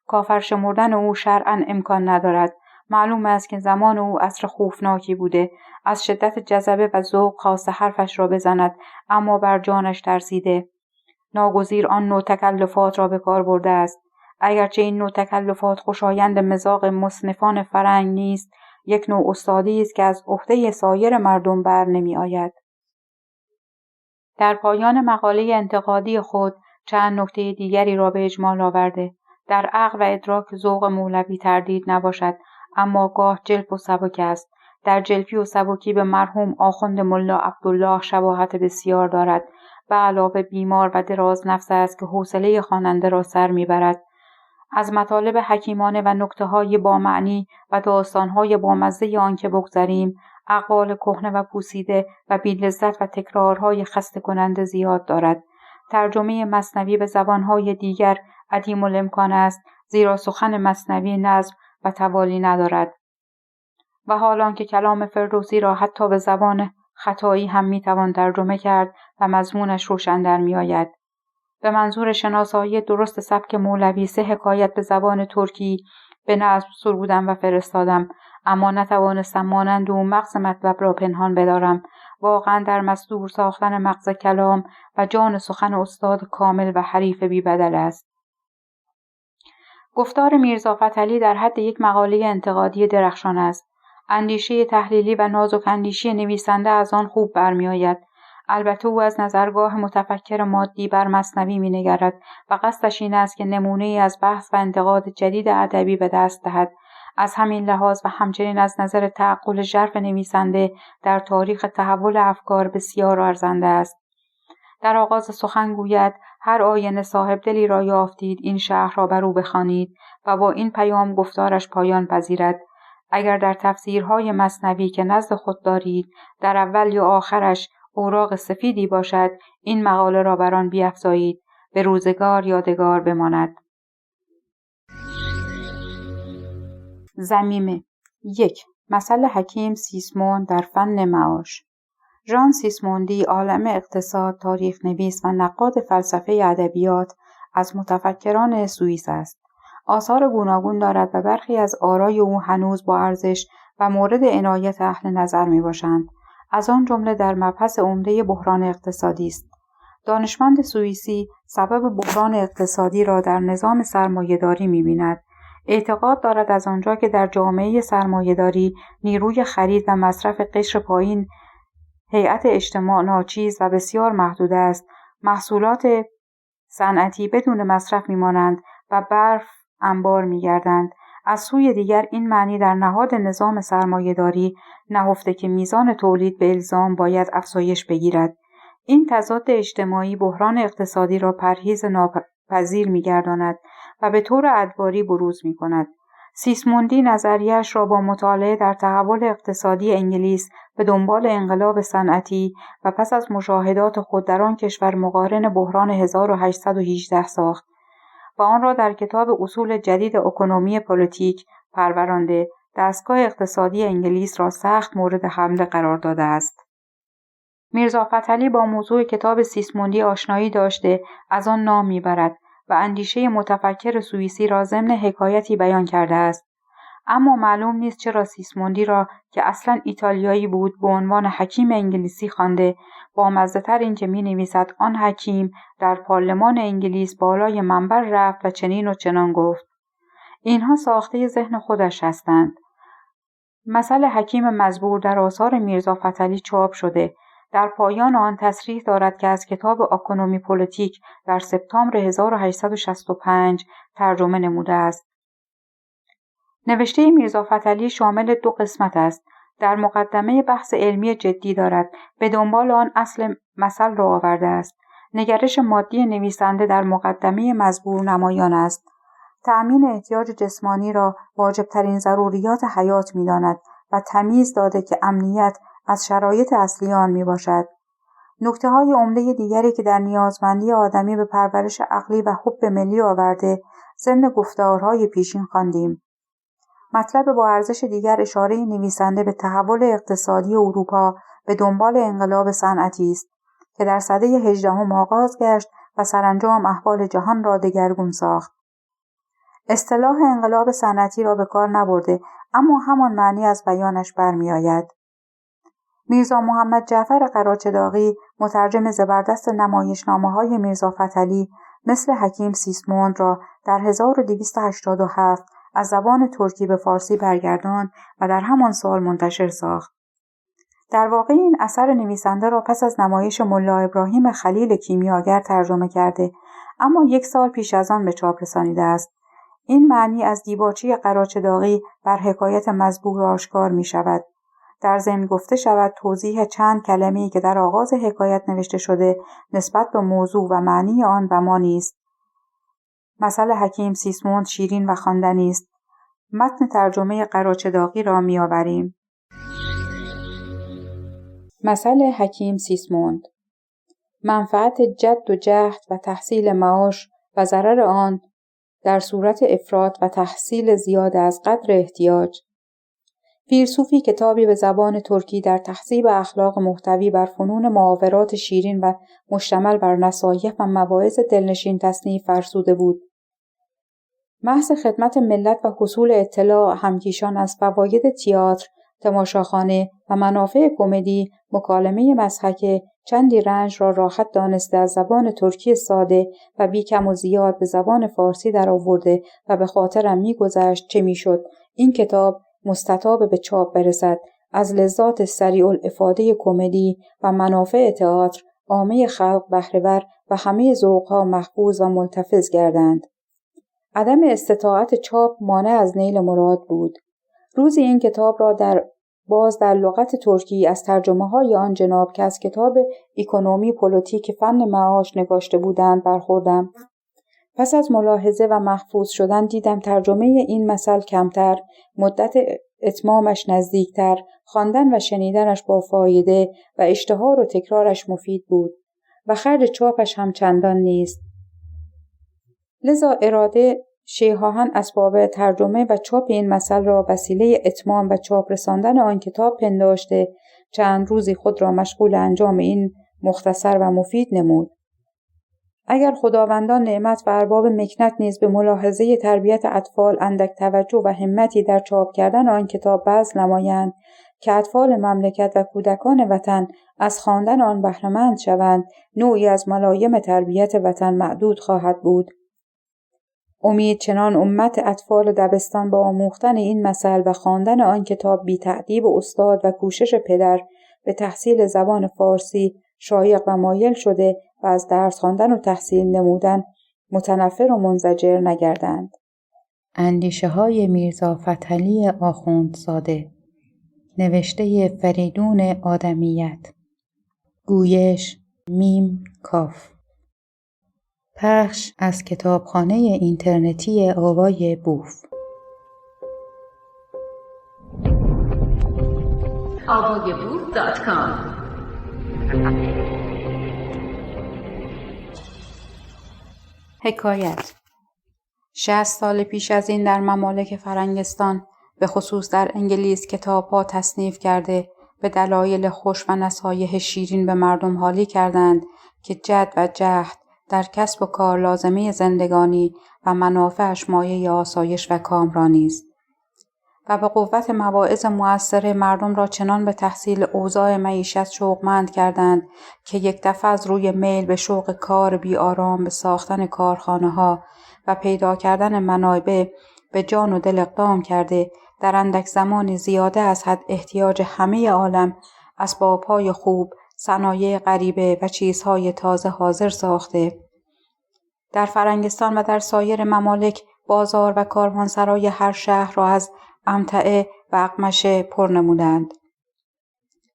Speaker 2: کافر شمردن او شرعاً امکان ندارد. معلوم است که زمان او عصر خوفناکی بوده. از شدت جذبه و ذوق خواسته حرفش را بزند، اما بر جانش ترسیده. ناگزیر آن نوع تکلفات را به کار برده است. اگرچه این نوع تکلفات خوشایند مذاق مصنفان فرنگ نیست، یک نوع استادی است که از عهده سایر مردم بر نمی آید. در پایان مقاله انتقادی خود چند نکته دیگری را به اجمال آورده. در عقل و ادراک ذوق مولوی تردید نباشد، اما گاه جلف و سبک است. در جلفی و سبکی به مرحوم آخوند ملا عبدالله شباهت بسیار دارد. به علاوه بیمار و دراز نفس است که حوصله خواننده را سر میبرد. از مطالب حکیمانه و نکته‌های با معنی و داستان‌های بامزه آن که بگذریم، اقوال کهنه و پوسیده و بی‌لذت و تکرارهای خسته کننده زیاد دارد. ترجمه مثنوی به زبان‌های دیگر عدیم الامکان است، زیرا سخن مثنوی نظم و توالی ندارد. و حالان که کلام فردوسی را حتی به زبان خطایی هم میتوان ترجمه کرد و مضمونش روشن در میآید. به منظور شناسایی درست سبک مولوی 3 حکایت به زبان ترکی به نظم سرودم و فرستادم، اما نتوانستم مانند او مغز مطلب را پنهان بدارم. واقعا در مصدور ساختن مغز کلام و جان سخن استاد کامل و حریف بی بدل است. گفتار میرزا فتحعلی در حد یک مقاله انتقادی درخشان است. اندیشه تحلیلی و نازک اندیشی نویسنده از آن خوب برمیآید. البته او از نظرگاه متفکر مادی بر مثنوی می‌نگرد و قصدش این است که نمونه‌ای از بحث و انتقاد جدید ادبی به دست دهد. از همین لحاظ و همچنین از نظر تعقل ژرف نویسنده در تاریخ تحول افکار بسیار ارزنده است. در آغاز سخن گوید هر آینه صاحب دلی را یافتید این شهر را بر او بخوانید و با این پیام گفتارش پایان پذیرد. اگر در تفسیرهای مثنوی که نزد خود دارید در اول یا آخرش اوراق سفیدی باشد، این مقاله را بر آن بیفزایید، به روزگار یادگار بماند. ضمیمه 1. مثل حکیم سیسموند در فن معاش. ژان سیسموندی عالم اقتصاد، تاریخ نویس و نقاد فلسفه ادبیات از متفکران سوئیس است. آثار گوناگون دارد و برخی از آرای او هنوز با ارزش و مورد عنایت اهل نظر می باشند. از آن جمله در مبحث عمده بحران اقتصادی است. دانشمند سوئیسی سبب بحران اقتصادی را در نظام سرمایه‌داری می‌بیند. اعتقاد دارد از آنجا که در جامعه سرمایه‌داری نیروی خرید و مصرف قشر پایین هیئت اجتماع ناچیز و بسیار محدود است، محصولات صنعتی بدون مصرف می‌مانند و برف انبار می‌گردند. از سوی دیگر این معنی در نهاد نظام سرمایه‌داری نهفته که میزان تولید به الزام باید افزایش بگیرد. این تضاد اجتماعی بحران اقتصادی را پرهیز ناپذیر می‌گرداند و به طور ادواری بروز می‌کند. سیسموندی نظریه‌اش را با مطالعه در تحول اقتصادی انگلیس به دنبال انقلاب صنعتی و پس از مشاهدات خود در آن کشور مقارن بحران 1818 ساخت و آن را در کتاب اصول جدید اکونومی پلیتیک پرورانده، دستگاه اقتصادی انگلیس را سخت مورد حمله قرار داده است. میرزا فتحعلی با موضوع کتاب سیسموندی آشنایی داشته از آن نام میبرد و اندیشه متفکر سوئیسی را ضمن حکایتی بیان کرده است. اما معلوم نیست چرا سیسموندی را که اصلاً ایتالیایی بود به عنوان حکیم انگلیسی خوانده. با مزه‌تر این که می‌نویسد آن حکیم در پارلمان انگلیس بالای منبر رفت و چنین و چنان گفت. اینها ساخته ذهن خودش هستند. مثل حکیم مزبور در آثار میرزا فتحعلی چاپ شده. در پایان آن تصریح دارد که از کتاب اکونومی پلیتیک در سپتامبر 1865 ترجمه نموده است. نوشته میرزا فتحعلی شامل 2 قسمت است. در مقدمه بحث علمی جدی دارد، به دنبال آن اصل مثل را آورده است. نگرش مادی نویسنده در مقدمه مزبور نمایان است. تأمین احتیاج جسمانی را واجب‌ترین ضروریات حیات می‌داند و تمیز داده که امنیت از شرایط اصلی آن میباشد. نکته‌های عمده دیگری که در نیازمندی آدمی به پرورش عقلی و حب ملی آورده، ضمن گفتارهای پیشین خواندیم. مطلب با ارزش دیگر اشاره نویسنده به تحول اقتصادی اروپا به دنبال انقلاب صنعتی است که در سده 18 آغاز گشت و سرانجام احوال جهان را دگرگون ساخت. اصطلاح انقلاب صنعتی را به کار نبرده، اما همان معنی از بیانش برمی‌آید. میرزا محمد جعفر قراچداغی مترجم زبردست نمایشنامه‌های میرزا فتحعلی مثل حکیم سیسموند را در 1287 از زبان ترکی به فارسی برگرداند و در همان سال منتشر ساخت. در واقع این اثر نویسنده را پس از نمایش ملا ابراهیم خلیل کیمیاگر ترجمه کرده، اما 1 سال پیش از آن به چاپ رسانیده است. این معنی از دیباچه قراچه داغی بر حکایت مزبور آشکار می شود. در ضمن گفته شود توضیح چند کلمه‌ای که در آغاز حکایت نوشته شده نسبت به موضوع و معنی آن و ما نیست. مثل حکیم سیسموند شیرین و خواندنی است. متن ترجمه قراچه داغی را می آوریم. مثل حکیم سیسموند: منفعت جد و جهد و تحصیل معاش و ضرر آن در صورت افراط و تحصیل زیاد از قدر احتیاج. فیلسوفی کتابی به زبان ترکی در تهذیب اخلاق محتوی بر فنون محاورات شیرین و مشتمل بر نصایح و مواعظ دلنشین تصنیف فرسوده بود. محض خدمت ملت و حصول اطلاع همکیشان از فواید تئاتر، تماشاخانه و منافع کمدی، مکالمه مضحکه چندی رنج را راحت دانسته از زبان ترکی ساده و بی کم و زیاد به زبان فارسی در آورده و به خاطرم می‌گذشت چه می‌شد این کتاب مستطاب به چاپ برسد، از لذات سریع الافاده کمدی و منافع تئاتر عامه خلق بهره‌ور و همه ذوق‌ها محفوظ و ملتفظ گردند. عدم استطاعت چاپ مانع از نیل مراد بود. روزی این کتاب را در لغت ترکی از ترجمه‌های آن جناب که از کتاب اکونومی پلیتیک فن معاش نگاشته بودند برخوردم. پس از ملاحظه و محفوظ شدن دیدم ترجمه این مثل کمتر، مدت اتمامش نزدیکتر، خواندن و شنیدنش با فایده و اشتهار و تکرارش مفید بود و خرج چاپش هم چندان نیست. لذا اراده شیخواهان اسباب ترجمه و چاپ این مثل را وسیله اتمام و چاپ رساندن آن کتاب پنداشته چند روزی خود را مشغول انجام این مختصر و مفید نمود. اگر خداوندان نعمت و ارباب مکنت نیز به ملاحظه تربیت اطفال اندک توجه و همتی در چاپ کردن آن کتاب بذل نمایند که اطفال مملکت و کودکان وطن از خواندن آن بهره‌مند شوند، نوعی از ملایم تربیت وطن معدود خواهد بود. امید چنان امت اطفال دبستان با آموختن این مثل و خواندن آن کتاب بی تأدیب استاد و کوشش پدر به تحصیل زبان فارسی شایق و مایل شده و از درس خواندن و تحصیل نمودن متنفر و منزجر نگردند.
Speaker 1: اندیشه‌های میرزا فتحعلی آخوندزاده، نوشته فریدون آدمیت، گویش میم کاف، پخش از کتابخانه اینترنتی آوای بوف.
Speaker 3: avayaboof.com
Speaker 2: حکایت 60 سال پیش از این در ممالک فرنگستان، به خصوص در انگلیس، کتاب‌ها تصنیف کرده به دلایل خوش و نصایح شیرین به مردم حالی کردند که جد و جهد در کسب و کار لازمه زندگانی و منافعش مایه آسایش و کامرانی است و به قوت مواعظ مؤثره مردم را چنان به تحصیل اوضاع معیشت شوقمند کردند که یک دفعه از روی میل به شوق کار بی آرام به ساختن کارخانه‌ها و پیدا کردن منابع به جان و دل اقدام کرده در اندک زمانی زیاده از حد احتیاج همه عالم اسباب‌های خوب، صنایع غریبه و چیزهای تازه حاضر ساخته. در فرنگستان و در سایر ممالک بازار و کاروانسرای هر شهر را از امتعه و اقمشه پر نمودند.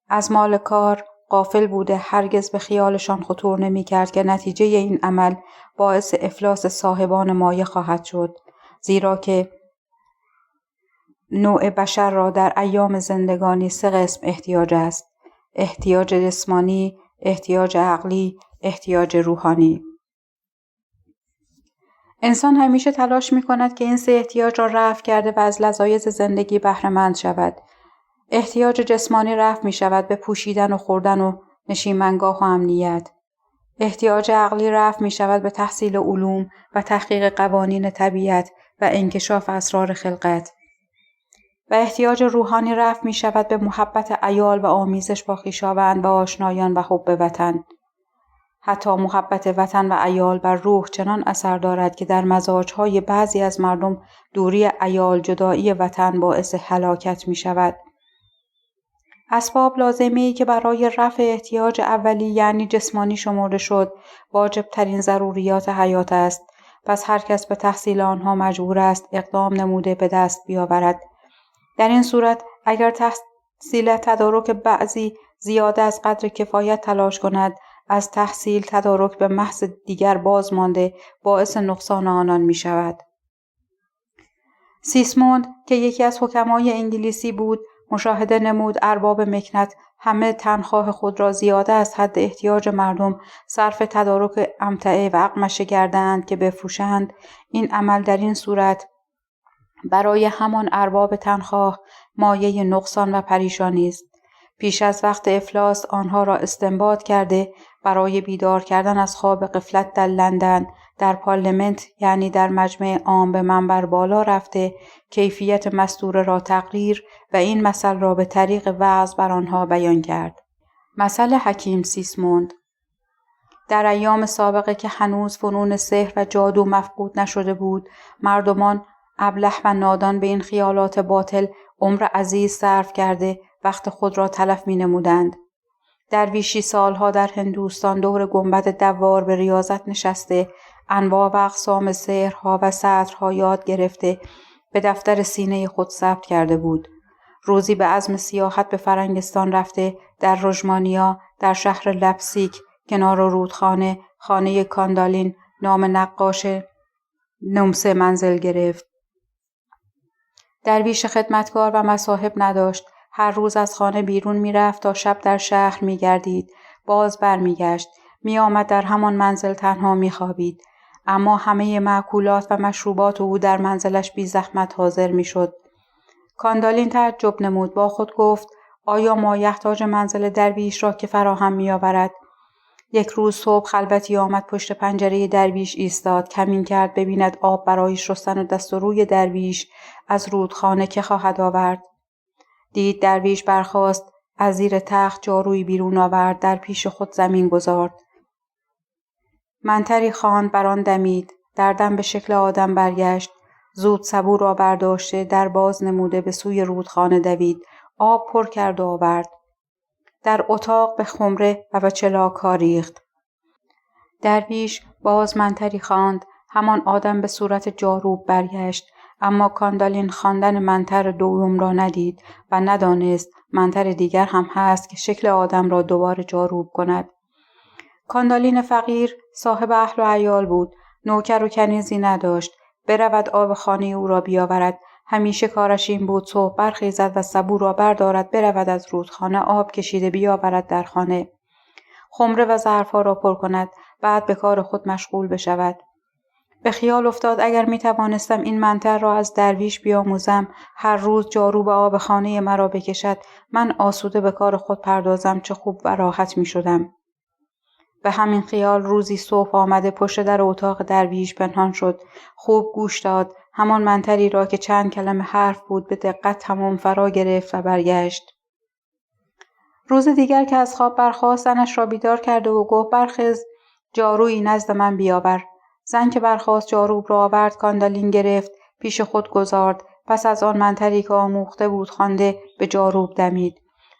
Speaker 2: از مال کار غافل بوده هرگز به خیالشان خطور نمی کرد که نتیجه این عمل باعث افلاس صاحبان مایه خواهد شد، زیرا که نوع بشر را در ایام زندگانی 3 قسم احتیاج است: احتیاج جسمانی، احتیاج عقلی، احتیاج روحانی. انسان همیشه تلاش می کند که این 3 احتیاج را رفع کرده و از لذایذ زندگی بهره‌مند شود. احتیاج جسمانی رفع می شود به پوشیدن و خوردن و نشیمنگاه و امنیت. احتیاج عقلی رفع می شود به تحصیل علوم و تحقیق قوانین طبیعت و انکشاف اسرار خلقت. و احتیاج روحانی رفع می شود به محبت عیال و آمیزش با خویشاوند و آشنایان و حب وطن. حتی محبت وطن و عیال بر روح چنان اثر دارد که در مزاج‌های بعضی از مردم دوری عیال، جدایی وطن باعث هلاکت می شود. اسباب لازمه‌ای که برای رفع احتیاج اولی یعنی جسمانی شمرده شد، واجب ترین ضروریات حیات است. پس هر کس به تحصیل آنها مجبور است اقدام نموده به دست بیاورد. در این صورت اگر تحصیل تدارک بعضی زیاده از قدر کفایت تلاش کند، از تحصیل تدارک به محض دیگر باز مانده باعث نقصان آنان می شود. سیسموند که یکی از حکمای انگلیسی بود، مشاهده نمود ارباب مکنت همه تنخواه خود را زیاده از حد احتیاج مردم صرف تدارک امتعه و اقمشه کردند که بفروشند. این عمل در این صورت برای همان ارباب تنخواه مایه نقصان و پریشانی است. پیش از وقت افلاس آنها را استنباط کرده برای بیدار کردن از خواب غفلت در لندن در پارلمنت یعنی در مجمع عام به منبر بالا رفته کیفیت مستوره را تقریر و این مثل را به طریق وعظ بر آنها بیان کرد. مثل حکیم سیسموند. در ایام سابقه که هنوز فنون سحر و جادو مفقود نشده بود، مردمان ابله و نادان به این خیالات باطل عمر عزیز صرف کرده وقت خود را تلف می نمودند. درویشی سالها در هندوستان دور گنبد دوار به ریاضت نشسته، انواع و اقسام سحرها و سطرها یاد گرفته به دفتر سینه خود ثبت کرده بود. روزی به عزم سیاحت به فرنگستان رفته در رژمانیا در شهر لپسیک کنار رودخانه خانه کاندالین نام نقاش نمسه منزل گرفت. درویش خدمتکار و مصاحب نداشت. هر روز از خانه بیرون می رفت تا شب در شهر می گردید. باز بر می گشت. می آمد در همان منزل تنها می خوابید. اما همه مأکولات و مشروبات او در منزلش بی زحمت حاضر می شد. کاندالین تعجب نمود. با خود گفت آیا مایحتاج منزل درویش را که فراهم می آورد؟ یک روز صبح خلوتی آمد پشت پنجره درویش ایستاد. کمین کرد ببیند آب برای شستن و دست و روی درویش از رودخانه که خواهد آورد. دید درویش برخاست، از زیر تخت جارویی بیرون آورد، در پیش خود زمین گذارد. منتری خواند، بر آن دمید. در دم به شکل آدم برگشت. زود سبو را برداشته در باز نموده به سوی رودخانه دوید. آب پر کرد و آورد. در اتاق به خمره و به چلاک‌ها ریخت. درویش باز منتری خواند. همان آدم به صورت جاروب برگشت. اما کاندالین خواندن منتر دوم را ندید و ندانست منتر دیگر هم هست که شکل آدم را دوباره جاروب کند. کاندالین فقیر صاحب اهل و عیال بود. نوکر و کنیزی نداشت. برود آب خانه او را بیاورد. همیشه کارش این بود صبح برخیزد و سبو را بردارد برود از رودخانه آب کشیده بیاورد در خانه. خمره و ظرفها را پر کند. بعد به کار خود مشغول بشود. به خیال افتاد اگر می توانستم این منتر را از درویش بیاموزم، هر روز جارو به آب خانه مرا بکشد، من آسوده به کار خود پردازم، چه خوب و راحت می شدم. به همین خیال روزی صبح آمده پشت در اتاق درویش پنهان شد. خوب گوش داد. همان منتری را که چند کلمه حرف بود به دقت تمام فرا گرفت و برگشت. روز دیگر که از خواب برخاست زنش را بیدار کرده و گفت برخیز جارویی نزد من بیاور. زن که برخاست جاروب را آورد. کاندالین گرفت پیش خود گذارد. پس از آن منتری که آموخته بود خوانده به جاروب دمید.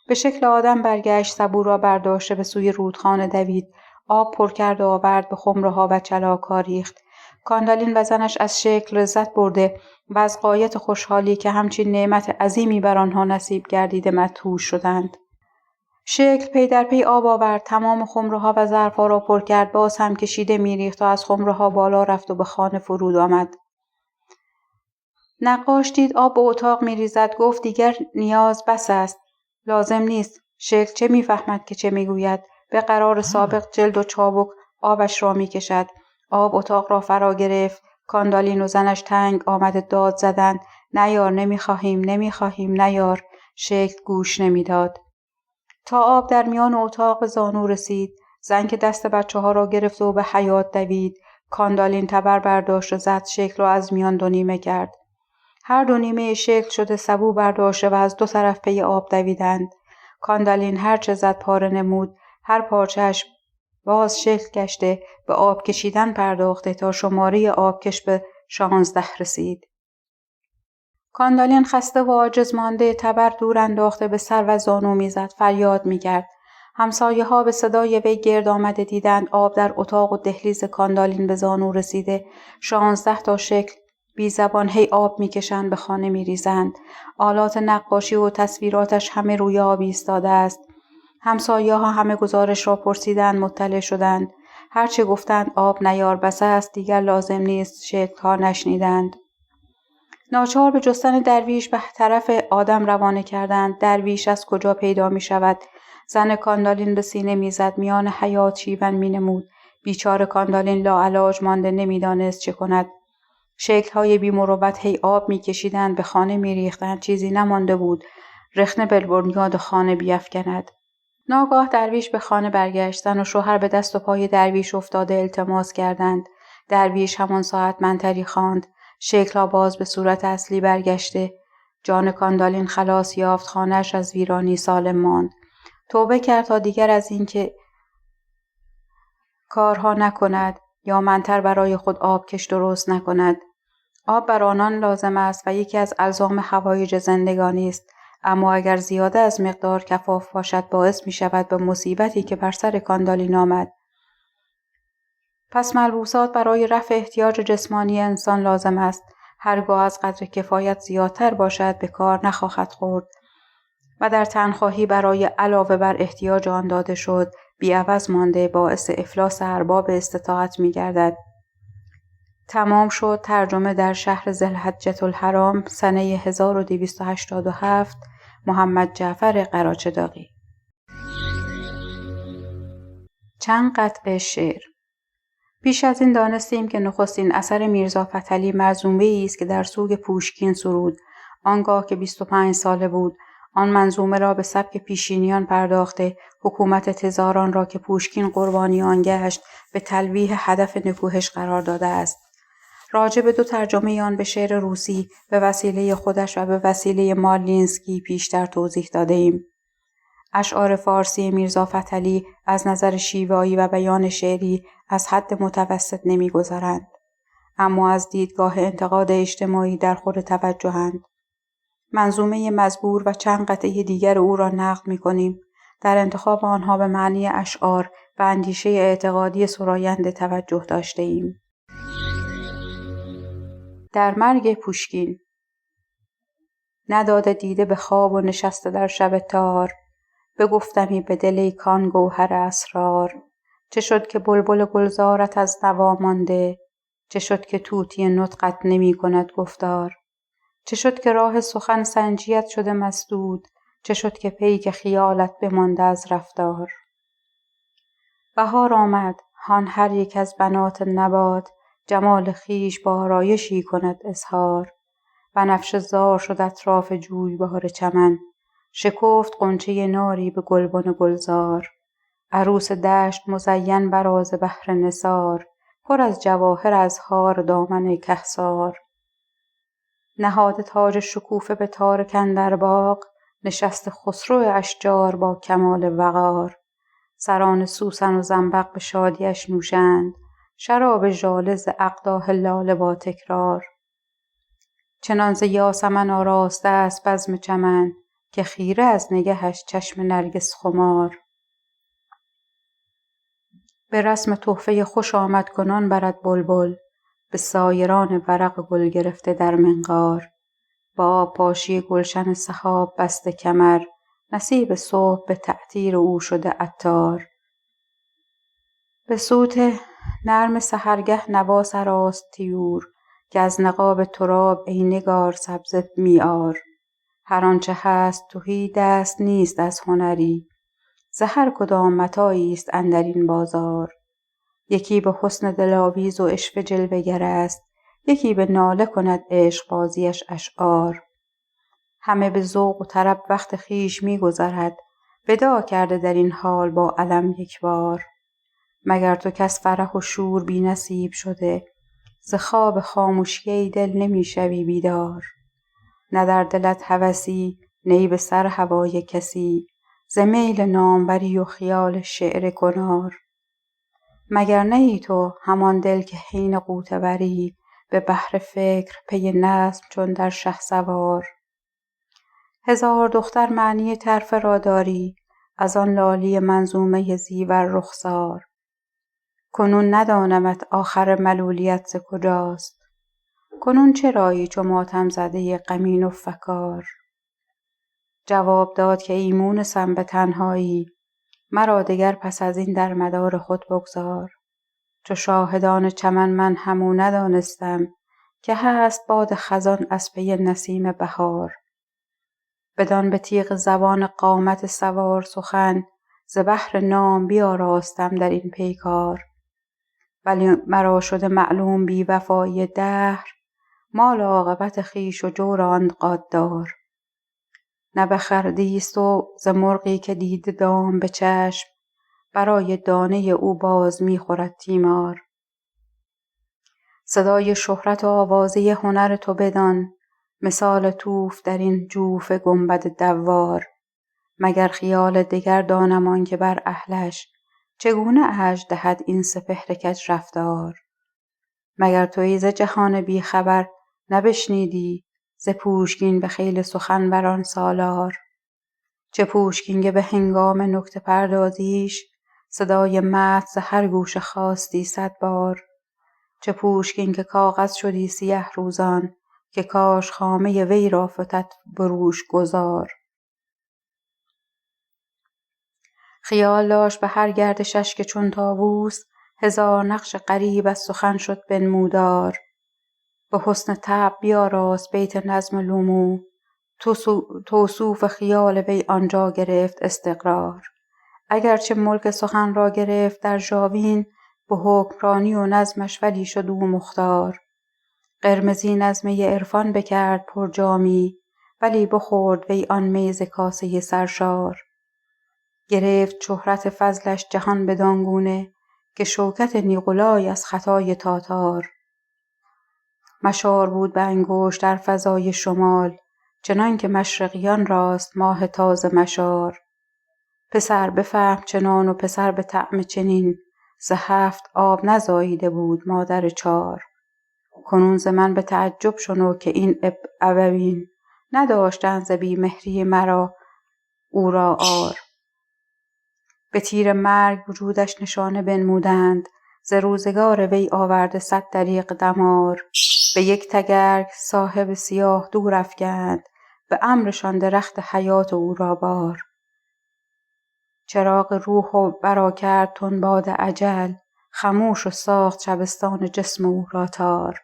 Speaker 2: به شکل آدم برگشت. سبو را برداشته به سوی رودخانه دوید. آب پر کرد و آورد به خمره‌ها و چلاک‌ها ریخت. کاندالین و زنش از شکل لذت برده و از غایت خوشحالی که همچین نعمت عظیمی بر آنها نصیب گردیده مدهوش شدند. شکل پی در پی آب آورد. تمام خمره‌ها و ظرف‌ها را پر کرد. باز هم کشیده می‌ریخت و از خمره‌ها بالا رفت و به خانه فرود آمد. نقاش دید آب به اتاق می‌ریزد. گفت دیگر نیاز بس است. لازم نیست. شکل چه می‌فهمد که چه می‌گوید؟ به قرار سابق جلد و چابک آبش را می‌کشد. آب اتاق را فرا گرفت. کاندالین و زنش تنگ آمده داد زدند. نیار، نمی‌خواهیم نیار. شکل گوش نمی‌داد. تا آب در میان اتاق به زانو رسید. زن که دست بچه‌ها را گرفت و به حیاط دوید. کاندالین تبر برداشت و زد. شکل را از میان دو نیمه کرد. هر دو نیمه شکل شده سبو برداشته و از دو طرف پی آب دویدند. کاندالین هر چه زد پاره نمود. هر پارچه‌اش باز شکل گشته به آب کشیدن پرداخته تا شماره آبکش به 16 رسید. کاندالین خسته و عاجز مانده، تبر دور انداخته به سر و زانو میزد، فریاد میکرد. همسایه ها به صدای وی گرد آمده دیدند آب در اتاق و دهلیز کاندالین به زانو رسیده. 16 تا شکل بی زبان هی آب میکشند، به خانه میریزند. آلات نقاشی و تصویراتش همه روی آب ایستاده است. همسایه ها همه گزارش را پرسیدند، مطلع شدند. هرچه گفتند آب نیار بسه است، دیگر لازم نیست، شکل ها نشنیدند. ناچار به جستن درویش به طرف آدم روانه کردند. درویش از کجا پیدا می شود؟ زن کاندالین به سینه می زد، میان حیات شیون می نمود. بیچاره کاندالین لاعلاج مانده، نمی دانست چه کند. شکل‌های بی مروت هی آب می کشیدند، به خانه می ریختند. چیزی نمانده بود رخنه بنیاد خانه بیفکند. ناگاه درویش به خانه برگشت. زن و شوهر به دست و پای درویش افتاده التماس کردند. درویش همان ساعت منتری خواند. شکل‌ها باز به صورت اصلی برگشته. جان کاندالین خلاص یافت، خانه‌اش از ویرانی سالم ماند. توبه کرد تا دیگر از این که کارها نکند یا منتر برای خود آب کش درست نکند. آب بر آنان لازم است و یکی از الزام حوایج زندگانی است، اما اگر زیاده از مقدار کفاف باشد باعث می شود به مصیبتی که بر سر کاندالین آمد. پس ملبوسات برای رفع احتیاج جسمانی انسان لازم است. هرگاه از قدر کفایت زیادتر باشد به کار نخواهد خورد و در تنخواهی برای علاوه بر احتیاج آن داده شد بی‌عوض مانده، باعث افلاس ارباب استطاعت می گردد. تمام شد. ترجمه در شهر ذوالحجة الحرام سنه 1287 محمد جعفر قراچداغی. چند قطعه شعر. پیش از این دانستیم که نخستین اثر میرزا فتحعلی منظومه‌ای است که در سوگ پوشکین سرود. آنگاه که 25 ساله بود آن منظومه را به سبک پیشینیان پرداخته، حکومت تزاران را که پوشکین قربانی آن گشت به تلویح هدف نکوهش قرار داده است. راجع به 2 ترجمه آن به شعر روسی به وسیله خودش و به وسیله مارلینسکی پیشتر توضیح داده ایم. اشعار فارسی میرزا فتحعلی از نظر شیوایی و بیان شعری از حد متوسط نمی‌گذرند، اما از دیدگاه انتقاد اجتماعی در خور توجهند. منظومه مزبور و چند قطعه دیگر او را نقل می‌کنیم. در انتخاب آنها به معنی اشعار و اندیشه اعتقادی سراینده توجه داشته‌ایم. در مرگ پوشکین. نداده دیده به خواب و نشسته در شب تار، بگفتمی به دل ای کان گوهر اسرار. چه شد که بلبل گلزارت از نوا مانده، چه شد که طوطی نطقت نمی کند گفتار. چه شد که راه سخن سنجیت شده مسدود، چه شد که پیک خیالت بمانده از رفتار. بهار آمد، هان هر یک از بنات نبات، جمال خویش با آرایشی کند اظهار. بنفشه زار شد اطراف جویبار چمن، شکفت غنچه ناری به گلبن گلزار. عروس دشت مزین براز بحر نثار، پر از جواهر از هار دامن کهسار. نهاده تاج شکوفه به تارک اندر باغ، نشست خسرو اشجار با کمال وقار. سران سوسن و زنبق به شادیش نوشند، شراب ژاله ز اقداح لاله با تکرار. چنان ز یاسمن آراسته است بزم چمن، که خیره از نگهش چشم نرگس خمار. به رسم تحفه خوش آمد کنان برد بلبل، به سایران ورق گل گرفته در منقار. با پاشی گلشن سحاب بسته کمر، نصیب صبح به تعطیر او شده عطار. به صوت نرم سحرگه نوا سراست طیور، که از نقاب تراب ای نگار سبزه میار. هر آنچه هست تهی دست نیست از هنری، ز هر کدام متاعی است اندرین بازار. یکی به حسن دلاویز و عشوه جلوه گر است، یکی به ناله کند عشق بازیش اشعار. همه به ذوق و طرب وقت خویش می‌گذرد، وداع کرده در این حال با الم یکبار. مگر تو کز فرح و شور بی نصیب شده، ز خواب خاموشی ای دل نمی‌شوی بیدار. نه در دلت هوسی نی به سر هوای کسی، ز میل ناموری و خیال شعر کنار. مگر نه ای تو همان دل که حین غوطه وری، به بحر فکر پی نظم چون در شهسوار. هزار دختر معنی طرفه را داری، از آن لالی منظومه زیور رخسار. کنون ندانمت آخر ملولیت ز کجاست، کنون چرایی چو ماتم زده غمین و فکار. جواب داد که ای مونسم به تنهایی، مرا دگر پس از این در مدار خود بگذار. چو شاهدان چمن من همو ندانستم، که هست باد خزان از پی نسیم بهار. بدان به تیغ زبان قامت سوار سخن، ز بهر نام بیاراستم در این پیکار. ولی مرا شده معلوم بی وفایی دهر، مال عاقبت خویش و جور آن غدار. نه بخردیست و ز مرغی که دیده دام به چشم، برای دانه او باز می‌خورد تیمار. صدای شهرت و آوازه هنر تو بدان، مثال طوف در این جوف گنبد دوار. مگر خیال دگر دانم آنکه بر اهلش، چگونه اجر دهد این سپهر کج رفتار. مگر تویی ز جهان بی خبر نبشنیدی، ز پوشکین به خیل سخنوران سالار. چه پوشکین که به هنگام نکته پردازیش، صدای مدح ز هر گوشه خواستی 100 بار. چه پوشکین که کاغذ شدی سیه روزان، که کاش خامه وی را فتد بروش گذار. خیال داشت به هر گردشش که چون طاووس، هزار نقش غریب از سخن شد بنمودار. به حسن طبع بیاراست بیت نظم لومو، توصوف خیال وی آنجا گرفت استقرار. اگرچه ملک سخن را گرفت در ژاوین، به حکمرانی و نظمش ولی شد او مختار. قرمزی نظمه عرفان بکرد پر جامی، ولی بخورد وی آن می ز کاسه سرشار. گرفت شهرت فضلش جهان بدان گونه، که شوکت نیقلای از خطای تاتار. مشار بود به انگشت در فضای شمال، چنان که مشرقیان راست ماه تازه مشار. پسر بفهم چنان و پسر به طعم چنین، ز 7 آب نزاییده بود مادر 4. کنون ز من به تعجب شنو که این ابوین، نداشتند ز بی مهری مرا او را عار. به تیر مرگ وجودش نشانه بنمودند، ز روزگار وی آورده 100 دریغ دمار. به یک تگرگ صاحب سیاه دور افکند، به امرشان درخت حیات او را بار. چراغ روح برا کرد تن باد اجل، خموش و ساخت شبستان جسم او را تار.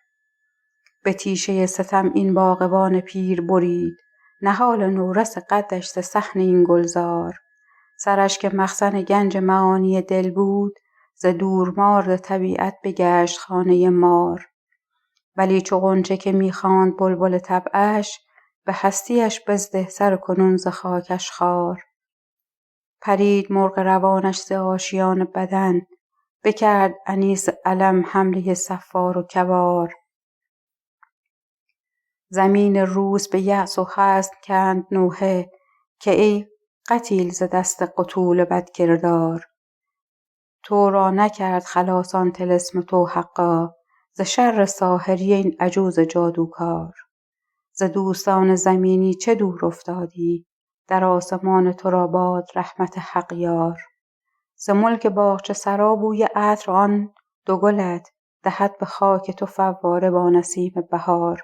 Speaker 2: به تیشه ستم این باغبان پیر برید، نهال نورس قدش ز صحن این گلزار. سرش که مخزن گنج معانی دل بود، ز دورمارد طبیعت بگشت خانه مار. ولی چو غنچه که میخواند بلبل طبعش، به هستیش بزده سر کنون ز خاکش خار. پرید مرغ روانش ز آشیان بدن، بکرد انیس الم حمله صفار و کوار. زمین روس به یأس و حزن کند نوحه، که ای قتیل ز دست قتول بدکردار. تو را نکرد خلاص آن طلسم تو حقا، ز شر ساحری این عجوز جادوکار. ز دوستان زمینی چه دور افتادی، در آسمان تو را باد رحمت حق یار. ز ملک باغچه سرا بوی عطر آن دو گلت، دهد به خاک تو فواره با نسیم بهار.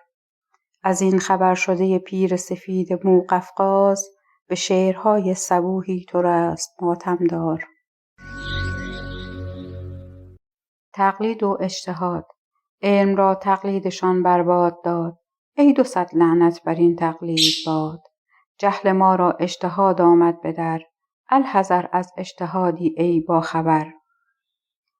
Speaker 2: از این خبر شده پیر سفید مو قفقاز، به شعرهای صبوحی تو رست ماتم دار. تقلید و اجتهاد. علم را تقلیدشان برباد داد، ای 200 لعنت بر این تقلید باد. جهل ما را اجتهاد آمد به در، الحذر از اجتهادی ای با خبر.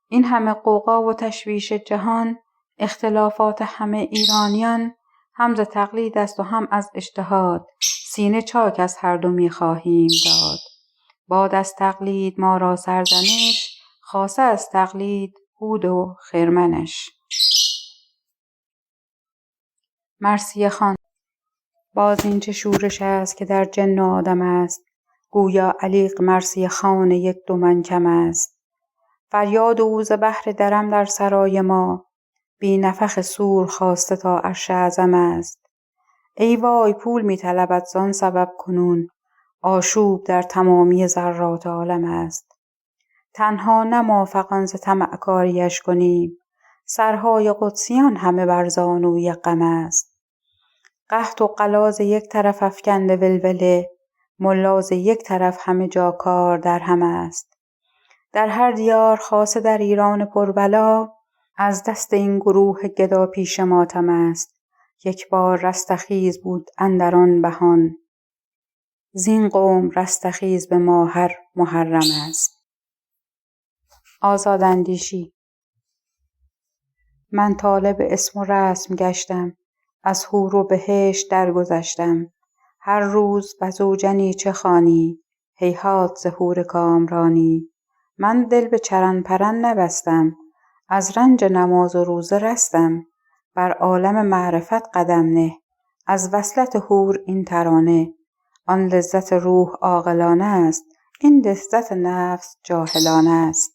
Speaker 2: این همه غوغا و تشویش جهان، اختلافات همه ایرانیان، هم ز تقلید است و هم از اجتهاد. سینه چاک از هر دو می‌خواهیم داد. باد از تقلید ما را سرزنش، خاصه از تقلید عود و خرمنش. مرثیه خان. باز این چه شورش است که در جن و آدم است، گویا علیق مرثیه خان 1-2 من کم است. فریاد او ز بهر درم در سرای ما، بی نفخ صور خواسته تا عرش اعظم است. ای وای پول می طلبد زان سبب کنون، آشوب در تمامی ذرات عالم است. تنها نه ما فغان ز طمع کاریش کنیم، سرهای قدسیان همه بر زانوی غم است. قحط و غلاظ یک طرف افکنده ولوله، ملا ز یک طرف همه جا کار در هم است. در هر دیار خاصه در ایران پربلا، از دست این گروه گدا پیش ماتم است. یک بار رستخیز بود اندر آن بهان، زین قوم رستخیز به ماهر محرم است. آزاداندیشی. من طالب اسم و رسم گشتم، از حور و بهشت درگذشتم. هر روز بزوجنی چه خوانی، هیهات ز حور کامرانی. من دل به چرن پرن نبستم، از رنج نماز و روزه رستم. بر عالم معرفت قدم نه، از وصلت حور این ترانه. آن لذت روح عاقلانه است، این لذت نفس جاهلانه است.